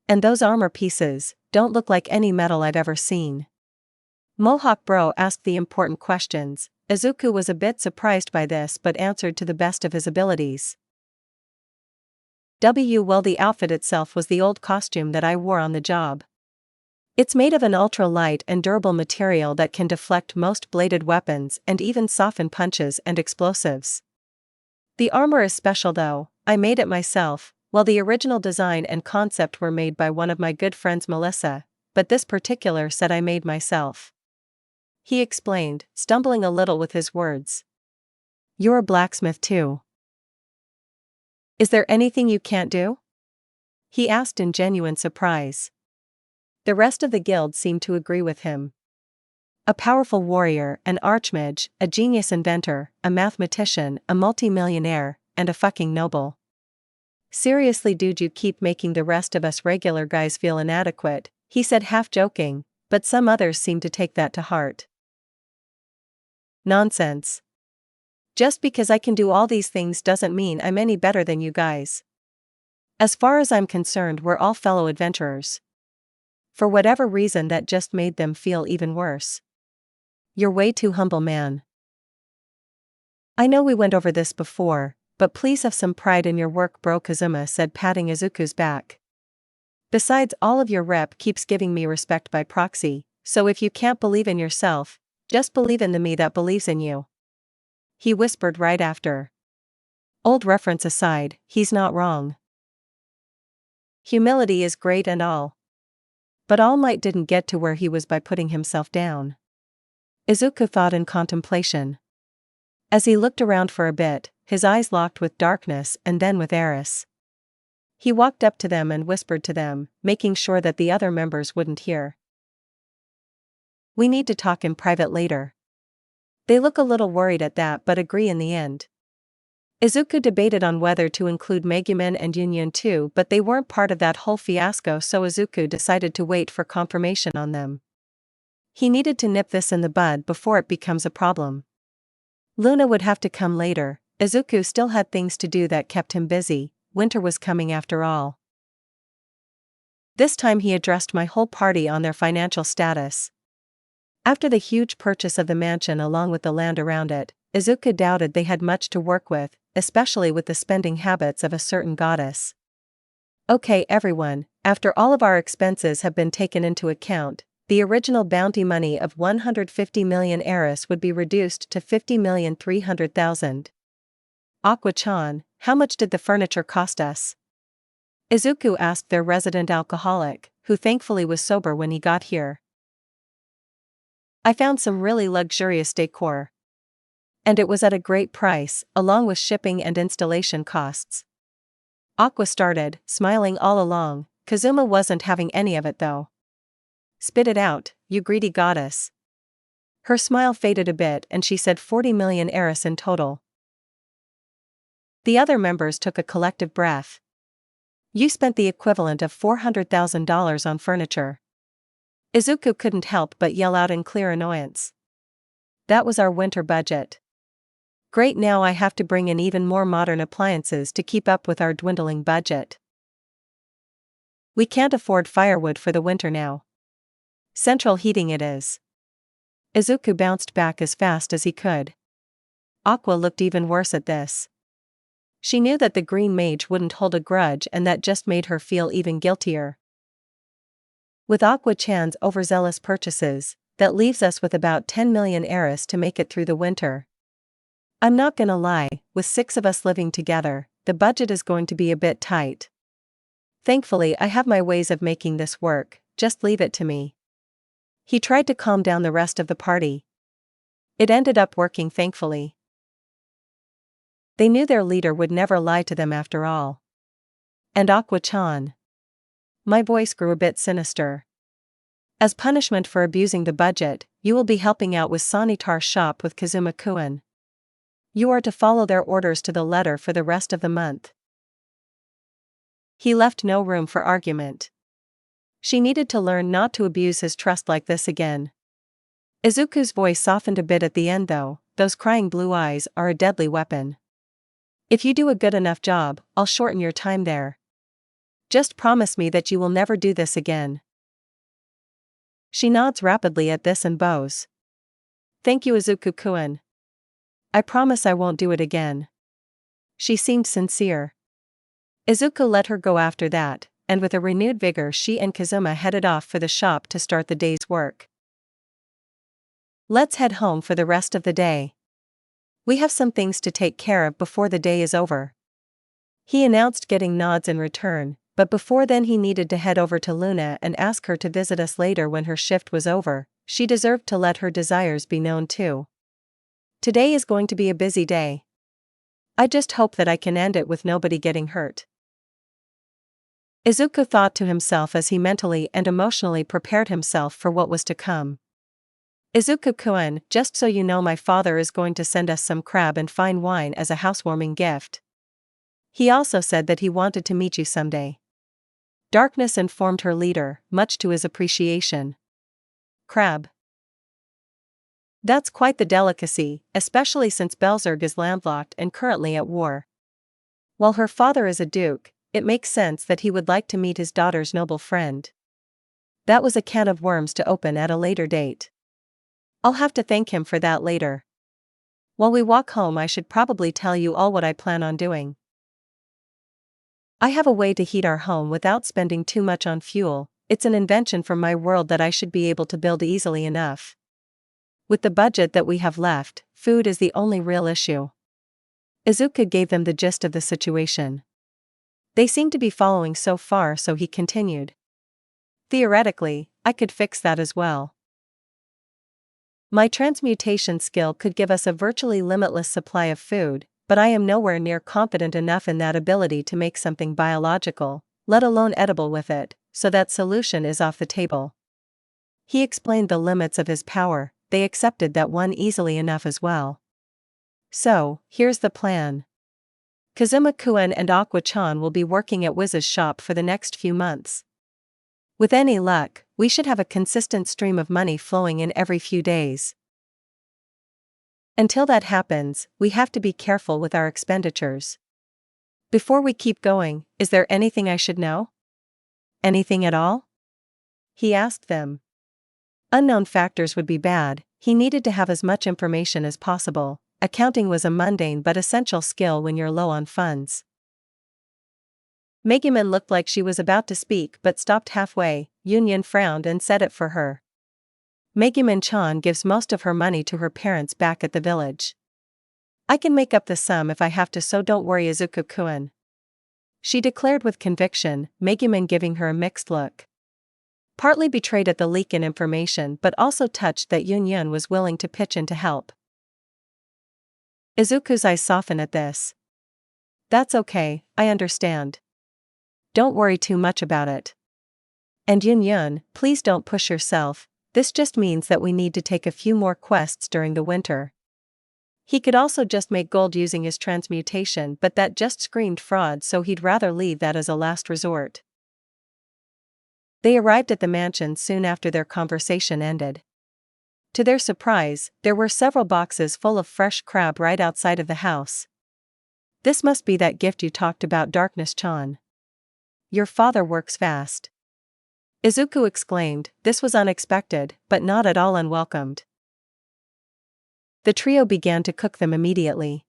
And those armor pieces don't look like any metal I've ever seen. Mohawk Bro asked the important questions. Izuku was a bit surprised by this but answered to the best of his abilities. Well, the outfit itself was the old costume that I wore on the job. It's made of an ultra-light and durable material that can deflect most bladed weapons and even soften punches and explosives. The armor is special though, I made it myself. Well, the original design and concept were made by one of my good friends Melissa, but this particular set I made myself. He explained, stumbling a little with his words. You're a blacksmith too. Is there anything you can't do? He asked in genuine surprise. The rest of the guild seemed to agree with him. A powerful warrior, an archmage, a genius inventor, a mathematician, a multi-millionaire, and a fucking noble. Seriously, dude, you keep making the rest of us regular guys feel inadequate, he said, half joking, but some others seemed to take that to heart. Nonsense. Just because I can do all these things doesn't mean I'm any better than you guys. As far as I'm concerned, we're all fellow adventurers. For whatever reason, that just made them feel even worse. You're way too humble, man. I know we went over this before, but please have some pride in your work, bro, Kazuma said, patting Izuku's back. Besides, all of your rep keeps giving me respect by proxy, so if you can't believe in yourself, just believe in the me that believes in you. He whispered right after. Old reference aside, he's not wrong. Humility is great and all. But All Might didn't get to where he was by putting himself down. Izuku thought in contemplation. As he looked around for a bit, his eyes locked with darkness and then with Eris. He walked up to them and whispered to them, making sure that the other members wouldn't hear. We need to talk in private later. They look a little worried at that but agree in the end. Izuku debated on whether to include Megumin and Yunyun too, but they weren't part of that whole fiasco, so Izuku decided to wait for confirmation on them. He needed to nip this in the bud before it becomes a problem. Luna would have to come later. Izuku still had things to do that kept him busy. Winter was coming after all. This time he addressed my whole party on their financial status. After the huge purchase of the mansion along with the land around it, Izuku doubted they had much to work with, especially with the spending habits of a certain goddess. Okay, everyone, after all of our expenses have been taken into account, the original bounty money of 150 million Eris would be reduced to 50,300,000. Aqua-chan, how much did the furniture cost us? Izuku asked their resident alcoholic, who thankfully was sober when he got here. I found some really luxurious decor. And it was at a great price, along with shipping and installation costs. Aqua started, smiling all along. Kazuma wasn't having any of it though. Spit it out, you greedy goddess. Her smile faded a bit and she said 40 million Eris in total. The other members took a collective breath. You spent the equivalent of $400,000 on furniture. Izuku couldn't help but yell out in clear annoyance. That was our winter budget. Great, now I have to bring in even more modern appliances to keep up with our dwindling budget. We can't afford firewood for the winter now. Central heating it is. Izuku bounced back as fast as he could. Aqua looked even worse at this. She knew that the green mage wouldn't hold a grudge, and that just made her feel even guiltier. With Aqua-chan's overzealous purchases, that leaves us with about 10 million Eris to make it through the winter. I'm not gonna lie, with 6 of us living together, the budget is going to be a bit tight. Thankfully, I have my ways of making this work, just leave it to me. He tried to calm down the rest of the party. It ended up working, thankfully. They knew their leader would never lie to them after all. And Aqua-chan. My voice grew a bit sinister. As punishment for abusing the budget, you will be helping out with Sanitar's shop with Kazuma-kun. You are to follow their orders to the letter for the rest of the month. He left no room for argument. She needed to learn not to abuse his trust like this again. Izuku's voice softened a bit at the end though, those crying blue eyes are a deadly weapon. If you do a good enough job, I'll shorten your time there. Just promise me that you will never do this again. She nods rapidly at this and bows. Thank you, Izuku-kun. I promise I won't do it again. She seemed sincere. Izuku let her go after that, and with a renewed vigor she and Kazuma headed off for the shop to start the day's work. Let's head home for the rest of the day. We have some things to take care of before the day is over. He announced, getting nods in return, but before then he needed to head over to Luna and ask her to visit us later when her shift was over. She deserved to let her desires be known too. Today is going to be a busy day. I just hope that I can end it with nobody getting hurt. Izuku thought to himself as he mentally and emotionally prepared himself for what was to come. Izuku-kun, just so you know, my father is going to send us some crab and fine wine as a housewarming gift. He also said that he wanted to meet you someday. Darkness informed her leader, much to his appreciation. Crab. That's quite the delicacy, especially since Belzerg is landlocked and currently at war. While her father is a duke, it makes sense that he would like to meet his daughter's noble friend. That was a can of worms to open at a later date. I'll have to thank him for that later. While we walk home, I should probably tell you all what I plan on doing. I have a way to heat our home without spending too much on fuel. It's an invention from my world that I should be able to build easily enough. With the budget that we have left, food is the only real issue. Izuku gave them the gist of the situation. They seemed to be following so far, so he continued. Theoretically, I could fix that as well. My transmutation skill could give us a virtually limitless supply of food, but I am nowhere near confident enough in that ability to make something biological, let alone edible with it, so that solution is off the table. He explained the limits of his power. They accepted that one easily enough as well. So, here's the plan. Kazuma-kun and Aqua-chan will be working at Wiz's shop for the next few months. With any luck, we should have a consistent stream of money flowing in every few days. Until that happens, we have to be careful with our expenditures. Before we keep going, is there anything I should know? Anything at all? He asked them. Unknown factors would be bad. He needed to have as much information as possible. Accounting was a mundane but essential skill when you're low on funds. Megumin looked like she was about to speak but stopped halfway. Yunyan frowned and said it for her. Megumin-chan gives most of her money to her parents back at the village. I can make up the sum if I have to, so don't worry, Izuku-kun. She declared with conviction, Megumin giving her a mixed look. Partly betrayed at the leak in information but also touched that Yunyan was willing to pitch in to help. Izuku's eyes soften at this. That's okay, I understand. Don't worry too much about it. And Yunyan, please don't push yourself, this just means that we need to take a few more quests during the winter. He could also just make gold using his transmutation, but that just screamed fraud, so he'd rather leave that as a last resort. They arrived at the mansion soon after their conversation ended. To their surprise, there were several boxes full of fresh crab right outside of the house. This must be that gift you talked about, Darkness-chan. Your father works fast. Izuku exclaimed. This was unexpected, but not at all unwelcomed. The trio began to cook them immediately.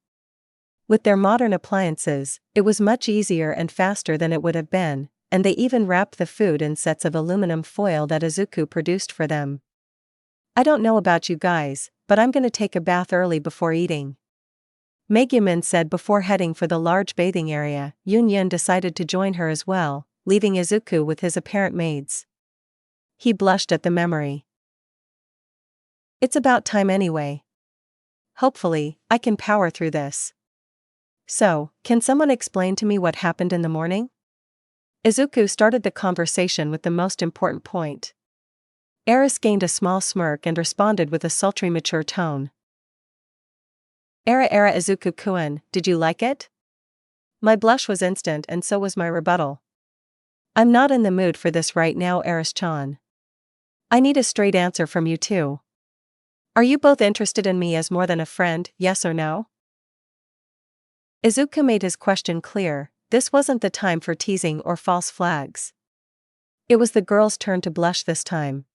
With their modern appliances, it was much easier and faster than it would have been, and they even wrapped the food in sets of aluminum foil that Izuku produced for them. I don't know about you guys, but I'm gonna take a bath early before eating. Megumin said before heading for the large bathing area. Yunyan decided to join her as well, leaving Izuku with his apparent maids. He blushed at the memory. It's about time anyway. Hopefully, I can power through this. So, can someone explain to me what happened in the morning? Izuku started the conversation with the most important point. Eris gained a small smirk and responded with a sultry, mature tone. Era Izuku-kun, did you like it? My blush was instant and so was my rebuttal. I'm not in the mood for this right now, Eris-chan. I need a straight answer from you two. Are you both interested in me as more than a friend, yes or no? Izuku made his question clear, this wasn't the time for teasing or false flags. It was the girl's turn to blush this time.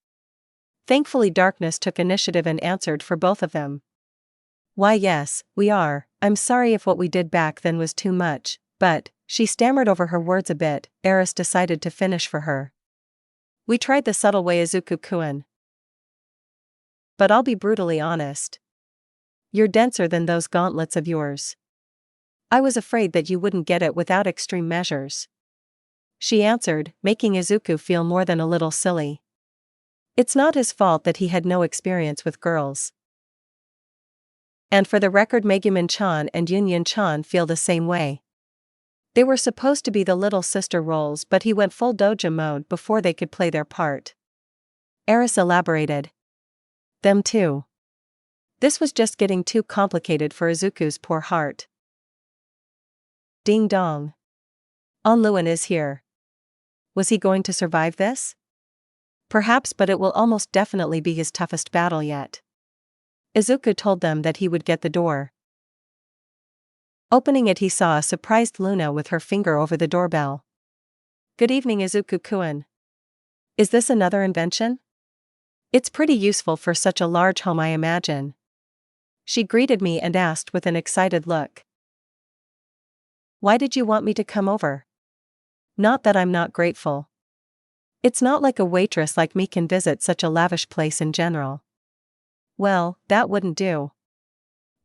Thankfully Darkness took initiative and answered for both of them. Why yes, we are. I'm sorry if what we did back then was too much, but, she stammered over her words a bit. Eris decided to finish for her. We tried the subtle way, Izuku-kun. But I'll be brutally honest. You're denser than those gauntlets of yours. I was afraid that you wouldn't get it without extreme measures. She answered, making Izuku feel more than a little silly. It's not his fault that he had no experience with girls. And for the record, Megumin-chan and Union-chan feel the same way. They were supposed to be the little sister roles, but he went full dojo mode before they could play their part. Eris elaborated. Them too. This was just getting too complicated for Izuku's poor heart. Ding dong. Onluin is here. Was he going to survive this? Perhaps, but it will almost definitely be his toughest battle yet. Izuku told them that he would get the door. Opening it, he saw a surprised Luna with her finger over the doorbell. Good evening, Izuku-kun. Is this another invention? It's pretty useful for such a large home, I imagine. She greeted me and asked with an excited look. Why did you want me to come over? Not that I'm not grateful. It's not like a waitress like me can visit such a lavish place in general. Well, that wouldn't do.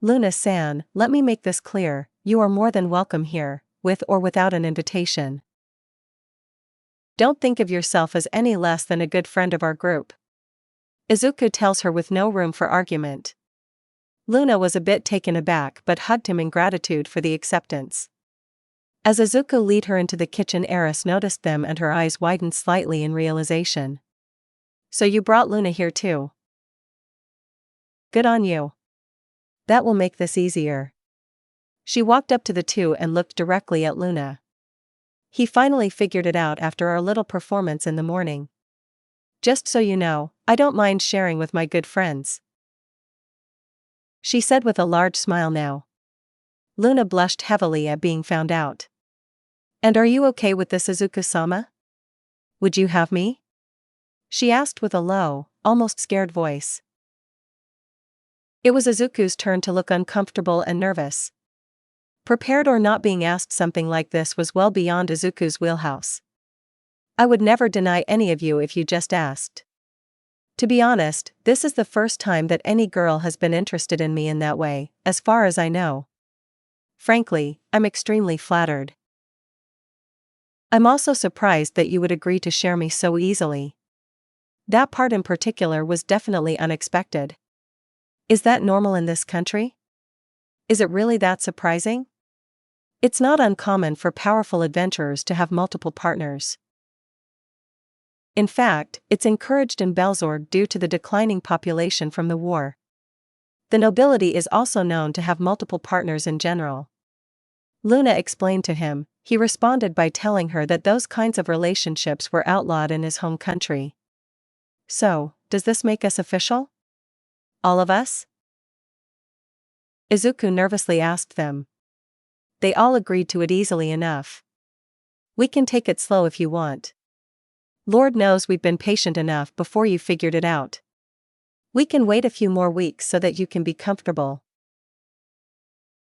Luna-san, let me make this clear, you are more than welcome here, with or without an invitation. Don't think of yourself as any less than a good friend of our group. Izuku tells her with no room for argument. Luna was a bit taken aback but hugged him in gratitude for the acceptance. As Izuku led her into the kitchen, Eris noticed them and her eyes widened slightly in realization. So you brought Luna here too? Good on you. That will make this easier. She walked up to the two and looked directly at Luna. He finally figured it out after our little performance in the morning. Just so you know, I don't mind sharing with my good friends. She said with a large smile now. Luna blushed heavily at being found out. And are you okay with this, Izuku-sama? Would you have me? She asked with a low, almost scared voice. It was Izuku's turn to look uncomfortable and nervous. Prepared or not, being asked something like this was well beyond Izuku's wheelhouse. I would never deny any of you if you just asked. To be honest, this is the first time that any girl has been interested in me in that way, as far as I know. Frankly, I'm extremely flattered. I'm also surprised that you would agree to share me so easily. That part in particular was definitely unexpected. Is that normal in this country? Is it really that surprising? It's not uncommon for powerful adventurers to have multiple partners. In fact, it's encouraged in Belzorg due to the declining population from the war. The nobility is also known to have multiple partners in general. Luna explained to him. He responded by telling her that those kinds of relationships were outlawed in his home country. So, does this make us official? All of us? Izuku nervously asked them. They all agreed to it easily enough. We can take it slow if you want. Lord knows we've been patient enough before you figured it out. We can wait a few more weeks so that you can be comfortable.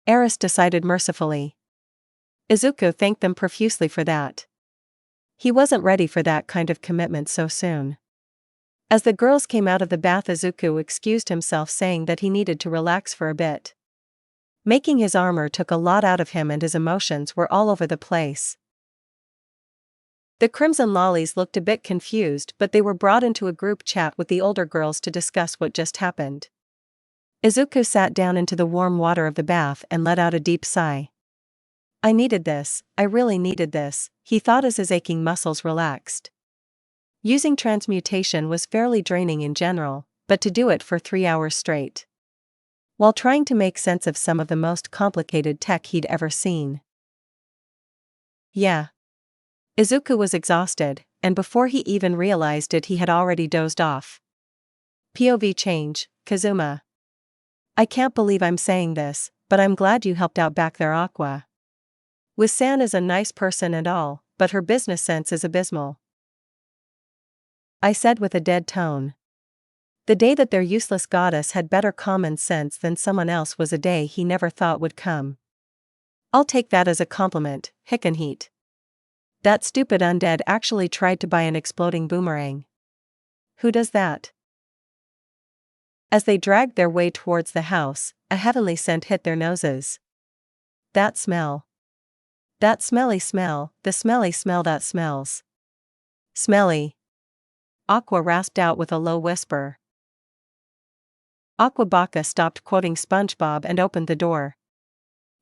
Eris decided mercifully. Izuku thanked them profusely for that. He wasn't ready for that kind of commitment so soon. As the girls came out of the bath, Izuku excused himself, saying that he needed to relax for a bit. Making his armor took a lot out of him and his emotions were all over the place. The Crimson Lollies looked a bit confused, but they were brought into a group chat with the older girls to discuss what just happened. Izuku sat down into the warm water of the bath and let out a deep sigh. I needed this, I really needed this, he thought as his aching muscles relaxed. Using transmutation was fairly draining in general, but to do it for 3 hours straight, while trying to make sense of some of the most complicated tech he'd ever seen. Yeah. Izuku was exhausted, and before he even realized it he had already dozed off. POV change, Kazuma. I can't believe I'm saying this, but I'm glad you helped out back there, Aqua. Wiz-san is a nice person and all, but her business sense is abysmal. I said with a dead tone. The day that their useless goddess had better common sense than someone else was a day he never thought would come. I'll take that as a compliment, Hickenheat. That stupid undead actually tried to buy an exploding boomerang. Who does that? As they dragged their way towards the house, a heavenly scent hit their noses. That smell. That smelly smell, the smelly smell that smells. Smelly. Aqua rasped out with a low whisper. Aqua Baka stopped quoting SpongeBob and opened the door.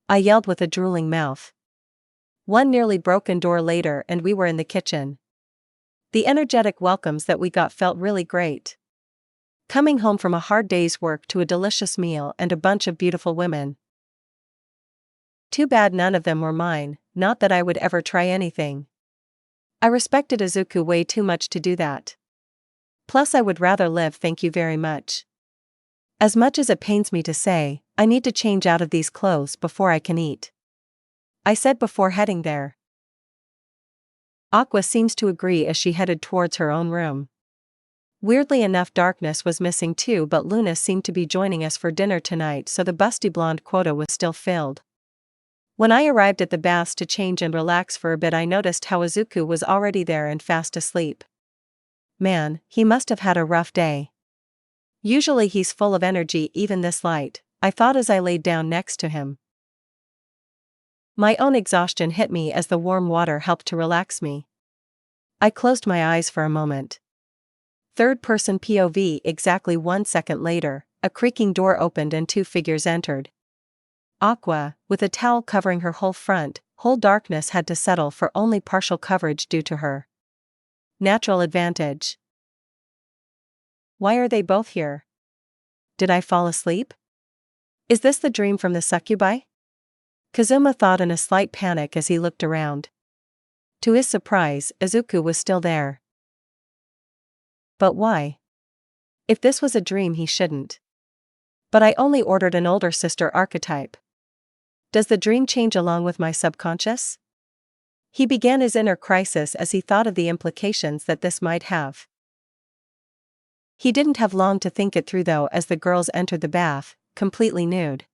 I yelled with a drooling mouth. One nearly broken door later and we were in the kitchen. The energetic welcomes that we got felt really great. Coming home from a hard day's work to a delicious meal and a bunch of beautiful women. Too bad none of them were mine, not that I would ever try anything. I respected Izuku way too much to do that. Plus I would rather live, thank you very much. As much as it pains me to say, I need to change out of these clothes before I can eat. I said before heading there. Aqua seems to agree as she headed towards her own room. Weirdly enough, Darkness was missing too, but Luna seemed to be joining us for dinner tonight, so the busty blonde quota was still filled. When I arrived at the baths to change and relax for a bit, I noticed how Izuku was already there and fast asleep. Man, he must have had a rough day. Usually he's full of energy even this light, I thought as I laid down next to him. My own exhaustion hit me as the warm water helped to relax me. I closed my eyes for a moment. Third-person POV. Exactly 1 second later, a creaking door opened and 2 figures entered. Aqua, with a towel covering her whole Darkness had to settle for only partial coverage due to her natural advantage. Why are they both here? Did I fall asleep? Is this the dream from the succubi? Kazuma thought in a slight panic as he looked around. To his surprise, Izuku was still there. But why? If this was a dream, he shouldn't. But I only ordered an older sister archetype. Does the dream change along with my subconscious? He began his inner crisis as he thought of the implications that this might have. He didn't have long to think it through though, as the girls entered the bath, completely nude.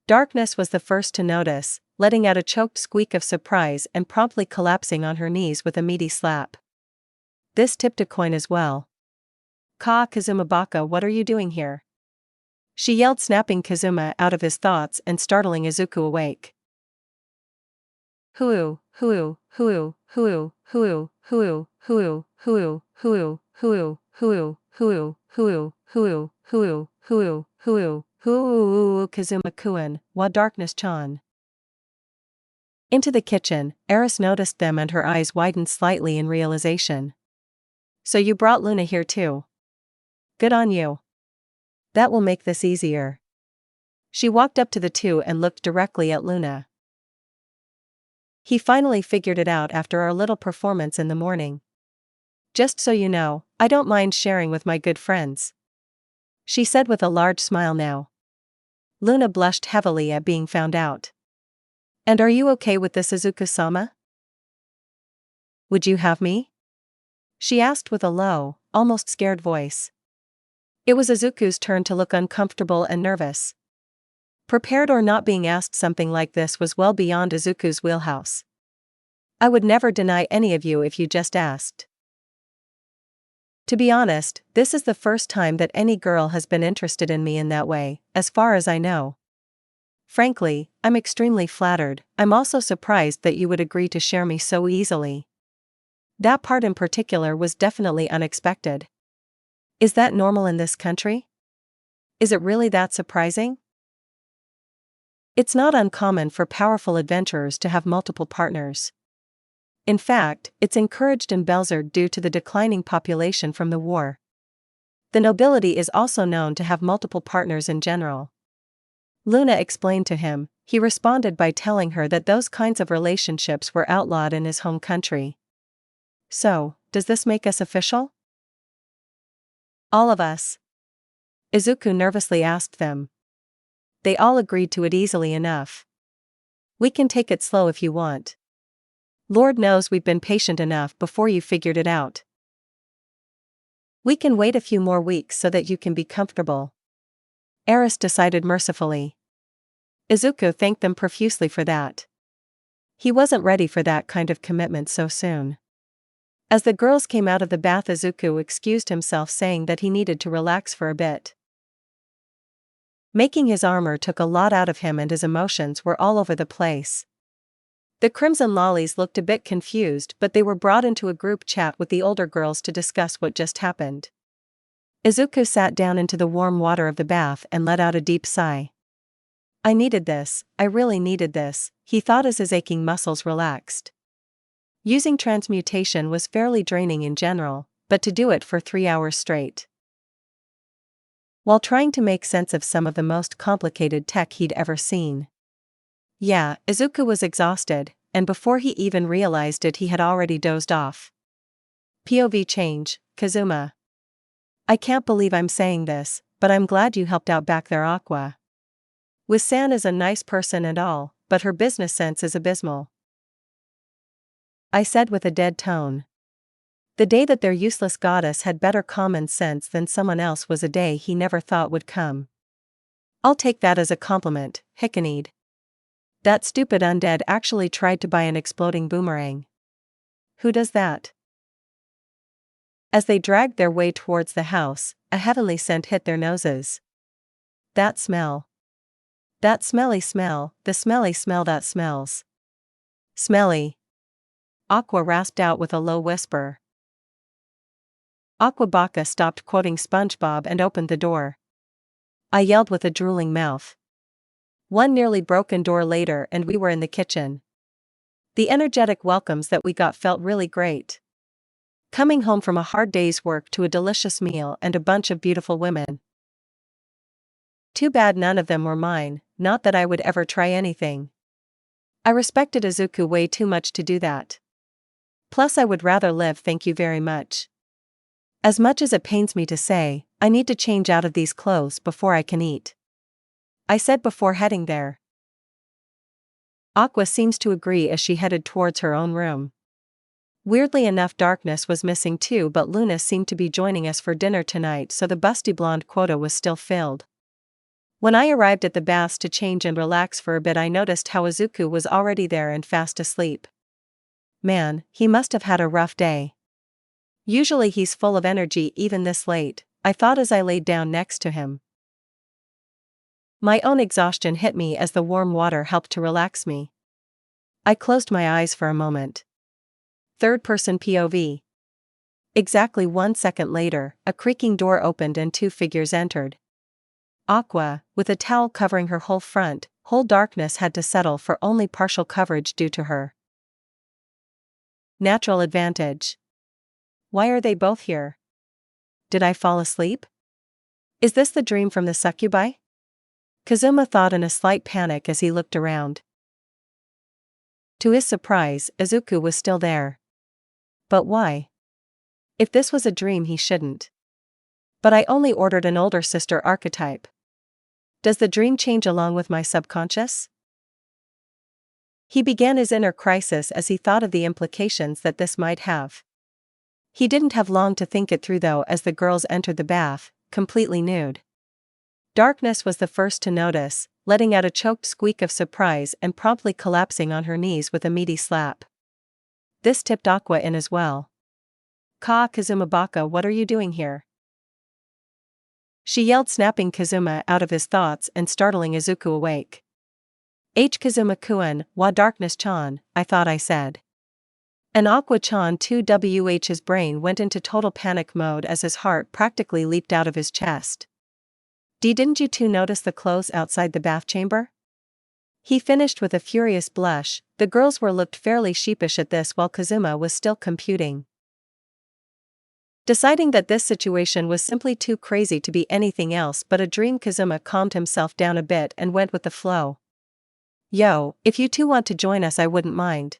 Darkness was the first to notice, letting out a choked squeak of surprise and promptly collapsing on her knees with a meaty slap. This tipped a coin as well. Kazuma Baka, what are you doing here? She yelled, snapping Kazuma out of his thoughts and startling Izuku awake. Hoo, hoo, hoo, hoo, hoo, hoo, hoo, hoo, hoo, hoo, hoo, hoo, hoo, hoo, hoo, hoo, hoo, Kazuma-kun, wa Darkness-chan. Into the kitchen, Eris noticed them and her eyes widened slightly in realization. So you brought Luna here too. Good on you. That will make this easier. She walked up to the two and looked directly at Luna. He finally figured it out after our little performance in the morning. Just so you know, I don't mind sharing with my good friends. She said with a large smile now. Luna blushed heavily at being found out. And are you okay with this, Izuku-sama? Would you have me? She asked with a low, almost scared voice. It was Izuku's turn to look uncomfortable and nervous. Prepared or not, being asked something like this was well beyond Izuku's wheelhouse. I would never deny any of you if you just asked. To be honest, this is the first time that any girl has been interested in me in that way, as far as I know. Frankly, I'm extremely flattered. I'm also surprised that you would agree to share me so easily. That part in particular was definitely unexpected. Is that normal in this country? Is it really that surprising? It's not uncommon for powerful adventurers to have multiple partners. In fact, it's encouraged in Belzer due to the declining population from the war. The nobility is also known to have multiple partners in general. Luna explained to him. He responded by telling her that those kinds of relationships were outlawed in his home country. So, does this make us official? All of us? Izuku nervously asked them. They all agreed to it easily enough. We can take it slow if you want. Lord knows we've been patient enough before you figured it out. We can wait a few more weeks so that you can be comfortable. Eris decided mercifully. Izuku thanked them profusely for that. He wasn't ready for that kind of commitment so soon. As the girls came out of the bath, Izuku excused himself, saying that he needed to relax for a bit. Making his armor took a lot out of him and his emotions were all over the place. The Crimson Lollies looked a bit confused, but they were brought into a group chat with the older girls to discuss what just happened. Izuku sat down into the warm water of the bath and let out a deep sigh. I needed this, I really needed this, he thought as his aching muscles relaxed. Using transmutation was fairly draining in general, but to do it for 3 hours straight. While trying to make sense of some of the most complicated tech he'd ever seen. Yeah, Izuku was exhausted, and before he even realized it he had already dozed off. POV change, Kazuma. I can't believe I'm saying this, but I'm glad you helped out back there, Aqua. Wisan is a nice person and all, but her business sense is abysmal. I said with a dead tone. The day that their useless goddess had better common sense than someone else was a day he never thought would come. I'll take that as a compliment, Hickened. That stupid undead actually tried to buy an exploding boomerang. Who does that? As they dragged their way towards the house, a heavenly scent hit their noses. That smell. That smelly smell, the smelly smell that smells. Smelly. Aqua rasped out with a low whisper. Aquabaka stopped quoting SpongeBob and opened the door. I yelled with a drooling mouth. One nearly broken door later and we were in the kitchen. The energetic welcomes that we got felt really great. Coming home from a hard day's work to a delicious meal and a bunch of beautiful women. Too bad none of them were mine, not that I would ever try anything. I respected Izuku way too much to do that. Plus I would rather live, thank you very much. As much as it pains me to say, I need to change out of these clothes before I can eat. I said before heading there. Aqua seems to agree as she headed towards her own room. Weirdly enough, Darkness was missing too, but Luna seemed to be joining us for dinner tonight, so the busty blonde quota was still filled. When I arrived at the baths to change and relax for a bit, I noticed how Izuku was already there and fast asleep. Man, he must have had a rough day. Usually he's full of energy even this late, I thought as I laid down next to him. My own exhaustion hit me as the warm water helped to relax me. I closed my eyes for a moment. Third-person POV. Exactly 1 second later, a creaking door opened and 2 figures entered. Aqua, with a towel covering her whole front, whole Darkness had to settle for only partial coverage due to her natural advantage. Why are they both here? Did I fall asleep? Is this the dream from the succubi? Kazuma thought in a slight panic as he looked around. To his surprise, Izuku was still there. But why? If this was a dream, he shouldn't. But I only ordered an older sister archetype. Does the dream change along with my subconscious? He began his inner crisis as he thought of the implications that this might have. He didn't have long to think it through though, as the girls entered the bath, completely nude. Darkness was the first to notice, letting out a choked squeak of surprise and promptly collapsing on her knees with a meaty slap. This tipped Aqua in as well. Kazuma Baka, what are you doing here? She yelled, snapping Kazuma out of his thoughts and startling Izuku awake. Kazuma-kun, wa Darkness-chan, I thought I said. And Aqua-chan 2wh's brain went into total panic mode as his heart practically leaped out of his chest. Didn't you two notice the clothes outside the bath chamber? He finished with a furious blush. The girls looked fairly sheepish at this while Kazuma was still computing. Deciding that this situation was simply too crazy to be anything else but a dream, Kazuma calmed himself down a bit and went with the flow. "Yo, if you two want to join us I wouldn't mind,"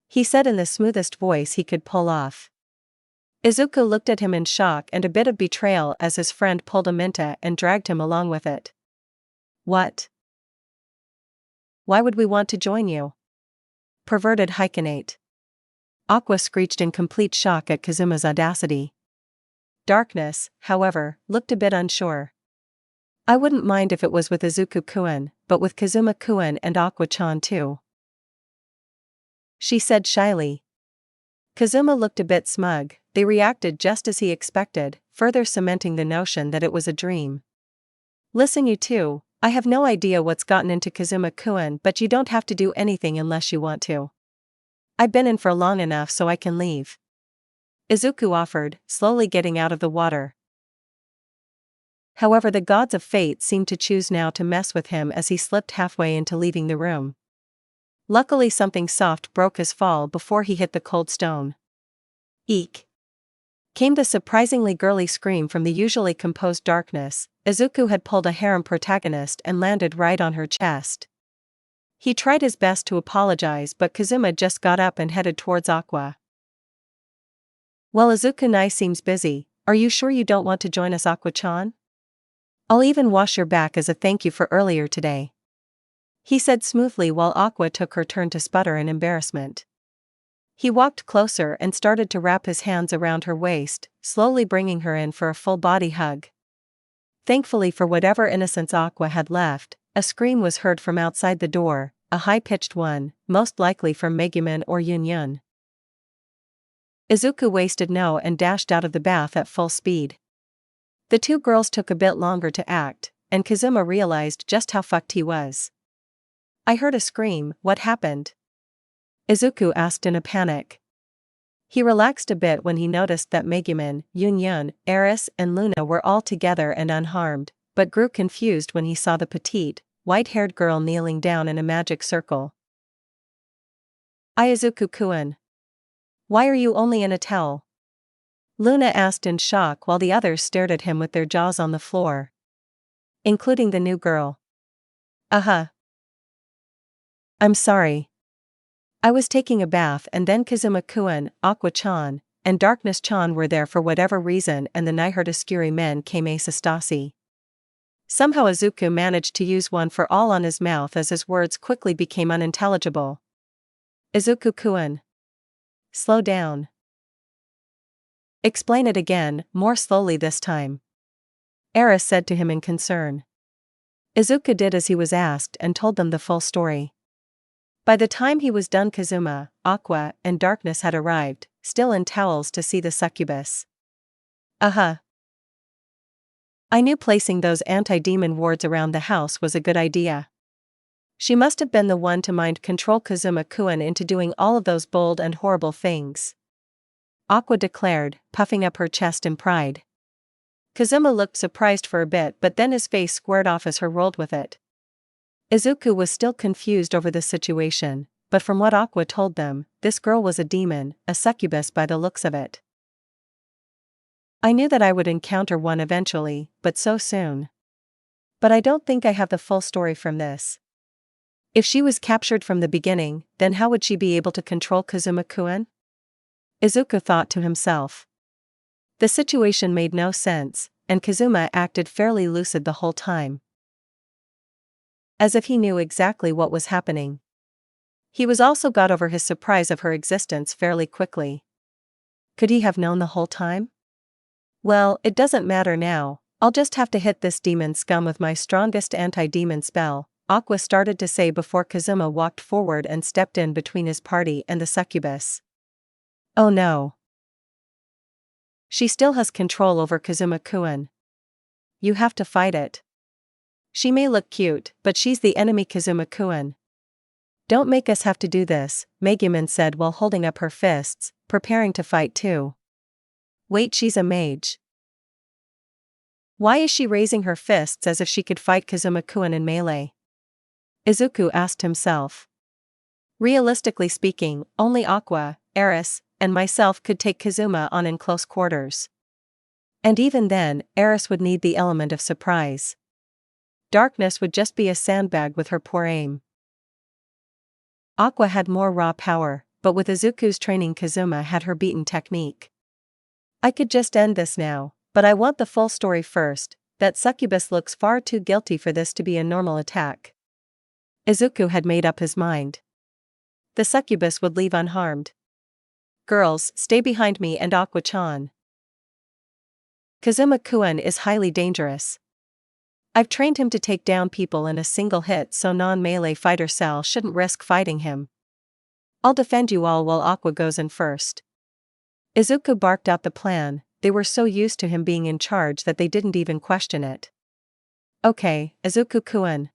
he said in the smoothest voice he could pull off. Izuku looked at him in shock and a bit of betrayal as his friend pulled a Minta and dragged him along with it. "What? Why would we want to join you? Perverted Hykenate." Aqua screeched in complete shock at Kazuma's audacity. Darkness, however, looked a bit unsure. "I wouldn't mind if it was with Izuku-kun, but with Kazuma-kun and Aqua-chan too," she said shyly. Kazuma looked a bit smug. They reacted just as he expected, further cementing the notion that it was a dream. "Listen you two, I have no idea what's gotten into Kazuma-kun, but you don't have to do anything unless you want to. I've been in for long enough so I can leave," Izuku offered, slowly getting out of the water. However, the gods of fate seemed to choose now to mess with him as he slipped halfway into leaving the room. Luckily something soft broke his fall before he hit the cold stone. "Eek!" came the surprisingly girly scream from the usually composed darkness. Izuku had pulled a harem protagonist and landed right on her chest. He tried his best to apologize, but Kazuma just got up and headed towards Aqua. "Well, Izuku-nai seems busy. Are you sure you don't want to join us, Aqua-chan? I'll even wash your back as a thank you for earlier today," he said smoothly while Aqua took her turn to sputter in embarrassment. He walked closer and started to wrap his hands around her waist, slowly bringing her in for a full-body hug. Thankfully for whatever innocence Aqua had left, a scream was heard from outside the door, a high-pitched one, most likely from Megumin or Yunyun. Izuku wasted no and dashed out of the bath at full speed. The two girls took a bit longer to act, and Kazuma realized just how fucked he was. "I heard a scream, what happened?" Izuku asked in a panic. He relaxed a bit when he noticed that Megumin, Yunyun, Eris and Luna were all together and unharmed, but grew confused when he saw the petite, white-haired girl kneeling down in a magic circle. "Izuku-kun. Why are you only in a towel?" Luna asked in shock while the others stared at him with their jaws on the floor. Including the new girl. I'm sorry. I was taking a bath and then Kazuma-kun, Aqua-chan, and Darkness-chan were there for whatever reason and the Nihurtascuri men came Asastasi." Somehow Izuku managed to use one for all on his mouth as his words quickly became unintelligible. "Izuku-kun. Slow down. Explain it again, more slowly this time," Eris said to him in concern. Izuku did as he was asked and told them the full story. By the time he was done, Kazuma, Aqua, and Darkness had arrived, still in towels to see the succubus. I knew placing those anti-demon wards around the house was a good idea. She must have been the one to mind control Kazuma-kun into doing all of those bold and horrible things," Aqua declared, puffing up her chest in pride. Kazuma looked surprised for a bit, but then his face squared off as her rolled with it. Izuku was still confused over the situation, but from what Aqua told them, this girl was a demon, a succubus by the looks of it. "I knew that I would encounter one eventually, but so soon. But I don't think I have the full story from this. If she was captured from the beginning, then how would she be able to control Kazuma-kun?" Izuku thought to himself. The situation made no sense, and Kazuma acted fairly lucid the whole time. As if he knew exactly what was happening. He was also got over his surprise of her existence fairly quickly. Could he have known the whole time? "Well, it doesn't matter now, I'll just have to hit this demon scum with my strongest anti-demon spell," Aqua started to say before Kazuma walked forward and stepped in between his party and the succubus. "Oh no. She still has control over Kazuma-kun. You have to fight it. She may look cute, but she's the enemy, Kazuma-kun. Don't make us have to do this," Megumin said while holding up her fists, preparing to fight too. "Wait, she's a mage. Why is she raising her fists as if she could fight Kazuma-kun in melee?" Izuku asked himself. Realistically speaking, only Aqua, Eris, and myself could take Kazuma on in close quarters. And even then, Eris would need the element of surprise. Darkness would just be a sandbag with her poor aim. Aqua had more raw power, but with Izuku's training Kazuma had her beaten technique. I could just end this now, but I want the full story first. That succubus looks far too guilty for this to be a normal attack. Izuku had made up his mind. The succubus would leave unharmed. Girls, stay behind me and Aqua-chan. Kazuma-kun is highly dangerous. I've trained him to take down people in a single hit, so non-melee fighter Cell shouldn't risk fighting him. I'll defend you all while Aqua goes in first. Izuku barked out the plan. They were so used to him being in charge that they didn't even question it. Okay, Izuku-kun.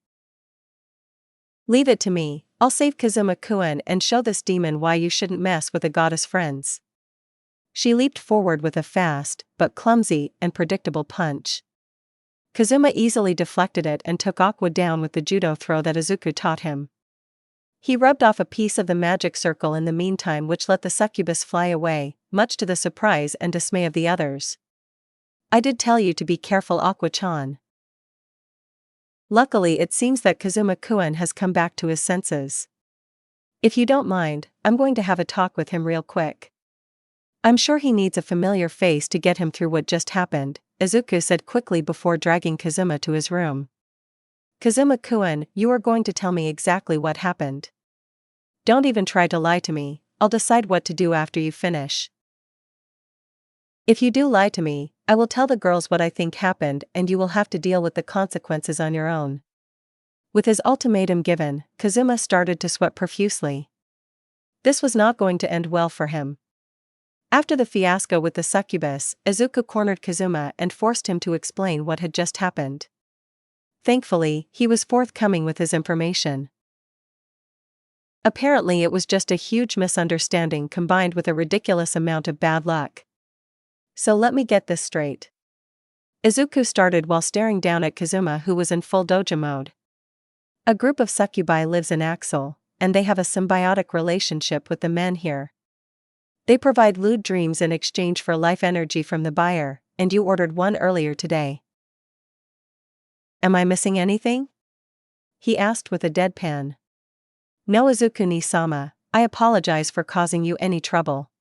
Leave it to me, I'll save Kazuma-kun and show this demon why you shouldn't mess with a goddess friends. She leaped forward with a fast, but clumsy, and predictable punch. Kazuma easily deflected it and took Aqua down with the judo throw that Izuku taught him. He rubbed off a piece of the magic circle in the meantime, which let the succubus fly away, much to the surprise and dismay of the others. I did tell you to be careful, Aqua-chan. Luckily it seems that Kazuma-kun has come back to his senses. If you don't mind, I'm going to have a talk with him real quick. I'm sure he needs a familiar face to get him through what just happened, Izuku said quickly before dragging Kazuma to his room. Kazuma-kun, you are going to tell me exactly what happened. Don't even try to lie to me, I'll decide what to do after you finish. If you do lie to me, I will tell the girls what I think happened and you will have to deal with the consequences on your own. With his ultimatum given, Kazuma started to sweat profusely. This was not going to end well for him. After the fiasco with the succubus, Izuku cornered Kazuma and forced him to explain what had just happened. Thankfully, he was forthcoming with his information. Apparently it was just a huge misunderstanding combined with a ridiculous amount of bad luck. So let me get this straight. Izuku started while staring down at Kazuma, who was in full dojo mode. A group of succubi lives in Axel, and they have a symbiotic relationship with the men here. They provide lewd dreams in exchange for life energy from the buyer, and you ordered one earlier today. Am I missing anything? He asked with a deadpan. No, Izuku-ni-sama, I apologize for causing you any trouble.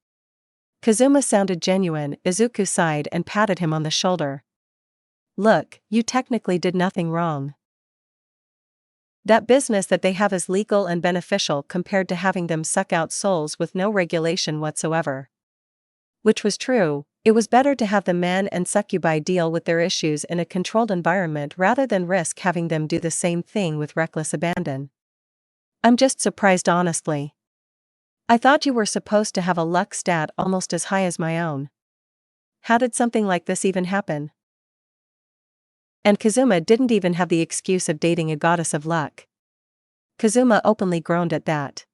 Kazuma sounded genuine. Izuku sighed and patted him on the shoulder. Look, you technically did nothing wrong. That business that they have is legal and beneficial compared to having them suck out souls with no regulation whatsoever. Which was true. It was better to have the men and succubi deal with their issues in a controlled environment rather than risk having them do the same thing with reckless abandon. I'm just surprised, honestly. I thought you were supposed to have a luck stat almost as high as my own. How did something like this even happen? And Kazuma didn't even have the excuse of dating a goddess of luck. Kazuma openly groaned at that.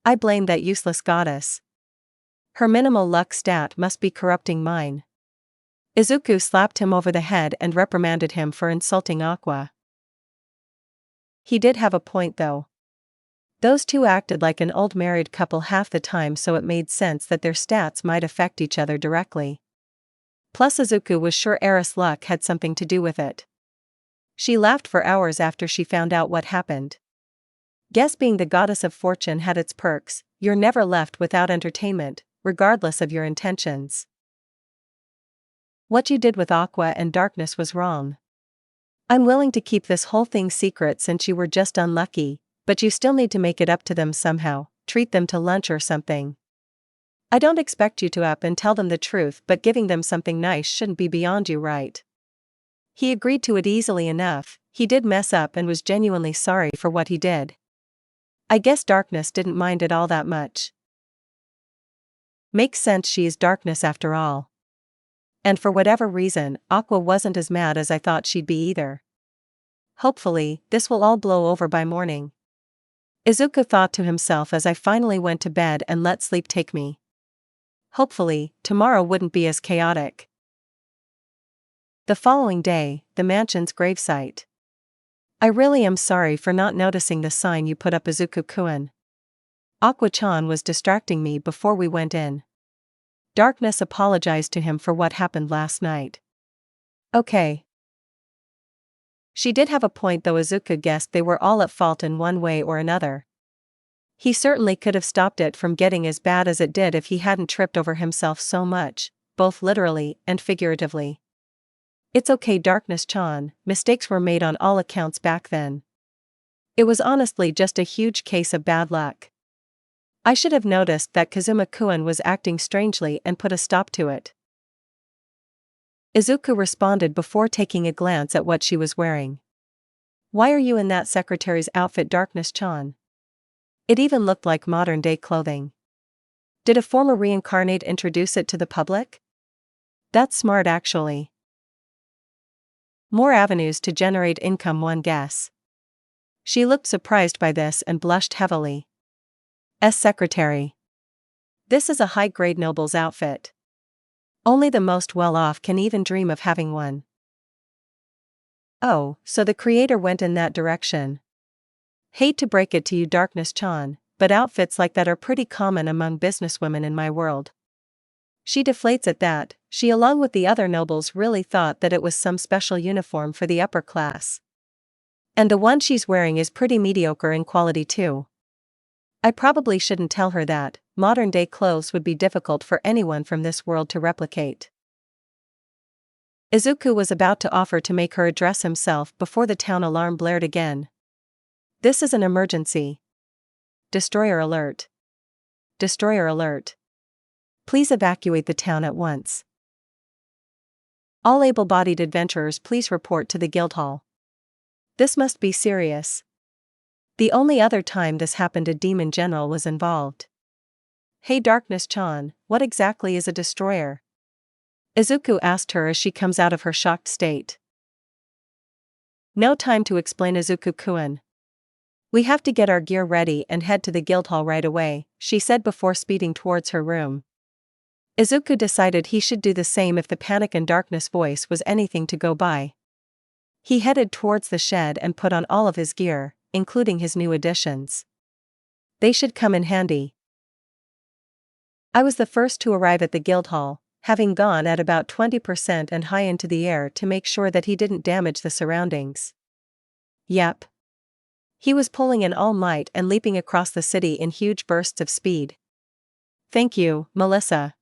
I blame that useless goddess. Her minimal luck stat must be corrupting mine. Izuku slapped him over the head and reprimanded him for insulting Aqua. He did have a point though. Those two acted like an old married couple half the time, so it made sense that their stats might affect each other directly. Plus Izuku was sure Eris' luck had something to do with it. She laughed for hours after she found out what happened. Guess being the goddess of fortune had its perks. You're never left without entertainment, regardless of your intentions. What you did with Aqua and Darkness was wrong. I'm willing to keep this whole thing secret since you were just unlucky, but you still need to make it up to them somehow, treat them to lunch or something. I don't expect you to up and tell them the truth, but giving them something nice shouldn't be beyond you, right? He agreed to it easily enough. He did mess up and was genuinely sorry for what he did. I guess Darkness didn't mind it all that much. Makes sense, she is Darkness after all. And for whatever reason, Aqua wasn't as mad as I thought she'd be either. Hopefully, this will all blow over by morning. Izuku thought to himself as I finally went to bed and let sleep take me. Hopefully, tomorrow wouldn't be as chaotic. The following day, the mansion's gravesite. I really am sorry for not noticing the sign you put up, Izuku-kun. Aqua-chan was distracting me before we went in. Darkness apologized to him for what happened last night. Okay. She did have a point though. Izuku guessed they were all at fault in one way or another. He certainly could have stopped it from getting as bad as it did if he hadn't tripped over himself so much, both literally and figuratively. It's okay, Darkness-chan, mistakes were made on all accounts back then. It was honestly just a huge case of bad luck. I should have noticed that Kazuma-kun was acting strangely and put a stop to it. Izuku responded before taking a glance at what she was wearing. Why are you in that secretary's outfit, Darkness-chan? It even looked like modern-day clothing. Did a former reincarnate introduce it to the public? That's smart actually. More avenues to generate income, one guess. She looked surprised by this and blushed heavily. Secretary. This is a high-grade noble's outfit. Only the most well-off can even dream of having one. Oh, so the creator went in that direction. Hate to break it to you, Darkness-chan, but outfits like that are pretty common among businesswomen in my world. She deflates at that. She, along with the other nobles, really thought that it was some special uniform for the upper class. And the one she's wearing is pretty mediocre in quality too. I probably shouldn't tell her that. Modern-day clothes would be difficult for anyone from this world to replicate. Izuku was about to offer to make her address himself before the town alarm blared again. This is an emergency. Destroyer alert. Destroyer alert. Please evacuate the town at once. All able-bodied adventurers, please report to the Guildhall. This must be serious. The only other time this happened a demon general was involved. Hey Darkness-chan, what exactly is a destroyer? Izuku asked her as she comes out of her shocked state. No time to explain, Izuku-kun. We have to get our gear ready and head to the Guildhall right away, she said before speeding towards her room. Izuku decided he should do the same if the panic and darkness voice was anything to go by. He headed towards the shed and put on all of his gear, including his new additions. They should come in handy. I was the first to arrive at the Guildhall, having gone at about 20% and high into the air to make sure that he didn't damage the surroundings. Yep. He was pulling in all might and leaping across the city in huge bursts of speed. Thank you, Melissa.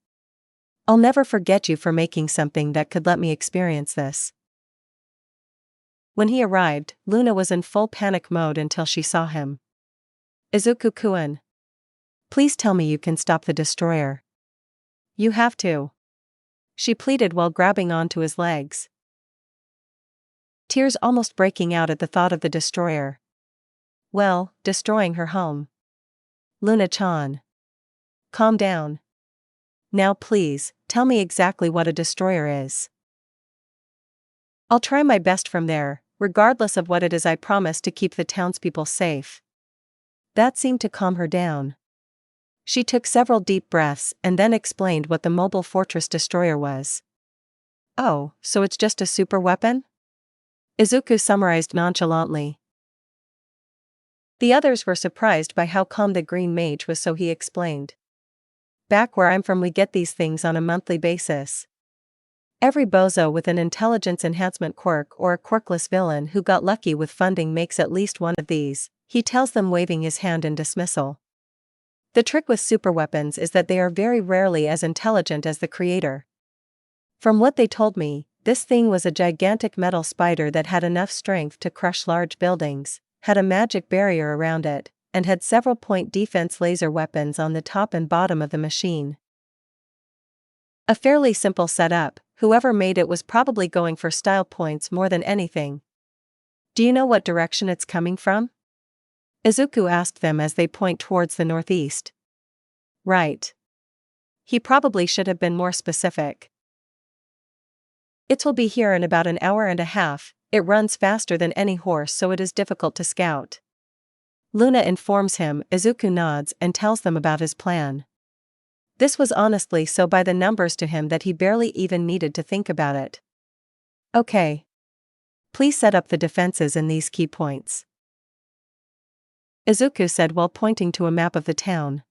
I'll never forget you for making something that could let me experience this. When he arrived, Luna was in full panic mode until she saw him. Izuku-kun. Please tell me you can stop the destroyer. You have to. She pleaded while grabbing onto his legs. Tears almost breaking out at the thought of the destroyer. Well, destroying her home. Luna-chan. Calm down. Now please, tell me exactly what a destroyer is. I'll try my best from there, regardless of what it is. I promise to keep the townspeople safe. That seemed to calm her down. She took several deep breaths and then explained what the mobile fortress destroyer was. Oh, so it's just a super weapon? Izuku summarized nonchalantly. The others were surprised by how calm the green mage was, so he explained. Back where I'm from, we get these things on a monthly basis. Every bozo with an intelligence enhancement quirk or a quirkless villain who got lucky with funding makes at least one of these, he tells them, waving his hand in dismissal. The trick with superweapons is that they are very rarely as intelligent as the creator. From what they told me, this thing was a gigantic metal spider that had enough strength to crush large buildings, had a magic barrier around it, and had several point defense laser weapons on the top and bottom of the machine. A fairly simple setup. Whoever made it was probably going for style points more than anything. Do you know what direction it's coming from? Izuku asked them as they point towards the northeast. Right. He probably should have been more specific. It will be here in about an hour and a half. It runs faster than any horse, so it is difficult to scout. Luna informs him. Izuku nods and tells them about his plan. This was honestly so by the numbers to him that he barely even needed to think about it. Okay. Please set up the defenses in these key points. Izuku said while pointing to a map of the town.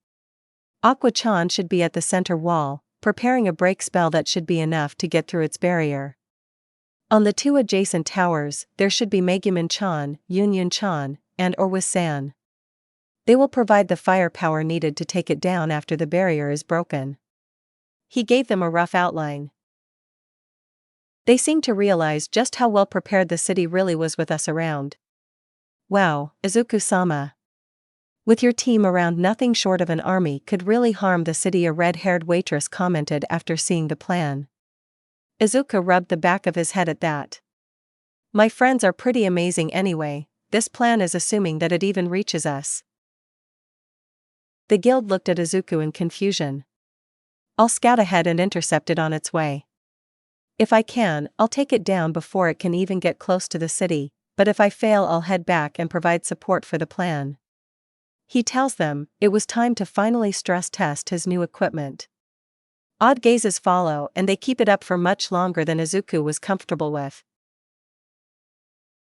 Aqua-chan should be at the center wall, preparing a break spell that should be enough to get through its barrier. On the two adjacent towers, there should be Megumin-chan, Yunyun-chan, and Orwis-san. They will provide the firepower needed to take it down after the barrier is broken. He gave them a rough outline. They seemed to realize just how well prepared the city really was with us around. Wow, Izuku-sama. With your team around, nothing short of an army could really harm the city, a red-haired waitress commented after seeing the plan. Izuku rubbed the back of his head at that. My friends are pretty amazing anyway, this plan is assuming that it even reaches us. The guild looked at Izuku in confusion. I'll scout ahead and intercept it on its way. If I can, I'll take it down before it can even get close to the city, but if I fail, I'll head back and provide support for the plan. He tells them it was time to finally stress test his new equipment. Odd gazes follow, and they keep it up for much longer than Izuku was comfortable with.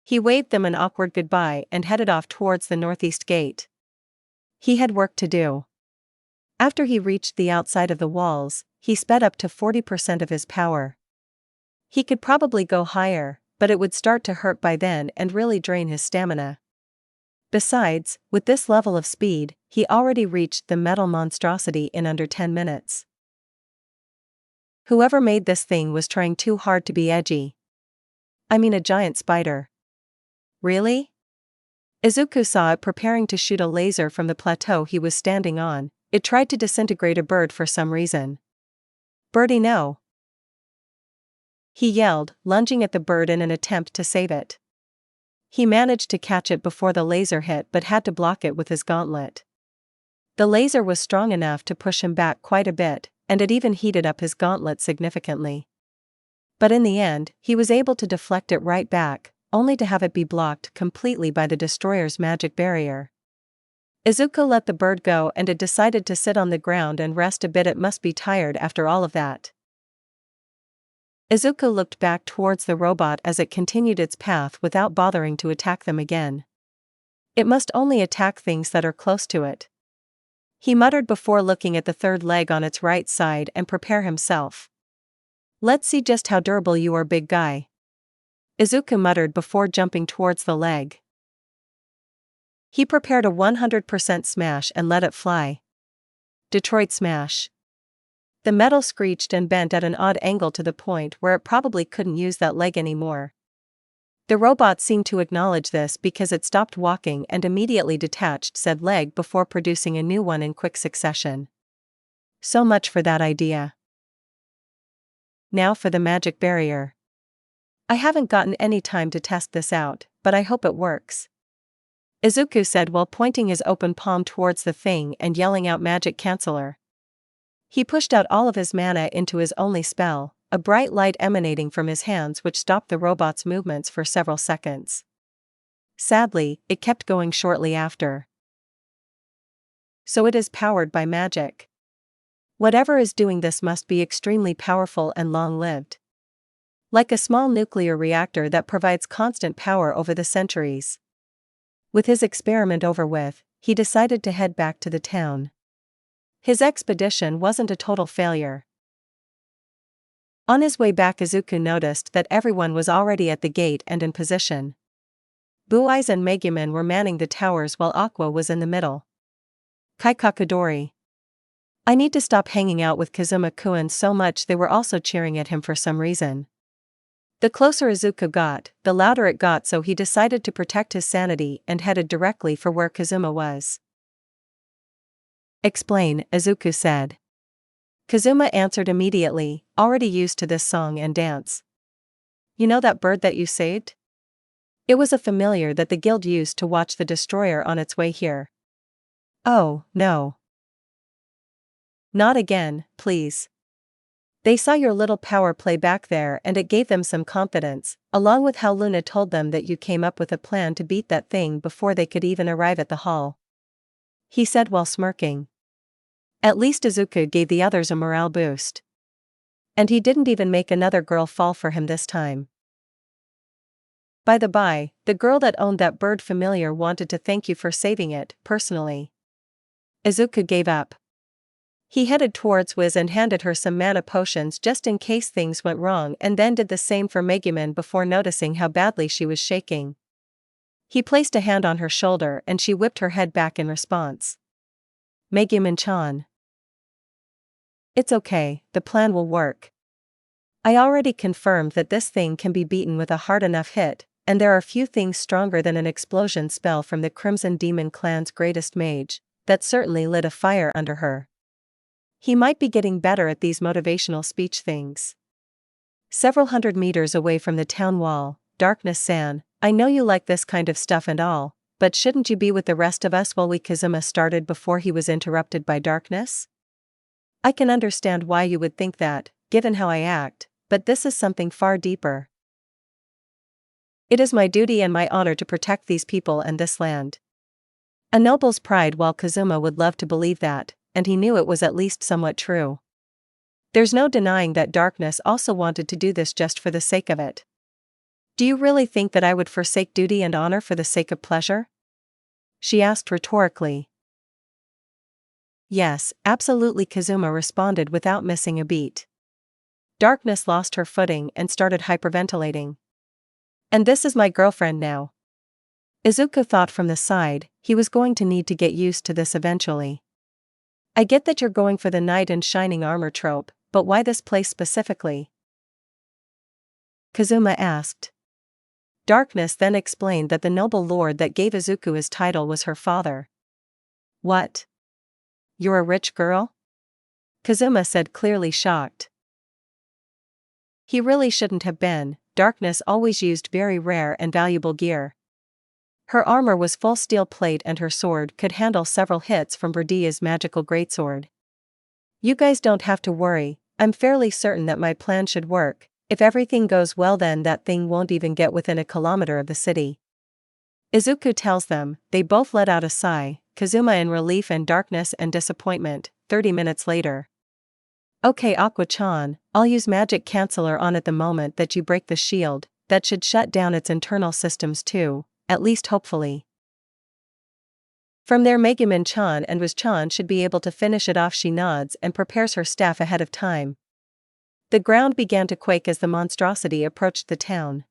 He waved them an awkward goodbye and headed off towards the northeast gate. He had work to do. After he reached the outside of the walls, he sped up to 40% of his power. He could probably go higher, but it would start to hurt by then and really drain his stamina. Besides, with this level of speed, he already reached the metal monstrosity in under 10 minutes. Whoever made this thing was trying too hard to be edgy. I mean, a giant spider. Really? Izuku saw it preparing to shoot a laser from the plateau he was standing on. It tried to disintegrate a bird for some reason. Birdie, no! He yelled, lunging at the bird in an attempt to save it. He managed to catch it before the laser hit but had to block it with his gauntlet. The laser was strong enough to push him back quite a bit, and it even heated up his gauntlet significantly. But in the end, he was able to deflect it right back, only to have it be blocked completely by the destroyer's magic barrier. Izuku let the bird go and it decided to sit on the ground and rest a bit. It must be tired after all of that. Izuku looked back towards the robot as it continued its path without bothering to attack them again. It must only attack things that are close to it. He muttered before looking at the third leg on its right side and prepare himself. Let's see just how durable you are, big guy. Izuku muttered before jumping towards the leg. He prepared a 100% smash and let it fly. Detroit smash. The metal screeched and bent at an odd angle to the point where it probably couldn't use that leg anymore. The robot seemed to acknowledge this because it stopped walking and immediately detached said leg before producing a new one in quick succession. So much for that idea. Now for the magic barrier. I haven't gotten any time to test this out, but I hope it works. Izuku said while pointing his open palm towards the thing and yelling out magic canceller. He pushed out all of his mana into his only spell, a bright light emanating from his hands which stopped the robot's movements for several seconds. Sadly, it kept going shortly after. So it is powered by magic. Whatever is doing this must be extremely powerful and long-lived. Like a small nuclear reactor that provides constant power over the centuries. With his experiment over with, he decided to head back to the town. His expedition wasn't a total failure. On his way back, Izuku noticed that everyone was already at the gate and in position. Blue Eyes and Megumin were manning the towers while Aqua was in the middle. Kaikakadori. I need to stop hanging out with Kazuma-kun so much. They were also cheering at him for some reason. The closer Izuku got, the louder it got, so he decided to protect his sanity and headed directly for where Kazuma was. Explain, Izuku said. Kazuma answered immediately, already used to this song and dance. You know that bird that you saved? It was a familiar that the guild used to watch the destroyer on its way here. Oh, no. Not again, please. They saw your little power play back there and it gave them some confidence, along with how Luna told them that you came up with a plan to beat that thing before they could even arrive at the hall. He said while smirking. At least Izuku gave the others a morale boost. And he didn't even make another girl fall for him this time. By the by, the girl that owned that bird familiar wanted to thank you for saving it, personally. Izuku gave up. He headed towards Wiz and handed her some mana potions just in case things went wrong, and then did the same for Megumin before noticing how badly she was shaking. He placed a hand on her shoulder and she whipped her head back in response. Megumin-chan. It's okay, the plan will work. I already confirmed that this thing can be beaten with a hard enough hit, and there are few things stronger than an explosion spell from the Crimson Demon clan's greatest mage. That certainly lit a fire under her. He might be getting better at these motivational speech things. Several hundred meters away from the town wall, Darkness-san, I know you like this kind of stuff and all, but shouldn't you be with the rest of us while Kazuma started before he was interrupted by darkness? I can understand why you would think that, given how I act, but this is something far deeper. It is my duty and my honor to protect these people and this land. A noble's pride, while Kazuma would love to believe that, and he knew it was at least somewhat true. There's no denying that Darkness also wanted to do this just for the sake of it. Do you really think that I would forsake duty and honor for the sake of pleasure? She asked rhetorically. Yes, absolutely, Kazuma responded without missing a beat. Darkness lost her footing and started hyperventilating. And this is my girlfriend now. Izuku thought from the side, he was going to need to get used to this eventually. I get that you're going for the knight in shining armor trope, but why this place specifically? Kazuma asked. Darkness then explained that the noble lord that gave Izuku his title was her father. What? You're a rich girl? Kazuma said, clearly shocked. He really shouldn't have been. Darkness always used very rare and valuable gear. Her armor was full steel plate and her sword could handle several hits from Beldia's magical greatsword. You guys don't have to worry, I'm fairly certain that my plan should work. If everything goes well, then that thing won't even get within a kilometer of the city. Izuku tells them. They both let out a sigh, Kazuma in relief and Darkness and disappointment. 30 minutes later. Okay, Aqua-chan, I'll use Magic Canceller on it the moment that you break the shield. That should shut down its internal systems too. At least hopefully. From there, Megumin-chan and Wiz-chan should be able to finish it off. She nods and prepares her staff ahead of time. The ground began to quake as the monstrosity approached the town.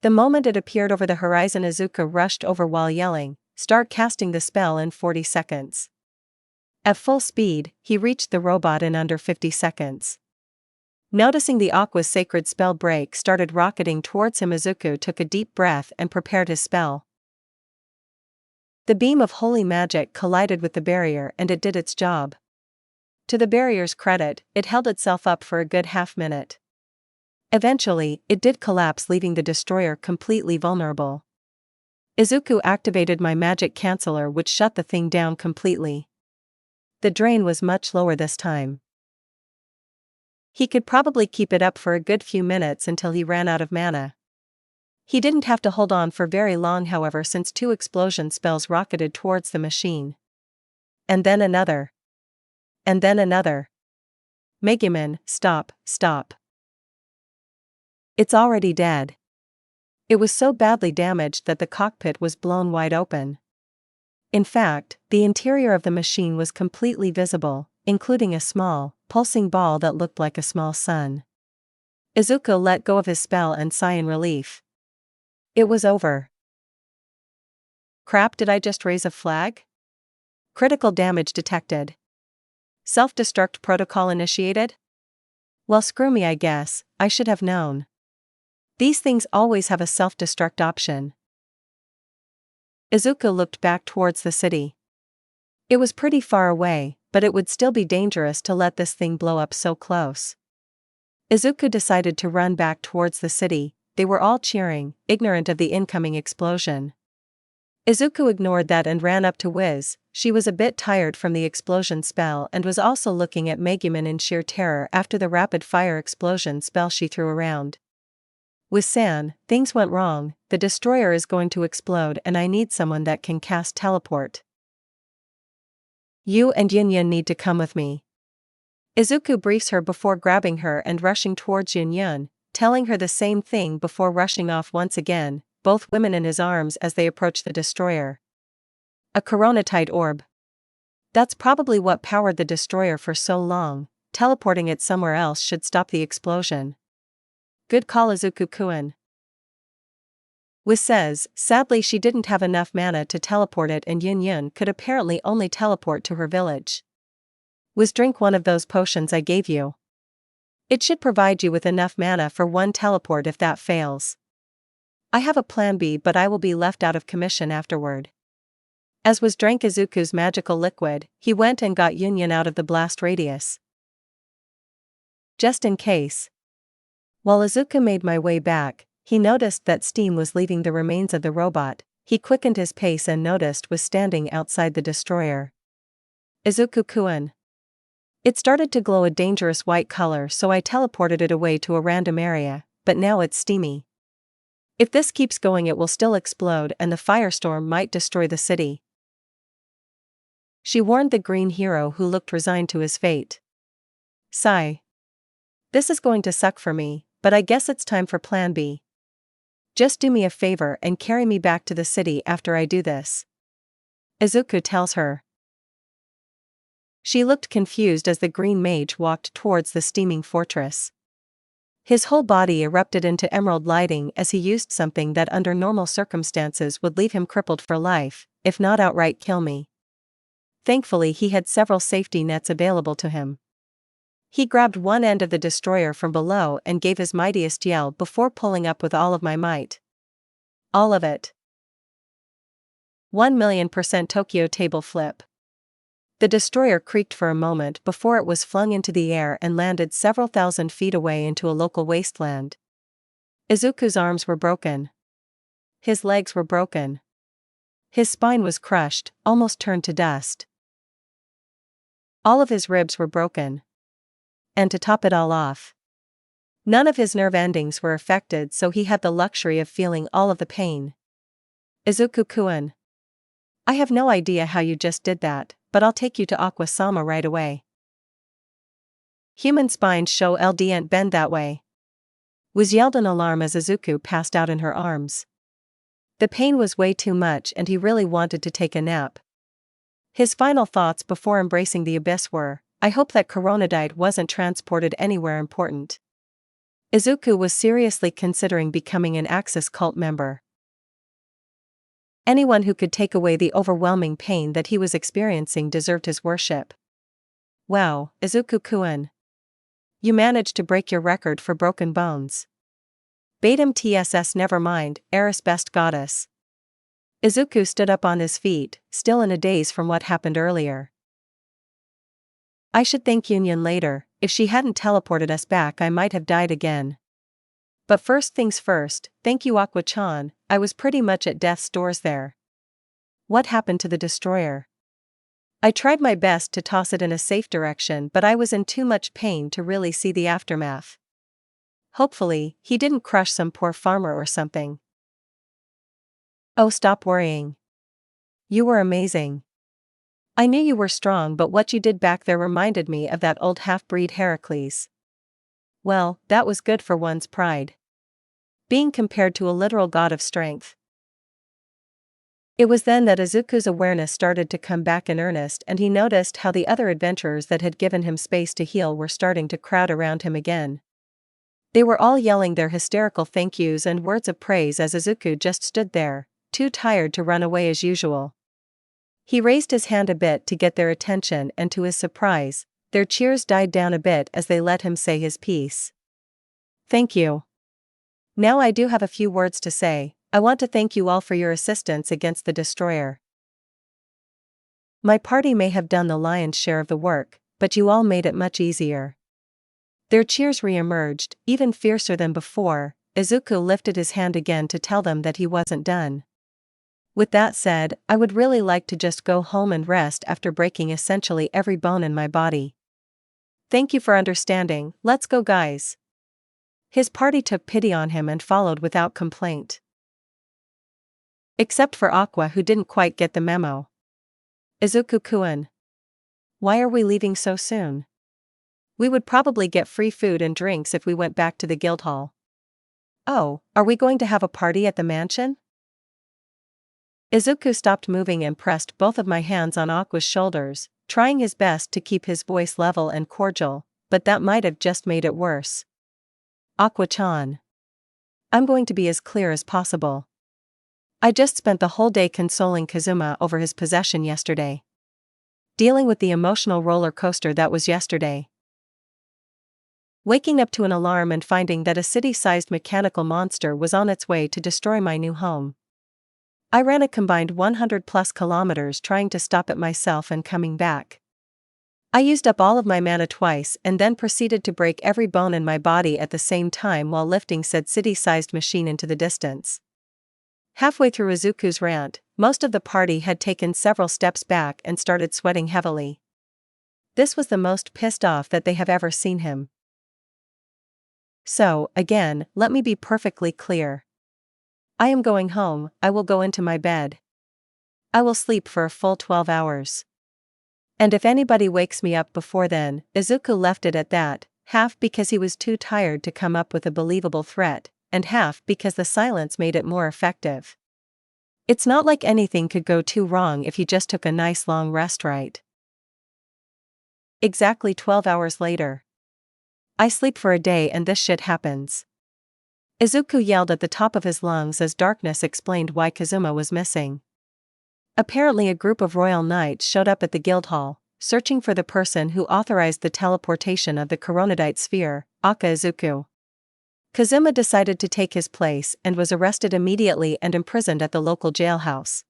The moment it appeared over the horizon, Izuku rushed over while yelling, "Start casting the spell in 40 seconds." At full speed, he reached the robot in under 50 seconds. Noticing the Aqua's sacred spell break started rocketing towards him, Izuku took a deep breath and prepared his spell. The beam of holy magic collided with the barrier and it did its job. To the barrier's credit, it held itself up for a good half-minute. Eventually, it did collapse, leaving the destroyer completely vulnerable. Izuku activated my magic canceller, which shut the thing down completely. The drain was much lower this time. He could probably keep it up for a good few minutes until he ran out of mana. He didn't have to hold on for very long, however, since 2 explosion spells rocketed towards the machine. And then another. And then another. Megumin, stop, stop. It's already dead. It was so badly damaged that the cockpit was blown wide open. In fact, the interior of the machine was completely visible, including a small, pulsing ball that looked like a small sun. Izuku let go of his spell and sighed in relief. It was over. Crap, did I just raise a flag? Critical damage detected. Self-destruct protocol initiated? Well, screw me, I guess, I should have known. These things always have a self-destruct option. Izuku looked back towards the city. It was pretty far away, but it would still be dangerous to let this thing blow up so close. Izuku decided to run back towards the city. They were all cheering, ignorant of the incoming explosion. Izuku ignored that and ran up to Wiz. She was a bit tired from the explosion spell and was also looking at Megumin in sheer terror after the rapid-fire explosion spell she threw around. Wiz-san, things went wrong, the destroyer is going to explode and I need someone that can cast teleport. You and Yin need to come with me. Izuku briefs her before grabbing her and rushing towards Yin. telling her the same thing before rushing off once again, both women in his arms as they approach the destroyer. A coronatite orb. That's probably what powered the destroyer for so long. Teleporting it somewhere else should stop the explosion. Good call, Izuku-kun. Wiz says, sadly she didn't have enough mana to teleport it and Yun could apparently only teleport to her village. Wiz, drink one of those potions I gave you. It should provide you with enough mana for one teleport if that fails. I have a plan B, but I will be left out of commission afterward. As Wiz drank Izuku's magical liquid, he went and got Yun out of the blast radius. Just in case. While Izuku made my way back, he noticed that steam was leaving the remains of the robot. He quickened his pace and noticed was standing outside the destroyer. Izuku-kun. It started to glow a dangerous white color, so I teleported it away to a random area, but now it's steamy. If this keeps going it will still explode and the firestorm might destroy the city. She warned the green hero, who looked resigned to his fate. Sigh. This is going to suck for me, but I guess it's time for plan B. Just do me a favor and carry me back to the city after I do this. Izuku tells her. She looked confused as the green mage walked towards the steaming fortress. His whole body erupted into emerald lighting as he used something that under normal circumstances would leave him crippled for life, if not outright kill me. Thankfully he had several safety nets available to him. He grabbed one end of the destroyer from below and gave his mightiest yell before pulling up with all of my might. All of it. 1,000,000% Tokyo table flip. The destroyer creaked for a moment before it was flung into the air and landed several thousand feet away into a local wasteland. Izuku's arms were broken. His legs were broken. His spine was crushed, almost turned to dust. All of his ribs were broken. And to top it all off, none of his nerve endings were affected, so he had the luxury of feeling all of the pain. Izuku-kun. I have no idea how you just did that, but I'll take you to Aqua-sama right away. Human spines show LDN't bend that way. Wiz yelled in alarm as Izuku passed out in her arms. The pain was way too much and he really wanted to take a nap. His final thoughts before embracing the abyss were, I hope that coronadite wasn't transported anywhere important. Izuku was seriously considering becoming an Axis cult member. Anyone who could take away the overwhelming pain that he was experiencing deserved his worship. Wow, Izuku-kun. You managed to break your record for broken bones. Batum TSS, never mind, Eris best goddess. Izuku stood up on his feet, still in a daze from what happened earlier. I should thank Yun later. If she hadn't teleported us back I might have died again. But first things first, thank you Aqua-chan, I was pretty much at death's doors there. What happened to the destroyer? I tried my best to toss it in a safe direction, but I was in too much pain to really see the aftermath. Hopefully, he didn't crush some poor farmer or something. Oh, stop worrying. You were amazing. I knew you were strong, but what you did back there reminded me of that old half-breed Heracles. Well, that was good for one's pride. Being compared to a literal god of strength. It was then that Izuku's awareness started to come back in earnest, and he noticed how the other adventurers that had given him space to heal were starting to crowd around him again. They were all yelling their hysterical thank yous and words of praise as Izuku just stood there, too tired to run away as usual. He raised his hand a bit to get their attention, and to his surprise, their cheers died down a bit as they let him say his piece. Thank you. Now I do have a few words to say. I want to thank you all for your assistance against the destroyer. My party may have done the lion's share of the work, but you all made it much easier. Their cheers re-emerged, even fiercer than before. Izuku lifted his hand again to tell them that he wasn't done. With that said, I would really like to just go home and rest after breaking essentially every bone in my body. Thank you for understanding, let's go guys. His party took pity on him and followed without complaint. Except for Aqua, who didn't quite get the memo. Izuku-kun. Why are we leaving so soon? We would probably get free food and drinks if we went back to the guild hall. Oh, are we going to have a party at the mansion? Izuku stopped moving and pressed both of my hands on Aqua's shoulders, trying his best to keep his voice level and cordial, but that might have just made it worse. Aqua-chan. I'm going to be as clear as possible. I just spent the whole day consoling Kazuma over his possession yesterday. Dealing with the emotional roller coaster that was yesterday. Waking up to an alarm and finding that a city-sized mechanical monster was on its way to destroy my new home. I ran a combined 100+ kilometers trying to stop it myself and coming back. I used up all of my mana twice and then proceeded to break every bone in my body at the same time while lifting said city-sized machine into the distance. Halfway through Izuku's rant, most of the party had taken several steps back and started sweating heavily. This was the most pissed off that they have ever seen him. So, again, let me be perfectly clear. I am going home. I will go into my bed. I will sleep for a full 12 hours. And if anybody wakes me up before then, Izuku left it at that, half because he was too tired to come up with a believable threat, and half because the silence made it more effective. It's not like anything could go too wrong if he just took a nice long rest, right? Exactly 12 hours later. I sleep for a day and this shit happens. Izuku yelled at the top of his lungs as darkness explained why Kazuma was missing. Apparently a group of royal knights showed up at the guild hall, searching for the person who authorized the teleportation of the Coronadite sphere, Aka Izuku. Kazuma decided to take his place and was arrested immediately and imprisoned at the local jailhouse.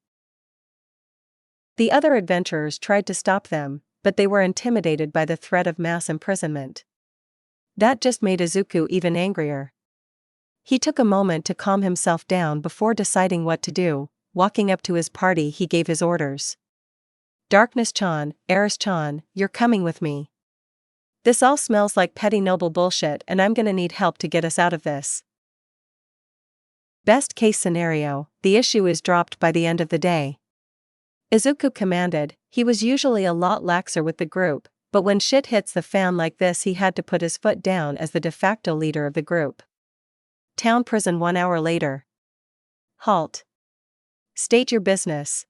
The other adventurers tried to stop them, but they were intimidated by the threat of mass imprisonment. That just made Izuku even angrier. He took a moment to calm himself down before deciding what to do. Walking up to his party, he gave his orders. Darkness-chan, Eris-chan, you're coming with me. This all smells like petty noble bullshit and I'm gonna need help to get us out of this. Best case scenario, the issue is dropped by the end of the day. Izuku commanded. He was usually a lot laxer with the group, but when shit hits the fan like this he had to put his foot down as the de facto leader of the group. Town prison 1 hour later. Halt. State your business.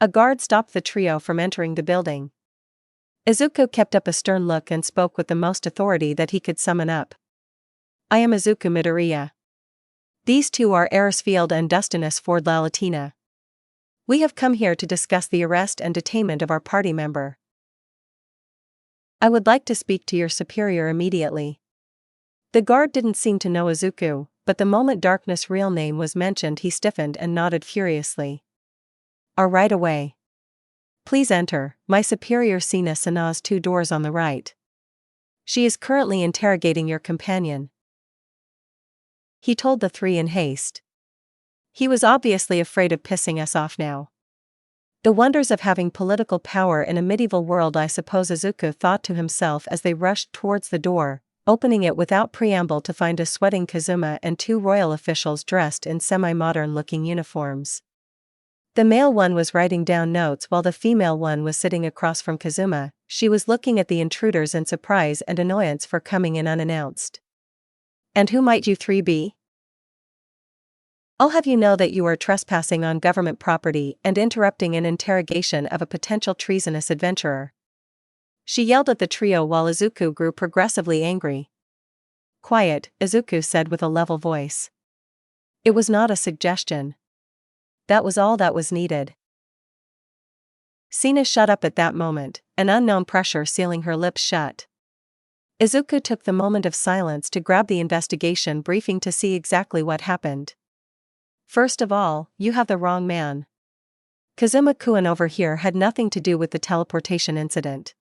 A guard stopped the trio from entering the building. Izuku kept up a stern look and spoke with the most authority that he could summon up. I am Izuku Midoriya. These two are Erisfield and Dustinus Ford Lalatina. We have come here to discuss the arrest and detainment of our party member. I would like to speak to your superior immediately. The guard didn't seem to know Izuku, but the moment Darkness' real name was mentioned he stiffened and nodded furiously. Right away. Please enter, my superior Sina Sana's 2 doors on the right. She is currently interrogating your companion. He told the 3 in haste. He was obviously afraid of pissing us off now. The wonders of having political power in a medieval world, I suppose Izuku thought to himself as they rushed towards the door, opening it without preamble to find a sweating Kazuma and 2 royal officials dressed in semi-modern looking uniforms. The male one was writing down notes while the female one was sitting across from Kazuma. She was looking at the intruders in surprise and annoyance for coming in unannounced. And who might you 3 be? I'll have you know that you are trespassing on government property and interrupting an interrogation of a potential treasonous adventurer. She yelled at the trio while Izuku grew progressively angry. Quiet, Izuku said with a level voice. It was not a suggestion. That was all that was needed. Sina shut up at that moment, an unknown pressure sealing her lips shut. Izuku took the moment of silence to grab the investigation briefing to see exactly what happened. First of all, you have the wrong man. Kazuma-kun over here had nothing to do with the teleportation incident.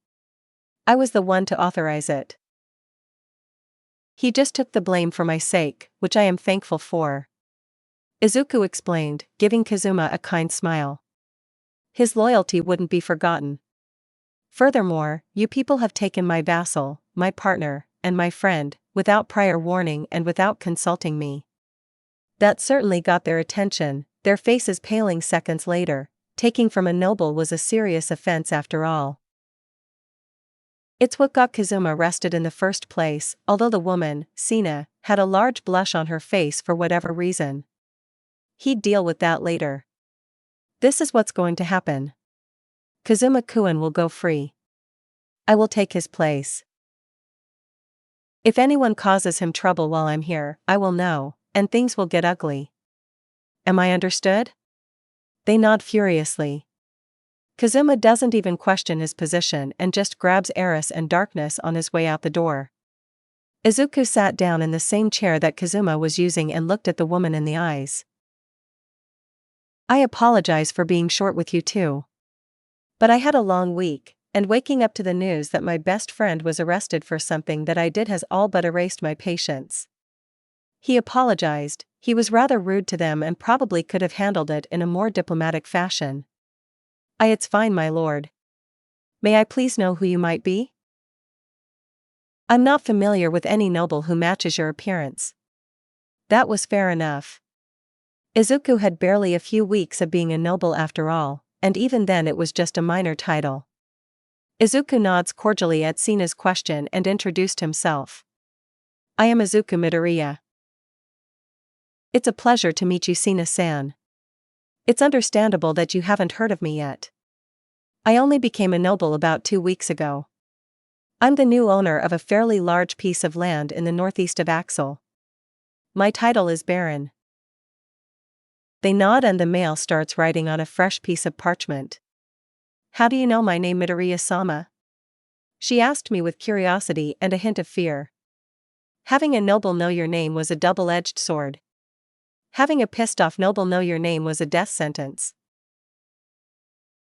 I was the one to authorize it. He just took the blame for my sake, which I am thankful for. Izuku explained, giving Kazuma a kind smile. His loyalty wouldn't be forgotten. Furthermore, you people have taken my vassal, my partner, and my friend, without prior warning and without consulting me. That certainly got their attention, their faces paling seconds later. Taking from a noble was a serious offense after all. It's what got Kazuma arrested in the first place, although the woman, Sina, had a large blush on her face for whatever reason. He'd deal with that later. This is what's going to happen. Kazuma-kun will go free. I will take his place. If anyone causes him trouble while I'm here, I will know, and things will get ugly. Am I understood? They nod furiously. Kazuma doesn't even question his position and just grabs Eris and Darkness on his way out the door. Izuku sat down in the same chair that Kazuma was using and looked at the woman in the eyes. I apologize for being short with you too. But I had a long week, and waking up to the news that my best friend was arrested for something that I did has all but erased my patience. He apologized. He was rather rude to them and probably could have handled it in a more diplomatic fashion. It's fine, my lord. May I please know who you might be? I'm not familiar with any noble who matches your appearance. That was fair enough. Izuku had barely a few weeks of being a noble after all, and even then it was just a minor title. Izuku nods cordially at Sina's question and introduced himself. I am Izuku Midoriya. It's a pleasure to meet you, Sina-san. It's understandable that you haven't heard of me yet. I only became a noble about 2 weeks ago. I'm the new owner of a fairly large piece of land in the northeast of Axel. My title is Baron. They nod and the male starts writing on a fresh piece of parchment. How do you know my name, Midoriya-sama? She asked me with curiosity and a hint of fear. Having a noble know your name was a double-edged sword. Having a pissed-off noble know your name was a death sentence.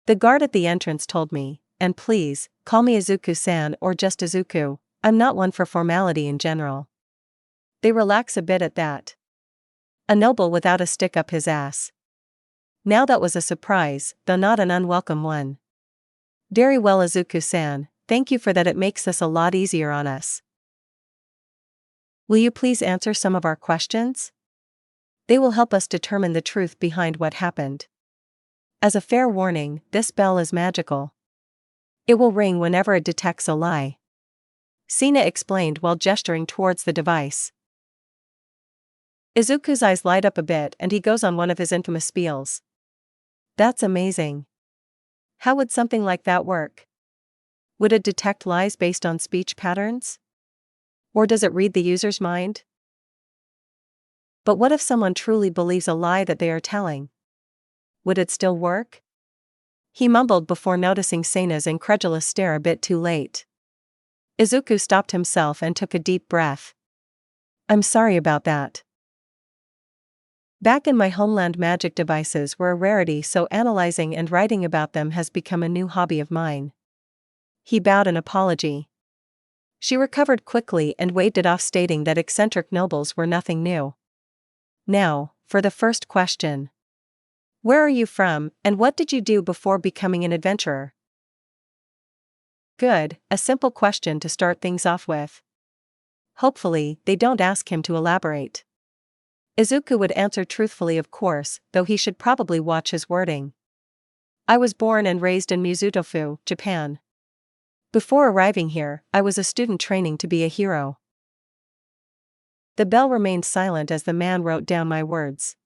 The guard at the entrance told me, and please, call me Izuku-san or just Izuku, I'm not one for formality in general. They relax a bit at that. A noble without a stick up his ass. Now that was a surprise, though not an unwelcome one. Very well, Izuku-san, thank you for that, it makes this a lot easier on us. Will you please answer some of our questions? They will help us determine the truth behind what happened. As a fair warning, this bell is magical. It will ring whenever it detects a lie. Sina explained while gesturing towards the device. Izuku's eyes light up a bit and he goes on one of his infamous spiels. That's amazing. How would something like that work? Would it detect lies based on speech patterns? Or does it read the user's mind? But what if someone truly believes a lie that they are telling? Would it still work? He mumbled before noticing Sina's incredulous stare a bit too late. Izuku stopped himself and took a deep breath. I'm sorry about that. Back in my homeland, magic devices were a rarity, so analyzing and writing about them has become a new hobby of mine. He bowed in apology. She recovered quickly and waved it off, stating that eccentric nobles were nothing new. Now, for the first question. Where are you from, and what did you do before becoming an adventurer? Good, a simple question to start things off with. Hopefully, they don't ask him to elaborate. Izuku would answer truthfully, of course, though he should probably watch his wording. I was born and raised in Mizutofu, Japan. Before arriving here, I was a student training to be a hero. The bell remained silent as the man wrote down my words.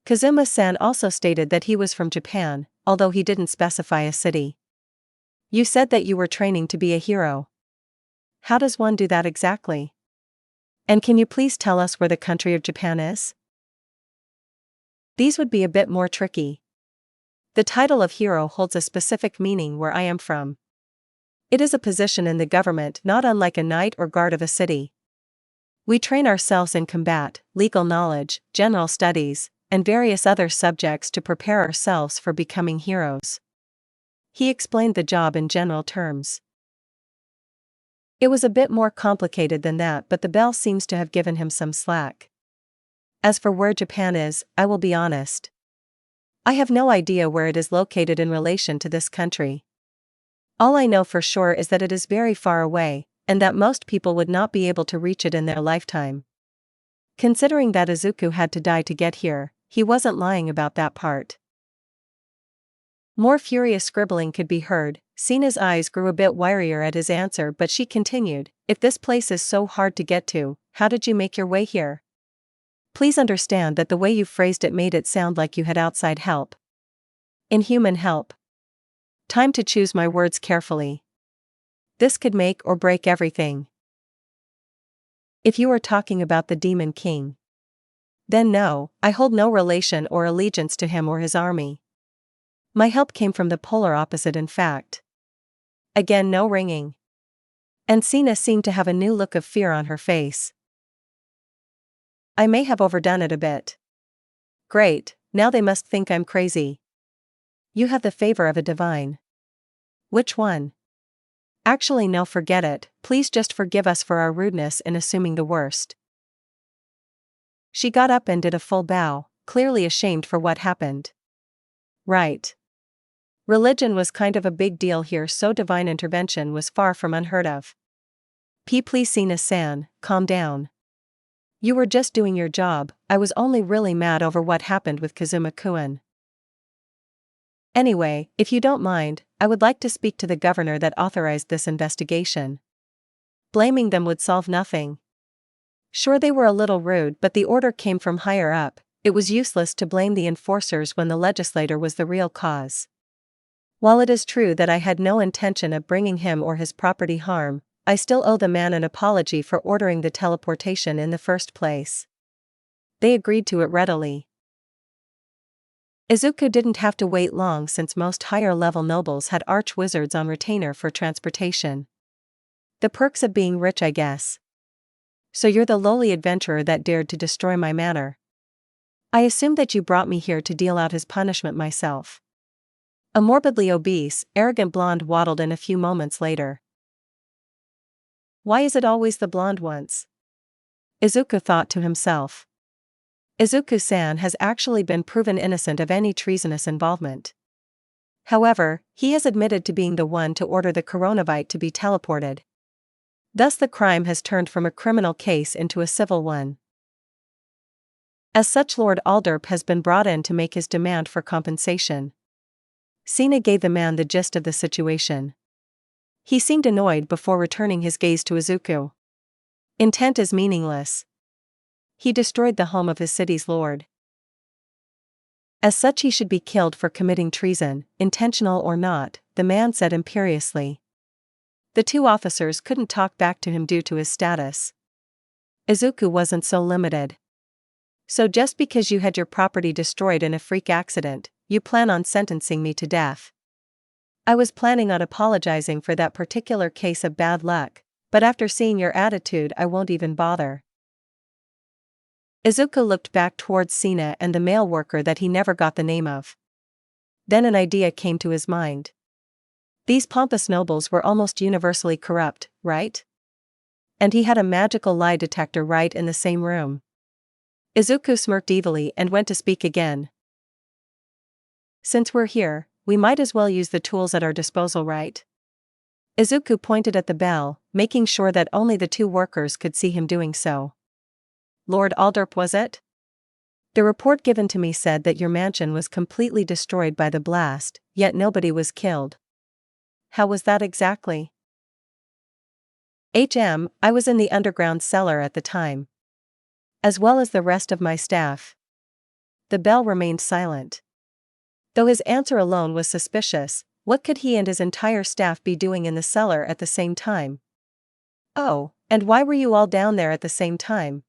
Kazuma-san also stated that he was from Japan, although he didn't specify a city. You said that you were training to be a hero. How does one do that exactly? And can you please tell us where the country of Japan is? These would be a bit more tricky. The title of hero holds a specific meaning where I am from. It is a position in the government not unlike a knight or guard of a city. We train ourselves in combat, legal knowledge, general studies, and various other subjects to prepare ourselves for becoming heroes. He explained the job in general terms. It was a bit more complicated than that, but the bell seems to have given him some slack. As for where Japan is, I will be honest. I have no idea where it is located in relation to this country. All I know for sure is that it is very far away, and that most people would not be able to reach it in their lifetime. Considering that Izuku had to die to get here, he wasn't lying about that part. More furious scribbling could be heard. Sina's eyes grew a bit wirier at his answer, but she continued, "If this place is so hard to get to, how did you make your way here? Please understand that the way you phrased it made it sound like you had outside help. Inhuman help. Time to choose my words carefully. This could make or break everything. If you are talking about the Demon King, then no, I hold no relation or allegiance to him or his army. My help came from the polar opposite, in fact." Again no ringing. And Sina seemed to have a new look of fear on her face. "I may have overdone it a bit." "Great, now they must think I'm crazy." "You have the favor of a divine." "Which one?" "Actually no, forget it, please just forgive us for our rudeness in assuming the worst." She got up and did a full bow, clearly ashamed for what happened. Right. Religion was kind of a big deal here, so divine intervention was far from unheard of. Please Sina-san, calm down. You were just doing your job, I was only really mad over what happened with Kazuma-kun. Anyway, if you don't mind, I would like to speak to the governor that authorized this investigation. Blaming them would solve nothing. Sure, they were a little rude, but the order came from higher up. It was useless to blame the enforcers when the legislator was the real cause. While it is true that I had no intention of bringing him or his property harm, I still owe the man an apology for ordering the teleportation in the first place. They agreed to it readily. Izuku didn't have to wait long, since most higher-level nobles had arch-wizards on retainer for transportation. The perks of being rich, I guess. So you're the lowly adventurer that dared to destroy my manor. I assumed that you brought me here to deal out his punishment myself. A morbidly obese, arrogant blonde waddled in a few moments later. Why is it always the blonde ones? Izuku thought to himself. Izuku-san has actually been proven innocent of any treasonous involvement. However, he has admitted to being the one to order the Coronavite to be teleported. Thus the crime has turned from a criminal case into a civil one. As such, Lord Alderp has been brought in to make his demand for compensation. Sina gave the man the gist of the situation. He seemed annoyed before returning his gaze to Izuku. Intent is meaningless. He destroyed the home of his city's lord. As such, he should be killed for committing treason, intentional or not, the man said imperiously. The two officers couldn't talk back to him due to his status. Izuku wasn't so limited. So just because you had your property destroyed in a freak accident, you plan on sentencing me to death? I was planning on apologizing for that particular case of bad luck, but after seeing your attitude I won't even bother. Izuku looked back towards Sina and the male worker that he never got the name of. Then an idea came to his mind. These pompous nobles were almost universally corrupt, right? And he had a magical lie detector right in the same room. Izuku smirked evilly and went to speak again. Since we're here, we might as well use the tools at our disposal, right? Izuku pointed at the bell, making sure that only the two workers could see him doing so. Lord Alderp, was it? The report given to me said that your mansion was completely destroyed by the blast, yet nobody was killed. How was that exactly? I was in the underground cellar at the time. As well as the rest of my staff. The bell remained silent. Though his answer alone was suspicious, what could he and his entire staff be doing in the cellar at the same time? Oh, and why were you all down there at the same time?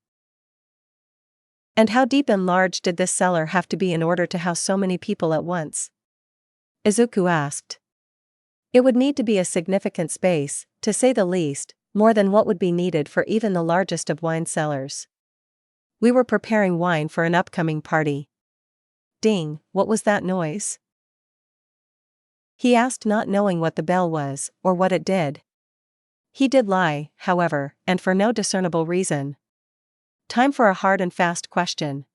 And how deep and large did this cellar have to be in order to house so many people at once? Izuku asked. It would need to be a significant space, to say the least, more than what would be needed for even the largest of wine cellars. We were preparing wine for an upcoming party. Ding, what was that noise? He asked, not knowing what the bell was, or what it did. He did lie, however, and for no discernible reason. Time for a hard and fast question.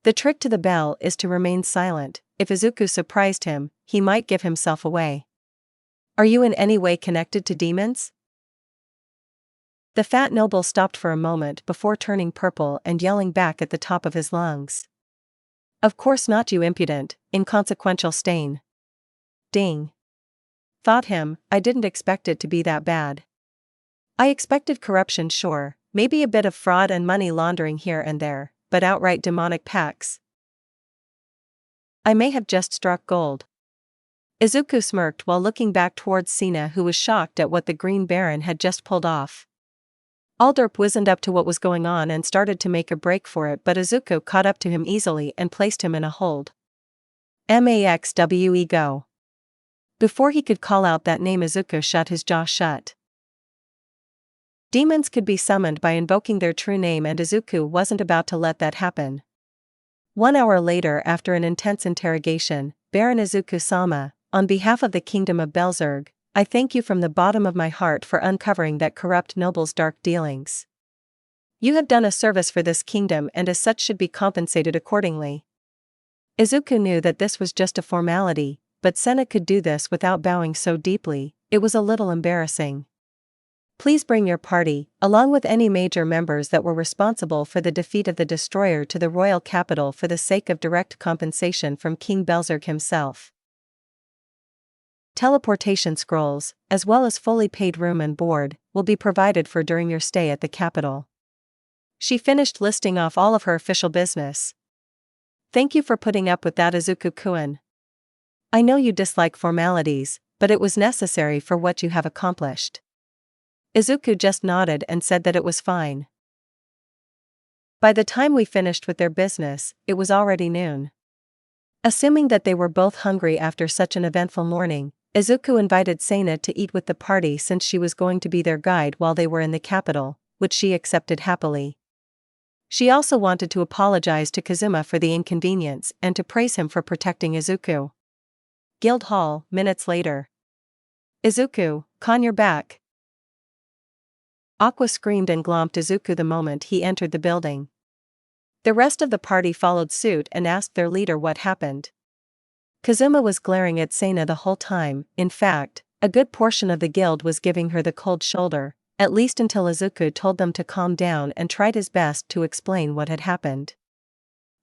The trick to the bell is to remain silent. If Izuku surprised him, he might give himself away. Are you in any way connected to demons? The fat noble stopped for a moment before turning purple and yelling back at the top of his lungs. Of course not, you impudent, inconsequential stain. Ding. Thought him, I didn't expect it to be that bad. I expected corruption, sure, maybe a bit of fraud and money laundering here and there, but outright demonic pacts. I may have just struck gold. Izuku smirked while looking back towards Sina, who was shocked at what the Green Baron had just pulled off. Alderp wizened up to what was going on and started to make a break for it, but Izuku caught up to him easily and placed him in a hold. Maxwe go. Before he could call out that name, Izuku shut his jaw shut. Demons could be summoned by invoking their true name, and Izuku wasn't about to let that happen. 1 hour later, after an intense interrogation, Baron Izuku-sama, on behalf of the Kingdom of Belzerg, I thank you from the bottom of my heart for uncovering that corrupt noble's dark dealings. You have done a service for this kingdom and as such should be compensated accordingly. Izuku knew that this was just a formality, but Sena could do this without bowing so deeply. It was a little embarrassing. Please bring your party, along with any major members that were responsible for the defeat of the destroyer, to the royal capital for the sake of direct compensation from King Belzerg himself. Teleportation scrolls, as well as fully paid room and board, will be provided for during your stay at the capital. She finished listing off all of her official business. Thank you for putting up with that, Izuku-kun. I know you dislike formalities, but it was necessary for what you have accomplished. Izuku just nodded and said that it was fine. By the time we finished with their business, it was already noon. Assuming that they were both hungry after such an eventful morning, Izuku invited Sena to eat with the party since she was going to be their guide while they were in the capital, which she accepted happily. She also wanted to apologize to Kazuma for the inconvenience and to praise him for protecting Izuku. Guild Hall, minutes later. Izuku, con your back. Aqua screamed and glomped Izuku the moment he entered the building. The rest of the party followed suit and asked their leader what happened. Kazuma was glaring at Sena the whole time. In fact, a good portion of the guild was giving her the cold shoulder, at least until Izuku told them to calm down and tried his best to explain what had happened.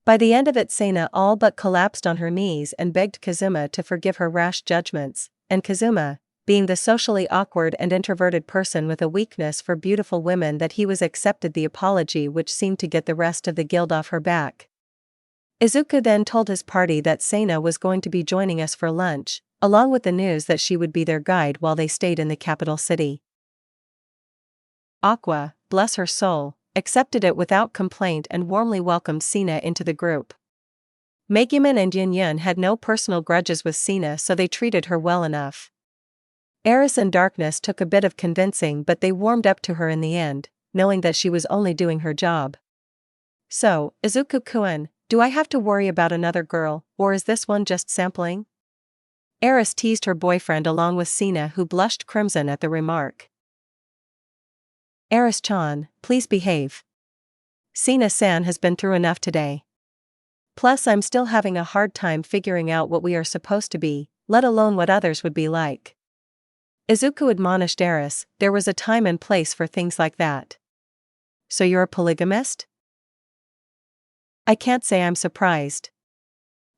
By the end of it, Sena all but collapsed on her knees and begged Kazuma to forgive her rash judgments, and Kazuma, being the socially awkward and introverted person with a weakness for beautiful women, that he was accepted the apology, which seemed to get the rest of the guild off her back. Izuku then told his party that Sena was going to be joining us for lunch, along with the news that she would be their guide while they stayed in the capital city. Aqua, bless her soul, accepted it without complaint and warmly welcomed Sena into the group. Megumin and Yun had no personal grudges with Sena, so they treated her well enough. Eris and Darkness took a bit of convincing, but they warmed up to her in the end, knowing that she was only doing her job. So, Izuku-kun, do I have to worry about another girl, or is this one just sampling? Eris teased her boyfriend along with Sena, who blushed crimson at the remark. Eris-chan, please behave. Sena-san has been through enough today. Plus I'm still having a hard time figuring out what we are supposed to be, let alone what others would be like. Izuku admonished Eris, there was a time and place for things like that. So you're a polygamist? I can't say I'm surprised.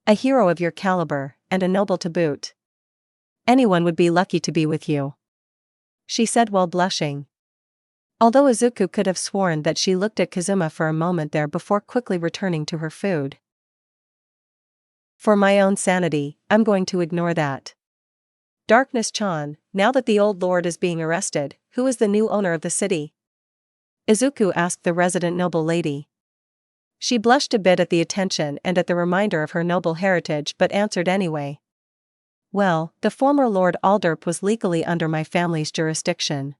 A hero of your caliber, and a noble to boot. Anyone would be lucky to be with you, she said while blushing. Although Izuku could have sworn that she looked at Kazuma for a moment there before quickly returning to her food. For my own sanity, I'm going to ignore that. Darkness-chan, now that the old lord is being arrested, who is the new owner of the city? Izuku asked the resident noble lady. She blushed a bit at the attention and at the reminder of her noble heritage, but answered anyway. Well, the former Lord Alderp was legally under my family's jurisdiction.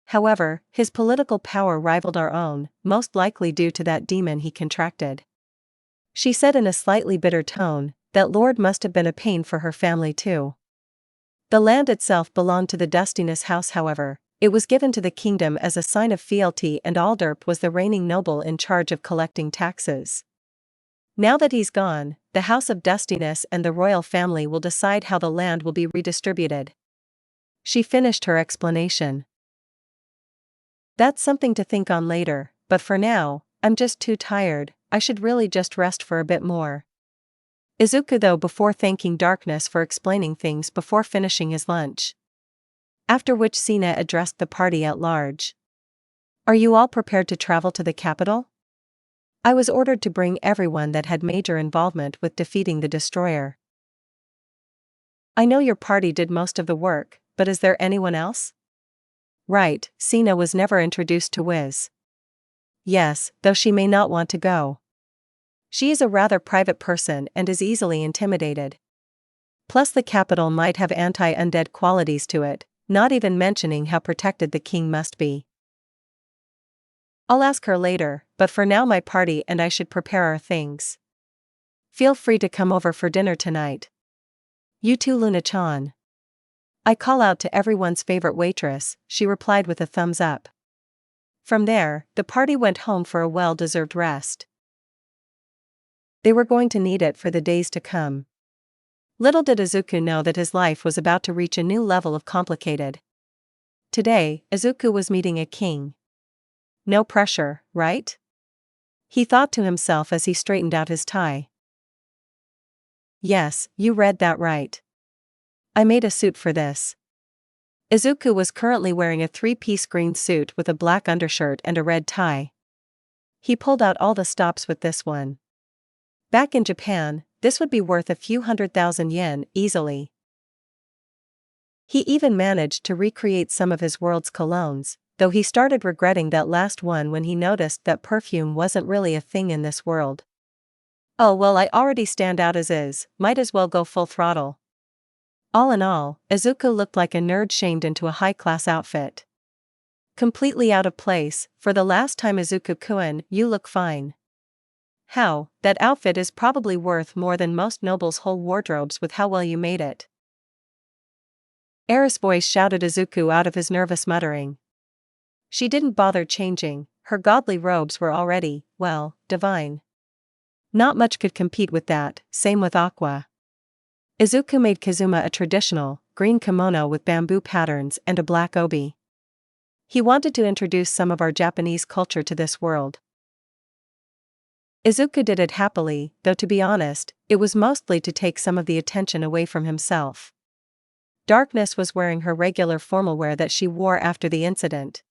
However, his political power rivaled our own, most likely due to that demon he contracted. She said in a slightly bitter tone, that lord must have been a pain for her family too. The land itself belonged to the Dustiness house, however. It was given to the kingdom as a sign of fealty, and Alderp was the reigning noble in charge of collecting taxes. Now that he's gone, the House of Dustiness and the royal family will decide how the land will be redistributed. She finished her explanation. That's something to think on later, but for now, I'm just too tired, I should really just rest for a bit more. Izuku though before thanking Darkness for explaining things before finishing his lunch. After which Sina addressed the party at large. Are you all prepared to travel to the capital? I was ordered to bring everyone that had major involvement with defeating the destroyer. I know your party did most of the work, but is there anyone else? Right, Sina was never introduced to Wiz. Yes, though she may not want to go. She is a rather private person and is easily intimidated. Plus the capital might have anti-undead qualities to it, not even mentioning how protected the king must be. I'll ask her later, but for now my party and I should prepare our things. Feel free to come over for dinner tonight. You too, Luna-chan. I call out to everyone's favorite waitress, she replied with a thumbs up. From there, the party went home for a well-deserved rest. They were going to need it for the days to come. Little did Izuku know that his life was about to reach a new level of complicated. Today, Izuku was meeting a king. No pressure, right? He thought to himself as he straightened out his tie. Yes, you read that right. I made a suit for this. Izuku was currently wearing a three-piece green suit with a black undershirt and a red tie. He pulled out all the stops with this one. Back in Japan, this would be worth a few 100,000 yen easily. He even managed to recreate some of his world's colognes, though he started regretting that last one when he noticed that perfume wasn't really a thing in this world. Oh well, I already stand out as is, might as well go full throttle. All in all, Izuku looked like a nerd shamed into a high-class outfit. Completely out of place, for the last time Izuku-kun, you look fine. How, that outfit is probably worth more than most nobles' whole wardrobes with how well you made it. Eris' voice shouted Izuku out of his nervous muttering. She didn't bother changing, her godly robes were already, well, divine. Not much could compete with that, same with Aqua. Izuku made Kazuma a traditional, green kimono with bamboo patterns and a black obi. He wanted to introduce some of our Japanese culture to this world. Izuku did it happily, though to be honest, it was mostly to take some of the attention away from himself. Darkness was wearing her regular formal wear that she wore after the incident.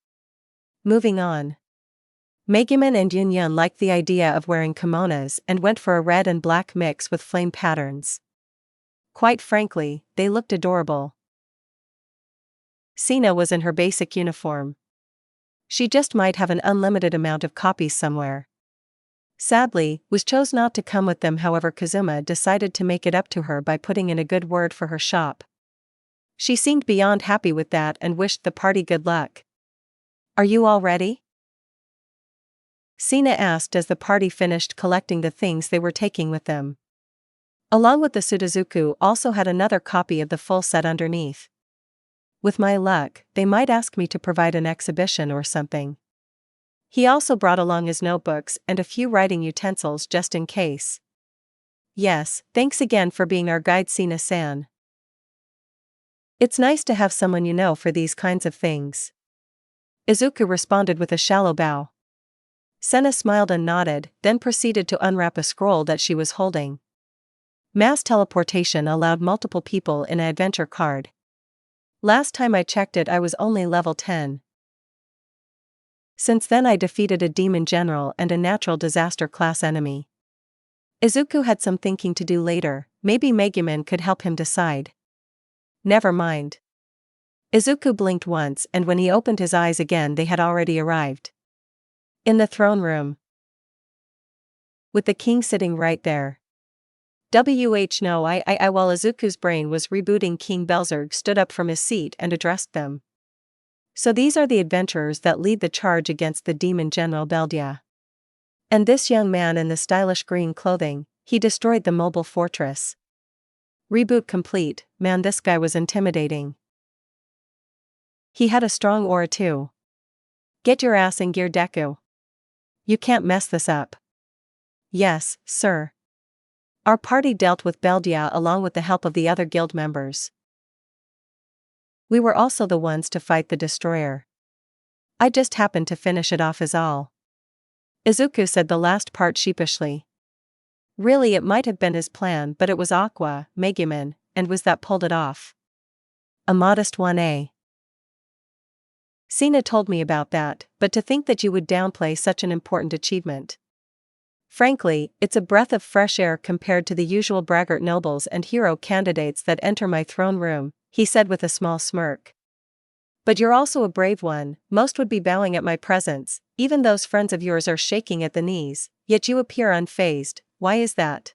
Moving on. Megumin and Yunyun liked the idea of wearing kimonos and went for a red and black mix with flame patterns. Quite frankly, they looked adorable. Sina was in her basic uniform. She just might have an unlimited amount of copies somewhere. Sadly, Wiz chose not to come with them, however Kazuma decided to make it up to her by putting in a good word for her shop. She seemed beyond happy with that and wished the party good luck. Are you all ready? Sina asked as the party finished collecting the things they were taking with them. Along with the suit, Izuku also had another copy of the full set underneath. With my luck, they might ask me to provide an exhibition or something. He also brought along his notebooks and a few writing utensils just in case. Yes, thanks again for being our guide, Sina-san. It's nice to have someone you know for these kinds of things. Izuku responded with a shallow bow. Sena smiled and nodded, then proceeded to unwrap a scroll that she was holding. Mass teleportation allowed multiple people in an adventure card. Last time I checked it, I was only level 10. Since then I defeated a demon general and a natural disaster class enemy. Izuku had some thinking to do later, maybe Megumin could help him decide. Never mind. Izuku blinked once and when he opened his eyes again they had already arrived. In the throne room. With the king sitting right there. While Izuku's brain was rebooting, King Belzerg stood up from his seat and addressed them. So these are the adventurers that lead the charge against the demon general Beldia. And this young man in the stylish green clothing, he destroyed the mobile fortress. Reboot complete, man, this guy was intimidating. He had a strong aura too. Get your ass in gear, Deku. You can't mess this up. Yes, sir. Our party dealt with Beldia along with the help of the other guild members. We were also the ones to fight the destroyer. I just happened to finish it off is all. Izuku said the last part sheepishly. Really, it might have been his plan, but it was Aqua, Megumin, and was that pulled it off. A modest 1A. Sina told me about that, but to think that you would downplay such an important achievement. Frankly, it's a breath of fresh air compared to the usual braggart nobles and hero candidates that enter my throne room, he said with a small smirk. But you're also a brave one, most would be bowing at my presence, even those friends of yours are shaking at the knees, yet you appear unfazed. Why is that?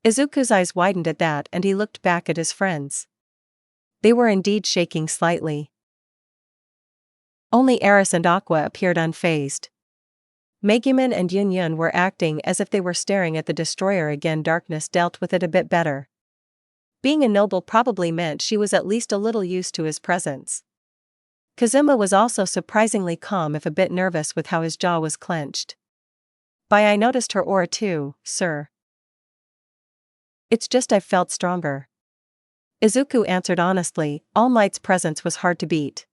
Izuku's eyes widened at that and he looked back at his friends. They were indeed shaking slightly. Only Eris and Aqua appeared unfazed. Megumin and Yun were acting as if they were staring at the destroyer again. Darkness dealt with it a bit better. Being a noble probably meant she was at least a little used to his presence. Kazuma was also surprisingly calm if a bit nervous with how his jaw was clenched. I noticed her aura too, sir. It's just I've felt stronger. Izuku answered honestly, All Might's presence was hard to beat.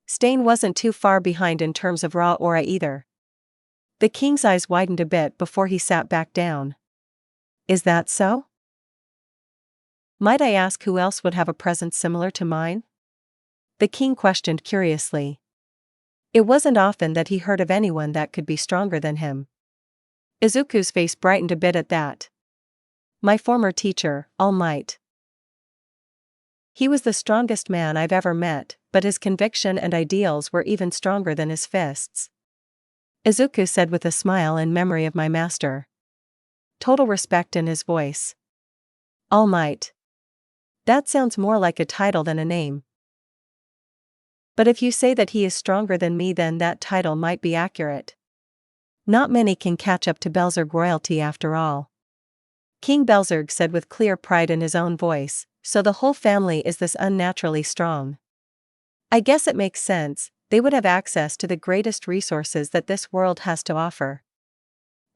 Stain wasn't too far behind in terms of raw aura either. The king's eyes widened a bit before he sat back down. Is that so? Might I ask who else would have a presence similar to mine? The king questioned curiously. It wasn't often that he heard of anyone that could be stronger than him. Izuku's face brightened a bit at that. My former teacher, All Might. He was the strongest man I've ever met, but his conviction and ideals were even stronger than his fists. Izuku said with a smile in memory of my master. Total respect in his voice. All Might. That sounds more like a title than a name. But if you say that he is stronger than me, then that title might be accurate. Not many can catch up to Belzerg royalty after all. King Belzerg said with clear pride in his own voice, so the whole family is this unnaturally strong. I guess it makes sense, they would have access to the greatest resources that this world has to offer.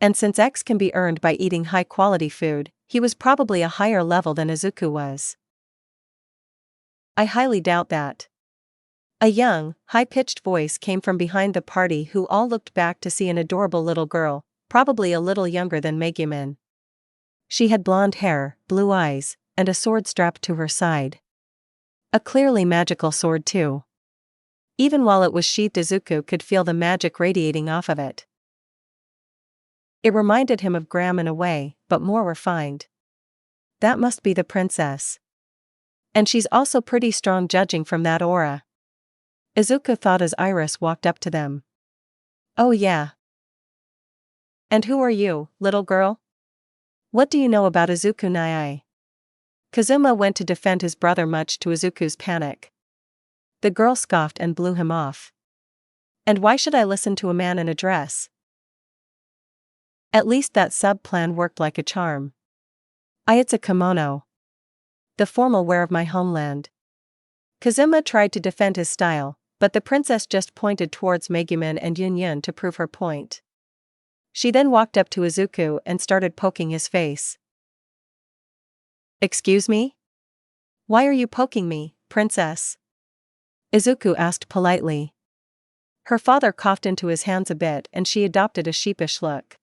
And since X can be earned by eating high-quality food, he was probably a higher level than Izuku was. I highly doubt that. A young, high-pitched voice came from behind the party who all looked back to see an adorable little girl, probably a little younger than Megumin. She had blonde hair, blue eyes, and a sword strapped to her side. A clearly magical sword too. Even while it was sheathed, Izuku could feel the magic radiating off of it. It reminded him of Graham in a way, but more refined. That must be the princess. And she's also pretty strong judging from that aura. Izuku thought as Iris walked up to them. Oh yeah. And who are you, little girl? What do you know about Izuku Nai? Kazuma went to defend his brother much to Izuku's panic. The girl scoffed and blew him off. And why should I listen to a man in a dress? At least that sub-plan worked like a charm. It's a kimono. The formal wear of my homeland. Kazuma tried to defend his style, but the princess just pointed towards Megumin and Yun to prove her point. She then walked up to Izuku and started poking his face. Excuse me? Why are you poking me, princess? Izuku asked politely. Her father coughed into his hands a bit and she adopted a sheepish look.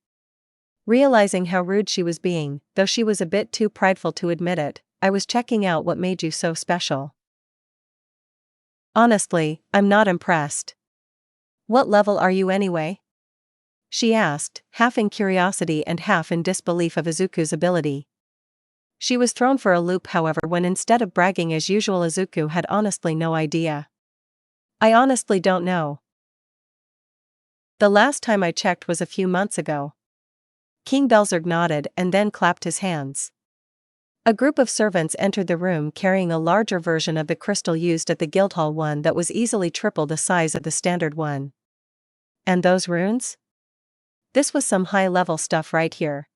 Realizing how rude she was being, though she was a bit too prideful to admit it, I was checking out what made you so special. Honestly, I'm not impressed. What level are you anyway? She asked, half in curiosity and half in disbelief of Izuku's ability. She was thrown for a loop, however, when instead of bragging as usual, Izuku had honestly no idea. I honestly don't know. The last time I checked was a few months ago. King Belzerg nodded and then clapped his hands. A group of servants entered the room carrying a larger version of the crystal used at the Guildhall, one that was easily triple the size of the standard one. And those runes? This was some high-level stuff right here.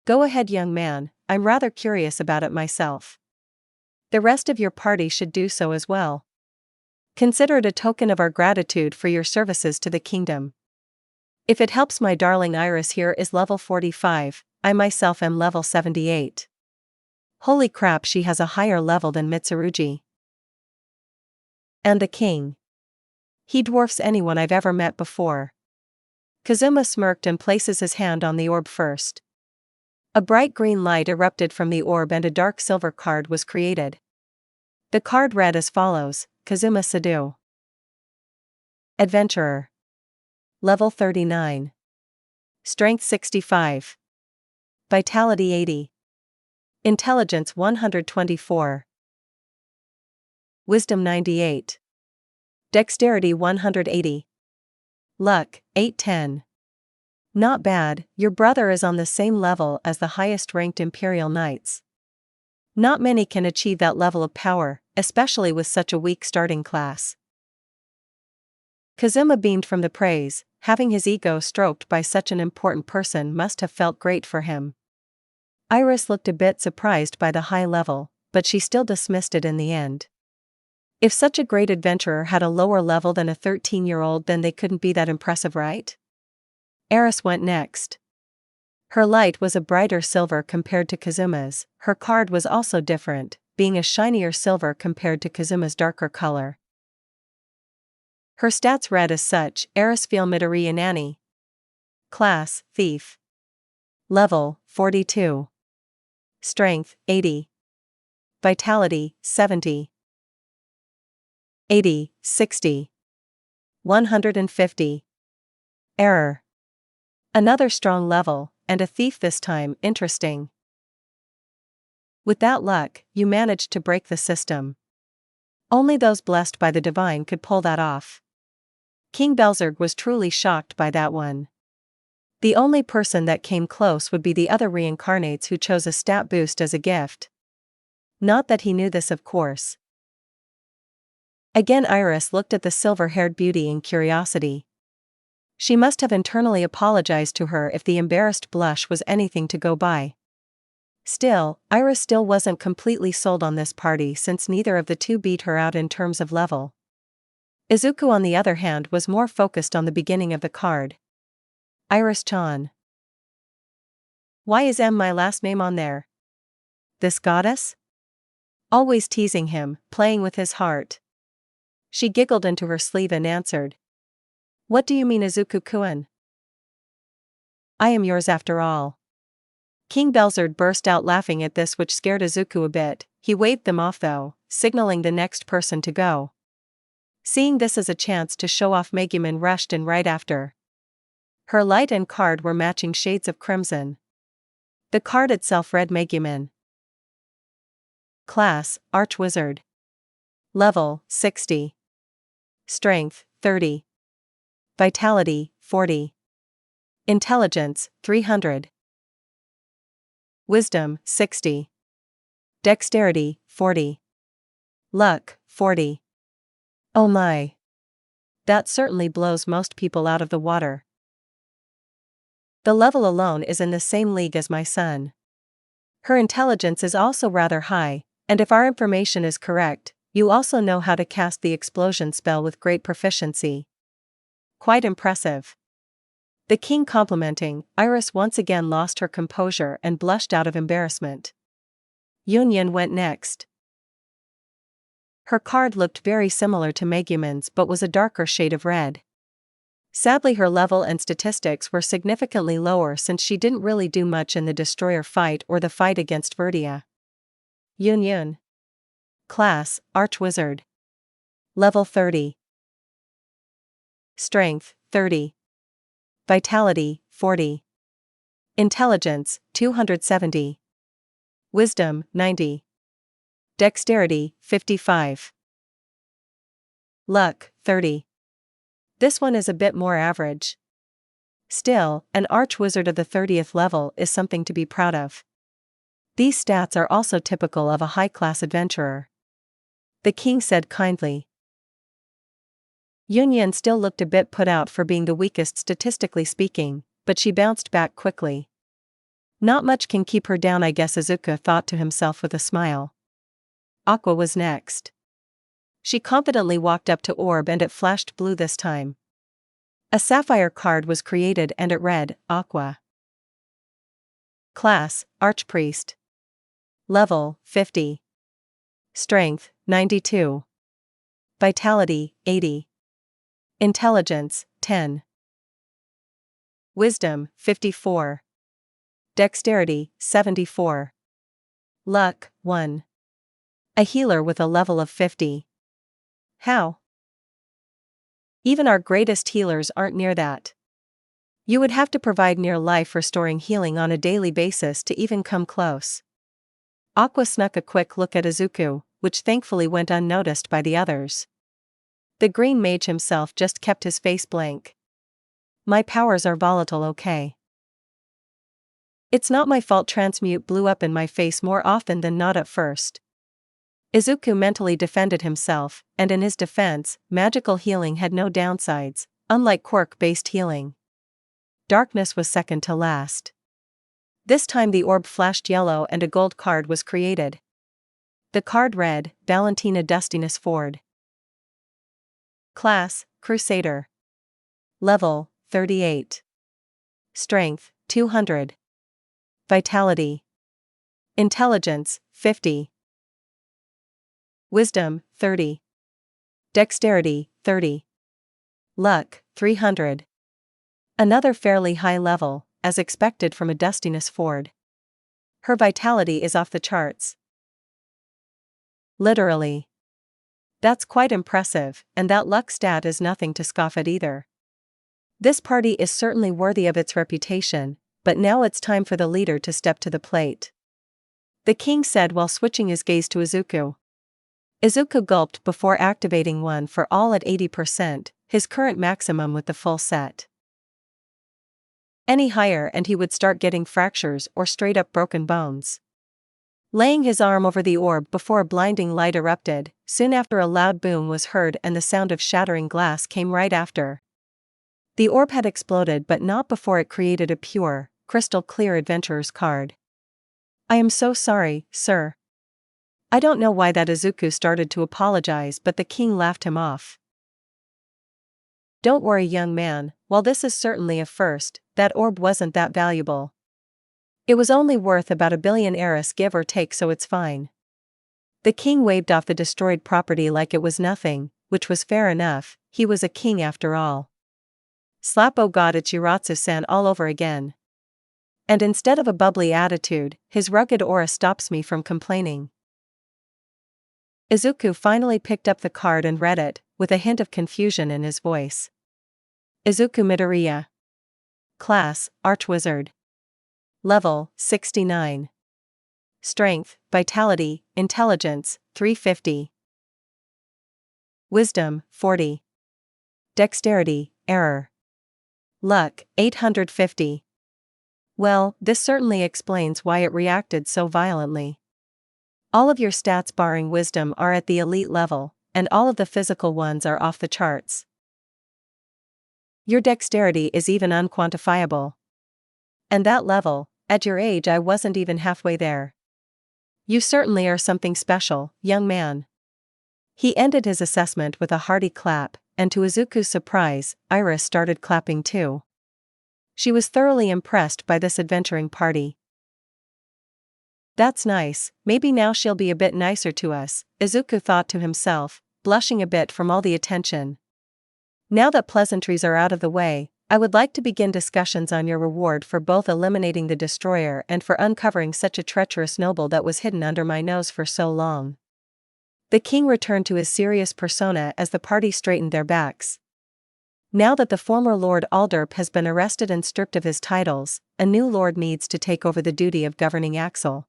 Go ahead, young man, I'm rather curious about it myself. The rest of your party should do so as well. Consider it a token of our gratitude for your services to the kingdom. If it helps, my darling Iris here is level 45, I myself am level 78. Holy crap, she has a higher level than Mitsuruji. And the king. He dwarfs anyone I've ever met before. Kazuma smirked and places his hand on the orb first. A bright green light erupted from the orb and a dark silver card was created. The card read as follows: Kazuma Sadu. Adventurer. Level 39. Strength 65. Vitality 80. Intelligence 124. Wisdom 98. Dexterity 180. Luck 810. Not bad, your brother is on the same level as the highest ranked Imperial Knights. Not many can achieve that level of power, especially with such a weak starting class. Kazuma beamed from the praise. Having his ego stroked by such an important person must have felt great for him. Iris looked a bit surprised by the high level, but she still dismissed it in the end. If such a great adventurer had a lower level than a 13-year-old, then they couldn't be that impressive, right? Eris went next. Her light was a brighter silver compared to Kazuma's. Her card was also different, being a shinier silver compared to Kazuma's darker color. Her stats read as such: Eris Feel Midori Inani. Class, Thief. Level, 42. Strength, 80. Vitality, 70. 80, 60. 150. Error. Another strong level, and a thief this time. Interesting. With that luck, you managed to break the system. Only those blessed by the divine could pull that off. King Belzerg was truly shocked by that one. The only person that came close would be the other reincarnates who chose a stat boost as a gift. Not that he knew this, of course. Again Iris looked at the silver-haired beauty in curiosity. She must have internally apologized to her if the embarrassed blush was anything to go by. Still, Iris still wasn't completely sold on this party since neither of the two beat her out in terms of level. Izuku on the other hand was more focused on the beginning of the card. Iris-chan. Why is my last name on there? This goddess? Always teasing him, playing with his heart. She giggled into her sleeve and answered. What do you mean, Izuku-kun? I am yours after all. King Belzerd burst out laughing at this, which scared Izuku a bit. He waved them off though, signaling the next person to go. Seeing this as a chance to show off, Megumin rushed in right after. Her light and card were matching shades of crimson. The card itself read Megumin. Class, Archwizard. Level, 60. Strength, 30. Vitality, 40. Intelligence, 300. Wisdom, 60. Dexterity, 40. Luck, 40. Oh my. That certainly blows most people out of the water. The level alone is in the same league as my son. Her intelligence is also rather high, and if our information is correct, you also know how to cast the explosion spell with great proficiency. Quite impressive. The king complimenting, Iris once again lost her composure and blushed out of embarrassment. Yunyan went next. Her card looked very similar to Megumin's but was a darker shade of red. Sadly, her level and statistics were significantly lower since she didn't really do much in the destroyer fight or the fight against Verdia. Yun. Class, Archwizard. Level 30. Strength, 30. Vitality, 40. Intelligence, 270. Wisdom, 90. Dexterity, 55. Luck, 30. This one is a bit more average. Still, an Archwizard of the 30th level is something to be proud of. These stats are also typical of a high-class adventurer. The king said kindly. Yunyan still looked a bit put out for being the weakest statistically speaking, but she bounced back quickly. Not much can keep her down, I guess, Izuku thought to himself with a smile. Aqua was next. She confidently walked up to Orb and it flashed blue this time. A sapphire card was created and it read, Aqua. Class, Archpriest. Level, 50. Strength, 92. Vitality, 80. Intelligence, 10. Wisdom, 54. Dexterity, 74. Luck, 1. A healer with a level of 50. How? Even our greatest healers aren't near that. You would have to provide near-life restoring healing on a daily basis to even come close. Aqua snuck a quick look at Izuku, which thankfully went unnoticed by the others. The green mage himself just kept his face blank. My powers are volatile, okay? It's not my fault transmute blew up in my face more often than not at first. Izuku mentally defended himself, and in his defense, magical healing had no downsides, unlike quirk-based healing. Darkness was second to last. This time the orb flashed yellow and a gold card was created. The card read, Valentina Dustiness Ford. Class, Crusader. Level, 38. Strength, 200. Vitality. Intelligence, 50. Wisdom, 30. Dexterity, 30. Luck, 300. Another fairly high level, as expected from a Dustiness Ford. Her vitality is off the charts. Literally. That's quite impressive, and that luck stat is nothing to scoff at either. This party is certainly worthy of its reputation, but now it's time for the leader to step to the plate. The king said while switching his gaze to Izuku. Izuku gulped before activating one for all at 80%, his current maximum with the full set. Any higher and he would start getting fractures or straight-up broken bones. Laying his arm over the orb before a blinding light erupted, soon after a loud boom was heard and the sound of shattering glass came right after. The orb had exploded but not before it created a pure, crystal-clear adventurer's card. I am so sorry, sir. I don't know why that Izuku started to apologize, but the king laughed him off. Don't worry, young man, while this is certainly a first, that orb wasn't that valuable. It was only worth about 1 billion Eris give or take, so it's fine. The king waved off the destroyed property like it was nothing, which was fair enough, he was a king after all. Slap, oh god, it's Yuratsu-san all over again. And instead of a bubbly attitude, his rugged aura stops me from complaining. Izuku finally picked up the card and read it, with a hint of confusion in his voice. Izuku Midoriya. Class, Archwizard. Level, 69. Strength, Vitality, Intelligence, 350. Wisdom, 40. Dexterity, Error. Luck, 850. Well, this certainly explains why it reacted so violently. All of your stats barring wisdom are at the elite level, and all of the physical ones are off the charts. Your dexterity is even unquantifiable. And that level, at your age I wasn't even halfway there. You certainly are something special, young man. He ended his assessment with a hearty clap, and to Izuku's surprise, Iris started clapping too. She was thoroughly impressed by this adventuring party. That's nice, maybe now she'll be a bit nicer to us, Izuku thought to himself, blushing a bit from all the attention. Now that pleasantries are out of the way, I would like to begin discussions on your reward for both eliminating the destroyer and for uncovering such a treacherous noble that was hidden under my nose for so long. The king returned to his serious persona as the party straightened their backs. Now that the former Lord Alderp has been arrested and stripped of his titles, a new lord needs to take over the duty of governing Axel.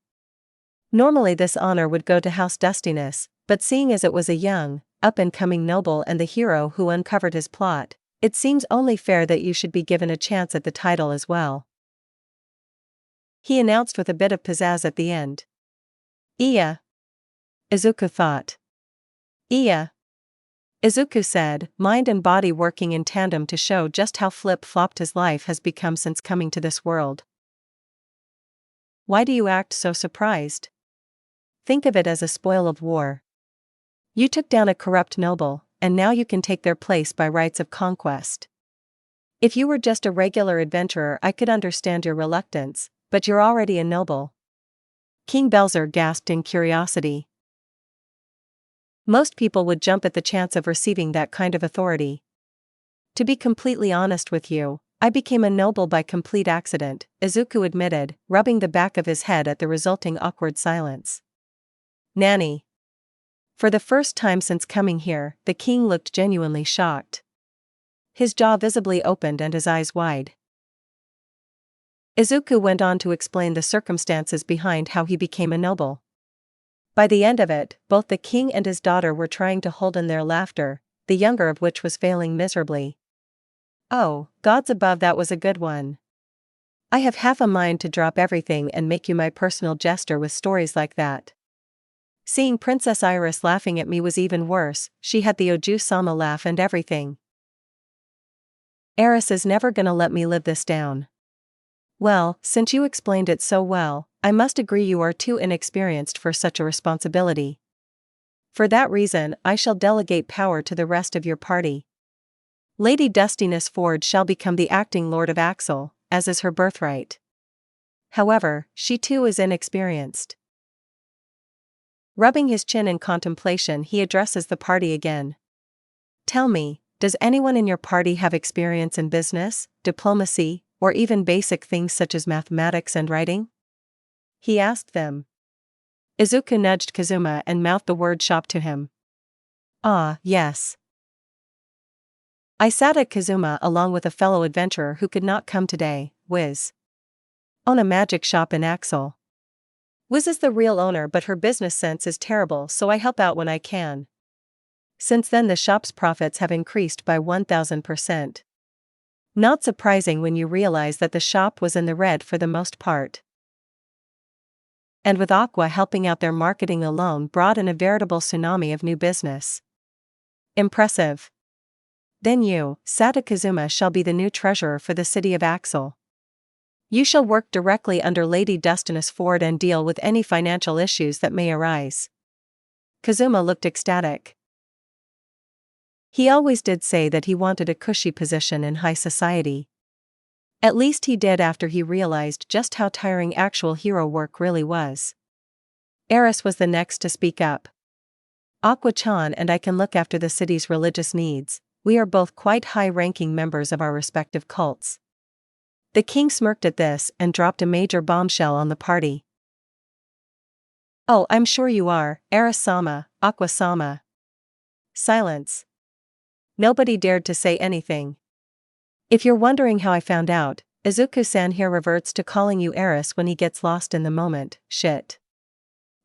Normally this honor would go to House Dustiness, but seeing as it was a young, up-and-coming noble and the hero who uncovered his plot, it seems only fair that you should be given a chance at the title as well. He announced with a bit of pizzazz at the end. Iya. Izuku thought. Iya. Izuku said, mind and body working in tandem to show just how flip-flopped his life has become since coming to this world. Why do you act so surprised? Think of it as a spoil of war. You took down a corrupt noble, and now you can take their place by rights of conquest. If you were just a regular adventurer I could understand your reluctance, but you're already a noble. King Belzer gasped in curiosity. Most people would jump at the chance of receiving that kind of authority. To be completely honest with you, I became a noble by complete accident, Izuku admitted, rubbing the back of his head at the resulting awkward silence. Nanny. For the first time since coming here, the king looked genuinely shocked. His jaw visibly opened and his eyes wide. Izuku went on to explain the circumstances behind how he became a noble. By the end of it, both the king and his daughter were trying to hold in their laughter, the younger of which was failing miserably. Oh, gods above, that was a good one. I have half a mind to drop everything and make you my personal jester with stories like that. Seeing Princess Iris laughing at me was even worse, she had the Oju-sama laugh and everything. Eris is never gonna let me live this down. Well, since you explained it so well, I must agree you are too inexperienced for such a responsibility. For that reason, I shall delegate power to the rest of your party. Lady Dustiness Ford shall become the acting Lord of Axel, as is her birthright. However, she too is inexperienced. Rubbing his chin in contemplation, he addresses the party again. Tell me, does anyone in your party have experience in business, diplomacy, or even basic things such as mathematics and writing? He asked them. Izuku nudged Kazuma and mouthed the word shop to him. Ah, yes. I sat at Kazuma along with a fellow adventurer who could not come today, Wiz. Own a magic shop in Axel. Wiz is the real owner, but her business sense is terrible, so I help out when I can. Since then the shop's profits have increased by 1000%. Not surprising when you realize that the shop was in the red for the most part. And with Aqua helping out, their marketing alone brought in a veritable tsunami of new business. Impressive. Then you, Sata Kazuma, shall be the new treasurer for the city of Axel. You shall work directly under Lady Dustiness Ford and deal with any financial issues that may arise. Kazuma looked ecstatic. He always did say that he wanted a cushy position in high society. At least he did after he realized just how tiring actual hero work really was. Eris was the next to speak up. Aqua-chan and I can look after the city's religious needs. We are both quite high-ranking members of our respective cults. The king smirked at this and dropped a major bombshell on the party. Oh, I'm sure you are, Eris-sama, Aqua-sama. Silence. Nobody dared to say anything. If you're wondering how I found out, Izuku-san here reverts to calling you Eris when he gets lost in the moment, shit.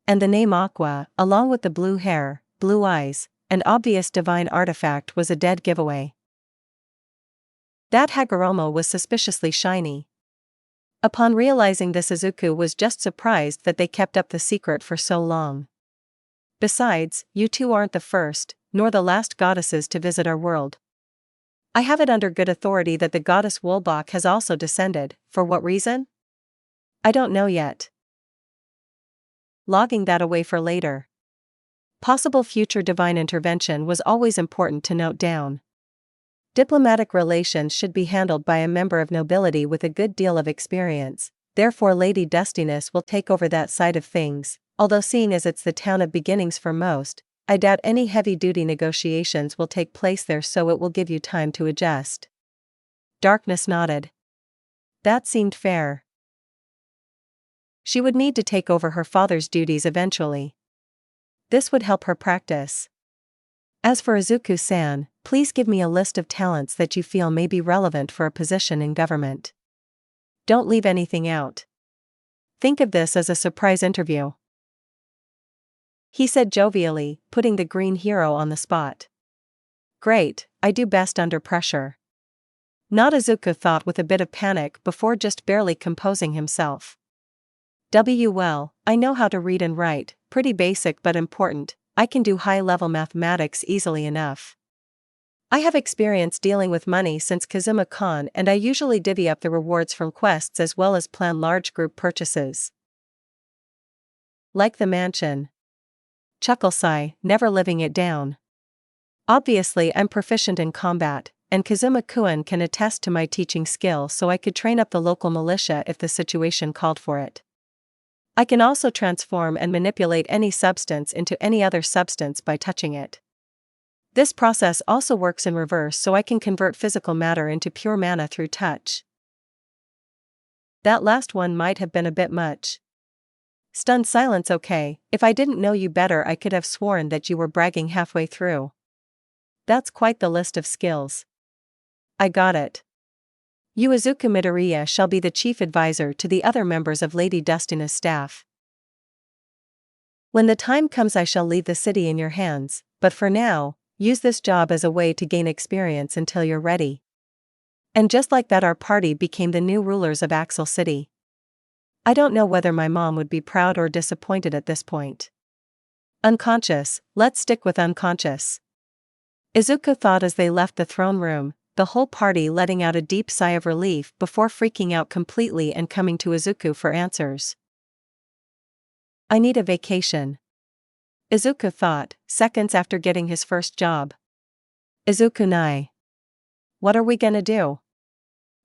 And the name Aqua, along with the blue hair, blue eyes, and obvious divine artifact was a dead giveaway. That Hagoromo was suspiciously shiny. Upon realizing this, Izuku was just surprised that they kept up the secret for so long. Besides, you two aren't the first, nor the last goddesses to visit our world. I have it under good authority that the goddess Wolbach has also descended. For what reason? I don't know yet. Logging that away for later. Possible future divine intervention was always important to note down. Diplomatic relations should be handled by a member of nobility with a good deal of experience, therefore Lady Dustiness will take over that side of things, although seeing as it's the town of beginnings for most, I doubt any heavy-duty negotiations will take place there, so it will give you time to adjust. Darkness nodded. That seemed fair. She would need to take over her father's duties eventually. This would help her practice. As for Izuku-san, please give me a list of talents that you feel may be relevant for a position in government. Don't leave anything out. Think of this as a surprise interview. He said jovially, putting the green hero on the spot. Great, I do best under pressure. Not, Izuku thought with a bit of panic before just barely composing himself. Well, I know how to read and write, pretty basic but important. I can do high-level mathematics easily enough. I have experience dealing with money since Kazuma-con, and I usually divvy up the rewards from quests as well as plan large group purchases. Like the mansion. Chuckle sigh, never living it down. Obviously I'm proficient in combat, and Kazuma-kun can attest to my teaching skill, so I could train up the local militia if the situation called for it. I can also transform and manipulate any substance into any other substance by touching it. This process also works in reverse, so I can convert physical matter into pure mana through touch. That last one might have been a bit much. Stunned silence. Okay, if I didn't know you better I could have sworn that you were bragging halfway through. That's quite the list of skills. I got it. You Izuku Midoriya shall be the chief advisor to the other members of Lady Dustina's staff. When the time comes I shall leave the city in your hands, but for now, use this job as a way to gain experience until you're ready. And just like that our party became the new rulers of Axel City. I don't know whether my mom would be proud or disappointed at this point. Unconscious, let's stick with unconscious. Izuku thought as they left the throne room, the whole party letting out a deep sigh of relief before freaking out completely and coming to Izuku for answers. I need a vacation. Izuku thought, seconds after getting his first job. Izuku-nai. What are we gonna do?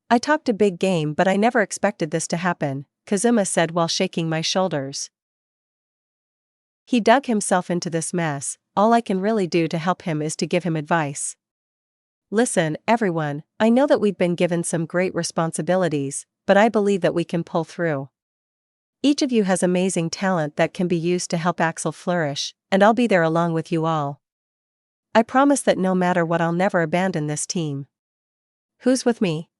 I talked a big game but I never expected this to happen, Kazuma said while shaking my shoulders. He dug himself into this mess, all I can really do to help him is to give him advice. Listen, everyone, I know that we've been given some great responsibilities, but I believe that we can pull through. Each of you has amazing talent that can be used to help Axel flourish, and I'll be there along with you all. I promise that no matter what I'll never abandon this team. Who's with me?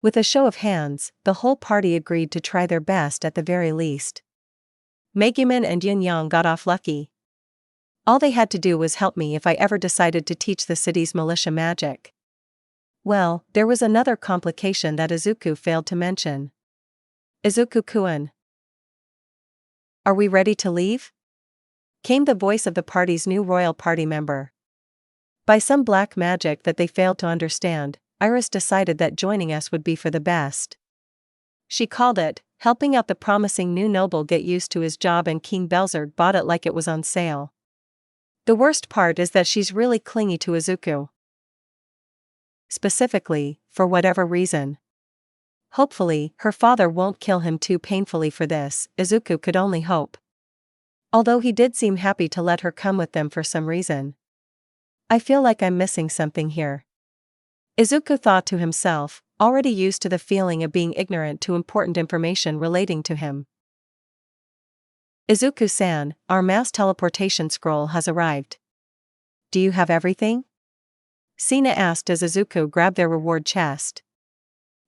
With a show of hands, the whole party agreed to try their best at the very least. Megumin and Yin Yang got off lucky. All they had to do was help me if I ever decided to teach the city's militia magic. Well, there was another complication that Izuku failed to mention. Izuku-kun. Are we ready to leave? Came the voice of the party's new royal party member. By some black magic that they failed to understand, Iris decided that joining us would be for the best. She called it, helping out the promising new noble get used to his job, and King Belzerd bought it like it was on sale. The worst part is that she's really clingy to Izuku. Specifically, for whatever reason. Hopefully, her father won't kill him too painfully for this, Izuku could only hope. Although he did seem happy to let her come with them for some reason. I feel like I'm missing something here. Izuku thought to himself, already used to the feeling of being ignorant to important information relating to him. Izuku-san, our mass teleportation scroll has arrived. Do you have everything? Sina asked as Izuku grabbed their reward chest.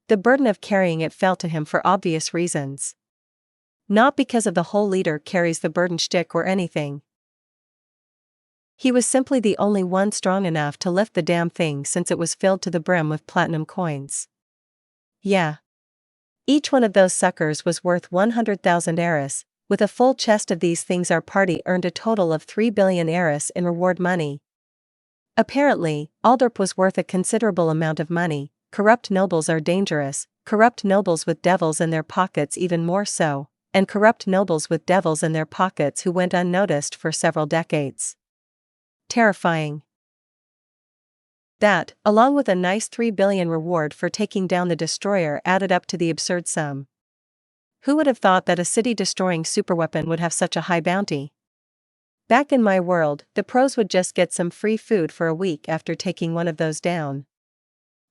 The burden of carrying it fell to him for obvious reasons. Not because of the whole leader carries the burden shtick or anything. He was simply the only one strong enough to lift the damn thing since it was filled to the brim with platinum coins. Yeah. Each one of those suckers was worth 100,000 eris. With a full chest of these things our party earned a total of 3 billion eris in reward money. Apparently, Aldorp was worth a considerable amount of money. Corrupt nobles are dangerous, corrupt nobles with devils in their pockets even more so, and corrupt nobles with devils in their pockets who went unnoticed for several decades. Terrifying. That, along with a nice 3 billion reward for taking down the destroyer, added up to the absurd sum. Who would have thought that a city-destroying superweapon would have such a high bounty? Back in my world, the pros would just get some free food for a week after taking one of those down.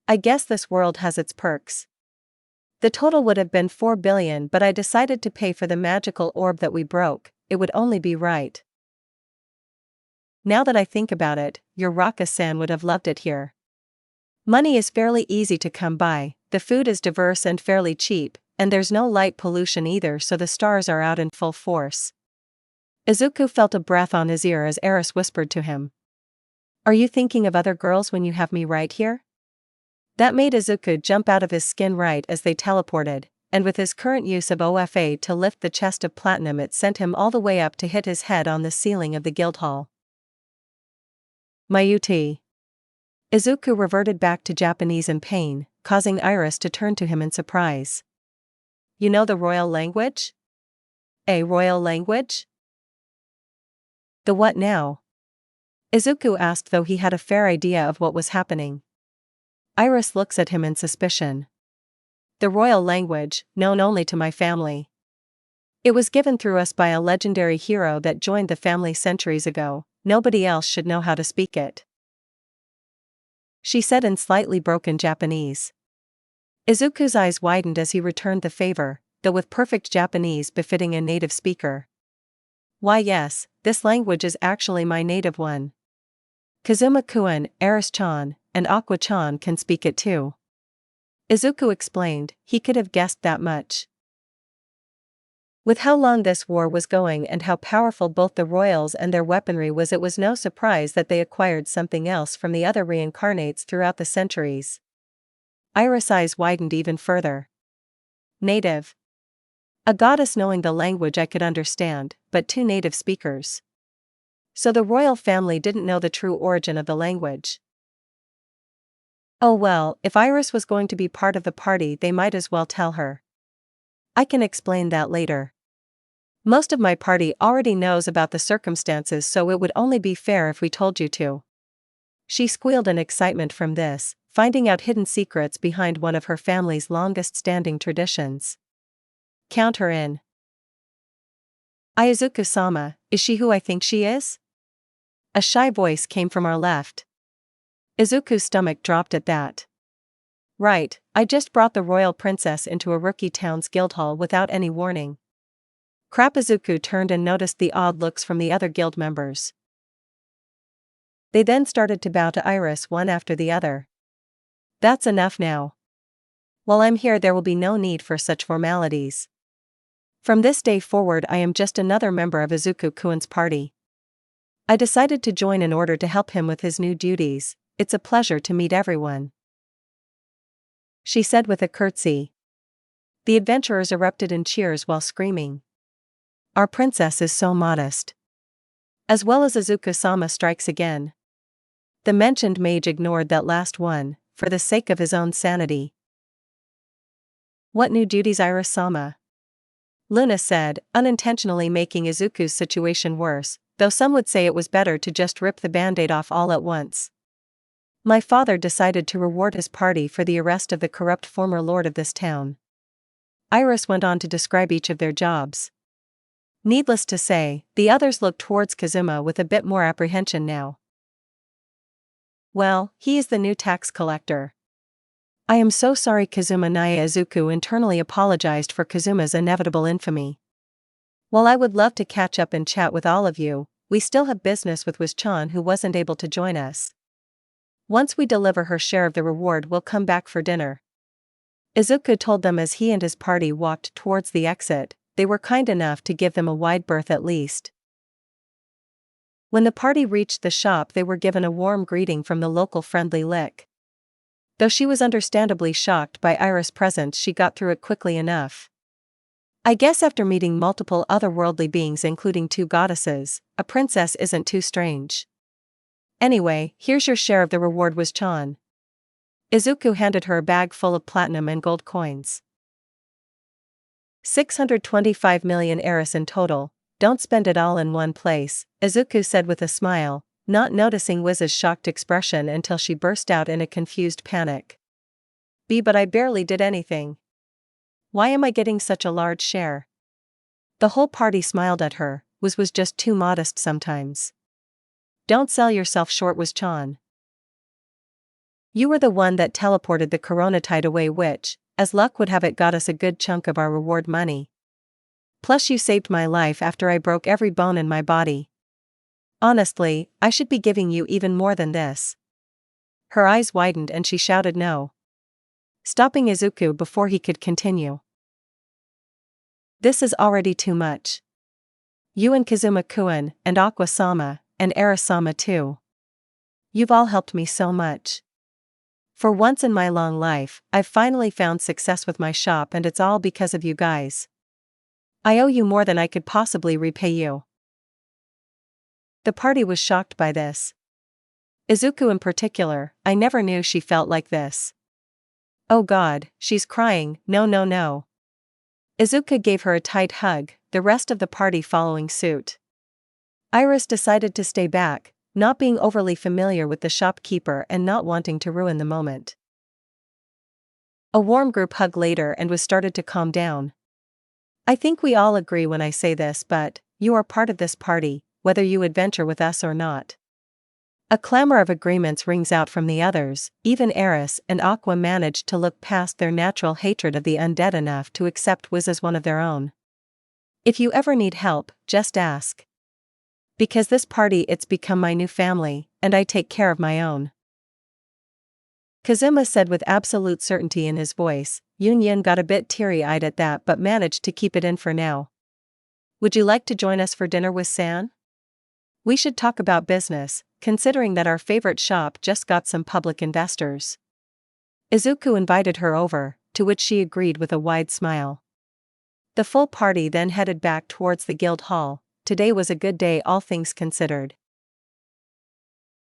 I guess this world has its perks. The total would have been 4 billion, but I decided to pay for the magical orb that we broke. It would only be right. Now that I think about it, your Raka-san would have loved it here. Money is fairly easy to come by, the food is diverse and fairly cheap, and there's no light pollution either, so the stars are out in full force. Izuku felt a breath on his ear as Eris whispered to him. Are you thinking of other girls when you have me right here? That made Izuku jump out of his skin right as they teleported, and with his current use of OFA to lift the chest of platinum it sent him all the way up to hit his head on the ceiling of the guild hall. Mayuti. Izuku reverted back to Japanese in pain, causing Iris to turn to him in surprise. You know the royal language? A royal language? The what now? Izuku asked, though he had a fair idea of what was happening. Iris looks at him in suspicion. The royal language, known only to my family. It was given through us by a legendary hero that joined the family centuries ago. Nobody else should know how to speak it," she said in slightly broken Japanese. Izuku's eyes widened as he returned the favor, though with perfect Japanese befitting a native speaker. "Why yes, this language is actually my native one. Kazuma-kun, Eris-chan, and Aqua-chan can speak it too." Izuku explained. He could have guessed that much. With how long this war was going and how powerful both the royals and their weaponry was, it was no surprise that they acquired something else from the other reincarnates throughout the centuries. Iris' eyes widened even further. Native. A goddess knowing the language I could understand, but two native speakers. So the royal family didn't know the true origin of the language. Oh well, if Iris was going to be part of the party, they might as well tell her. "I can explain that later. Most of my party already knows about the circumstances, so it would only be fair if we told you to." She squealed in excitement from this, finding out hidden secrets behind one of her family's longest-standing traditions. "Count her in." "Izuku-sama, is she who I think she is?" A shy voice came from our left. Izuku's stomach dropped at that. "Right, I just brought the royal princess into a rookie town's guild hall without any warning." Crap. Izuku turned and noticed the odd looks from the other guild members. They then started to bow to Iris one after the other. "That's enough now. While I'm here there will be no need for such formalities. From this day forward I am just another member of Izuku-kun's party. I decided to join in order to help him with his new duties. It's a pleasure to meet everyone," she said with a curtsy. The adventurers erupted in cheers while screaming, "Our princess is so modest." As well as Izuku-sama strikes again. The mentioned mage ignored that last one, for the sake of his own sanity. "What new duties, Iris-sama?" Luna said, unintentionally making Izuku's situation worse, though some would say it was better to just rip the band-aid off all at once. "My father decided to reward his party for the arrest of the corrupt former lord of this town." Iris went on to describe each of their jobs. Needless to say, the others looked towards Kazuma with a bit more apprehension now. "Well, he is the new tax collector." "I am so sorry, Kazuma." Izuku internally apologized for Kazuma's inevitable infamy. "While I would love to catch up and chat with all of you, we still have business with Wiz-chan who wasn't able to join us. Once we deliver her share of the reward we'll come back for dinner." Izuku told them as he and his party walked towards the exit. They were kind enough to give them a wide berth at least. When the party reached the shop they were given a warm greeting from the local friendly lick. Though she was understandably shocked by Iris' presence, she got through it quickly enough. I guess after meeting multiple otherworldly beings including two goddesses, a princess isn't too strange. "Anyway, here's your share of the reward, Wiz-chan." Izuku handed her a bag full of platinum and gold coins. 625 million Eris in total. "Don't spend it all in one place," Izuku said with a smile, not noticing Wiz's shocked expression until she burst out in a confused panic. But I barely did anything. Why am I getting such a large share?" The whole party smiled at her. Wiz was just too modest sometimes. "Don't sell yourself short, Wiz-chan. You were the one that teleported the Corona Tide away, which, as luck would have it, got us a good chunk of our reward money. Plus you saved my life after I broke every bone in my body. Honestly, I should be giving you even more than this." Her eyes widened and she shouted no, stopping Izuku before he could continue. "This is already too much. You and Kazuma-kun, and Aqua-sama, and Eris-sama too. You've all helped me so much. For once in my long life, I've finally found success with my shop and it's all because of you guys. I owe you more than I could possibly repay you." The party was shocked by this. Izuku in particular. I never knew she felt like this. "Oh God, she's crying." No. Izuku gave her a tight hug, the rest of the party following suit. Iris decided to stay back, not being overly familiar with the shopkeeper and not wanting to ruin the moment. A warm group hug later and was started to calm down. I think we all agree when I say this, but you are part of this party, whether you adventure with us or not. A clamor of agreements rings out from the others. Even Eris and Aqua managed to look past their natural hatred of the undead enough to accept Wiz as one of their own. If you ever need help, just ask. Because this party, it's become my new family, and I take care of my own. Kazuma said with absolute certainty in his voice. Yun got a bit teary-eyed at that but managed to keep it in for now. Would you like to join us for dinner with San? We should talk about business, considering that our favorite shop just got some public investors. Izuku invited her over, to which she agreed with a wide smile. The full party then headed back towards the guild hall. Today was a good day, all things considered.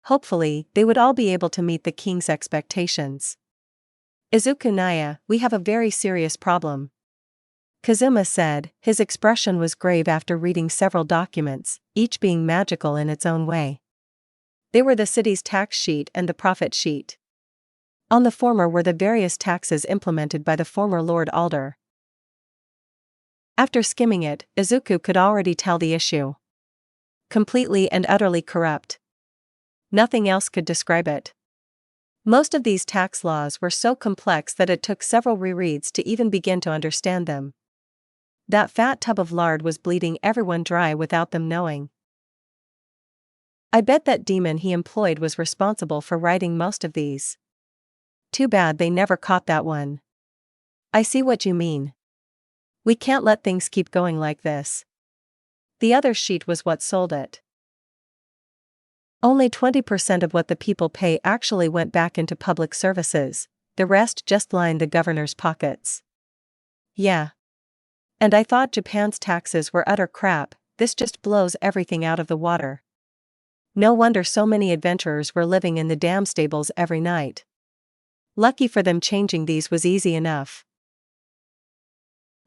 Hopefully, they would all be able to meet the king's expectations. Izuku Naya, we have a very serious problem. Kazuma said. His expression was grave after reading several documents, each being magical in its own way. They were the city's tax sheet and the profit sheet. On the former were the various taxes implemented by the former Lord Alder. After skimming it, Izuku could already tell the issue. Completely and utterly corrupt. Nothing else could describe it. Most of these tax laws were so complex that it took several rereads to even begin to understand them. That fat tub of lard was bleeding everyone dry without them knowing. I bet that demon he employed was responsible for writing most of these. Too bad they never caught that one. I see what you mean. We can't let things keep going like this. The other sheet was what sold it. Only 20% of what the people pay actually went back into public services, the rest just lined the governor's pockets. Yeah. And I thought Japan's taxes were utter crap. This just blows everything out of the water. No wonder so many adventurers were living in the dam stables every night. Lucky for them, changing these was easy enough.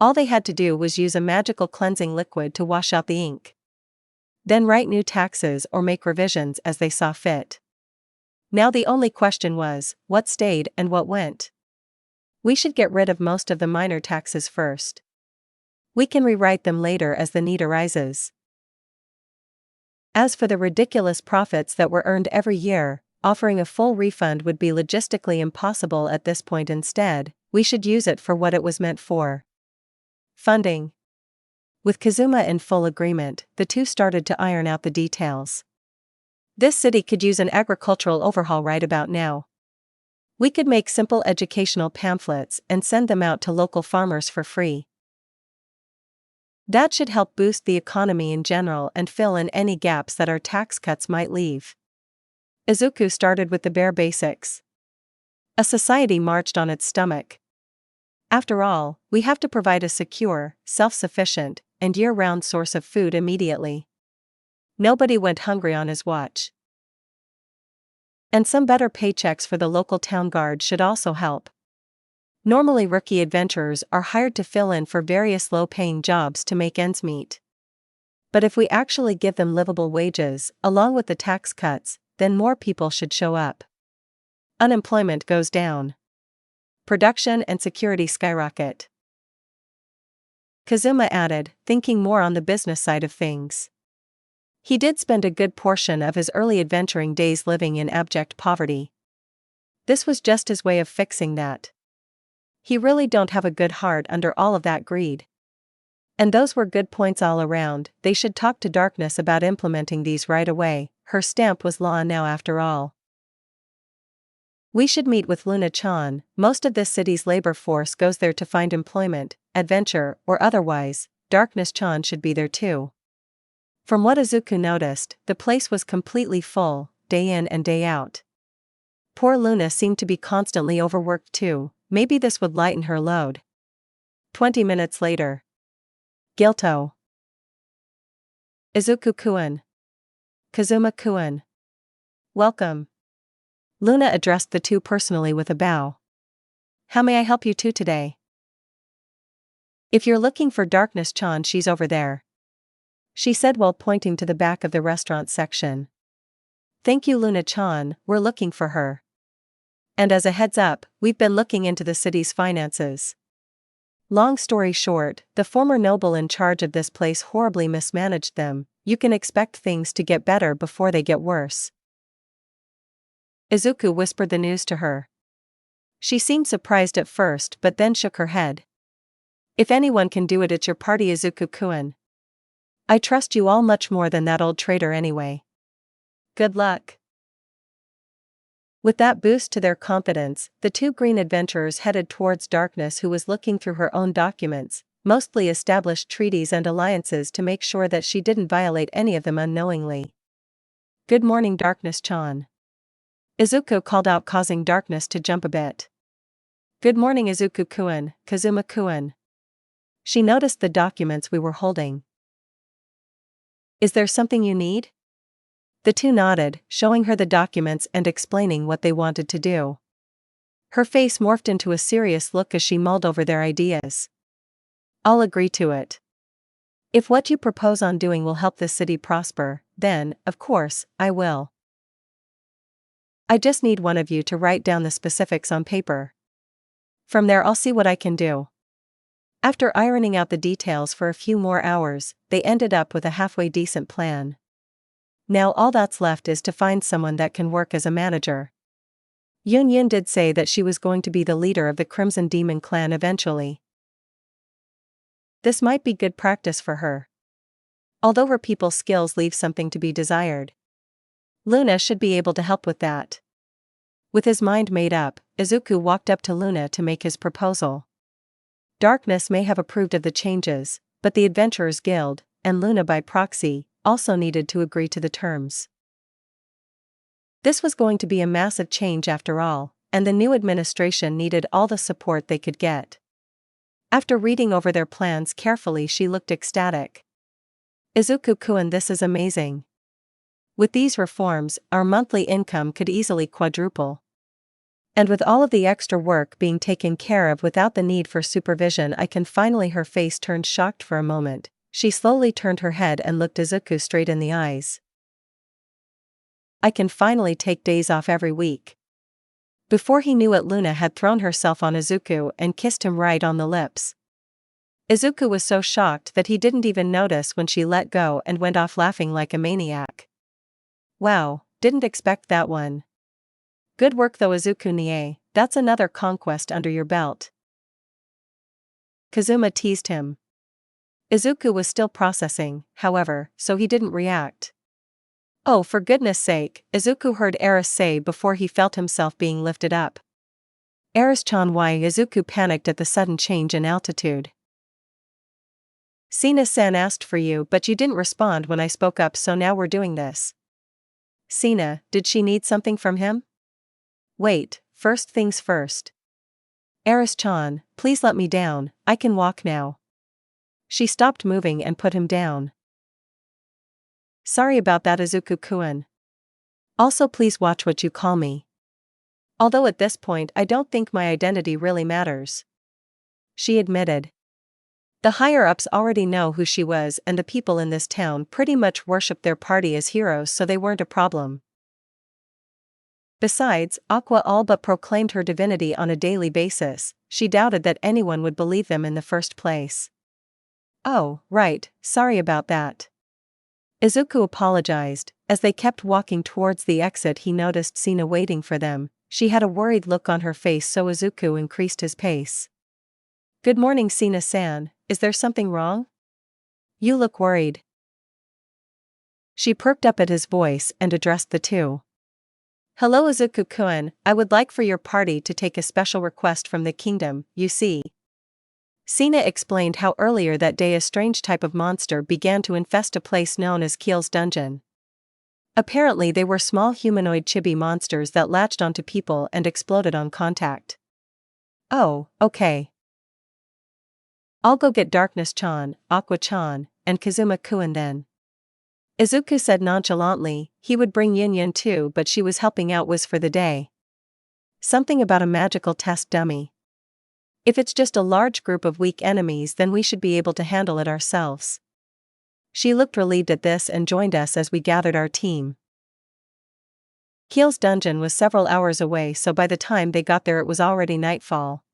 All they had to do was use a magical cleansing liquid to wash out the ink. Then write new taxes or make revisions as they saw fit. Now the only question was, what stayed and what went? We should get rid of most of the minor taxes first. We can rewrite them later as the need arises. As for the ridiculous profits that were earned every year, offering a full refund would be logistically impossible at this point. Instead, we should use it for what it was meant for. Funding. With Kazuma in full agreement, the two started to iron out the details. This city could use an agricultural overhaul right about now. We could make simple educational pamphlets and send them out to local farmers for free. That should help boost the economy in general and fill in any gaps that our tax cuts might leave. Izuku started with the bare basics. A society marched on its stomach. After all, we have to provide a secure, self-sufficient, and year-round source of food immediately. Nobody went hungry on his watch. And some better paychecks for the local town guard should also help. Normally rookie adventurers are hired to fill in for various low-paying jobs to make ends meet. But if we actually give them livable wages, along with the tax cuts, then more people should show up. Unemployment goes down. Production and security skyrocket. Kazuma added, thinking more on the business side of things. He did spend a good portion of his early adventuring days living in abject poverty. This was just his way of fixing that. He really don't have a good heart under all of that greed. And those were good points all around. They should talk to Darkness about implementing these right away. Her stamp was law now after all. We should meet with Luna-chan. Most of this city's labor force goes there to find employment, adventure, or otherwise. Darkness-chan should be there too. From what Izuku noticed, the place was completely full, day in and day out. Poor Luna seemed to be constantly overworked too. Maybe this would lighten her load. 20 minutes later. Gilto. Izuku-kun. Kazuma-kun. Welcome. Luna addressed the two personally with a bow. How may I help you two today? If you're looking for Darkness-chan, she's over there. She said while pointing to the back of the restaurant section. Thank you, Luna-chan, we're looking for her. And as a heads up, we've been looking into the city's finances. Long story short, the former noble in charge of this place horribly mismanaged them. You can expect things to get better before they get worse. Izuku whispered the news to her. She seemed surprised at first but then shook her head. If anyone can do it, it's your party, Izuku-kun. I trust you all much more than that old traitor anyway. Good luck. With that boost to their confidence, the two green adventurers headed towards Darkness, who was looking through her own documents, mostly established treaties and alliances, to make sure that she didn't violate any of them unknowingly. Good morning, Darkness-chan. Izuku called out, causing Darkness to jump a bit. Good morning, Izuku-kun, Kazuma-kun. She noticed the documents we were holding. Is there something you need? The two nodded, showing her the documents and explaining what they wanted to do. Her face morphed into a serious look as she mulled over their ideas. I'll agree to it. If what you propose on doing will help this city prosper, then, of course, I will. I just need one of you to write down the specifics on paper. From there I'll see what I can do. After ironing out the details for a few more hours, they ended up with a halfway decent plan. Now all that's left is to find someone that can work as a manager. Yun did say that she was going to be the leader of the Crimson Demon clan eventually. This might be good practice for her. Although her people skills leave something to be desired. Luna should be able to help with that. With his mind made up, Izuku walked up to Luna to make his proposal. Darkness may have approved of the changes, but the Adventurers Guild, and Luna by proxy, also needed to agree to the terms. This was going to be a massive change after all, and the new administration needed all the support they could get. After reading over their plans carefully, she looked ecstatic. Izuku-kun, this is amazing. With these reforms, our monthly income could easily quadruple. And with all of the extra work being taken care of without the need for supervision, I can finally. Her face turned shocked for a moment. She slowly turned her head and looked Izuku straight in the eyes. I can finally take days off every week. Before he knew it, Luna had thrown herself on Izuku and kissed him right on the lips. Izuku was so shocked that he didn't even notice when she let go and went off laughing like a maniac. Wow, didn't expect that one. Good work though, Izuku-nie, that's another conquest under your belt. Kazuma teased him. Izuku was still processing, however, so he didn't react. Oh, for goodness sake, Izuku heard Eris say before he felt himself being lifted up. Eris-chan, why? Izuku panicked at the sudden change in altitude. Sina-san asked for you, but you didn't respond when I spoke up, so now we're doing this. Sina, did she need something from him? Wait, first things first. Eris-chan, please let me down, I can walk now. She stopped moving and put him down. Sorry about that, Izuku-kun. Also, please watch what you call me. Although at this point I don't think my identity really matters. She admitted. The higher-ups already know who she was, and the people in this town pretty much worship their party as heroes, so they weren't a problem. Besides, Aqua all but proclaimed her divinity on a daily basis. She doubted that anyone would believe them in the first place. Oh, right, sorry about that. Izuku apologized. As they kept walking towards the exit, he noticed Sina waiting for them. She had a worried look on her face, so Izuku increased his pace. Good morning, Sina-san, is there something wrong? You look worried. She perked up at his voice and addressed the two. Hello, Izuku-kun, I would like for your party to take a special request from the kingdom, you see. Sina explained how earlier that day a strange type of monster began to infest a place known as Keel's Dungeon. Apparently they were small humanoid chibi monsters that latched onto people and exploded on contact. Oh, okay. I'll go get Darkness-chan, Aqua-chan, and Kazuma-kun then. Izuku said nonchalantly. He would bring Yin too, but she was helping out Wiz for the day. Something about a magical test dummy. If it's just a large group of weak enemies, then we should be able to handle it ourselves. She looked relieved at this and joined us as we gathered our team. Keel's Dungeon was several hours away, so by the time they got there it was already nightfall.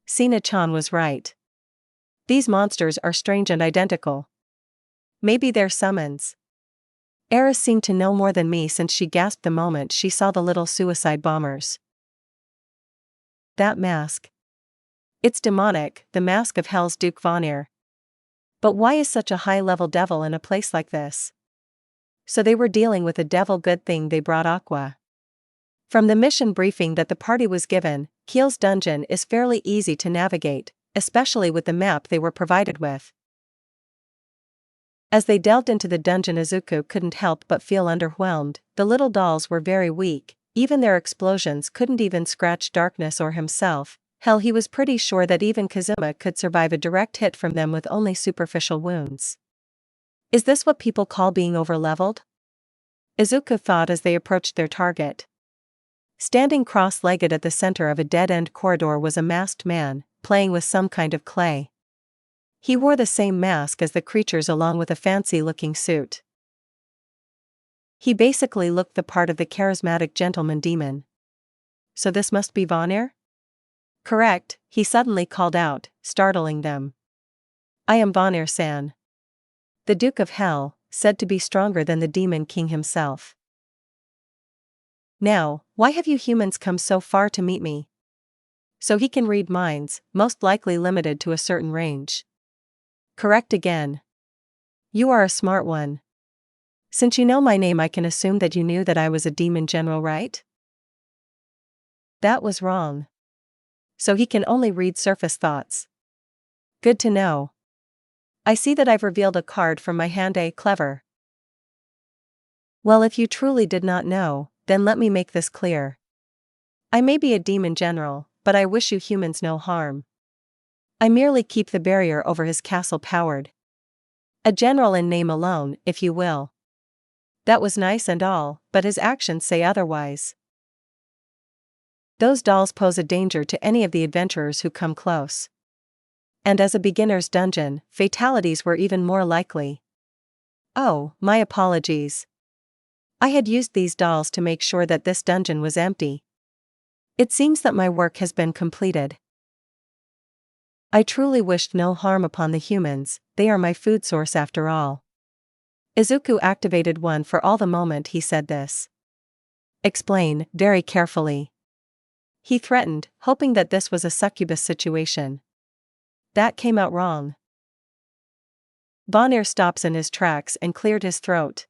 Sina-chan was right. These monsters are strange and identical. Maybe they're summons. Eris seemed to know more than me since she gasped the moment she saw the little suicide bombers. That mask. It's demonic, the mask of Hell's Duke Vanir. But why is such a high-level devil in a place like this? So they were dealing with a devil, good thing they brought Aqua. From the mission briefing that the party was given, Keel's dungeon is fairly easy to navigate, especially with the map they were provided with. As they delved into the dungeon, Izuku couldn't help but feel underwhelmed. The little dolls were very weak, even their explosions couldn't even scratch Darkness or himself. Hell, he was pretty sure that even Kazuma could survive a direct hit from them with only superficial wounds. Is this what people call being overleveled? Izuku thought as they approached their target. Standing cross-legged at the center of a dead-end corridor was a masked man, playing with some kind of clay. He wore the same mask as the creatures along with a fancy-looking suit. He basically looked the part of the charismatic gentleman demon. So this must be Vanir? Correct, he suddenly called out, startling them. I am Vanir-san. The Duke of Hell, said to be stronger than the Demon King himself. Now, why have you humans come so far to meet me? So he can read minds, most likely limited to a certain range. Correct again. You are a smart one. Since you know my name, I can assume that you knew that I was a demon general, right? That was wrong. So he can only read surface thoughts. Good to know. I see that I've revealed a card from my hand. Clever. Well, if you truly did not know, then let me make this clear. I may be a demon general, but I wish you humans no harm. I merely keep the barrier over his castle powered. A general in name alone, if you will. That was nice and all, but his actions say otherwise. Those dolls pose a danger to any of the adventurers who come close. And as a beginner's dungeon, fatalities were even more likely. Oh, my apologies. I had used these dolls to make sure that this dungeon was empty. It seems that my work has been completed. I truly wished no harm upon the humans, they are my food source after all. Izuku activated one for all the moment he said this. Explain, very carefully. He threatened, hoping that this was a succubus situation. That came out wrong. Vanir stops in his tracks and cleared his throat.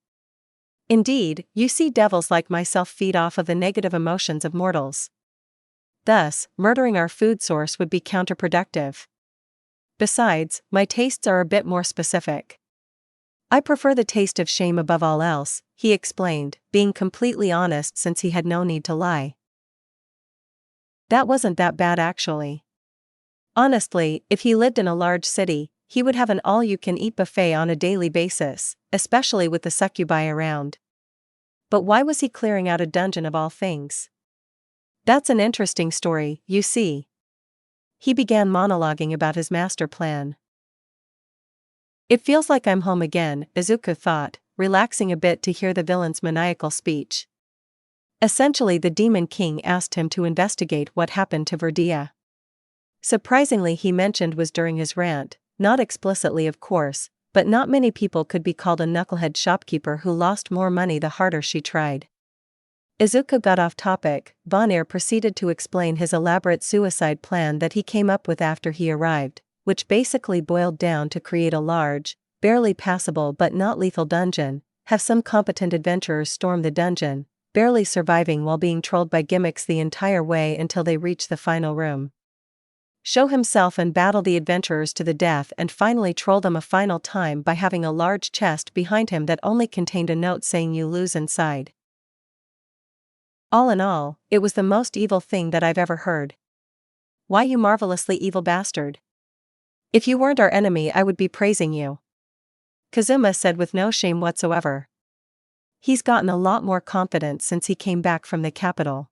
Indeed, you see, devils like myself feed off of the negative emotions of mortals. Thus, murdering our food source would be counterproductive. Besides, my tastes are a bit more specific. I prefer the taste of shame above all else, he explained, being completely honest since he had no need to lie. That wasn't that bad actually. Honestly, if he lived in a large city, he would have an all-you-can-eat buffet on a daily basis, especially with the succubi around. But why was he clearing out a dungeon of all things? That's an interesting story, you see. He began monologuing about his master plan. It feels like I'm home again, Izuku thought, relaxing a bit to hear the villain's maniacal speech. Essentially, the Demon King asked him to investigate what happened to Verdia. Surprisingly, he mentioned was during his rant, not explicitly of course, but not many people could be called a knucklehead shopkeeper who lost more money the harder she tried. Izuku got off topic. Vanir proceeded to explain his elaborate suicide plan that he came up with after he arrived, which basically boiled down to create a large, barely passable but not lethal dungeon, have some competent adventurers storm the dungeon, barely surviving while being trolled by gimmicks the entire way until they reach the final room. Show himself and battle the adventurers to the death and finally troll them a final time by having a large chest behind him that only contained a note saying you lose inside. All in all, it was the most evil thing that I've ever heard. Why, you marvelously evil bastard. If you weren't our enemy, I would be praising you. Kazuma said with no shame whatsoever. He's gotten a lot more confident since he came back from the capital.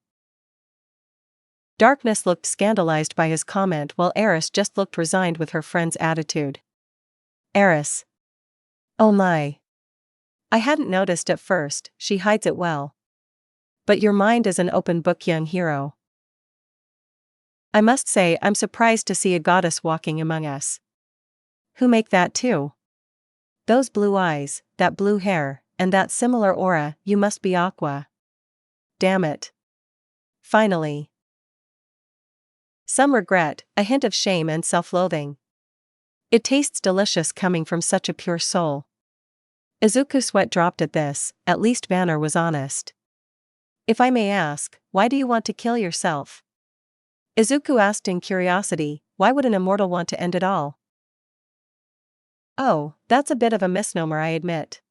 Darkness looked scandalized by his comment while Eris just looked resigned with her friend's attitude. Eris. Oh my. I hadn't noticed at first, she hides it well. But your mind is an open book, young hero. I must say I'm surprised to see a goddess walking among us. Who make that too? Those blue eyes, that blue hair, and that similar aura, you must be Aqua. Damn it. Finally. Some regret, a hint of shame and self-loathing. It tastes delicious coming from such a pure soul. Izuku's sweat dropped at this, at least Banner was honest. If I may ask, why do you want to kill yourself? Izuku asked in curiosity, why would an immortal want to end it all? Oh, that's a bit of a misnomer, I admit.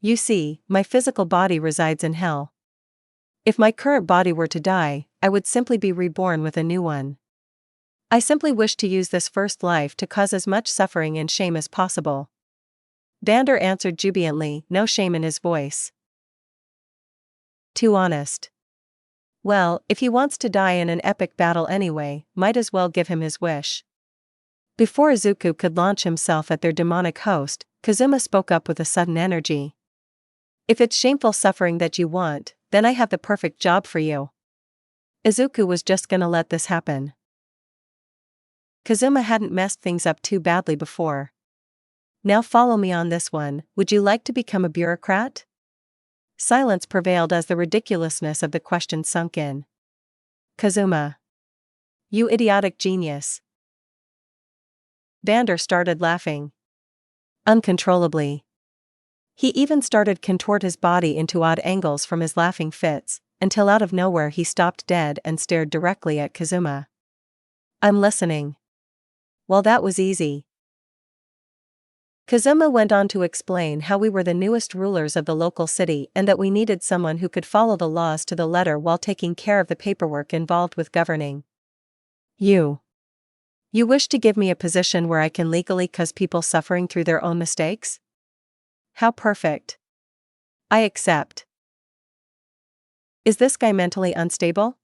You see, my physical body resides in hell. If my current body were to die, I would simply be reborn with a new one. I simply wish to use this first life to cause as much suffering and shame as possible. Banner answered jubilantly, no shame in his voice. Too honest. Well, if he wants to die in an epic battle anyway, might as well give him his wish. Before Izuku could launch himself at their demonic host, Kazuma spoke up with a sudden energy. If it's shameful suffering that you want, then I have the perfect job for you. Izuku was just gonna let this happen. Kazuma hadn't messed things up too badly before. Now follow me on this one, would you like to become a bureaucrat? Silence prevailed as the ridiculousness of the question sunk in. Kazuma. You idiotic genius. Banner started laughing. Uncontrollably. He even started contort his body into odd angles from his laughing fits, until out of nowhere he stopped dead and stared directly at Kazuma. I'm listening. Well, that was easy. Kazuma went on to explain how we were the newest rulers of the local city and that we needed someone who could follow the laws to the letter while taking care of the paperwork involved with governing. You wish to give me a position where I can legally cause people suffering through their own mistakes? How perfect. I accept. Is this guy mentally unstable?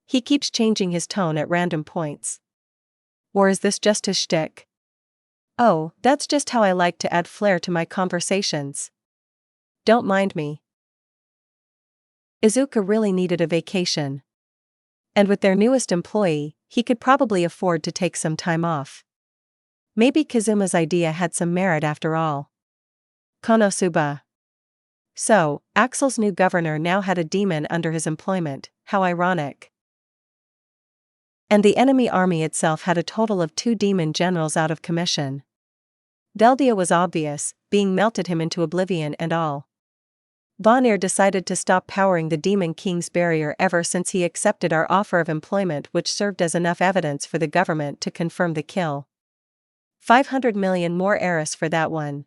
He keeps changing his tone at random points. Or is this just his shtick? Oh, that's just how I like to add flair to my conversations. Don't mind me. Izuku really needed a vacation. And with their newest employee, he could probably afford to take some time off. Maybe Kazuma's idea had some merit after all. Konosuba. So, Axel's new governor now had a demon under his employment, how ironic. And the enemy army itself had a total of 2 demon generals out of commission. Beldia was obvious, being melted him into oblivion and all. Vanir decided to stop powering the Demon King's barrier ever since he accepted our offer of employment, which served as enough evidence for the government to confirm the kill. 500 million more heiress for that one.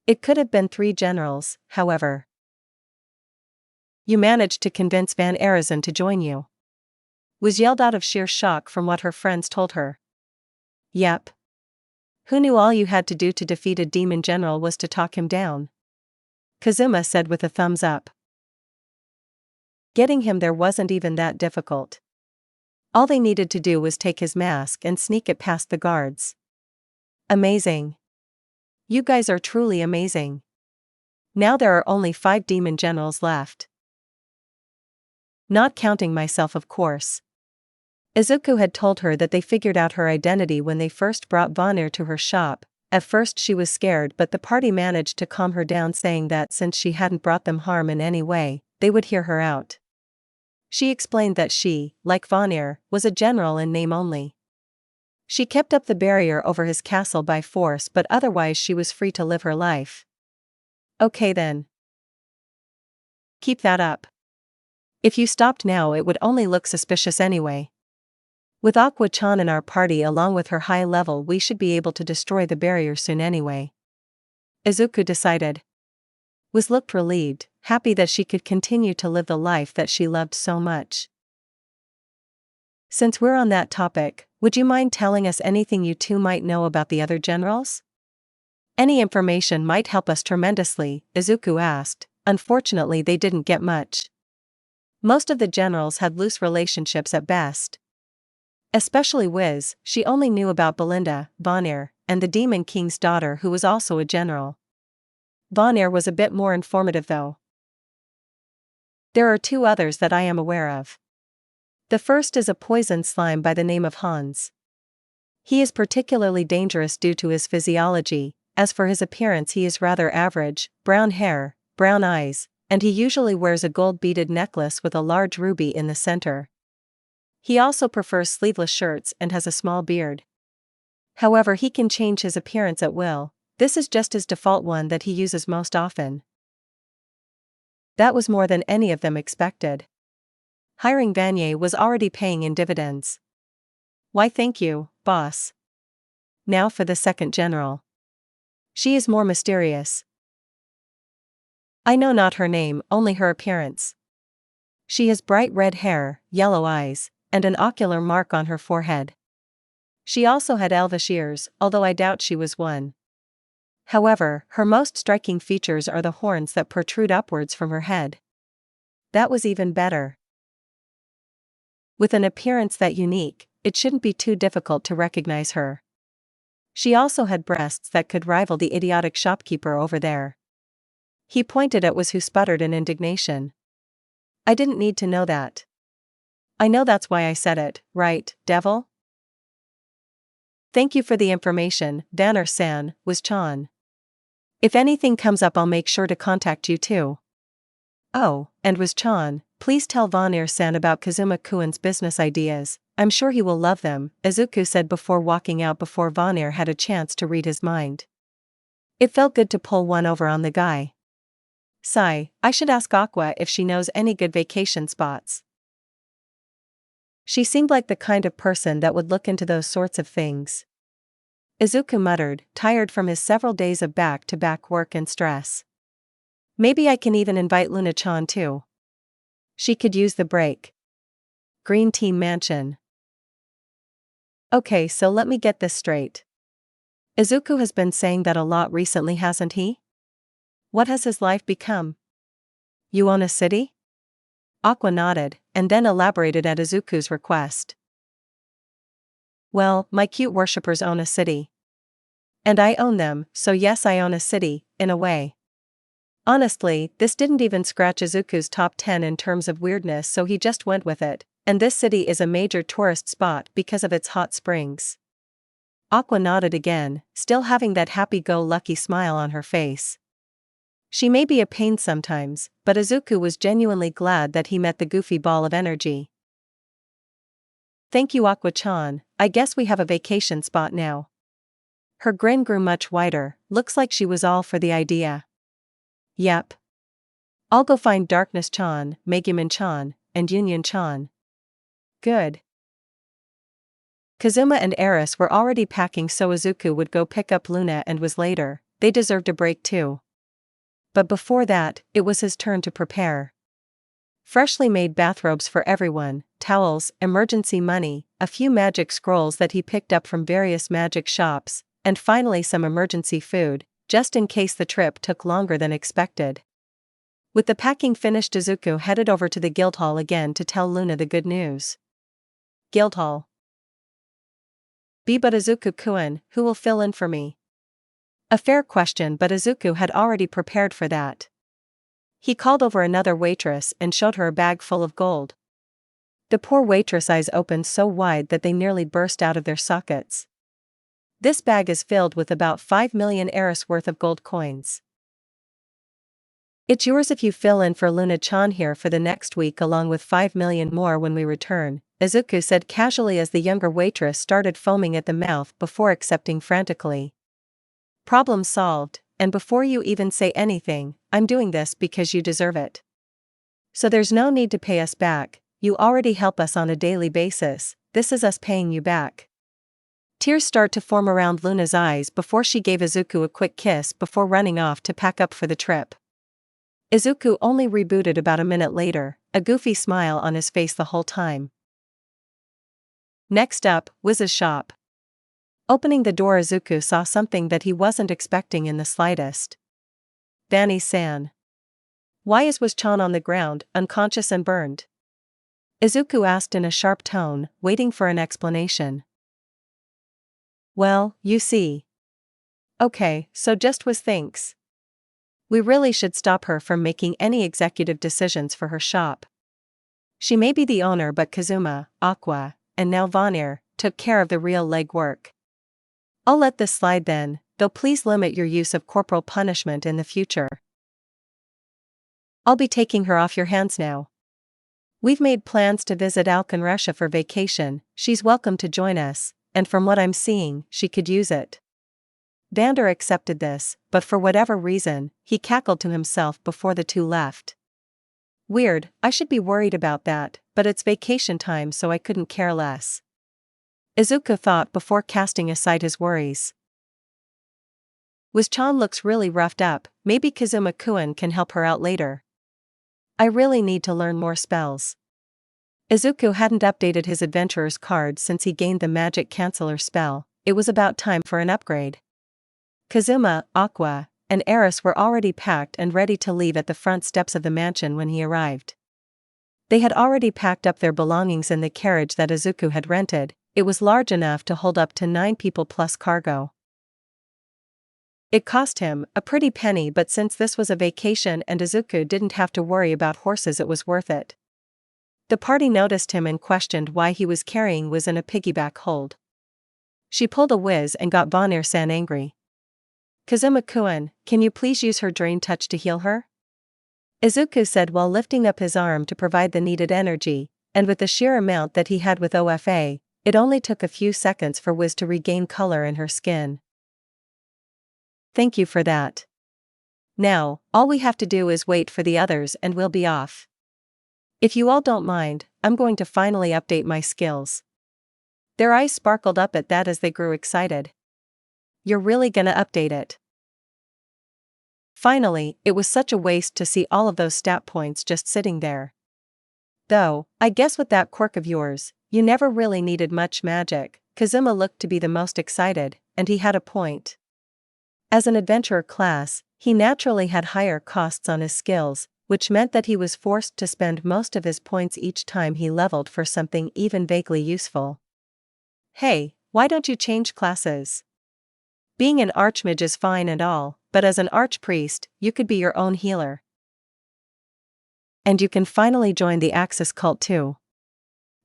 It could have been 3 generals, however. You managed to convince Van Arizen to join you. Was yelled out of sheer shock from what her friends told her. Yep. Who knew all you had to do to defeat a demon general was to talk him down? Kazuma said with a thumbs up. Getting him there wasn't even that difficult. All they needed to do was take his mask and sneak it past the guards. Amazing. You guys are truly amazing. Now there are only 5 demon generals left. Not counting myself, of course. Izuku had told her that they figured out her identity when they first brought Vanir to her shop. At first she was scared, but the party managed to calm her down, saying that since she hadn't brought them harm in any way, they would hear her out. She explained that she, like Vanir, was a general in name only. She kept up the barrier over his castle by force, but otherwise she was free to live her life. Okay then. Keep that up. If you stopped now it would only look suspicious anyway. With Aqua-chan in our party along with her high level, we should be able to destroy the barrier soon anyway. Izuku decided. Was looked relieved, happy that she could continue to live the life that she loved so much. Since we're on that topic, would you mind telling us anything you two might know about the other generals? Any information might help us tremendously, Izuku asked. Unfortunately they didn't get much. Most of the generals had loose relationships at best. Especially Wiz, she only knew about Belinda, Vanir, and the Demon King's daughter who was also a general. Vanir was a bit more informative though. There are 2 others that I am aware of. The first is a poison slime by the name of Hans. He is particularly dangerous due to his physiology. As for his appearance, he is rather average, brown hair, brown eyes, and he usually wears a gold-beaded necklace with a large ruby in the center. He also prefers sleeveless shirts and has a small beard. However, he can change his appearance at will. This is just his default one that he uses most often. That was more than any of them expected. Hiring Vanier was already paying in dividends. Why, thank you, boss. Now for the second general. She is more mysterious. I know not her name, only her appearance. She has bright red hair, yellow eyes, and an ocular mark on her forehead. She also had elvish ears, although I doubt she was one. However, her most striking features are the horns that protrude upwards from her head. That was even better. With an appearance that unique, it shouldn't be too difficult to recognize her. She also had breasts that could rival the idiotic shopkeeper over there. He pointed at was who sputtered in indignation. I didn't need to know that. I know that's why I said it, right, devil? Thank you for the information, Vanner-san, was Chan. If anything comes up I'll make sure to contact you too. Oh, and was Chan, please tell Vanir-san about Kazuma-kun's business ideas, I'm sure he will love them, Izuku said before walking out before Vanir had a chance to read his mind. It felt good to pull one over on the guy. Sigh, I should ask Aqua if she knows any good vacation spots. She seemed like the kind of person that would look into those sorts of things. Izuku muttered, tired from his several days of back-to-back work and stress. Maybe I can even invite Luna-chan too. She could use the break. Green Tea Mansion. Okay, so let me get this straight. Izuku has been saying that a lot recently, hasn't he? What has his life become? You own a city? Aqua nodded, and then elaborated at Izuku's request. Well, my cute worshippers own a city. And I own them, so yes, I own a city, in a way. Honestly, this didn't even scratch Izuku's top 10 in terms of weirdness, so he just went with it, and this city is a major tourist spot because of its hot springs. Aqua nodded again, still having that happy-go-lucky smile on her face. She may be a pain sometimes, but Izuku was genuinely glad that he met the goofy ball of energy. Thank you, Aqua-chan, I guess we have a vacation spot now. Her grin grew much wider, looks like she was all for the idea. Yep. I'll go find Darkness-chan, Megumin-chan, and Union-chan. Good. Kazuma and Eris were already packing, so Izuku would go pick up Luna and was later. They deserved a break too. But before that, it was his turn to prepare. Freshly made bathrobes for everyone, towels, emergency money, a few magic scrolls that he picked up from various magic shops, and finally some emergency food, just in case the trip took longer than expected. With the packing finished, Izuku headed over to the Guildhall again to tell Luna the good news. Guildhall. But Izuku-kun, who will fill in for me? A fair question, but Izuku had already prepared for that. He called over another waitress and showed her a bag full of gold. The poor waitress' eyes opened so wide that they nearly burst out of their sockets. This bag is filled with about 5 million Eris worth of gold coins. It's yours if you fill in for Luna-chan here for the next week, along with 5 million more when we return, Izuku said casually as the younger waitress started foaming at the mouth before accepting frantically. Problem solved, and before you even say anything, I'm doing this because you deserve it. So there's no need to pay us back, you already help us on a daily basis, this is us paying you back. Tears start to form around Luna's eyes before she gave Izuku a quick kiss before running off to pack up for the trip. Izuku only rebooted about a minute later, a goofy smile on his face the whole time. Next up, Wiz's shop. Opening the door, Izuku saw something that he wasn't expecting in the slightest. Danny-san. Why is Wiz-chan on the ground, unconscious and burned? Izuku asked in a sharp tone, waiting for an explanation. Well, you see. Okay, so just Wiz thinks. We really should stop her from making any executive decisions for her shop. She may be the owner, but Kazuma, Aqua, and now Vanir, took care of the real legwork. I'll let this slide then, though please limit your use of corporal punishment in the future. I'll be taking her off your hands now. We've made plans to visit Alkenresha for vacation, she's welcome to join us, and from what I'm seeing, she could use it. Vander accepted this, but for whatever reason, he cackled to himself before the two left. Weird, I should be worried about that, but it's vacation time so I couldn't care less. Izuku thought before casting aside his worries. Wiz-chan looks really roughed up, maybe Kazuma-kun can help her out later. I really need to learn more spells. Izuku hadn't updated his adventurer's card since he gained the magic canceller spell. It was about time for an upgrade. Kazuma, Aqua, and Eris were already packed and ready to leave at the front steps of the mansion when he arrived. They had already packed up their belongings in the carriage that Izuku had rented. It was large enough to hold up to 9 people plus cargo. It cost him a pretty penny, but since this was a vacation and Izuku didn't have to worry about horses, it was worth it. The party noticed him and questioned why he was carrying Wiz in a piggyback hold. She pulled a Wiz and got Vanir-san angry. Kazuma-kun, can you please use her drain touch to heal her? Izuku said while lifting up his arm to provide the needed energy, and with the sheer amount that he had with OFA, it only took a few seconds for Wiz to regain color in her skin. Thank you for that. Now, all we have to do is wait for the others and we'll be off. If you all don't mind, I'm going to finally update my skills. Their eyes sparkled up at that as they grew excited. You're really gonna update it? Finally, it was such a waste to see all of those stat points just sitting there. Though, I guess with that quirk of yours, you never really needed much magic. Kazuma looked to be the most excited, and he had a point. As an adventurer class, he naturally had higher costs on his skills, which meant that he was forced to spend most of his points each time he leveled for something even vaguely useful. Hey, why don't you change classes? Being an archmage is fine and all, but as an archpriest, you could be your own healer. And you can finally join the Axis cult too.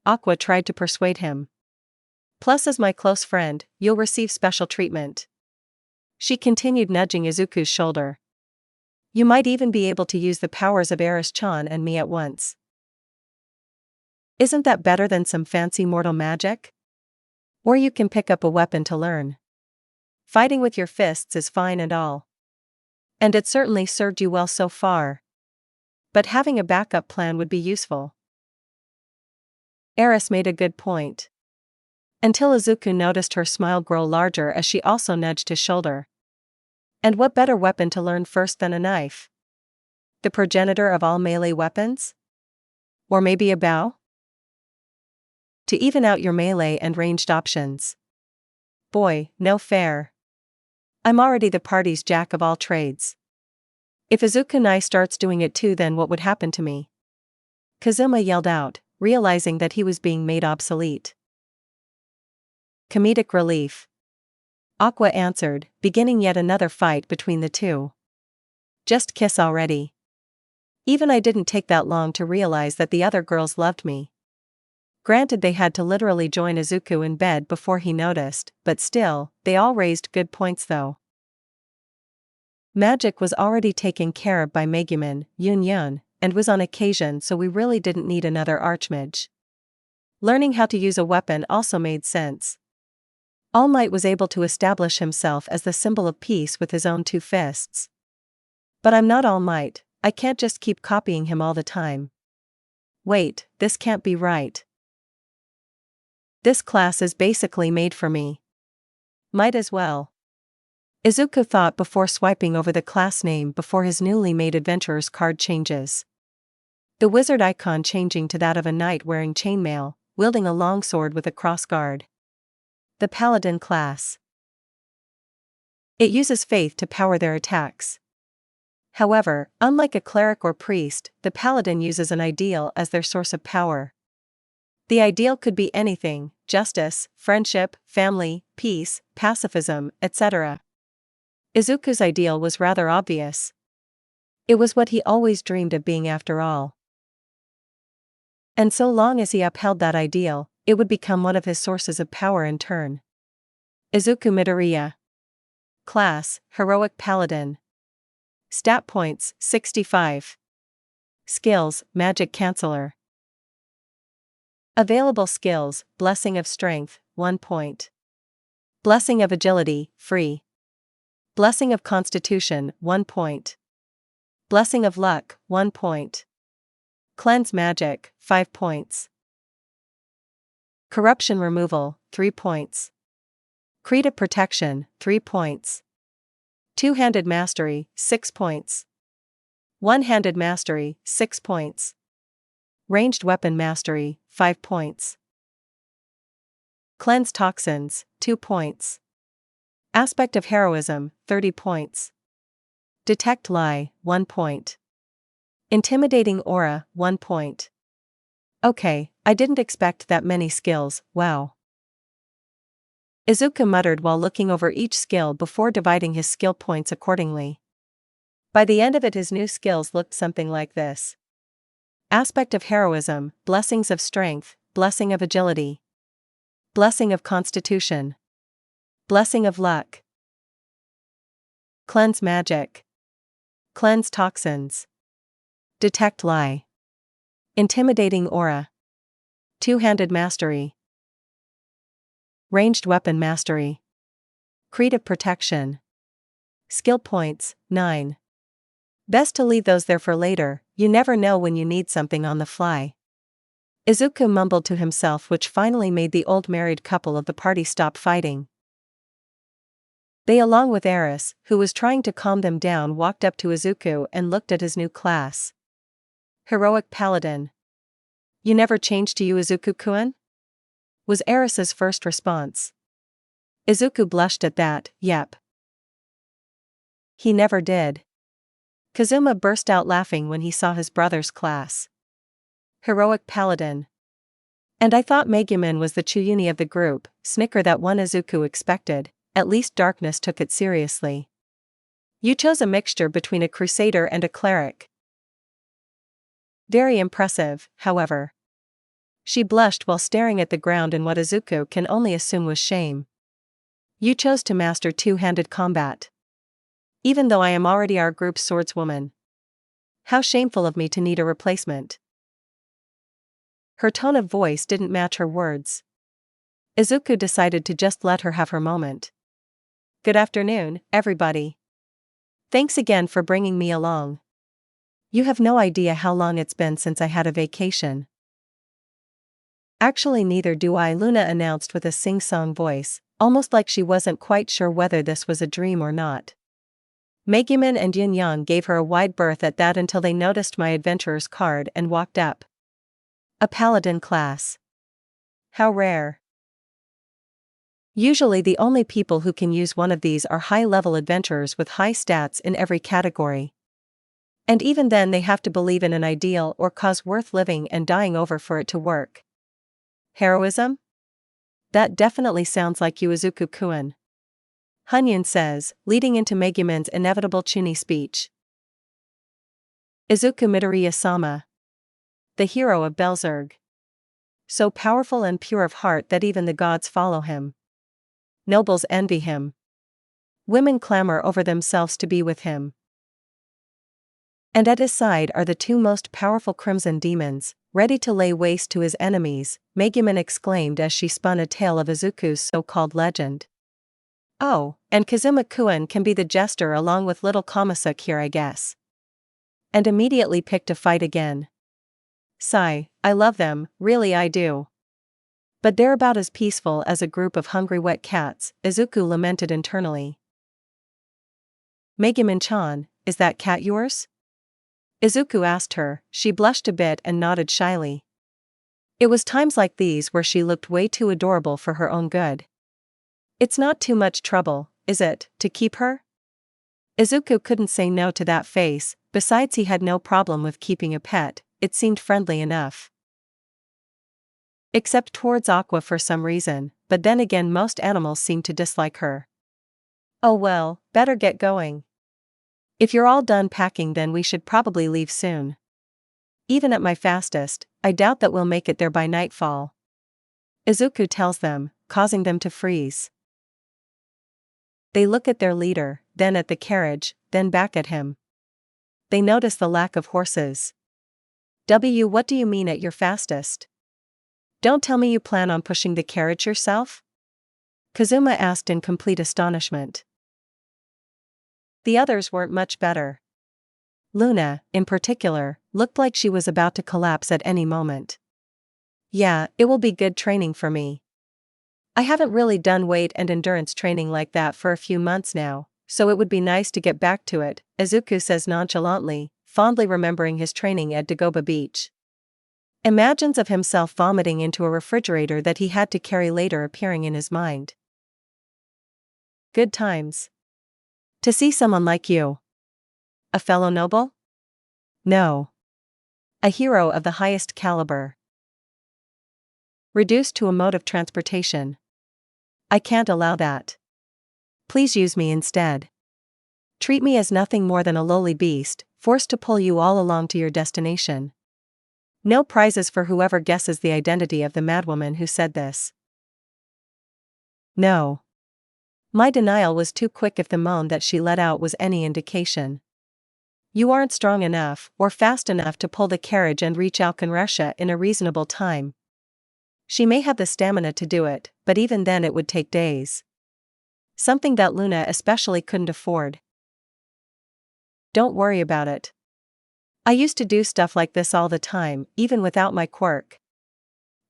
Aqua tried to persuade him. Plus, as my close friend, you'll receive special treatment. She continued nudging Izuku's shoulder. You might even be able to use the powers of Eris-chan and me at once. Isn't that better than some fancy mortal magic? Or you can pick up a weapon to learn. Fighting with your fists is fine and all. And it certainly served you well so far. But having a backup plan would be useful. Eris made a good point. Until Izuku noticed her smile grow larger as she also nudged his shoulder. And what better weapon to learn first than a knife? The progenitor of all melee weapons? Or maybe a bow? To even out your melee and ranged options. Boy, no fair. I'm already the party's jack of all trades. If Izuku-nai starts doing it too, then what would happen to me? Kazuma yelled out, realizing that he was being made obsolete. Comedic relief. Aqua answered, beginning yet another fight between the two. Just kiss already. Even I didn't take that long to realize that the other girls loved me. Granted, they had to literally join Izuku in bed before he noticed, but still, they all raised good points though. Magic was already taken care of by Megumin, Yun, and was on occasion, so we really didn't need another archmage. Learning how to use a weapon also made sense. All Might was able to establish himself as the symbol of peace with his own 2 fists. But I'm not All Might, I can't just keep copying him all the time. Wait, this can't be right. This class is basically made for me. Might as well. Izuku thought before swiping over the class name before his newly made adventurer's card changes. The wizard icon changing to that of a knight wearing chainmail, wielding a longsword with a crossguard. The Paladin class. It uses faith to power their attacks. However, unlike a cleric or priest, the Paladin uses an ideal as their source of power. The ideal could be anything: justice, friendship, family, peace, pacifism, etc. Izuku's ideal was rather obvious. It was what he always dreamed of being after all. And so long as he upheld that ideal, it would become one of his sources of power in turn. Izuku Midoriya. Class, Heroic Paladin. Stat points, 65. Skills, Magic Canceller. Available skills, Blessing of Strength, 1 point. Blessing of Agility, free. Blessing of Constitution, 1 point. Blessing of Luck, 1 point. Cleanse Magic, 5 points. Corruption Removal, 3 points. Creative Protection, 3 points. Two-Handed Mastery, 6 points. One-Handed Mastery, 6 points. Ranged Weapon Mastery, 5 points. Cleanse Toxins, 2 points. Aspect of Heroism, 30 points. Detect Lie, 1 point. Intimidating Aura, 1 point. Okay, I didn't expect that many skills, wow. Izuku muttered while looking over each skill before dividing his skill points accordingly. By the end of it, his new skills looked something like this. Aspect of Heroism, Blessings of Strength, Blessing of Agility. Blessing of Constitution. Blessing of Luck. Cleanse Magic. Cleanse Toxins. Detect Lie. Intimidating Aura. Two-Handed Mastery. Ranged Weapon Mastery. Creative Protection. Skill points, 9. Best to leave those there for later, you never know when you need something on the fly. Izuku mumbled to himself, which finally made the old married couple of the party stop fighting. They, along with Eris, who was trying to calm them down, walked up to Izuku and looked at his new class. Heroic Paladin. You never changed to you, Izuku-kun? Was Eris's first response. Izuku blushed at that, yep. He never did. Kazuma burst out laughing when he saw his brother's class. Heroic Paladin. And I thought Megumin was the Chuyuni of the group, snicker that one Izuku expected, at least Darkness took it seriously. You chose a mixture between a crusader and a cleric. Very impressive, however. She blushed while staring at the ground in what Izuku can only assume was shame. You chose to master two-handed combat. Even though I am already our group's swordswoman. How shameful of me to need a replacement. Her tone of voice didn't match her words. Izuku decided to just let her have her moment. Good afternoon, everybody. Thanks again for bringing me along. You have no idea how long it's been since I had a vacation. Actually, neither do I, Luna announced with a sing-song voice, almost like she wasn't quite sure whether this was a dream or not. Megumin and Yin-Yang gave her a wide berth at that until they noticed my adventurer's card and walked up. A paladin class. How rare. Usually the only people who can use one of these are high-level adventurers with high stats in every category. And even then they have to believe in an ideal or cause worth living and dying over for it to work. Heroism? That definitely sounds like you, Izuku-kun. Hunyan says, leading into Megumin's inevitable Chunin speech. Izuku Midoriya-sama. The hero of Belzerg. So powerful and pure of heart that even the gods follow him. Nobles envy him. Women clamor over themselves to be with him. And at his side are the two most powerful crimson demons, ready to lay waste to his enemies, Megumin exclaimed as she spun a tale of Izuku's so-called legend. Oh, and Kazuma-kun can be the jester along with little Konosuba here, I guess. And immediately picked a fight again. Sigh, I love them, really I do. But they're about as peaceful as a group of hungry wet cats, Izuku lamented internally. Megumin-chan, is that cat yours? Izuku asked her. She blushed a bit and nodded shyly. It was times like these where she looked way too adorable for her own good. It's not too much trouble, is it, to keep her? Izuku couldn't say no to that face, besides he had no problem with keeping a pet, it seemed friendly enough. Except towards Aqua for some reason, but then again most animals seem to dislike her. Oh well, better get going. If you're all done packing then we should probably leave soon. Even at my fastest, I doubt that we'll make it there by nightfall. Izuku tells them, causing them to freeze. They look at their leader, then at the carriage, then back at him. They notice the lack of horses. What do you mean at your fastest? Don't tell me you plan on pushing the carriage yourself? Kazuma asked in complete astonishment. The others weren't much better. Luna, in particular, looked like she was about to collapse at any moment. Yeah, it will be good training for me. I haven't really done weight and endurance training like that for a few months now, so it would be nice to get back to it, Izuku says nonchalantly, fondly remembering his training at Dagoba Beach. Imagines of himself vomiting into a refrigerator that he had to carry later appearing in his mind. Good times. To see someone like you. A fellow noble? No. A hero of the highest caliber. Reduced to a mode of transportation. I can't allow that. Please use me instead. Treat me as nothing more than a lowly beast, forced to pull you all along to your destination. No prizes for whoever guesses the identity of the madwoman who said this. No. My denial was too quick if the moan that she let out was any indication. You aren't strong enough or fast enough to pull the carriage and reach Alkanresha in a reasonable time. She may have the stamina to do it, but even then it would take days. Something that Luna especially couldn't afford. Don't worry about it. I used to do stuff like this all the time, even without my quirk.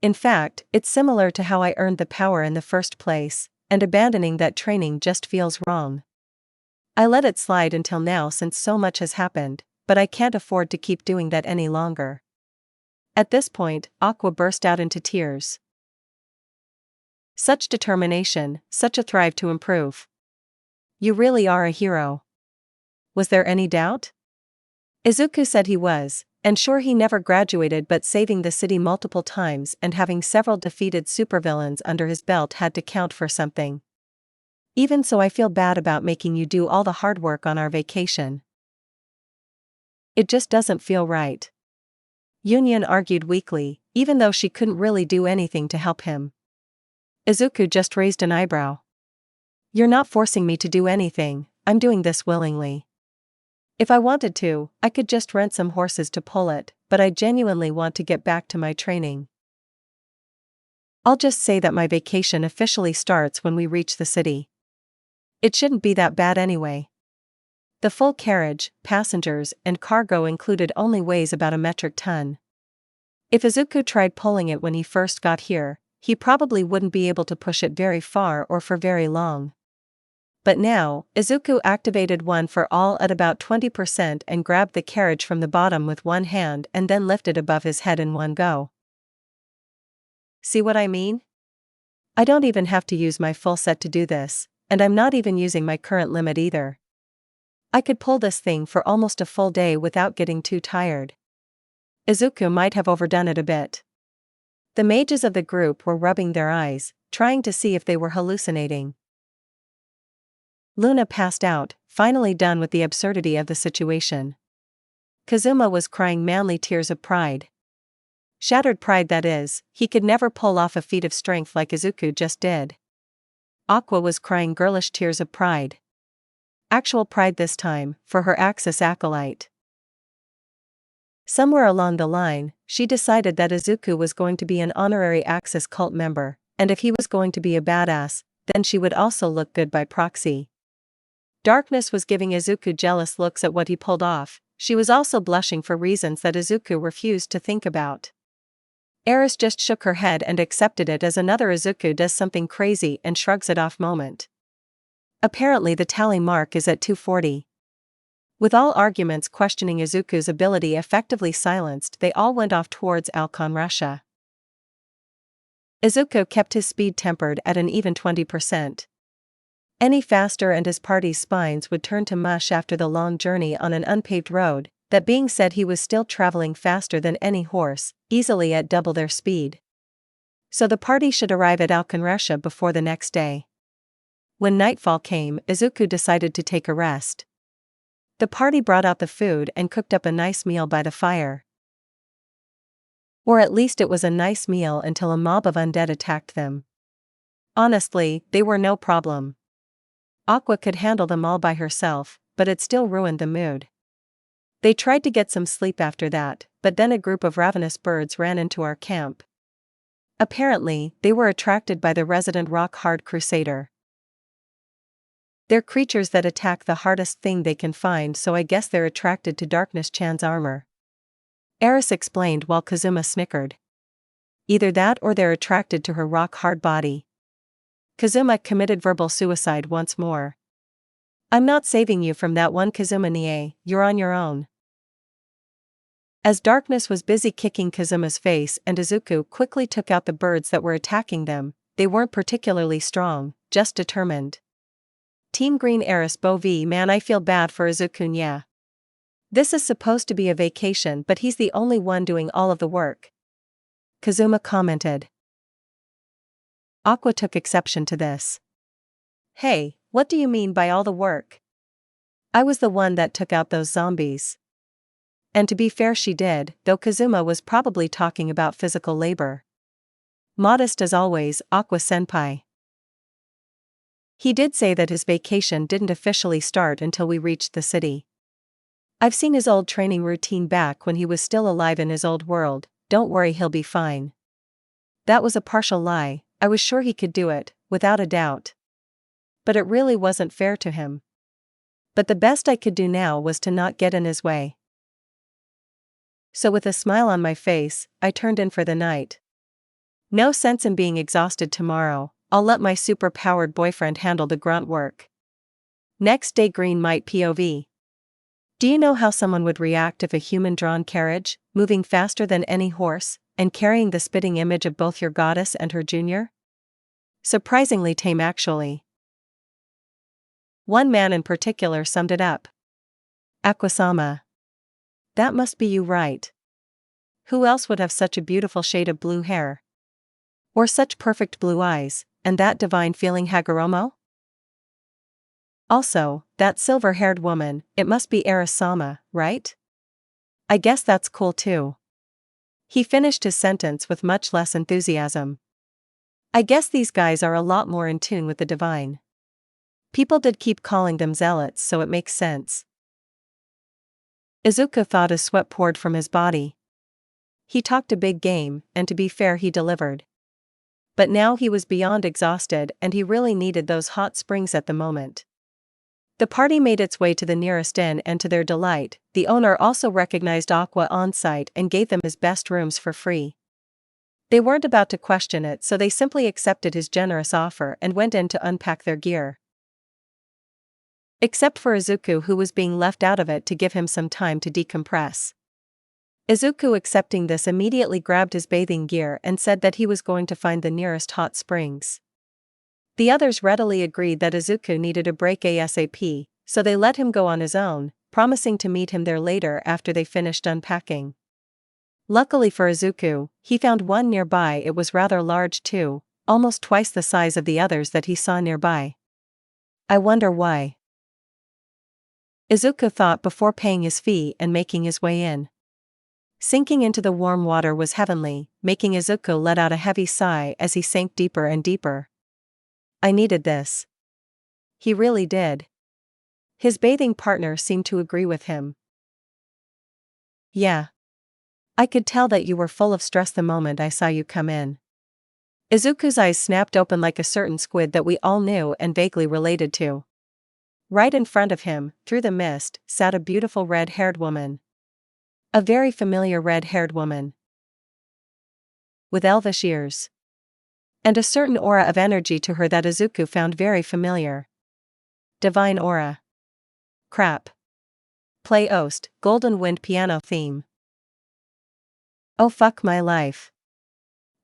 In fact, it's similar to how I earned the power in the first place, and abandoning that training just feels wrong. I let it slide until now since so much has happened, but I can't afford to keep doing that any longer. At this point, Aqua burst out into tears. Such determination, such a drive to improve. You really are a hero. Was there any doubt? Izuku said he was, and sure he never graduated, but saving the city multiple times and having several defeated supervillains under his belt had to count for something. Even so, I feel bad about making you do all the hard work on our vacation. It just doesn't feel right. Union argued weakly, even though she couldn't really do anything to help him. Izuku just raised an eyebrow. You're not forcing me to do anything, I'm doing this willingly. If I wanted to, I could just rent some horses to pull it, but I genuinely want to get back to my training. I'll just say that my vacation officially starts when we reach the city. It shouldn't be that bad anyway. The full carriage, passengers, and cargo included only weighs about a metric ton. If Izuku tried pulling it when he first got here, he probably wouldn't be able to push it very far or for very long. But now, Izuku activated one for all at about 20% and grabbed the carriage from the bottom with one hand and then lifted above his head in one go. See what I mean? I don't even have to use my full set to do this, and I'm not even using my current limit either. I could pull this thing for almost a full day without getting too tired. Izuku might have overdone it a bit. The mages of the group were rubbing their eyes, trying to see if they were hallucinating. Luna passed out, finally done with the absurdity of the situation. Kazuma was crying manly tears of pride. Shattered pride, that is. He could never pull off a feat of strength like Izuku just did. Aqua was crying girlish tears of pride. Actual pride this time, for her Axis acolyte. Somewhere along the line, she decided that Izuku was going to be an honorary Axis cult member, and if he was going to be a badass, then she would also look good by proxy. Darkness was giving Izuku jealous looks at what he pulled off. She was also blushing for reasons that Izuku refused to think about. Eris just shook her head and accepted it as another Izuku does something crazy and shrugs it off moment. Apparently the tally mark is at 240. With all arguments questioning Izuku's ability effectively silenced, they all went off towards Alkanresha. Izuku kept his speed tempered at an even 20%. Any faster and his party's spines would turn to mush after the long journey on an unpaved road. That being said, he was still traveling faster than any horse, easily at double their speed. So the party should arrive at Alkanresha before the next day. When nightfall came, Izuku decided to take a rest. The party brought out the food and cooked up a nice meal by the fire. Or at least it was a nice meal until a mob of undead attacked them. Honestly, they were no problem. Aqua could handle them all by herself, but it still ruined the mood. They tried to get some sleep after that, but then a group of ravenous birds ran into our camp. Apparently, they were attracted by the resident rock-hard crusader. They're creatures that attack the hardest thing they can find, so I guess they're attracted to Darkness-chan's armor. Eris explained while Kazuma snickered. Either that or they're attracted to her rock-hard body. Kazuma committed verbal suicide once more. I'm not saving you from that one, Kazuma Nie, you're on your own. As Darkness was busy kicking Kazuma's face and Izuku quickly took out the birds that were attacking them, they weren't particularly strong, just determined. Team Green Eris Bovi, man, I feel bad for Izuku Nya. This is supposed to be a vacation, but he's the only one doing all of the work. Kazuma commented. Aqua took exception to this. Hey, what do you mean by all the work? I was the one that took out those zombies. And to be fair, she did, though Kazuma was probably talking about physical labor. Modest as always, Aqua Senpai. He did say that his vacation didn't officially start until we reached the city. I've seen his old training routine back when he was still alive in his old world, don't worry, he'll be fine. That was a partial lie, I was sure he could do it, without a doubt. But it really wasn't fair to him. But the best I could do now was to not get in his way. So with a smile on my face, I turned in for the night. No sense in being exhausted tomorrow, I'll let my super-powered boyfriend handle the grunt work. Next day, Green Might POV. Do you know how someone would react if a human-drawn carriage, moving faster than any horse, and carrying the spitting image of both your goddess and her junior? Surprisingly tame, actually. One man in particular summed it up. Aquasama. That must be you, right? Who else would have such a beautiful shade of blue hair? Or such perfect blue eyes, and that divine feeling, Hagoromo? Also, that silver-haired woman, it must be Eris-sama, right? I guess that's cool too. He finished his sentence with much less enthusiasm. I guess these guys are a lot more in tune with the divine. People did keep calling them zealots, so it makes sense. Izuku thought as sweat poured from his body. He talked a big game, and to be fair, he delivered. But now he was beyond exhausted and he really needed those hot springs at the moment. The party made its way to the nearest inn, and to their delight, the owner also recognized Aqua on site and gave them his best rooms for free. They weren't about to question it, so they simply accepted his generous offer and went in to unpack their gear. Except for Izuku, who was being left out of it to give him some time to decompress. Izuku, accepting this, immediately grabbed his bathing gear and said that he was going to find the nearest hot springs. The others readily agreed that Izuku needed a break ASAP, so they let him go on his own, promising to meet him there later after they finished unpacking. Luckily for Izuku, he found one nearby. It was rather large too, almost twice the size of the others that he saw nearby. I wonder why. Izuku thought before paying his fee and making his way in. Sinking into the warm water was heavenly, making Izuku let out a heavy sigh as he sank deeper and deeper. I needed this. He really did. His bathing partner seemed to agree with him. Yeah. I could tell that you were full of stress the moment I saw you come in. Izuku's eyes snapped open like a certain squid that we all knew and vaguely related to. Right in front of him, through the mist, sat a beautiful red-haired woman. A very familiar red-haired woman. With elvish ears. And a certain aura of energy to her that Izuku found very familiar. Divine aura. Crap. Play Ost, Golden Wind piano theme. Oh fuck my life.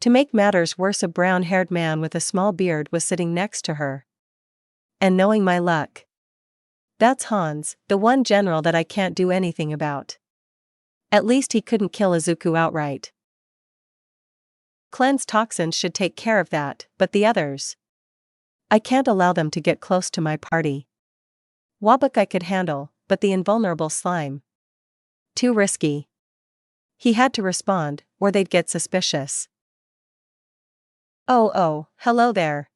To make matters worse, a brown-haired man with a small beard was sitting next to her. And knowing my luck. That's Hans, the one general that I can't do anything about. At least he couldn't kill Izuku outright. Cleanse toxins should take care of that, but the others. I can't allow them to get close to my party. Wabuk I could handle, but the invulnerable slime. Too risky. He had to respond, or they'd get suspicious. Oh, hello there.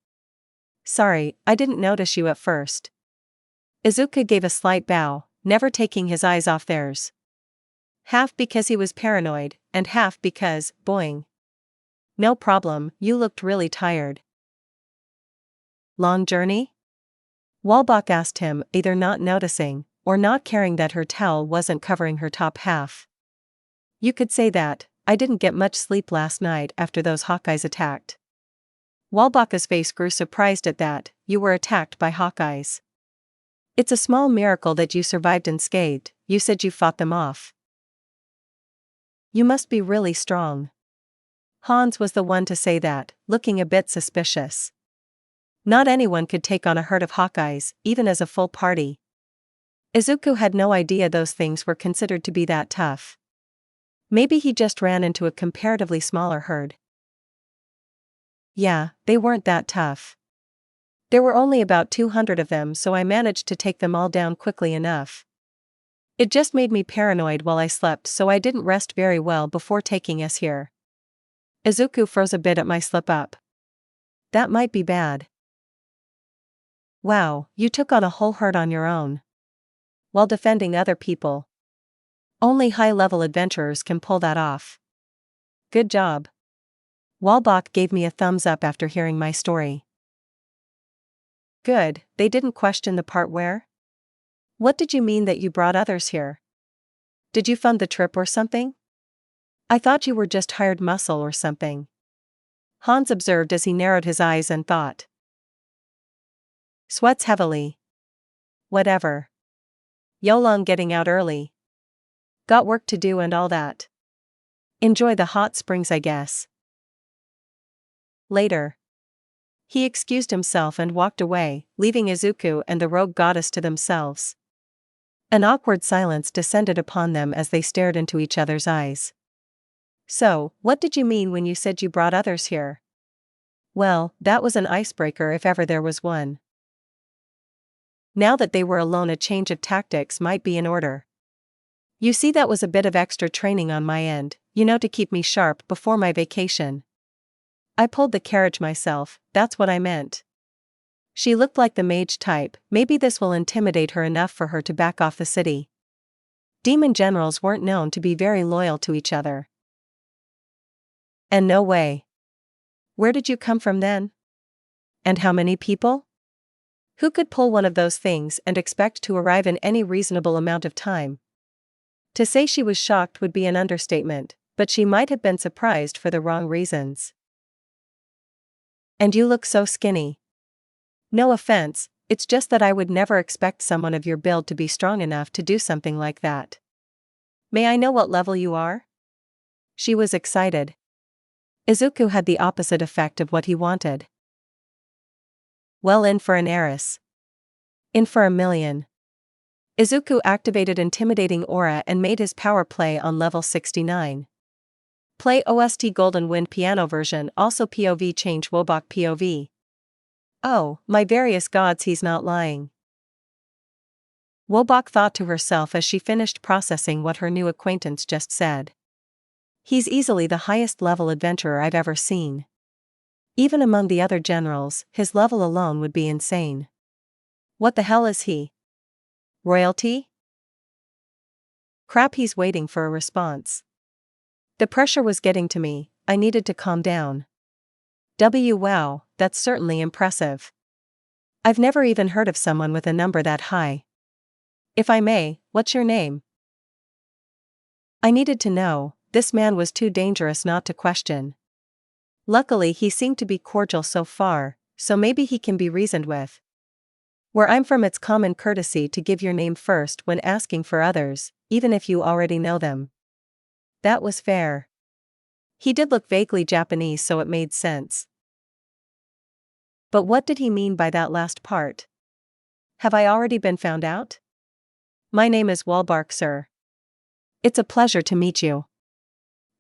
Sorry, I didn't notice you at first. Izuku gave a slight bow, never taking his eyes off theirs. Half because he was paranoid, and half because, boing. No problem, you looked really tired. Long journey? Walbach asked him, either not noticing, or not caring that her towel wasn't covering her top half. You could say that. I didn't get much sleep last night after those Hawkeyes attacked. Walbach's face grew surprised at that. You were attacked by Hawkeyes. It's a small miracle that you survived unscathed. You said you fought them off. You must be really strong. Hans was the one to say that, looking a bit suspicious. Not anyone could take on a herd of Hawkeyes, even as a full party. Izuku had no idea those things were considered to be that tough. Maybe he just ran into a comparatively smaller herd. Yeah, they weren't that tough. There were only about 200 of them, so I managed to take them all down quickly enough. It just made me paranoid while I slept, so I didn't rest very well before taking us here. Izuku froze a bit at my slip-up. That might be bad. Wow, you took on a whole herd on your own. While defending other people. Only high-level adventurers can pull that off. Good job. Walbach gave me a thumbs up after hearing my story. Good, they didn't question the part where? What did you mean that you brought others here? Did you fund the trip or something? I thought you were just hired muscle or something. Hans observed as he narrowed his eyes and thought. Sweats heavily. Whatever. Yolong getting out early. Got work to do and all that. Enjoy the hot springs, I guess. Later. He excused himself and walked away, leaving Izuku and the rogue goddess to themselves. An awkward silence descended upon them as they stared into each other's eyes. So, what did you mean when you said you brought others here? Well, that was an icebreaker if ever there was one. Now that they were alone, a change of tactics might be in order. You see, that was a bit of extra training on my end, to keep me sharp before my vacation. I pulled the carriage myself, that's what I meant. She looked like the mage type, maybe this will intimidate her enough for her to back off the city. Demon generals weren't known to be very loyal to each other. And no way. Where did you come from then? And how many people? Who could pull one of those things and expect to arrive in any reasonable amount of time? To say she was shocked would be an understatement, but she might have been surprised for the wrong reasons. And you look so skinny. No offense, it's just that I would never expect someone of your build to be strong enough to do something like that. May I know what level you are? She was excited. Izuku had the opposite effect of what he wanted. Well, in for an heiress. In for a million. Izuku activated Intimidating Aura and made his power play on level 69. Play OST Golden Wind piano version, also POV change Wobok POV. Oh, my various gods, he's not lying. Wobok thought to herself as she finished processing what her new acquaintance just said. He's easily the highest level adventurer I've ever seen. Even among the other generals, his level alone would be insane. What the hell is he? Royalty? Crap, he's waiting for a response. The pressure was getting to me, I needed to calm down. Wow, that's certainly impressive. I've never even heard of someone with a number that high. If I may, what's your name? I needed to know, this man was too dangerous not to question. Luckily he seemed to be cordial so far, so maybe he can be reasoned with. Where I'm from, it's common courtesy to give your name first when asking for others, even if you already know them. That was fair. He did look vaguely Japanese, so it made sense. But what did he mean by that last part? Have I already been found out? My name is Walbach, sir. It's a pleasure to meet you,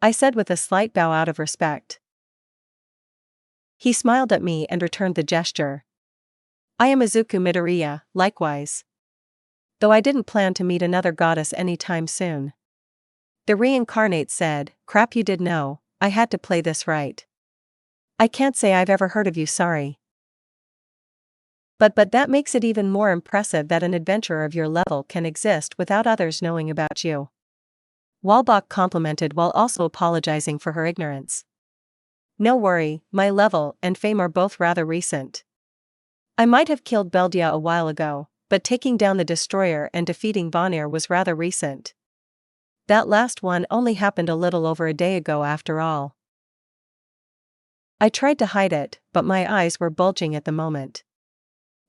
I said with a slight bow out of respect. He smiled at me and returned the gesture. I am Izuku Midoriya, likewise. Though I didn't plan to meet another goddess anytime soon. The reincarnate said, crap, you did know, I had to play this right. I can't say I've ever heard of you, sorry. But that makes it even more impressive that an adventurer of your level can exist without others knowing about you. Walbach complimented while also apologizing for her ignorance. No worry, my level and fame are both rather recent. I might have killed Beldia a while ago, but taking down the destroyer and defeating Vanir was rather recent. That last one only happened a little over a day ago after all. I tried to hide it, but my eyes were bulging at the moment.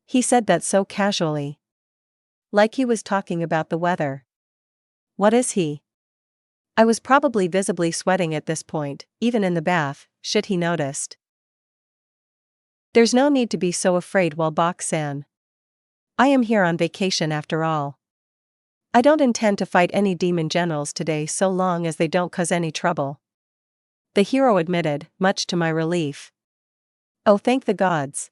He said that so casually. Like he was talking about the weather. What is he? I was probably visibly sweating at this point, even in the bath, shit he noticed. There's no need to be so afraid, Walbach-san. I am here on vacation after all. I don't intend to fight any demon generals today so long as they don't cause any trouble. The hero admitted, much to my relief. Oh, thank the gods.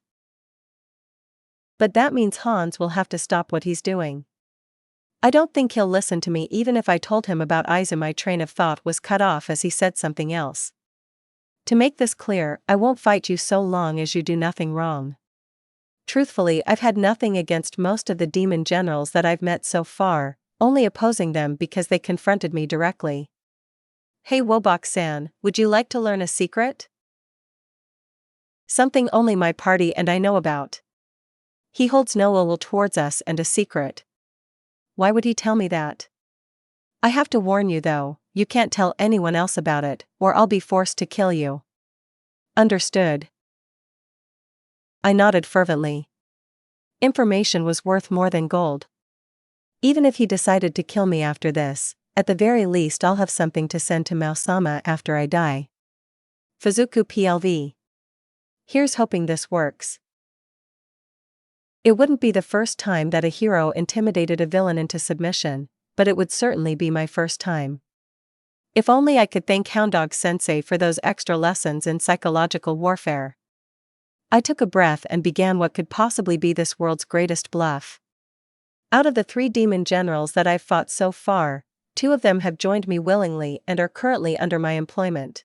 But that means Hans will have to stop what he's doing. I don't think he'll listen to me even if I told him about Izuku. My train of thought was cut off as he said something else. To make this clear, I won't fight you so long as you do nothing wrong. Truthfully, I've had nothing against most of the demon generals that I've met so far, only opposing them because they confronted me directly. Hey Walbach-san, would you like to learn a secret? Something only my party and I know about. He holds no ill will towards us and a secret. Why would he tell me that? I have to warn you though, you can't tell anyone else about it, or I'll be forced to kill you. Understood. I nodded fervently. Information was worth more than gold. Even if he decided to kill me after this, at the very least I'll have something to send to Mao-sama after I die. Fuzuku PLV. Here's hoping this works. It wouldn't be the first time that a hero intimidated a villain into submission, but it would certainly be my first time. If only I could thank Hounddog Sensei for those extra lessons in psychological warfare. I took a breath and began what could possibly be this world's greatest bluff. Out of the 3 demon generals that I've fought so far, 2 of them have joined me willingly and are currently under my employment.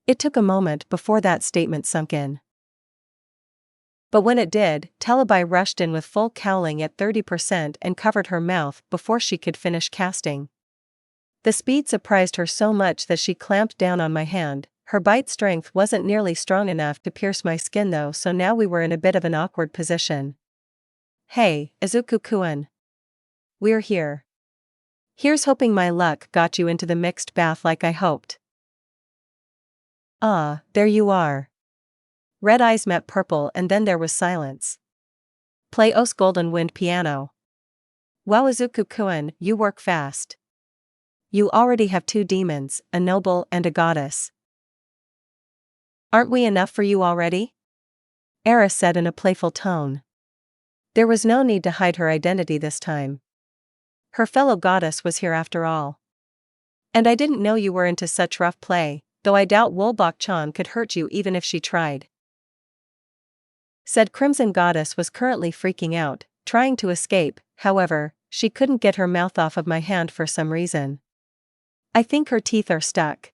It took a moment before that statement sunk in. But when it did, Alibi rushed in with full cowling at 30% and covered her mouth before she could finish casting. The speed surprised her so much that she clamped down on my hand. Her bite strength wasn't nearly strong enough to pierce my skin though, so now we were in a bit of an awkward position. Hey, Izuku-kun. We're here. Here's hoping my luck got you into the mixed bath like I hoped. Ah, there you are. Red eyes met purple and then there was silence. Play Os Golden Wind piano. Wow, Izuku-kun, you work fast. You already have 2 demons, a noble and a goddess. Aren't we enough for you already? Eris said in a playful tone. There was no need to hide her identity this time. Her fellow goddess was here after all. And I didn't know you were into such rough play, though I doubt Walbach-chan could hurt you even if she tried. Said Crimson Goddess was currently freaking out, trying to escape, however, she couldn't get her mouth off of my hand for some reason. I think her teeth are stuck.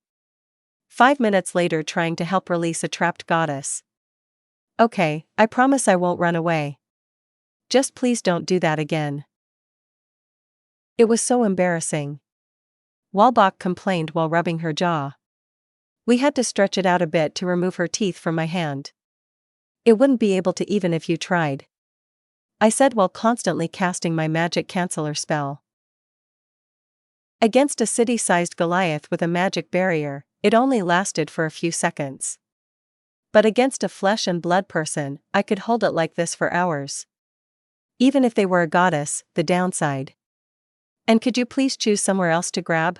5 minutes later trying to help release a trapped goddess. Okay, I promise I won't run away. Just please don't do that again. It was so embarrassing. Walbach complained while rubbing her jaw. We had to stretch it out a bit to remove her teeth from my hand. It wouldn't be able to even if you tried. I said while constantly casting my magic canceller spell. Against a city-sized Goliath with a magic barrier, it only lasted for a few seconds. But against a flesh and blood person, I could hold it like this for hours. Even if they were a goddess, the downside. And could you please choose somewhere else to grab?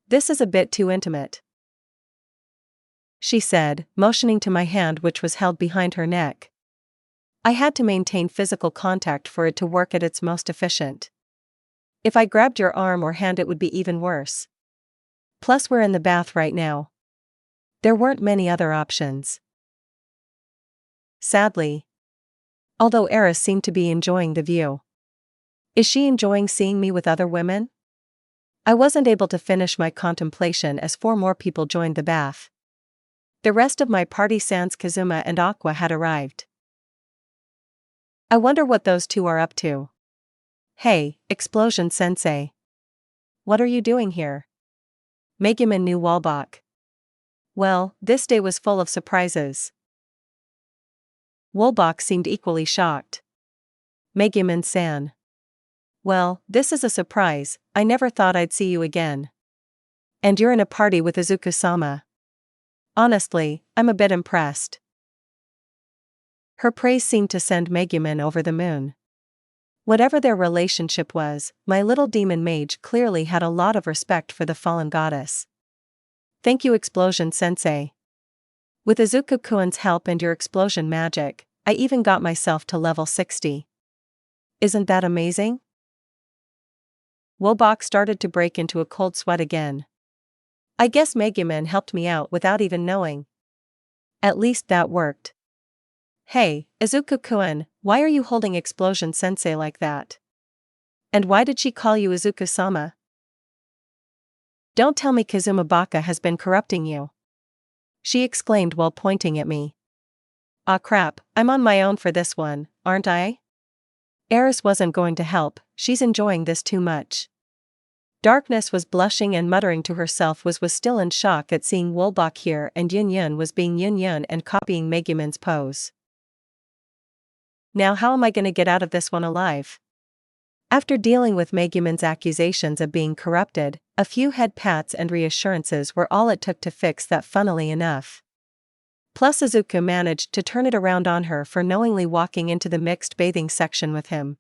This is a bit too intimate. She said, motioning to my hand which was held behind her neck. I had to maintain physical contact for it to work at its most efficient. If I grabbed your arm or hand it would be even worse. Plus we're in the bath right now. There weren't many other options. Sadly. Although Eris seemed to be enjoying the view. Is she enjoying seeing me with other women? I wasn't able to finish my contemplation as 4 more people joined the bath. The rest of my party sans Kazuma and Aqua had arrived. I wonder what those two are up to. Hey, Explosion Sensei. What are you doing here? Megumin knew Wolbach. Well, this day was full of surprises. Wolbach seemed equally shocked. Megumin-san. Well, this is a surprise, I never thought I'd see you again. And you're in a party with Izuku-sama. Honestly, I'm a bit impressed. Her praise seemed to send Megumin over the moon. Whatever their relationship was, my little demon mage clearly had a lot of respect for the fallen goddess. Thank you, Explosion Sensei. With Izuku-kun's help and your explosion magic, I even got myself to level 60. Isn't that amazing? Wolbach started to break into a cold sweat again. I guess Megumin helped me out without even knowing. At least that worked. Hey, Izuku-kun, why are you holding Explosion Sensei like that? And why did she call you Izuku-sama? Don't tell me Kazuma Baka has been corrupting you. She exclaimed while pointing at me. Ah crap, I'm on my own for this one, aren't I? Eris wasn't going to help, she's enjoying this too much. Darkness was blushing and muttering to herself was still in shock at seeing Wolbach here, and Yun was being Yun and copying Megumin's pose. Now how am I gonna get out of this one alive? After dealing with Megumin's accusations of being corrupted, a few head pats and reassurances were all it took to fix that, funnily enough. Plus Izuku managed to turn it around on her for knowingly walking into the mixed bathing section with him.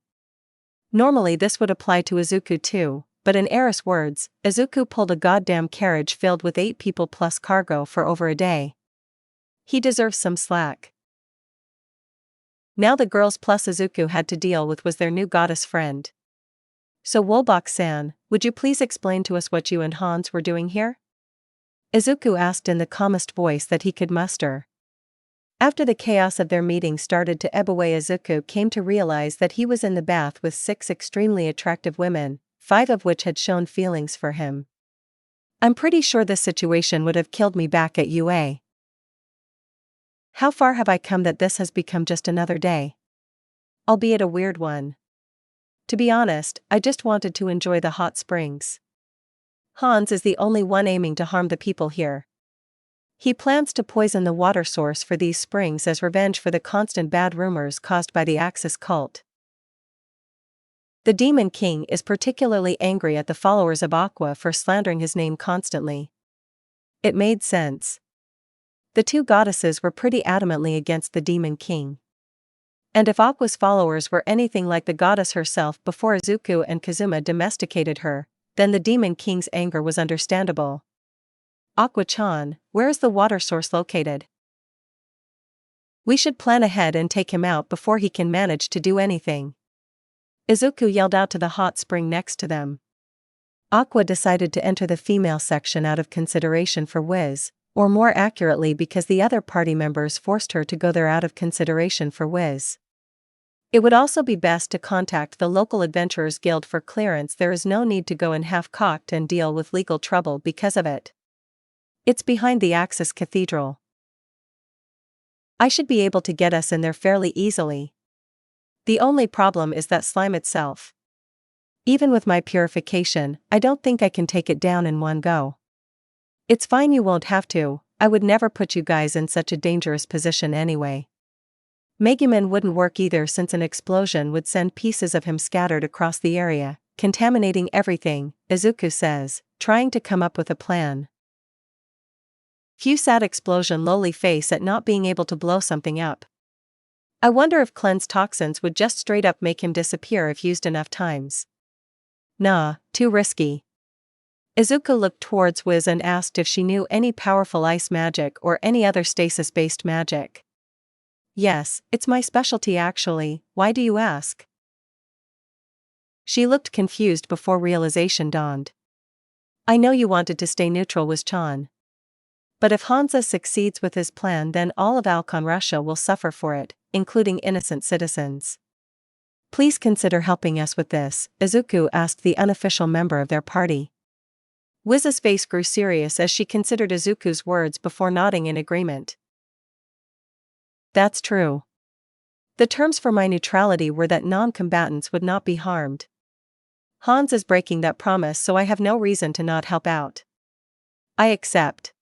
Normally this would apply to Izuku too, but in Eris' words, Izuku pulled a goddamn carriage filled with 8 people plus cargo for over a day. He deserves some slack. Now the girls plus Izuku had to deal with was their new goddess friend. So Wolbach-san, would you please explain to us what you and Hans were doing here? Izuku asked in the calmest voice that he could muster. After the chaos of their meeting started to ebb away, Izuku came to realize that he was in the bath with 6 extremely attractive women, 5 of which had shown feelings for him. I'm pretty sure this situation would have killed me back at UA. How far have I come that this has become just another day? Albeit a weird one. To be honest, I just wanted to enjoy the hot springs. Hans is the only one aiming to harm the people here. He plans to poison the water source for these springs as revenge for the constant bad rumors caused by the Axis cult. The Demon King is particularly angry at the followers of Aqua for slandering his name constantly. It made sense. The 2 goddesses were pretty adamantly against the Demon King. And if Aqua's followers were anything like the goddess herself before Izuku and Kazuma domesticated her, then the Demon King's anger was understandable. Aqua-chan, where is the water source located? We should plan ahead and take him out before he can manage to do anything. Izuku yelled out to the hot spring next to them. Aqua decided to enter the female section out of consideration for Wiz, or more accurately because the other party members forced her to go there out of consideration for Wiz. It would also be best to contact the local Adventurers Guild for clearance. There is no need to go in half-cocked and deal with legal trouble because of it. It's behind the Axis Cathedral. I should be able to get us in there fairly easily. The only problem is that slime itself. Even with my purification, I don't think I can take it down in one go. It's fine, you won't have to, I would never put you guys in such a dangerous position anyway. Megumin wouldn't work either since an explosion would send pieces of him scattered across the area, contaminating everything, Izuku says, trying to come up with a plan. Few sad explosion lowly face at not being able to blow something up. I wonder if cleanse toxins would just straight up make him disappear if used enough times. Nah, too risky. Izuku looked towards Wiz and asked if she knew any powerful ice magic or any other stasis-based magic. Yes, it's my specialty actually, why do you ask? She looked confused before realization dawned. I know you wanted to stay neutral, Wiz-chan. But if Hansa succeeds with his plan, then all of Alcon Russia will suffer for it, including innocent citizens. Please consider helping us with this, Izuku asked the unofficial member of their party. Wiz's face grew serious as she considered Izuku's words before nodding in agreement. That's true. The terms for my neutrality were that non-combatants would not be harmed. Hans is breaking that promise, so I have no reason to not help out. I accept.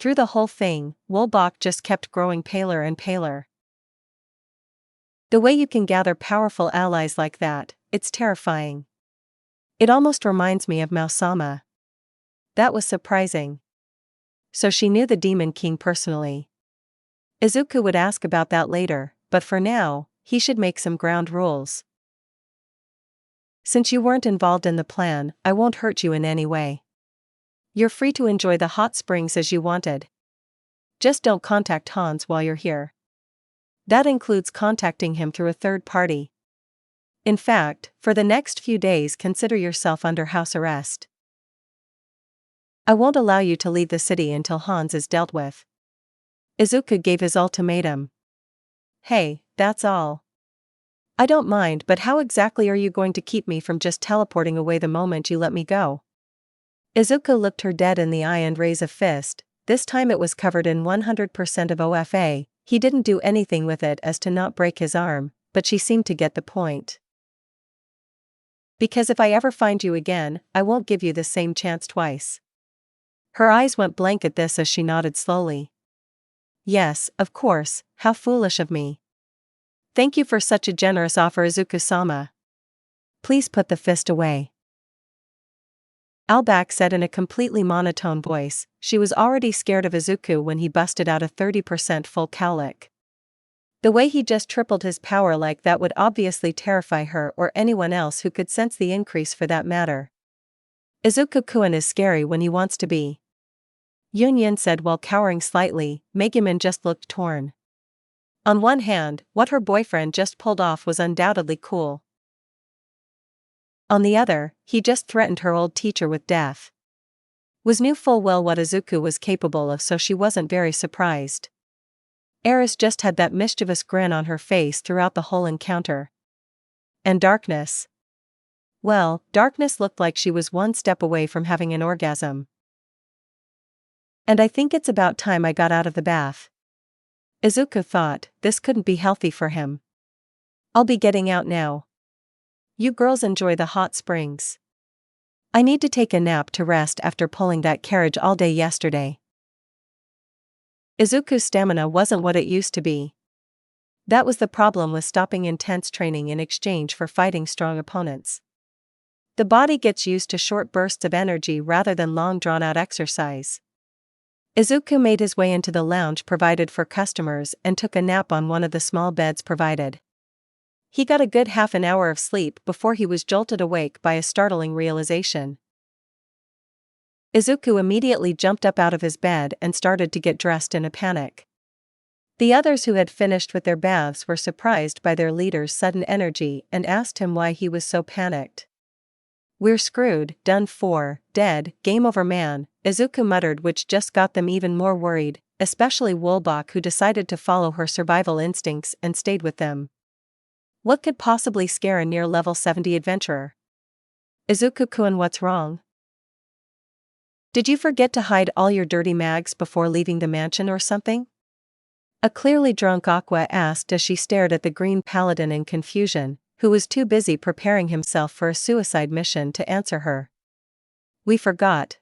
Through the whole thing, Wolbach just kept growing paler and paler. The way you can gather powerful allies like that, it's terrifying. It almost reminds me of Mausama. That was surprising. So she knew the Demon King personally. Izuku would ask about that later, but for now, he should make some ground rules. Since you weren't involved in the plan, I won't hurt you in any way. You're free to enjoy the hot springs as you wanted. Just don't contact Hans while you're here. That includes contacting him through a third party. In fact, for the next few days consider yourself under house arrest. I won't allow you to leave the city until Hans is dealt with. Izuku gave his ultimatum. Hey, that's all. I don't mind, but how exactly are you going to keep me from just teleporting away the moment you let me go? Izuku looked her dead in the eye and raised a fist. This time it was covered in 100% of OFA. He didn't do anything with it as to not break his arm, but she seemed to get the point. Because if I ever find you again, I won't give you the same chance twice. Her eyes went blank at this as she nodded slowly. Yes, of course, how foolish of me. Thank you for such a generous offer, Izuku-sama. Please put the fist away. Albak said in a completely monotone voice. She was already scared of Izuku when he busted out a 30% full cowlick. The way he just tripled his power like that would obviously terrify her or anyone else who could sense the increase for that matter. Izuku-kun is scary when he wants to be. Yun said while cowering slightly. Megumin just looked torn. On one hand, what her boyfriend just pulled off was undoubtedly cool. On the other, he just threatened her old teacher with death. Was knew full well what Izuku was capable of, so she wasn't very surprised. Eris just had that mischievous grin on her face throughout the whole encounter. And Darkness? Well, Darkness looked like she was one step away from having an orgasm. And I think it's about time I got out of the bath. Izuku thought, this couldn't be healthy for him. I'll be getting out now. You girls enjoy the hot springs. I need to take a nap to rest after pulling that carriage all day yesterday. Izuku's stamina wasn't what it used to be. That was the problem with stopping intense training in exchange for fighting strong opponents. The body gets used to short bursts of energy rather than long drawn-out exercise. Izuku made his way into the lounge provided for customers and took a nap on one of the small beds provided. He got a good half an hour of sleep before he was jolted awake by a startling realization. Izuku immediately jumped up out of his bed and started to get dressed in a panic. The others who had finished with their baths were surprised by their leader's sudden energy and asked him why he was so panicked. We're screwed, done for, dead, game over man, Izuku muttered, which just got them even more worried, especially Wolbach, who decided to follow her survival instincts and stayed with them. What could possibly scare a near level 70 adventurer? Izuku-kun, what's wrong? Did you forget to hide all your dirty mags before leaving the mansion or something? A clearly drunk Aqua asked as she stared at the green paladin in confusion, who was too busy preparing himself for a suicide mission to answer her. We forgot.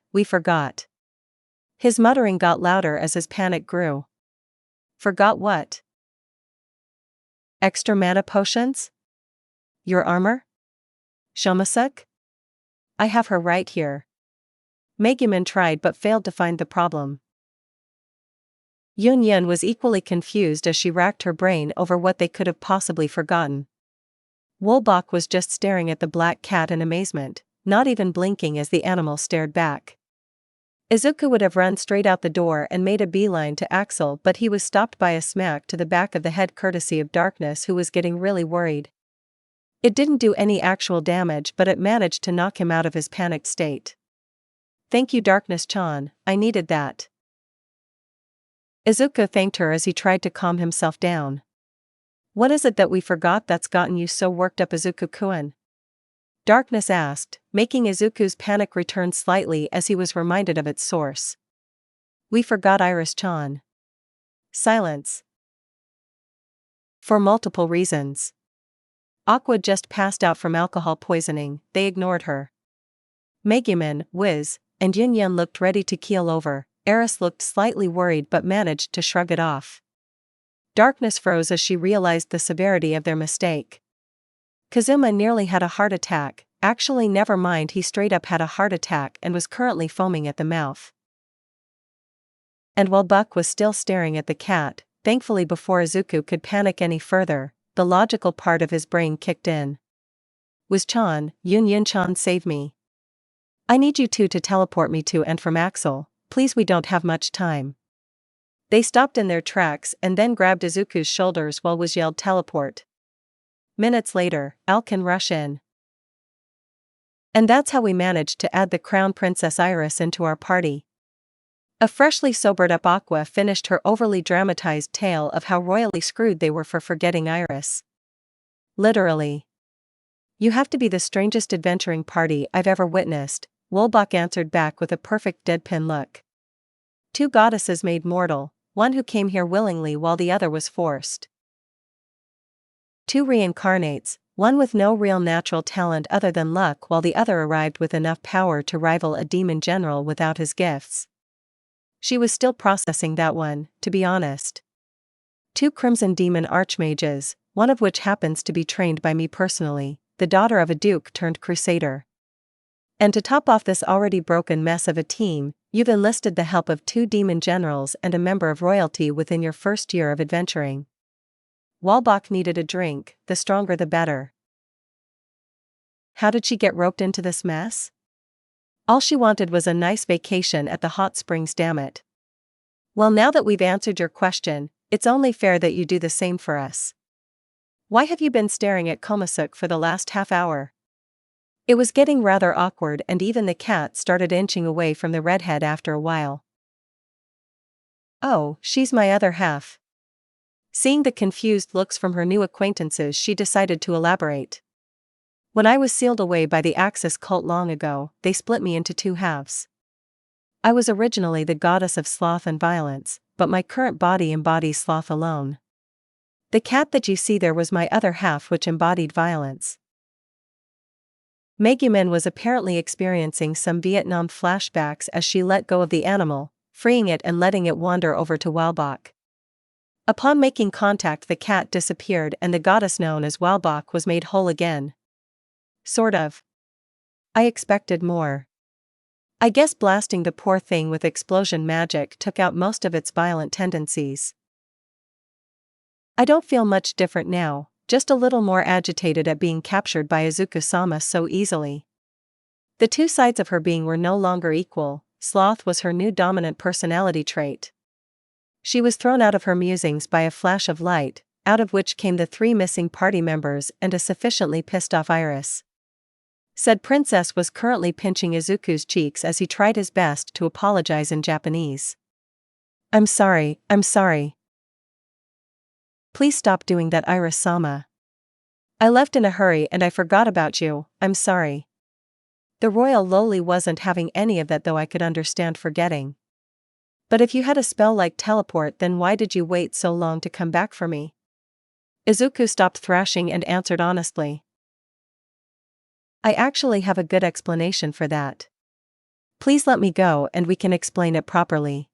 His muttering got louder as his panic grew. Forgot what? Extra mana potions? Your armor? Shomasuk? I have her right here. Megumin tried but failed to find the problem. Yun was equally confused as she racked her brain over what they could have possibly forgotten. Wolbach was just staring at the black cat in amazement, not even blinking as the animal stared back. Izuku would have run straight out the door and made a beeline to Axel, but he was stopped by a smack to the back of the head courtesy of Darkness, who was getting really worried. It didn't do any actual damage, but it managed to knock him out of his panicked state. Thank you, Darkness-chan, I needed that. Izuku thanked her as he tried to calm himself down. What is it that we forgot that's gotten you so worked up, Izuku-kun? Darkness asked, making Izuku's panic return slightly as he was reminded of its source. We forgot Iris-chan. Silence. For multiple reasons. Aqua just passed out from alcohol poisoning, they ignored her. Megumin, Wiz, and Yunyun looked ready to keel over. Eris looked slightly worried but managed to shrug it off. Darkness froze as she realized the severity of their mistake. Kazuma nearly had a heart attack. Actually, never mind, he straight up had a heart attack and was currently foaming at the mouth. And while Buck was still staring at the cat, thankfully before Izuku could panic any further, the logical part of his brain kicked in. Wiz-chan, Yunyun-chan, save me. I need you two to teleport me to and from Axel, please, we don't have much time. They stopped in their tracks and then grabbed Izuku's shoulders while Wiz yelled teleport. Minutes later, Al can rush in. And that's how we managed to add the Crown Princess Iris into our party. A freshly sobered up Aqua finished her overly dramatized tale of how royally screwed they were for forgetting Iris. Literally. You have to be the strangest adventuring party I've ever witnessed, Wolbach answered back with a perfect deadpan look. Two goddesses made mortal, one who came here willingly while the other was forced. Two reincarnates, one with no real natural talent other than luck while the other arrived with enough power to rival a demon general without his gifts. She was still processing that one, to be honest. Two crimson demon archmages, one of which happens to be trained by me personally, the daughter of a duke turned crusader. And to top off this already broken mess of a team, you've enlisted the help of two demon generals and a member of royalty within your first year of adventuring. Walbach needed a drink, the stronger the better. How did she get roped into this mess? All she wanted was a nice vacation at the hot springs, damn it. Well, now that we've answered your question, it's only fair that you do the same for us. Why have you been staring at Konosuba for the last half hour? It was getting rather awkward and even the cat started inching away from the redhead after a while. Oh, she's my other half. Seeing the confused looks from her new acquaintances, she decided to elaborate. When I was sealed away by the Axis cult long ago, they split me into two halves. I was originally the goddess of sloth and violence, but my current body embodies sloth alone. The cat that you see there was my other half, which embodied violence. Megumin was apparently experiencing some Vietnam flashbacks as she let go of the animal, freeing it and letting it wander over to Walbach. Upon making contact, the cat disappeared and the goddess known as Walbach was made whole again. Sort of. I expected more. I guess blasting the poor thing with explosion magic took out most of its violent tendencies. I don't feel much different now, just a little more agitated at being captured by Izuku-sama so easily. The two sides of her being were no longer equal. Sloth was her new dominant personality trait. She was thrown out of her musings by a flash of light, out of which came the three missing party members and a sufficiently pissed off Iris. Said princess was currently pinching Izuku's cheeks as he tried his best to apologize in Japanese. I'm sorry. Please stop doing that, Iris-sama. I left in a hurry and I forgot about you, I'm sorry. The royal loli wasn't having any of that, though I could understand forgetting. But if you had a spell like teleport, then why did you wait so long to come back for me? Izuku stopped thrashing and answered honestly. I actually have a good explanation for that. Please let me go and we can explain it properly.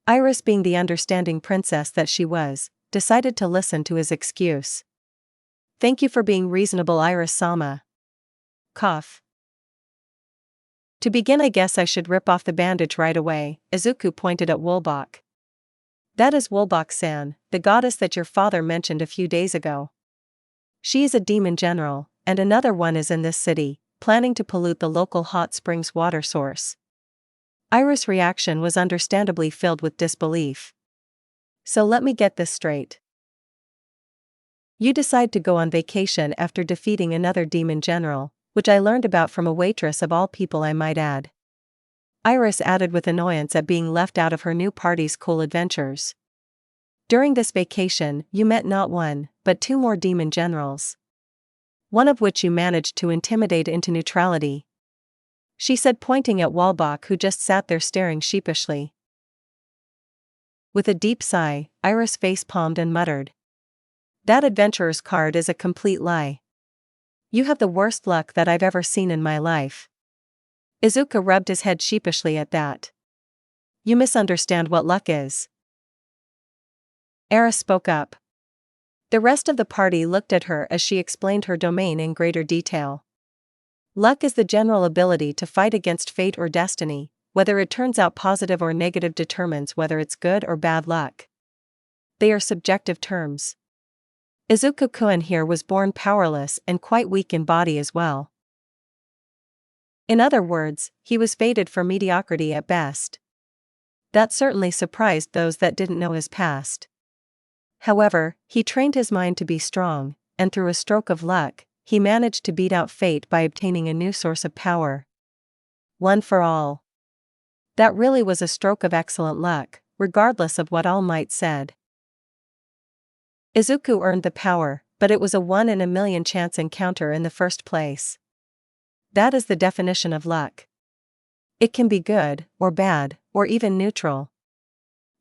Iris, being the understanding princess that she was, decided to listen to his excuse. Thank you for being reasonable, Iris-sama. Cough. To begin, I guess I should rip off the bandage right away, Izuku pointed at Wolbach. That is Wolbach-san, the goddess that your father mentioned a few days ago. She is a demon general, and another one is in this city, planning to pollute the local hot springs water source. Iris' reaction was understandably filled with disbelief. So let me get this straight. You decide to go on vacation after defeating another demon general, which I learned about from a waitress of all people, I might add. Iris added with annoyance at being left out of her new party's cool adventures. During this vacation, you met not one, but two more demon generals. One of which you managed to intimidate into neutrality. She said, pointing at Walbach, who just sat there staring sheepishly. With a deep sigh, Iris face-palmed and muttered. That adventurer's card is a complete lie. You have the worst luck that I've ever seen in my life. Izuku rubbed his head sheepishly at that. You misunderstand what luck is. Era spoke up. The rest of the party looked at her as she explained her domain in greater detail. Luck is the general ability to fight against fate or destiny. Whether it turns out positive or negative determines whether it's good or bad luck. They are subjective terms. Izuku-kun here was born powerless and quite weak in body as well. In other words, he was fated for mediocrity at best. That certainly surprised those that didn't know his past. However, he trained his mind to be strong, and through a stroke of luck, he managed to beat out fate by obtaining a new source of power. One for all. That really was a stroke of excellent luck, regardless of what All Might said. Izuku earned the power, but it was a 1 in a million chance encounter in the first place. That is the definition of luck. It can be good, or bad, or even neutral.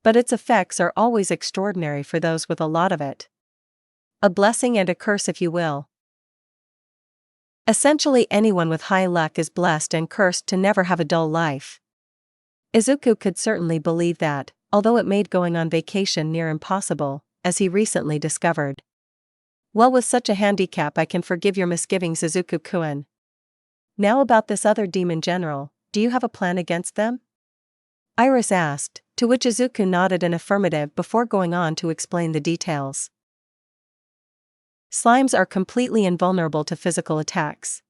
But its effects are always extraordinary for those with a lot of it. A blessing and a curse, if you will. Essentially, anyone with high luck is blessed and cursed to never have a dull life. Izuku could certainly believe that, although it made going on vacation near impossible, as he recently discovered. Well, with such a handicap I can forgive your misgivings, Izuku-kun. Now about this other demon general, do you have a plan against them? Iris asked, to which Izuku nodded an affirmative before going on to explain the details. Slimes are completely invulnerable to physical attacks.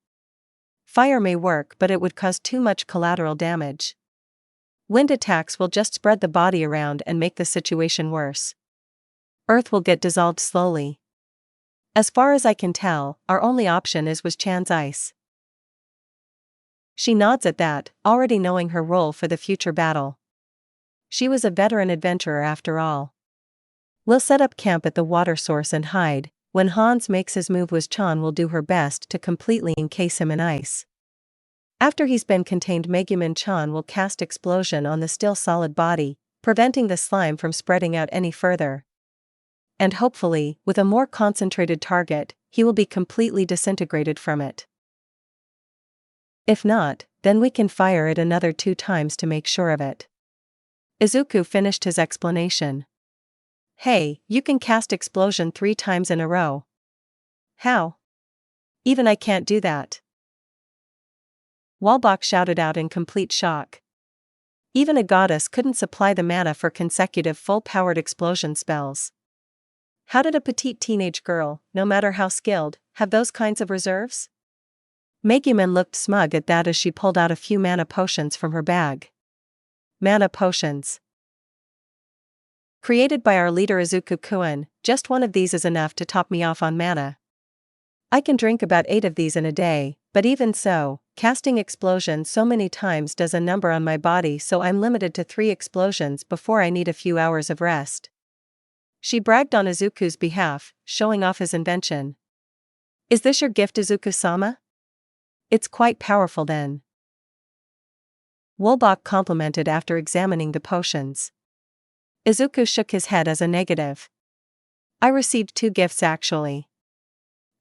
Fire may work, but it would cause too much collateral damage. Wind attacks will just spread the body around and make the situation worse. Earth will get dissolved slowly. As far as I can tell, our only option was Chan's ice. She nods at that, already knowing her role for the future battle. She was a veteran adventurer after all. We'll set up camp at the water source and hide. When Hans makes his move, Chan will do her best to completely encase him in ice. After he's been contained, Megumin Chan will cast explosion on the still solid body, preventing the slime from spreading out any further. And hopefully, with a more concentrated target, he will be completely disintegrated from it. If not, then we can fire it another 2 times to make sure of it. Izuku finished his explanation. Hey, you can cast explosion 3 times in a row. How? Even I can't do that. Walbach shouted out in complete shock. Even a goddess couldn't supply the mana for consecutive full-powered explosion spells. How did a petite teenage girl, no matter how skilled, have those kinds of reserves? Megumin looked smug at that as she pulled out a few mana potions from her bag. Mana potions. Created by our leader Izuku-kun, just one of these is enough to top me off on mana. I can drink about 8 of these in a day, but even so, casting explosion so many times does a number on my body, so I'm limited to 3 explosions before I need a few hours of rest. She bragged on Izuku's behalf, showing off his invention. Is this your gift, Izuku-sama? It's quite powerful then. Wolbach complimented after examining the potions. Izuku shook his head as a negative. I received 2 gifts actually.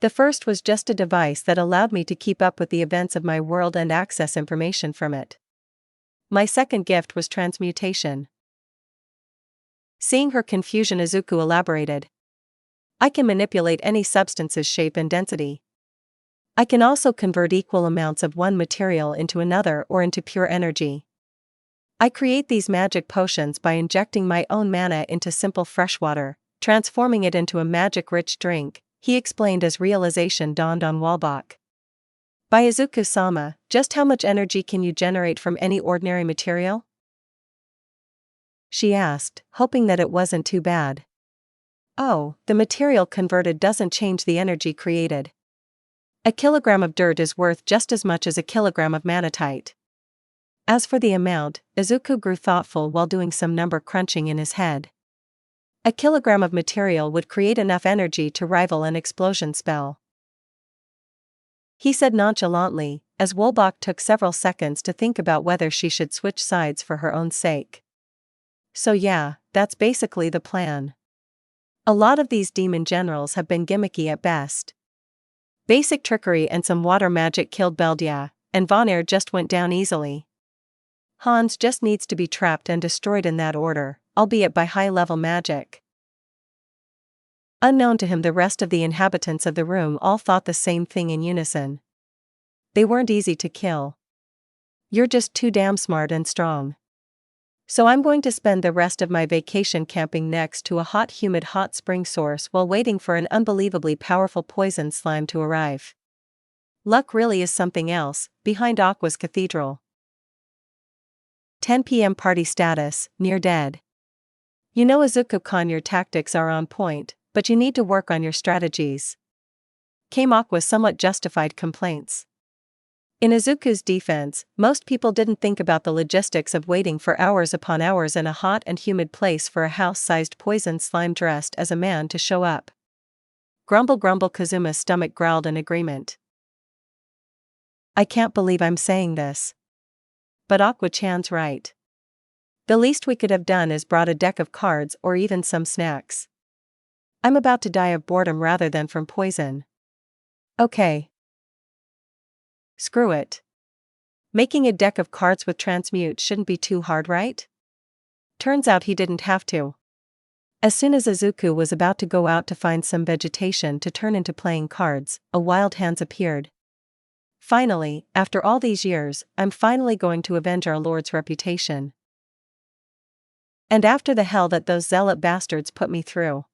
The first was just a device that allowed me to keep up with the events of my world and access information from it. My second gift was transmutation. Seeing her confusion, Izuku elaborated. I can manipulate any substance's shape and density. I can also convert equal amounts of one material into another or into pure energy. I create these magic potions by injecting my own mana into simple freshwater, transforming it into a magic-rich drink, he explained as realization dawned on Walbach. By Izuku-sama, just how much energy can you generate from any ordinary material? She asked, hoping that it wasn't too bad. Oh, the material converted doesn't change the energy created. A kilogram of dirt is worth just as much as a kilogram of manatite. As for the amount, Izuku grew thoughtful while doing some number crunching in his head. A kilogram of material would create enough energy to rival an explosion spell. He said nonchalantly, as Wolbach took several seconds to think about whether she should switch sides for her own sake. So yeah, that's basically the plan. A lot of these demon generals have been gimmicky at best. Basic trickery and some water magic killed Beldia, and Von Air just went down easily. Hans just needs to be trapped and destroyed in that order, albeit by high-level magic. Unknown to him, the rest of the inhabitants of the room all thought the same thing in unison. They weren't easy to kill. You're just too damn smart and strong. So I'm going to spend the rest of my vacation camping next to a humid hot spring source while waiting for an unbelievably powerful poison slime to arrive. Luck really is something else, behind Aqua's cathedral. 10 p.m. party status, near dead. You know Izuku-kun, your tactics are on point, but you need to work on your strategies. Came Aqua's somewhat justified complaints. In Izuku's defense, most people didn't think about the logistics of waiting for hours upon hours in a hot and humid place for a house-sized poison slime dressed as a man to show up. Grumble grumble, Kazuma's stomach growled in agreement. I can't believe I'm saying this. But Aqua-chan's right. The least we could have done is brought a deck of cards or even some snacks. I'm about to die of boredom rather than from poison. Okay. Screw it. Making a deck of cards with transmute shouldn't be too hard, right? Turns out he didn't have to. As soon as Izuku was about to go out to find some vegetation to turn into playing cards, a wild hand appeared. Finally, after all these years, I'm finally going to avenge our Lord's reputation. And after the hell that those zealot bastards put me through,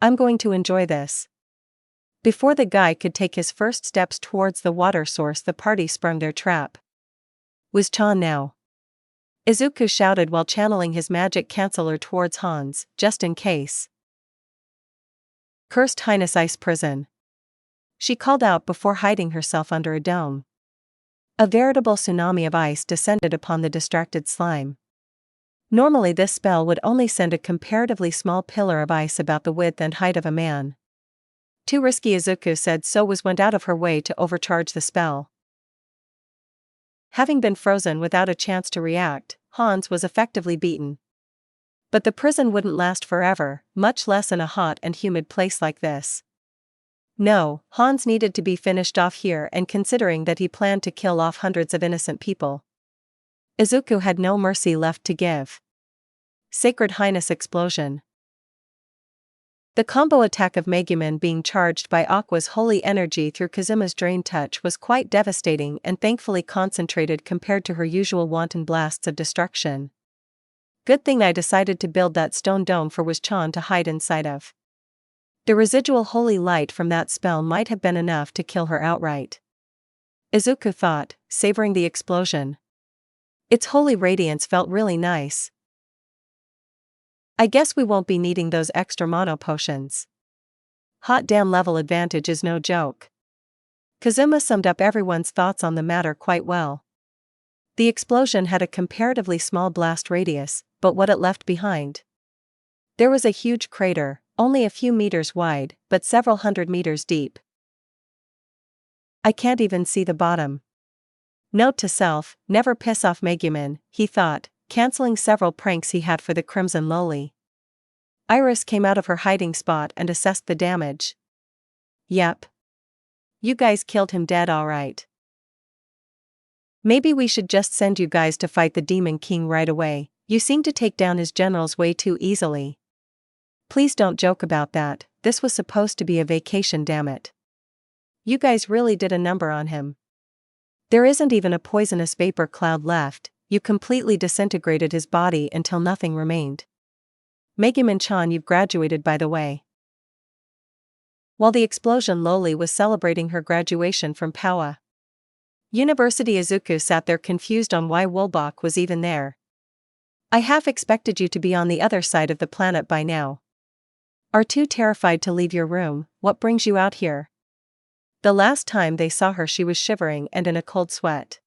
I'm going to enjoy this. Before the guy could take his first steps towards the water source, the party sprung their trap. Was Chan now? Izuku shouted while channeling his magic canceller towards Hans, just in case. Cursed Highness Ice Prison. She called out before hiding herself under a dome. A veritable tsunami of ice descended upon the distracted slime. Normally this spell would only send a comparatively small pillar of ice about the width and height of a man. Too risky, Izuku said, so went out of her way to overcharge the spell. Having been frozen without a chance to react, Hans was effectively beaten. But the prison wouldn't last forever, much less in a hot and humid place like this. No, Hans needed to be finished off here, and considering that he planned to kill off hundreds of innocent people, Izuku had no mercy left to give. Sacred Highness explosion. The combo attack of Megumin being charged by Aqua's holy energy through Kazuma's drain touch was quite devastating and thankfully concentrated compared to her usual wanton blasts of destruction. Good thing I decided to build that stone dome for Was-chan to hide inside of. The residual holy light from that spell might have been enough to kill her outright. Izuku thought, savoring the explosion. Its holy radiance felt really nice. I guess we won't be needing those extra mono potions. Hot damn, level advantage is no joke. Kazuma summed up everyone's thoughts on the matter quite well. The explosion had a comparatively small blast radius, but what it left behind. There was a huge crater, only a few meters wide, but several hundred meters deep. I can't even see the bottom. Note to self, never piss off Megumin, he thought, cancelling several pranks he had for the Crimson Loli. Iris came out of her hiding spot and assessed the damage. Yep. You guys killed him dead alright. Maybe we should just send you guys to fight the Demon King right away. You seem to take down his generals way too easily. Please don't joke about that, this was supposed to be a vacation, damn it. You guys really did a number on him. There isn't even a poisonous vapor cloud left, you completely disintegrated his body until nothing remained. Megumin-chan, you've graduated, by the way. While the explosion Loli was celebrating her graduation from Powa University, Izuku sat there confused on why Wolbach was even there. I half expected you to be on the other side of the planet by now. Are too terrified to leave your room, what brings you out here? The last time they saw her she was shivering and in a cold sweat.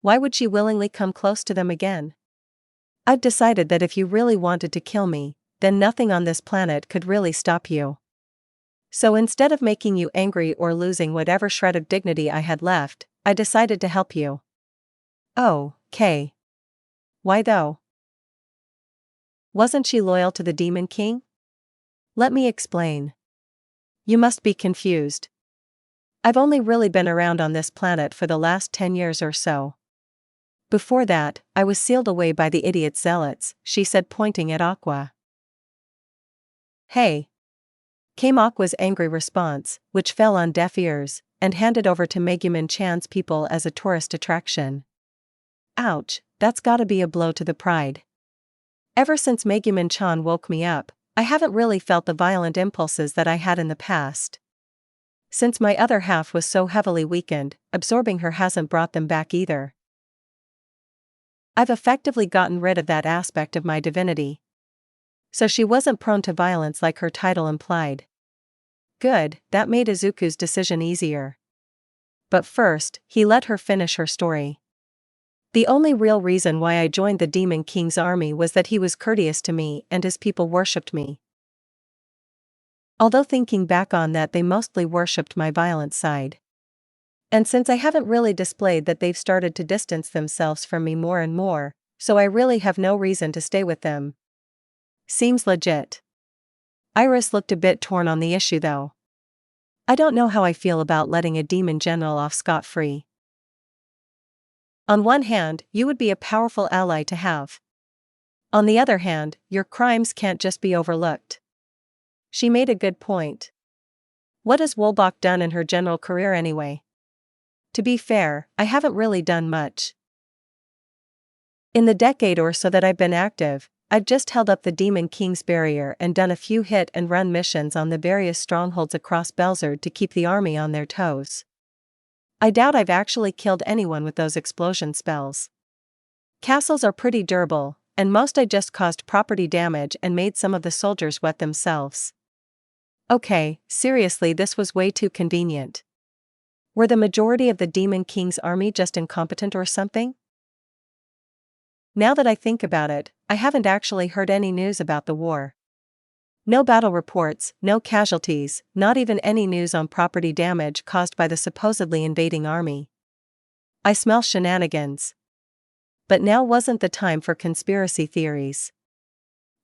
Why would she willingly come close to them again? I've decided that if you really wanted to kill me, then nothing on this planet could really stop you. So instead of making you angry or losing whatever shred of dignity I had left, I decided to help you. Oh, Kay. Why though? Wasn't she loyal to the Demon King? Let me explain. You must be confused. I've only really been around on this planet for the last 10 years or so. Before that, I was sealed away by the idiot zealots, she said, pointing at Aqua. Hey! Came Aqua's angry response, which fell on deaf ears, and handed over to Megumin-chan's people as a tourist attraction. Ouch, that's gotta be a blow to the pride. Ever since Megumin-chan woke me up, I haven't really felt the violent impulses that I had in the past. Since my other half was so heavily weakened, absorbing her hasn't brought them back either. I've effectively gotten rid of that aspect of my divinity. So she wasn't prone to violence like her title implied. Good, that made Izuku's decision easier. But first, he let her finish her story. The only real reason why I joined the Demon King's army was that he was courteous to me and his people worshipped me. Although thinking back on that, they mostly worshipped my violent side. And since I haven't really displayed that, they've started to distance themselves from me more and more, so I really have no reason to stay with them. Seems legit. Iris looked a bit torn on the issue though. I don't know how I feel about letting a demon general off scot-free. On one hand, you would be a powerful ally to have. On the other hand, your crimes can't just be overlooked. She made a good point. What has Wolbach done in her general career anyway? To be fair, I haven't really done much. In the decade or so that I've been active, I've just held up the Demon King's barrier and done a few hit-and-run missions on the various strongholds across Belzerd to keep the army on their toes. I doubt I've actually killed anyone with those explosion spells. Castles are pretty durable, and most I just caused property damage and made some of the soldiers wet themselves. Okay, seriously, this was way too convenient. Were the majority of the Demon King's army just incompetent or something? Now that I think about it, I haven't actually heard any news about the war. No battle reports, no casualties, not even any news on property damage caused by the supposedly invading army. I smell shenanigans. But now wasn't the time for conspiracy theories.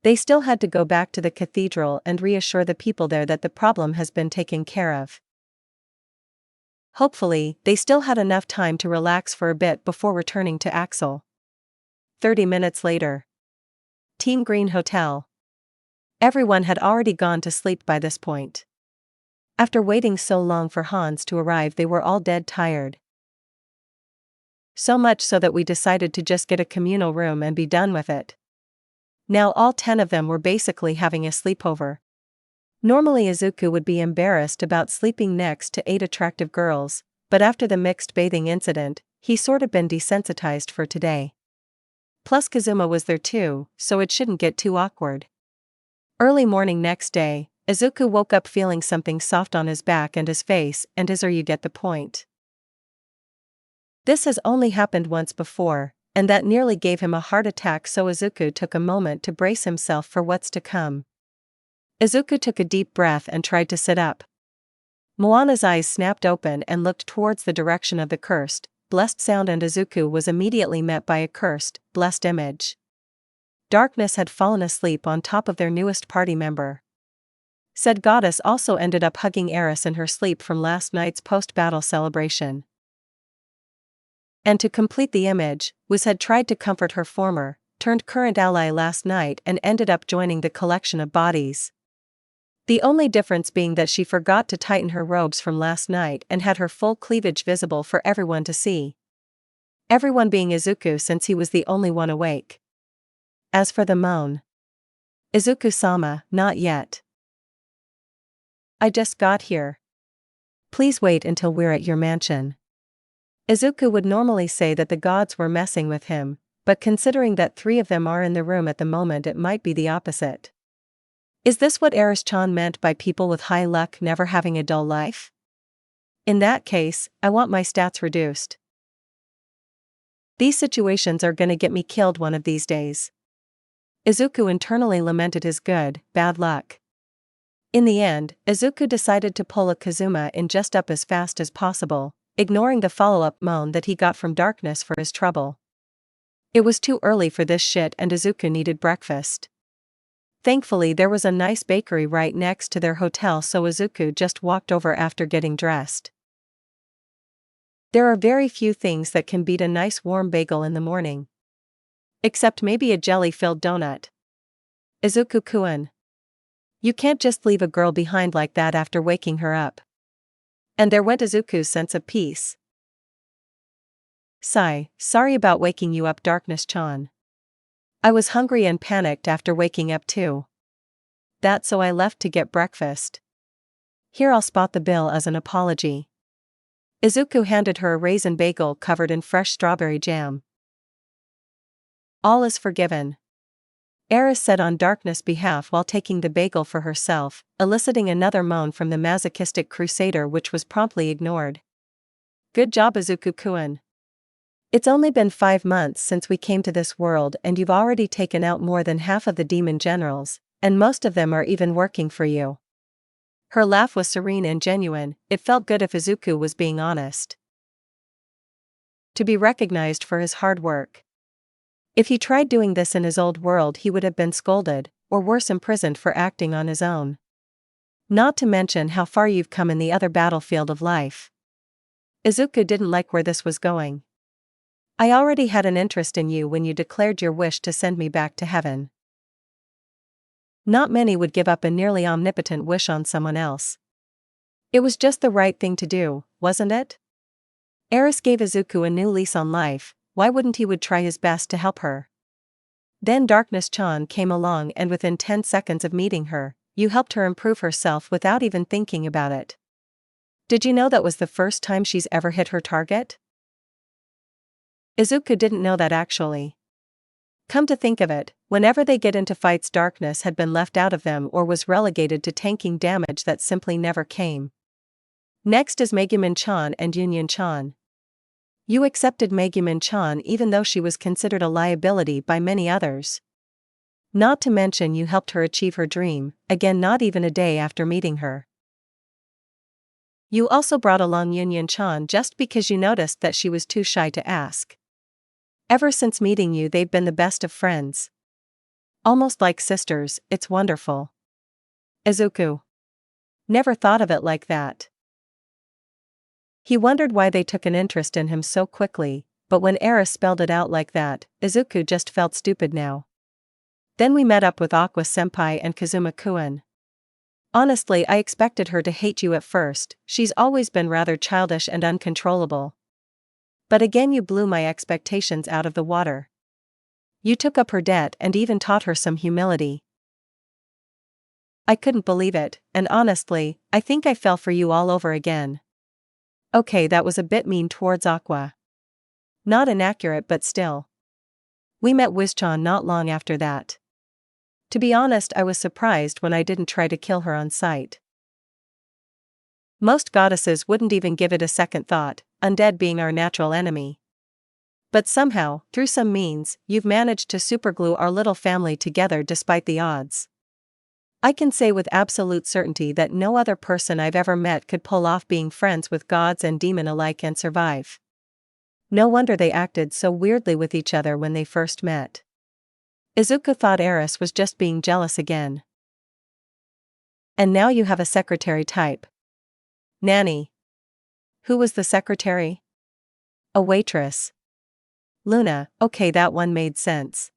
They still had to go back to the cathedral and reassure the people there that the problem has been taken care of. Hopefully, they still had enough time to relax for a bit before returning to Axel. 30 minutes later. Team Green Hotel. Everyone had already gone to sleep by this point. After waiting so long for Hans to arrive, they were all dead tired. So much so that we decided to just get a communal room and be done with it. Now all 10 of them were basically having a sleepover. Normally Izuku would be embarrassed about sleeping next to 8 attractive girls, but after the mixed bathing incident, he's sort of been desensitized for today. Plus Kazuma was there too, so it shouldn't get too awkward. Early morning next day, Izuku woke up feeling something soft on his back and his face, and you get the point. This has only happened once before, and that nearly gave him a heart attack, so Izuku took a moment to brace himself for what's to come. Izuku took a deep breath and tried to sit up. Moana's eyes snapped open and looked towards the direction of the cursed, blessed sound, and Izuku was immediately met by a cursed, blessed image. Darkness had fallen asleep on top of their newest party member. Said goddess also ended up hugging Eris in her sleep from last night's post-battle celebration. And to complete the image, Wiz had tried to comfort her former, turned current ally last night and ended up joining the collection of bodies. The only difference being that she forgot to tighten her robes from last night and had her full cleavage visible for everyone to see. Everyone being Izuku, since he was the only one awake. As for the moan, Izuku-sama, not yet. I just got here. Please wait until we're at your mansion. Izuku would normally say that the gods were messing with him, but considering that 3 of them are in the room at the moment, it might be the opposite. Is this what Eris-chan meant by people with high luck never having a dull life? In that case, I want my stats reduced. These situations are gonna get me killed one of these days. Izuku internally lamented his bad luck. In the end, Izuku decided to pull a Kazuma in just up as fast as possible, ignoring the follow-up moan that he got from Darkness for his trouble. It was too early for this shit and Izuku needed breakfast. Thankfully there was a nice bakery right next to their hotel, so Izuku just walked over after getting dressed. There are very few things that can beat a nice warm bagel in the morning. Except maybe a jelly-filled donut. Izuku-kun. You can't just leave a girl behind like that after waking her up. And there went Izuku's sense of peace. Sigh, sorry about waking you up, Darkness-chan. I was hungry and panicked after waking up too. That's so I left to get breakfast. Here, I'll spot the bill as an apology. Izuku handed her a raisin bagel covered in fresh strawberry jam. All is forgiven, Eris said on Darkness' behalf while taking the bagel for herself, eliciting another moan from the masochistic crusader, which was promptly ignored. Good job, Izuku-kun. It's only been 5 months since we came to this world and you've already taken out more than half of the demon generals, and most of them are even working for you. Her laugh was serene and genuine. It felt good if Izuku was being honest. To be recognized for his hard work. If he tried doing this in his old world, he would have been scolded, or worse, imprisoned for acting on his own. Not to mention how far you've come in the other battlefield of life. Izuku didn't like where this was going. I already had an interest in you when you declared your wish to send me back to heaven. Not many would give up a nearly omnipotent wish on someone else. It was just the right thing to do, wasn't it? Eris gave Izuku a new lease on life. Why wouldn't he would try his best to help her? Then Darkness-chan came along, and within 10 seconds of meeting her, you helped her improve herself without even thinking about it. Did you know that was the first time she's ever hit her target? Izuku didn't know that actually. Come to think of it, whenever they get into fights, Darkness had been left out of them or was relegated to tanking damage that simply never came. Next is Megumin-chan and Union-chan. You accepted Megumin-chan even though she was considered a liability by many others. Not to mention you helped her achieve her dream, again not even a day after meeting her. You also brought along Union-chan just because you noticed that she was too shy to ask. Ever since meeting you, they've been the best of friends. Almost like sisters. It's wonderful. Izuku. Never thought of it like that. He wondered why they took an interest in him so quickly, but when Eris spelled it out like that, Izuku just felt stupid now. Then we met up with Aqua-senpai and Kazuma-kun. Honestly, I expected her to hate you at first. She's always been rather childish and uncontrollable. But again, you blew my expectations out of the water. You took up her debt and even taught her some humility. I couldn't believe it, and honestly, I think I fell for you all over again. Okay, that was a bit mean towards Aqua. Not inaccurate, but still. We met Wiz-chan not long after that. To be honest, I was surprised when I didn't try to kill her on sight. Most goddesses wouldn't even give it a second thought, undead being our natural enemy. But somehow, through some means, you've managed to superglue our little family together despite the odds. I can say with absolute certainty that no other person I've ever met could pull off being friends with gods and demon alike and survive. No wonder they acted so weirdly with each other when they first met. Izuku thought Eris was just being jealous again. And now you have a secretary type. Nanny. Who was the secretary? A waitress. Luna. Okay, that one made sense.